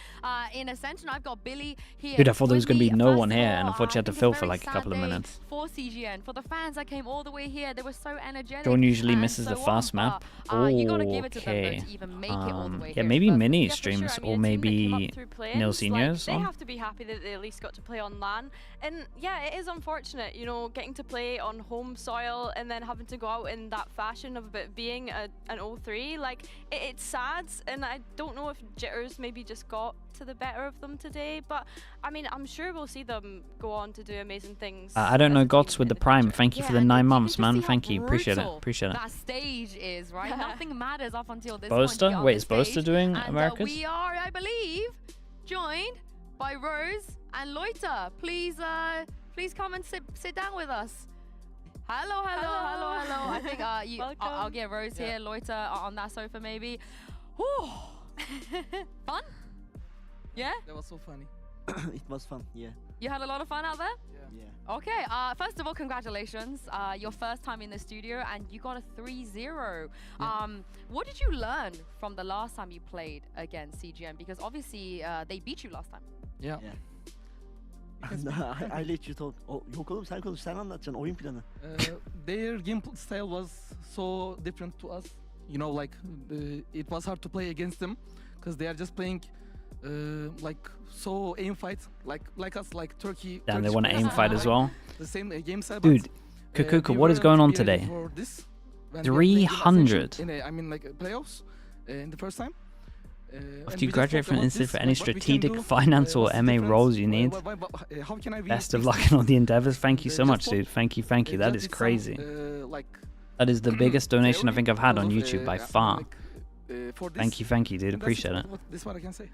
Speaker 4: in Ascension. I've got Billy here.
Speaker 2: Dude, I thought there was going to be no
Speaker 4: First
Speaker 2: one
Speaker 4: of
Speaker 2: here,
Speaker 4: all,
Speaker 2: and I thought you had to
Speaker 4: think
Speaker 2: fill
Speaker 4: it's
Speaker 2: for
Speaker 4: a
Speaker 2: like a
Speaker 4: very
Speaker 2: couple of
Speaker 4: sad day
Speaker 2: minutes.
Speaker 4: For CGN, for the fans that came all the way here, they were so energetic.
Speaker 2: Sean usually
Speaker 4: and
Speaker 2: misses
Speaker 4: so
Speaker 2: the first
Speaker 4: on,
Speaker 2: map.
Speaker 4: but, you gotta give it to them, though,
Speaker 2: Okay.
Speaker 4: to even make it all the way
Speaker 2: Yeah,
Speaker 4: here.
Speaker 2: maybe
Speaker 4: But
Speaker 2: Mini
Speaker 4: yeah, for
Speaker 2: streams,
Speaker 4: sure. I
Speaker 2: or
Speaker 4: mean, a team that came
Speaker 2: maybe
Speaker 4: up through
Speaker 2: Nil
Speaker 4: play-ins,
Speaker 2: Seniors.
Speaker 3: They have to be happy that they at least got to play on LAN. And yeah, it is unfortunate, you know, getting to play on home soil and then having to go out in that fashion of it being an 0-3. Like, it's sad, and I don't know if jitters maybe just got to the better of them today. But I mean, I'm sure we'll see them go on to do amazing things.
Speaker 2: I don't know Gots with the Prime. Thank you for the 9 months, man. Thank you. Appreciate it.
Speaker 4: brutal
Speaker 2: Appreciate it.
Speaker 4: That stage is, right? Nothing matters up until this
Speaker 2: Boaster?
Speaker 4: point.
Speaker 2: Wait, is Boaster doing
Speaker 4: and,
Speaker 2: Americas?
Speaker 4: we are, I believe, joined by Rose and Loiter. Please come and sit down with us. Hello. I think I'll get Rose here, Loiter on that sofa maybe. Whew. Fun? Yeah?
Speaker 7: That was so funny. It was fun, yeah.
Speaker 4: You had a lot of fun out there?
Speaker 7: Yeah.
Speaker 4: Okay, first of all, congratulations. Your first time in the studio, and you got a 3-0. What did you learn from the last time you played against CGN? Because obviously they beat you last time.
Speaker 7: Yeah. I let you talk. Yok oğlum sen konuş, sen anlatacaksın oyun planı.
Speaker 17: Their game style was so different to us. You know, like it was hard to play against them because they are just playing like so aim fight, like us, like Turkey.
Speaker 2: Damn, they want to aim fight as well.
Speaker 17: The same game side.
Speaker 2: Dude, Kukuka, what is going on today? 300.
Speaker 17: I mean, like playoffs in the first time.
Speaker 2: After you graduate from an institute for any strategic, finance, or MA roles you need, best of luck in all the endeavors. Thank you so much, dude. Thank you. That is crazy. That is the biggest donation I think I've had on YouTube by far. Thank you, dude. Appreciate it.
Speaker 17: This is what I can say.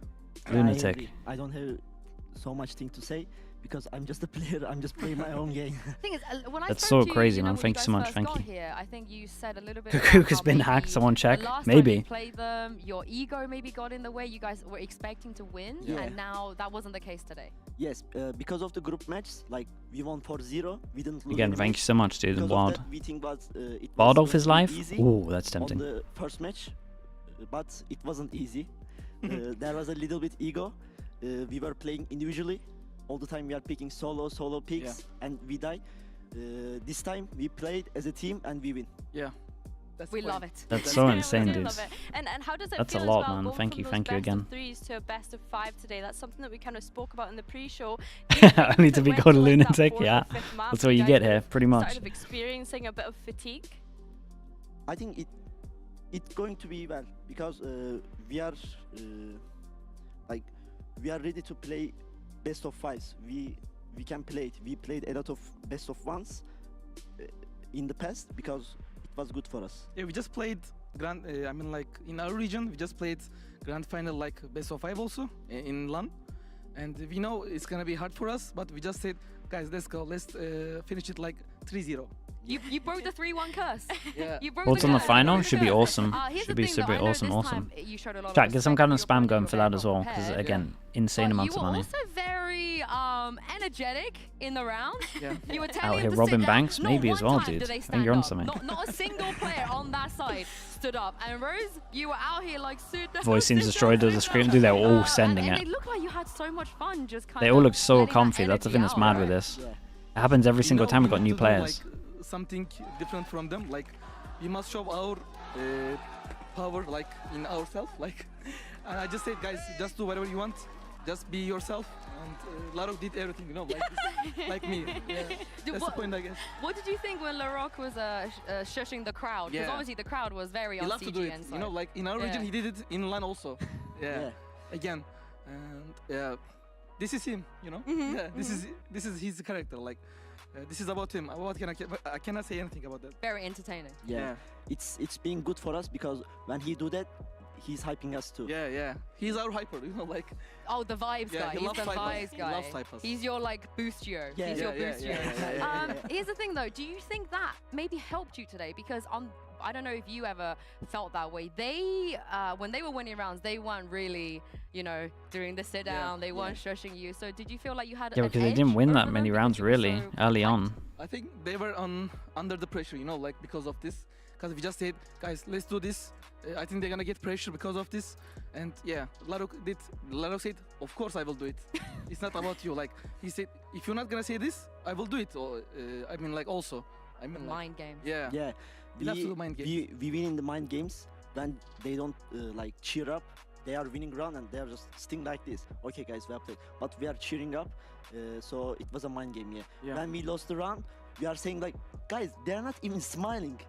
Speaker 2: Lunatic.
Speaker 7: I don't have so much thing to say because I'm just a player. I'm just playing my own game.
Speaker 4: Thing is, when
Speaker 2: That's
Speaker 4: spoke
Speaker 2: so
Speaker 4: to
Speaker 2: crazy,
Speaker 4: you know,
Speaker 2: man.
Speaker 4: when
Speaker 2: Thank
Speaker 4: you
Speaker 2: you so
Speaker 4: guys
Speaker 2: much.
Speaker 4: first
Speaker 2: Thank
Speaker 4: got
Speaker 2: you.
Speaker 4: Here, I think you said a little bit.
Speaker 2: Kukuka's been hacked. Someone check. Maybe.
Speaker 4: You played them, your ego maybe got in the way. You guys were expecting to win, and now that wasn't the case today.
Speaker 7: Yes, because of the group match, like we won 4-0, we didn't lose.
Speaker 2: Again, thank you so much, dude.
Speaker 7: Because
Speaker 2: Wild.
Speaker 7: we think it
Speaker 2: Wild
Speaker 7: was
Speaker 2: off his life?
Speaker 7: easy
Speaker 2: Ooh, that's tempting.
Speaker 7: on the first match, but it wasn't easy. There was a little bit ego. We were playing individually. All the time we are picking solo picks, and we die. This time we played as a team and we win.
Speaker 17: Yeah.
Speaker 4: We love it.
Speaker 2: That's so insane, dude.
Speaker 3: And how does it
Speaker 2: That's a
Speaker 3: feel
Speaker 2: lot,
Speaker 3: as well,
Speaker 2: man.
Speaker 3: going
Speaker 2: Thank
Speaker 3: from
Speaker 2: you,
Speaker 3: those
Speaker 2: thank you
Speaker 3: best
Speaker 2: again.
Speaker 3: of threes to a best of 5 today? That's something that we kind of spoke about in the pre-show.
Speaker 2: Only to be called a lunatic, yeah. That's what you get here, pretty much.
Speaker 3: Started experiencing a bit of fatigue.
Speaker 7: I think it's going to be well because we are like we are ready to play best of 5s. We can play it. We played a lot of best of 1s in the past because it was good for us.
Speaker 17: Yeah, we just played grand. I mean, like in our region, we just played grand final like best of 5 also in LAN, and we know it's gonna be hard for us. But we just said, guys, let's go. Let's finish it like 3-0.
Speaker 4: You broke the 3-1 curse.
Speaker 17: Yeah.
Speaker 4: You broke
Speaker 2: What's
Speaker 4: the
Speaker 2: on the
Speaker 4: curse.
Speaker 2: final? Should be awesome.
Speaker 4: Here's
Speaker 2: Should
Speaker 4: the
Speaker 2: be
Speaker 4: thing,
Speaker 2: super
Speaker 4: though. I know
Speaker 2: awesome.
Speaker 4: this time you showed a lot of
Speaker 2: Chat, get some
Speaker 4: respect
Speaker 2: kind of
Speaker 4: for your
Speaker 2: spam
Speaker 4: opponent,
Speaker 2: going
Speaker 4: you
Speaker 2: for
Speaker 4: were
Speaker 2: that
Speaker 4: very
Speaker 2: as well,
Speaker 4: well
Speaker 2: because
Speaker 4: prepared.
Speaker 2: again, insane amounts
Speaker 4: You
Speaker 2: of
Speaker 4: were
Speaker 2: money.
Speaker 4: also very energetic in the round.
Speaker 17: Yeah.
Speaker 4: You were
Speaker 2: Out
Speaker 4: telling
Speaker 2: here
Speaker 4: him to
Speaker 2: robbing
Speaker 4: sit down.
Speaker 2: banks,
Speaker 4: Not
Speaker 2: maybe
Speaker 4: one
Speaker 2: as well,
Speaker 4: time
Speaker 2: dude.
Speaker 4: did they
Speaker 2: I think
Speaker 4: stand
Speaker 2: you're on
Speaker 4: up.
Speaker 2: something.
Speaker 4: Not a single player on that side stood up. And Rose, you were out here like sit down.
Speaker 2: Voice seems
Speaker 4: sit
Speaker 2: destroyed.
Speaker 4: down,
Speaker 2: There's a
Speaker 4: sit
Speaker 2: screen.
Speaker 4: down.
Speaker 2: Dude, they're all sending
Speaker 4: and
Speaker 2: it.
Speaker 4: it looked like you had so much fun just kind
Speaker 2: They
Speaker 4: of
Speaker 2: all look so
Speaker 4: letting that
Speaker 2: comfy. That's the thing that's
Speaker 4: energy
Speaker 2: mad
Speaker 4: out,
Speaker 2: with
Speaker 4: right?
Speaker 2: this. It happens every single time we got
Speaker 17: want
Speaker 2: new
Speaker 17: to do,
Speaker 2: players.
Speaker 17: like, something different from them. Like we must show our power, like in ourselves. Like, and I just said, guys, just do whatever you want. Just be yourself. And Larok did everything, you know, like this, like me. Yeah. That's the point, I guess.
Speaker 4: What did you think when Larok was shushing the crowd? Because obviously the crowd was very
Speaker 17: He
Speaker 4: on
Speaker 17: loved to do it.
Speaker 4: CGN side.
Speaker 17: You know, like in our region, he did it in LAN also. Yeah. Again, and this is him. You know. Yeah. This is his character. Like, this is about him. What I cannot say anything about that.
Speaker 4: Very entertaining.
Speaker 7: Yeah. It's being good for us because when he do that, he's hyping us too.
Speaker 17: Yeah. He's our hyper. You know, like.
Speaker 4: Oh, the vibes guy.
Speaker 17: He
Speaker 4: He's
Speaker 17: loves
Speaker 4: the
Speaker 17: hype us.
Speaker 4: vibes
Speaker 17: He
Speaker 4: guy.
Speaker 17: loves hype us.
Speaker 4: He's your like boostio.
Speaker 7: Yeah.
Speaker 4: He's your boostio.
Speaker 17: Yeah.
Speaker 4: Here's the thing though. Do you think that maybe helped you today? Because I don't know if you ever felt that way. They, when they were winning rounds, they weren't really, you know, doing the sit down. They weren't shushing you. So did you feel like you had?
Speaker 2: Yeah, because they didn't win that many rounds really early on.
Speaker 17: I think they were under the pressure, you know, like because of this. Because we just said, guys, let's do this. I think they're gonna get pressure because of this. And yeah, Larok said, of course I will do it. It's not about you. Like he said, if you're not gonna say this, I will do it. Or I mean, like also, I mean,
Speaker 4: mind games.
Speaker 17: Yeah.
Speaker 7: Yeah.
Speaker 17: You have to do mind games.
Speaker 7: We win in the mind games when they don't like cheer up. They are winning round and they are just sitting like this. Okay, guys, well played. But we are cheering up. So it was a mind game. Yeah. When we lost the round, we are saying like, guys, they are not even smiling.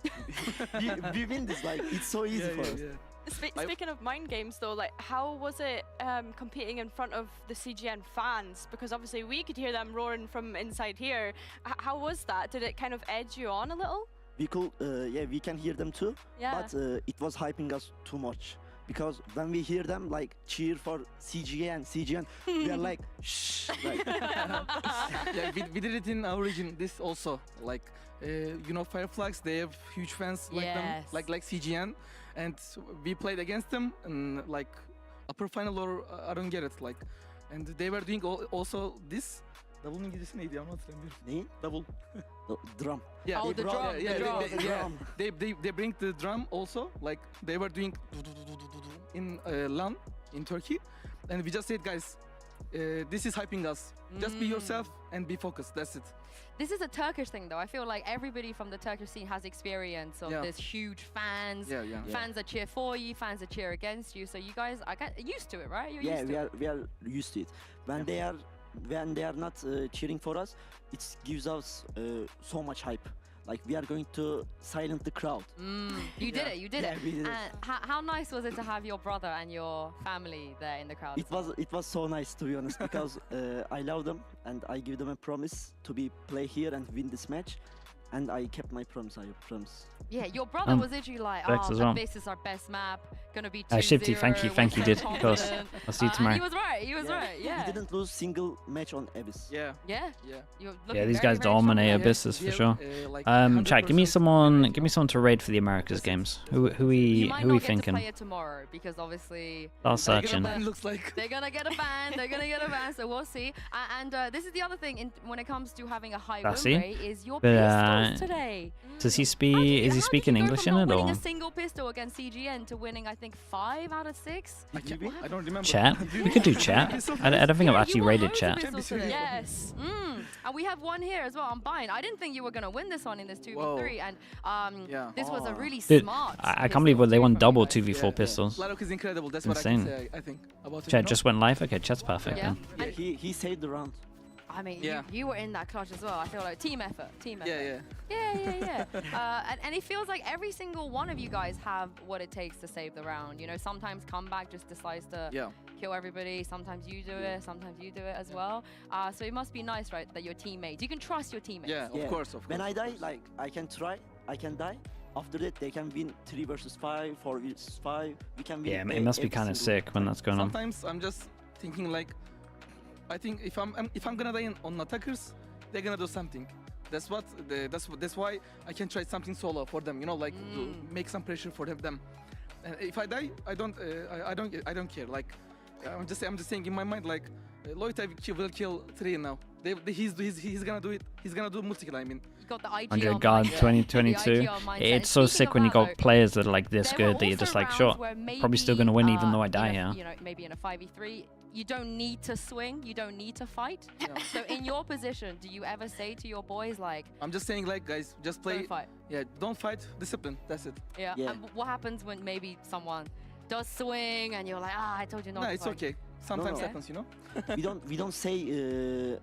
Speaker 7: we win this. Like it's so easy for us.
Speaker 3: Speaking of mind games though, like how was it competing in front of the CGN fans? Because obviously we could hear them roaring from inside here. How was that? Did it kind of edge you on a little?
Speaker 7: We could, we can hear them too.
Speaker 3: Yeah.
Speaker 7: But it was hyping us too much. Because when we hear them like cheer for CGN, we are like, shh. Like.
Speaker 17: Yeah, we did it in our region. This also, like, you know, Fireflags, they have huge fans like them, like CGN, and we played against them and like upper final or I don't get it, like, and they were doing also this. Davulun İngilizcesi neydi? Anlatırım.
Speaker 7: Neyi?
Speaker 17: Davul.
Speaker 7: Drum.
Speaker 17: Yeah.
Speaker 4: Oh, the drum.
Speaker 17: They bring the drum also. Like they were doing in LAN in Turkey, and we just said, guys, this is hyping us. Just be yourself and be focused. That's it.
Speaker 4: This is a Turkish thing, though. I feel like everybody from the Turkish scene has experience of this huge fans, fans that cheer for you, fans that cheer against you. So you guys are used to it, right? You're used to
Speaker 7: we are used to it. When they are not cheering for us, it gives us so much hype. Like we are going to silence the crowd.
Speaker 4: You did it. You did it.
Speaker 7: We did it.
Speaker 4: How nice was it to have your brother and your family there in the crowd?
Speaker 7: It was so nice, to be honest, because I love them and I give them a promise to play here and win this match, and I kept my promise. I promise.
Speaker 4: Yeah, your brother was literally like, this is our best map, gonna be 2-0.
Speaker 2: Shifty, thank you, did, of course. I'll see you tomorrow.
Speaker 4: He was right, yeah.
Speaker 7: We didn't lose single match on Abyss.
Speaker 4: Yeah.
Speaker 2: These guys dominate Abysses for sure. Chat, give me someone to raid for the Americas games. Who we thinking?
Speaker 4: Play it tomorrow because obviously
Speaker 2: I'll search in.
Speaker 17: Looks like
Speaker 4: they're gonna get a ban. So we'll see. And this is the other thing when it comes to having a high win rate is your pistols today.
Speaker 2: Does he speak? Is he speaking English in it or?
Speaker 4: Winning a single pistol against CGN to winning, I think 5 out of 6.
Speaker 17: I don't remember.
Speaker 2: Chat? We could do chat. I don't think I've actually rated chat.
Speaker 4: Yes. And we have one here as well. I'm buying. I didn't think you were gonna win this one in this 2v3, and this was a really smart.
Speaker 2: I can't believe they won double 2v4 pistols.
Speaker 17: Larok is incredible. That's
Speaker 2: insane.
Speaker 17: What I can say. I think about
Speaker 2: Chat just went live. Okay, chat's perfect.
Speaker 4: Yeah.
Speaker 2: Then.
Speaker 7: He saved the round.
Speaker 4: I mean, you were in that clutch as well. I feel like team effort.
Speaker 17: Yeah.
Speaker 4: And it feels like every single one of you guys have what it takes to save the round. You know, sometimes comeback just decides to kill everybody. Sometimes you do it. Sometimes you do it as well. So it must be nice, right, that your teammates, you can trust your teammates.
Speaker 17: Yeah, of course.
Speaker 7: When I die, like I can try, I can die. After that, they can win 3 versus 5, 4 versus 5. We can win.
Speaker 2: Yeah, it must be kind of sick when that's going on.
Speaker 17: Sometimes I'm just thinking like, I think if I'm gonna die on attackers, they're gonna do something. That's why I can try something solo for them. You know, like to make some pressure for them. And if I die, I don't care. Like I'm just saying in my mind like Lloyd will kill 3 now. He's gonna do it. He's gonna do multi-kill. I mean.
Speaker 4: You got the IG
Speaker 2: 100 guard 2022. It's so sick when you got players that are like this good that you're just like, sure, probably still gonna win even though I die here.
Speaker 4: You know, maybe in a 5v3. You don't need to swing, you don't need to fight. So in your position, do you ever say to your boys like...
Speaker 17: I'm just saying like, guys, just play...
Speaker 4: Don't fight.
Speaker 17: Yeah, don't fight, discipline, that's it.
Speaker 4: Yeah. And what happens when maybe someone does swing and you're like, I told you not to
Speaker 17: it's
Speaker 4: fight.
Speaker 17: okay. Sometimes happens, you know?
Speaker 7: we don't say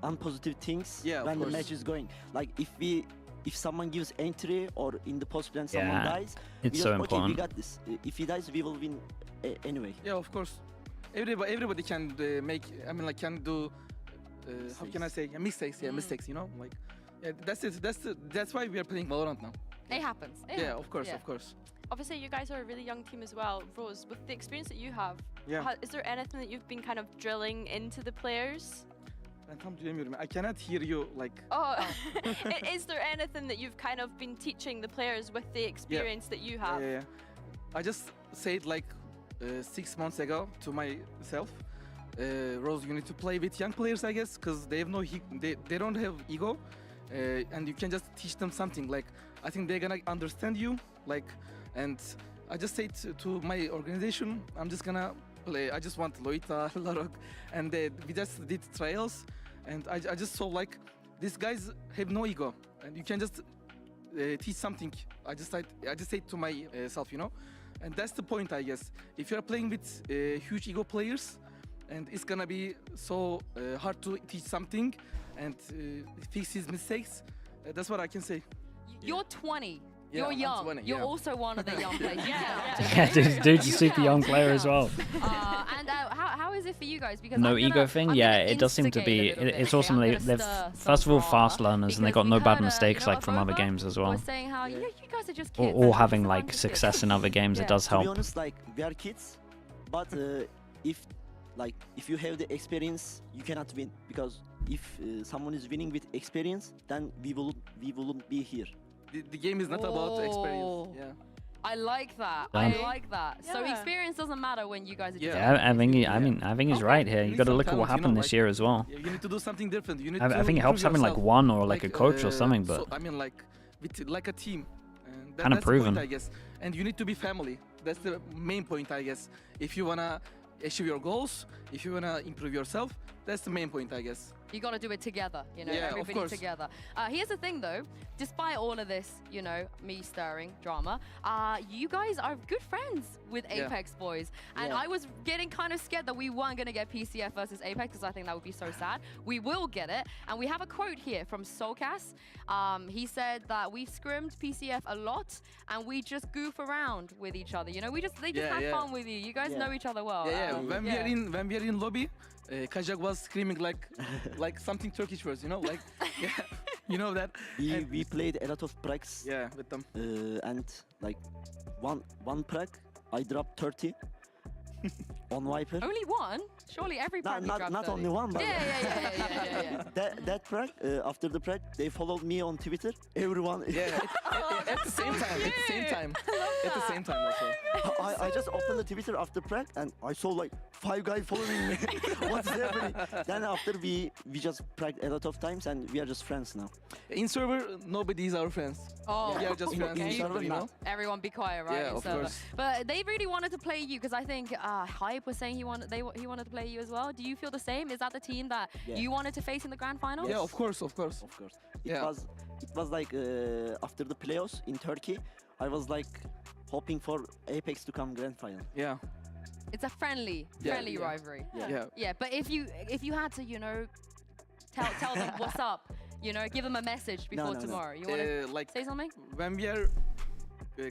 Speaker 7: unpositive things when the match is going. Like if someone gives entry or in the post plan someone dies,
Speaker 2: it's so important.
Speaker 7: Okay, we got this. If he dies, we will win anyway.
Speaker 17: Yeah, of course. Everybody can can do how can I say mistakes? Yeah, mistakes. You know, like that's it. That's why we are playing Valorant now.
Speaker 4: It happens.
Speaker 17: Of course.
Speaker 3: Obviously, you guys are a really young team as well. Rose, with the experience that you have, is there anything that you've been kind of drilling into the players?
Speaker 17: I cannot hear you like.
Speaker 3: Is there anything that you've kind of been teaching the players with the experience that you have?
Speaker 17: Yeah. I just said like 6 months ago to myself, Rose, you need to play with young players, I guess, because they have they don't have ego, and you can just teach them something. Like I think they're gonna understand you. Like, and I just said to my organization, I'm just gonna play. I just want Loita, Larok, and we just did trials, and I just saw like these guys have no ego, and you can just teach something. I just said to myself, you know. And that's the point, I guess. If you're playing with huge ego players, and it's gonna be so hard to teach something and fix his mistakes, that's what I can say.
Speaker 4: You're 20.
Speaker 17: Yeah,
Speaker 4: you're young.
Speaker 17: 20,
Speaker 4: you're also one of the young players.
Speaker 2: Dude's a super young player as well.
Speaker 4: And how is it for you guys? Because
Speaker 2: no ego thing? Yeah, it does seem to be. It's awesome. They've first of all fast learners, and they got no bad mistakes like from other games as well.
Speaker 4: Saying how you guys are just kids.
Speaker 2: Or having like success in other games, it does help.
Speaker 7: To be honest, like we are kids, but if you have the experience, you cannot win, because if someone is winning with experience, then we wouldn't be here.
Speaker 17: The game is not about experience. Yeah.
Speaker 4: I like that. So experience doesn't matter when you guys are.
Speaker 2: I think he's right here. You got to look at what happened this year as well.
Speaker 17: You need to do something different. You need
Speaker 2: I think it helps having like one or like a coach or something, but.
Speaker 17: So, I mean, like a team.
Speaker 2: Kind of proven.
Speaker 17: Point, I guess. And you need to be family. That's the main point, I guess. If you wanna achieve your goals, if you wanna improve yourself, that's the main point, I guess.
Speaker 18: You got to do it together, you know,
Speaker 17: Yeah, of
Speaker 18: everybody
Speaker 17: course.
Speaker 18: together. Here's the thing, though. Despite all of this, you know, me stirring drama, you guys are good friends with
Speaker 17: Yeah.
Speaker 18: Apex boys. And
Speaker 7: Yeah.
Speaker 18: I was getting kind of scared that we weren't going to get PCF versus Apex because I think that would be so sad. We will get it. And we have a quote here from Soulcast. He said that we've scrimmed PCF a lot and we just goof around with each other. You know, they just
Speaker 17: Yeah,
Speaker 18: have
Speaker 17: yeah.
Speaker 18: fun with you. You guys
Speaker 7: Yeah.
Speaker 18: know each other well.
Speaker 17: Yeah, yeah. When
Speaker 18: yeah.
Speaker 17: we are in lobby, Kajak was screaming like something Turkish words, you know, like yeah, you know that.
Speaker 7: We played a lot of pracs.
Speaker 17: Yeah, with them.
Speaker 7: And like one prac, I dropped 30 on Viper.
Speaker 18: Only one? Surely every
Speaker 7: Not,
Speaker 18: practice
Speaker 7: not,
Speaker 18: dropped
Speaker 7: not
Speaker 18: 30.
Speaker 7: only one, but
Speaker 18: Yeah.
Speaker 7: that prac, after the prac, they followed me on Twitter. Everyone.
Speaker 17: Yeah, at the same time, at the same time, at the same time also.
Speaker 7: I just opened the Twitter after prac and I saw like 5 guys following me. What's happening? Then after we just pracked a lot of times and we are just friends now.
Speaker 17: In server, nobody is our friends.
Speaker 18: Oh,
Speaker 17: we are just friends.
Speaker 7: In server,
Speaker 17: You know?
Speaker 18: Everyone be quiet, right?
Speaker 17: Yeah,
Speaker 18: in
Speaker 17: of
Speaker 18: server.
Speaker 17: course.
Speaker 18: But they really wanted to play you because I think Hype was saying he wanted to play you as well. Do you feel the same? Is that the team that
Speaker 7: Yeah.
Speaker 18: you wanted to face in the grand final?
Speaker 17: Yeah, of course, of course.
Speaker 7: Of course.
Speaker 17: Yeah.
Speaker 7: It was like after the playoffs in Turkey, I was like hoping for Apex to come grand final.
Speaker 17: Yeah.
Speaker 18: It's a friendly rivalry.
Speaker 17: Yeah.
Speaker 18: But if you had to, you know, tell them what's up, you know, give them a message before
Speaker 7: no.
Speaker 18: tomorrow. You want to
Speaker 17: Like
Speaker 18: say something?
Speaker 17: when we are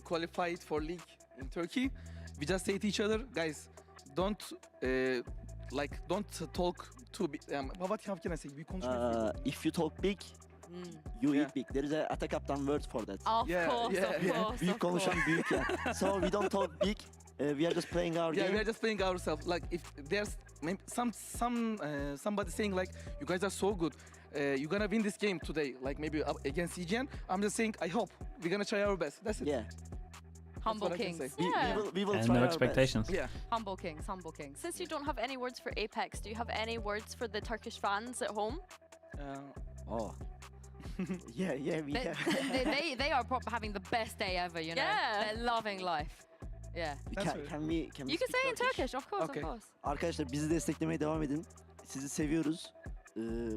Speaker 17: qualified for league in Turkey, we just say to each other, guys, don't talk too big. How can I say? We control.
Speaker 7: If you talk big, you eat big. There is a Atakaptan word for that.
Speaker 18: Of course.
Speaker 7: Büyük konuşan büyük ya. So we don't talk big. We are just playing our game.
Speaker 17: Yeah, we are just playing ourselves. Like if there's maybe somebody saying like, you guys are so good, you're gonna win this game today. Like maybe against CGN. I'm just saying, I hope we're gonna try our best. That's it.
Speaker 7: Yeah.
Speaker 18: Humble
Speaker 17: That's what I can
Speaker 18: kings.
Speaker 17: say.
Speaker 7: We will
Speaker 2: And
Speaker 7: try
Speaker 2: no
Speaker 7: our
Speaker 2: expectations.
Speaker 17: Yeah.
Speaker 18: Humble kings. Humble kings.
Speaker 3: Since you don't have any words for Apex, do you have any words for the Turkish fans at home?
Speaker 7: Oh. yeah, we have.
Speaker 18: they are having the best day ever, you know.
Speaker 3: Yeah.
Speaker 18: They're loving life. Yeah.
Speaker 7: Can we
Speaker 18: You can
Speaker 7: speak
Speaker 18: say in Turkish, of course,
Speaker 17: Okay.
Speaker 18: of course.
Speaker 7: Arkadaşlar bizi desteklemeye devam edin. Sizi seviyoruz.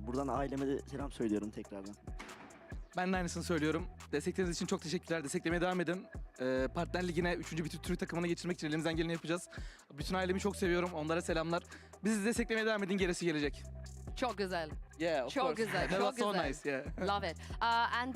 Speaker 7: Buradan aileme de selam söylüyorum tekrardan.
Speaker 17: Ben de aynısını söylüyorum. Destekleriniz için çok teşekkürler. Desteklemeye devam edin. Partner Ligi'ne 3. bir Türk takımına geçirmek için elimizden geleni yapacağız. Bütün ailemi çok seviyorum. Onlara selamlar. Bizi desteklemeye devam edin. Gerisi gelecek.
Speaker 18: Çok güzel.
Speaker 17: Yeah, of
Speaker 18: Çok
Speaker 17: course.
Speaker 18: güzel,
Speaker 17: That
Speaker 18: çok
Speaker 17: was so
Speaker 18: güzel.
Speaker 17: nice, yeah.
Speaker 18: Love it. And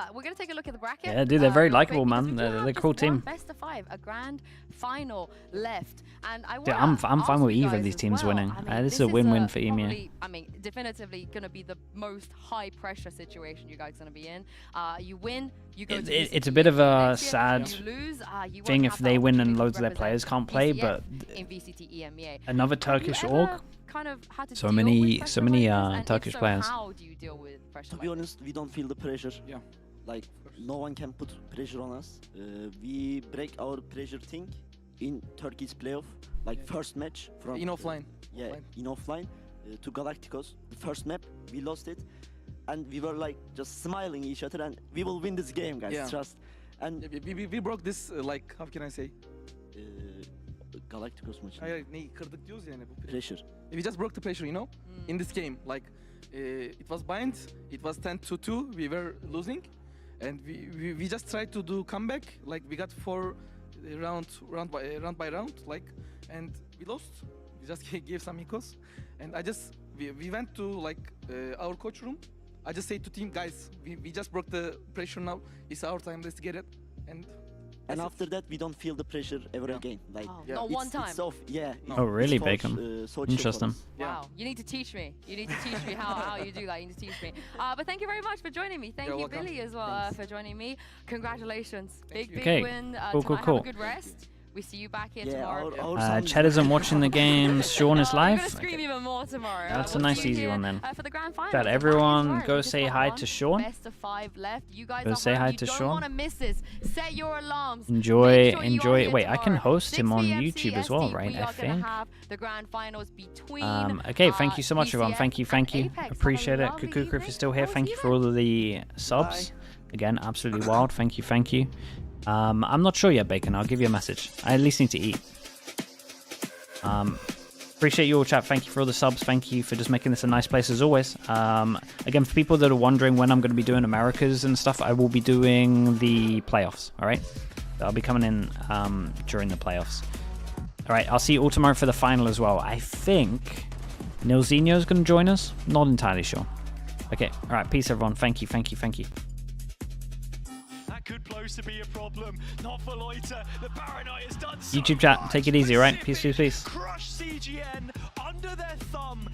Speaker 18: we're going to take a look at the bracket.
Speaker 2: Yeah, dude, they're very
Speaker 18: real
Speaker 2: likable,
Speaker 18: quick,
Speaker 2: man.
Speaker 18: because we do
Speaker 2: They're
Speaker 18: have
Speaker 2: a
Speaker 18: just
Speaker 2: cool
Speaker 18: one
Speaker 2: team.
Speaker 18: Best of 5, a grand final left. And I
Speaker 2: Dude,
Speaker 18: wanna
Speaker 2: I'm fine
Speaker 18: ask
Speaker 2: with
Speaker 18: you
Speaker 2: either of
Speaker 18: guys
Speaker 2: these
Speaker 18: as
Speaker 2: teams
Speaker 18: well.
Speaker 2: winning.
Speaker 18: I mean,
Speaker 2: This is a win-win for EMEA.
Speaker 18: probably, I mean, definitively going to be the most high pressure situation you guys are going to be in. You win, you go to
Speaker 2: It's a
Speaker 18: VCT.
Speaker 2: bit of a
Speaker 18: Next year,
Speaker 2: sad
Speaker 18: you lose, you won't
Speaker 2: thing if
Speaker 18: have that
Speaker 2: they win and
Speaker 18: opportunity
Speaker 2: loads
Speaker 18: to
Speaker 2: of their
Speaker 18: represent
Speaker 2: players can't play,
Speaker 18: PCF
Speaker 2: but
Speaker 18: in VCT EMEA.
Speaker 2: another
Speaker 18: Have you
Speaker 2: Turkish
Speaker 18: ever
Speaker 2: org.
Speaker 18: kind of had to
Speaker 2: So
Speaker 18: deal
Speaker 2: many-
Speaker 18: with
Speaker 2: so
Speaker 18: pressure
Speaker 2: many,
Speaker 18: like this? And
Speaker 2: Turkish
Speaker 18: if so,
Speaker 2: players.
Speaker 18: How do you deal with pressure?
Speaker 7: To
Speaker 18: like
Speaker 7: be
Speaker 18: this?
Speaker 7: honest, we don't feel the pressure.
Speaker 17: Yeah.
Speaker 7: Like no one can put pressure on us. We break our pressure thing in Turkey's playoff. Like first match from
Speaker 17: In offline.
Speaker 7: Yeah, in offline to Galacticos. The first map we lost it, and we were like just smiling each other, and we will win this game, guys.
Speaker 17: Yeah.
Speaker 7: Trust. And
Speaker 17: We broke this like, how can I say?
Speaker 7: Galacticos maçı.
Speaker 17: Hayır, neyi kırdık diyoruz yani bu
Speaker 7: Pressure.
Speaker 17: We just broke the pressure, you know, in this game. Like, it was bind, it was 10-2, we were losing, and we just tried to do comeback. Like we got 4 round by round, like, and we lost. We just gave some hiccups, and we went to like our coach room. I just say to team, guys, we just broke the pressure now. It's our time. Let's get it.
Speaker 7: And after that, we don't feel the pressure ever again. Like
Speaker 18: Not one time.
Speaker 7: It's off. Yeah.
Speaker 2: Oh, really,
Speaker 7: it's
Speaker 2: Bacon?
Speaker 7: so chill for
Speaker 2: Interesting.
Speaker 7: us.
Speaker 18: Wow, you need to teach me. You need to teach me how you do that. You need to teach me. But thank you very much for joining me. Thank
Speaker 17: You're
Speaker 18: you,
Speaker 17: welcome.
Speaker 18: Billy, as well, for joining me. Congratulations. Big
Speaker 2: Okay.
Speaker 18: win.
Speaker 2: Cool,
Speaker 18: tonight.
Speaker 2: cool.
Speaker 18: Have a good rest. We see you back here
Speaker 7: Yeah,
Speaker 18: tomorrow.
Speaker 7: our sound-
Speaker 2: Ched isn't watching the game. Sean is
Speaker 18: You're going
Speaker 2: live.
Speaker 18: to scream even more tomorrow.
Speaker 2: That's a
Speaker 18: We'll
Speaker 2: nice
Speaker 18: see you
Speaker 2: easy
Speaker 18: here,
Speaker 2: one then.
Speaker 18: For the grand final.
Speaker 2: That
Speaker 18: So
Speaker 2: everyone
Speaker 18: tomorrow,
Speaker 2: go
Speaker 18: we just
Speaker 2: say
Speaker 18: got
Speaker 2: hi
Speaker 18: one
Speaker 2: to Sean.
Speaker 18: Best of 5 left. You guys
Speaker 2: Go
Speaker 18: are
Speaker 2: say
Speaker 18: home.
Speaker 2: hi
Speaker 18: You
Speaker 2: to
Speaker 18: don't
Speaker 2: Sean.
Speaker 18: want to miss this. Set your alarms.
Speaker 2: Enjoy.
Speaker 18: Make sure you are here
Speaker 2: Wait, I can
Speaker 18: tomorrow.
Speaker 2: host him
Speaker 18: 6
Speaker 2: on
Speaker 18: p.m.
Speaker 2: YouTube as well,
Speaker 18: CST,
Speaker 2: right?
Speaker 18: We
Speaker 2: I
Speaker 18: are going
Speaker 2: think.
Speaker 18: to have the grand finals between.
Speaker 2: Okay, thank you so much, everyone.
Speaker 18: PCF
Speaker 2: Thank you.
Speaker 18: and Apex. Have a
Speaker 2: Appreciate it.
Speaker 18: lovely
Speaker 2: Cuckoo Griff
Speaker 18: evening.
Speaker 2: is still here.
Speaker 18: We'll
Speaker 2: Thank
Speaker 18: see
Speaker 2: you for all of the subs. Again, absolutely wild. Thank you. I'm not sure yet, Bacon. I'll give you a message. I at least need to eat. Appreciate you all, chat. Thank you for all the subs. Thank you for just making this a nice place as always. Again, for people that are wondering when I'm going to be doing Americas and stuff, I will be doing the playoffs. All right, I'll be coming in during the playoffs. All right, I'll see you all tomorrow for the final as well. I think Nilzinho is going to join us. Not entirely sure. Okay, all right. Peace, everyone. Thank you, thank you, thank you.
Speaker 14: That could pose to be a problem. Not for Loiter. The Paranoid has done so
Speaker 2: YouTube chat, take it easy, all right? Peace, peace, peace.
Speaker 14: Crush CGN under their thumb.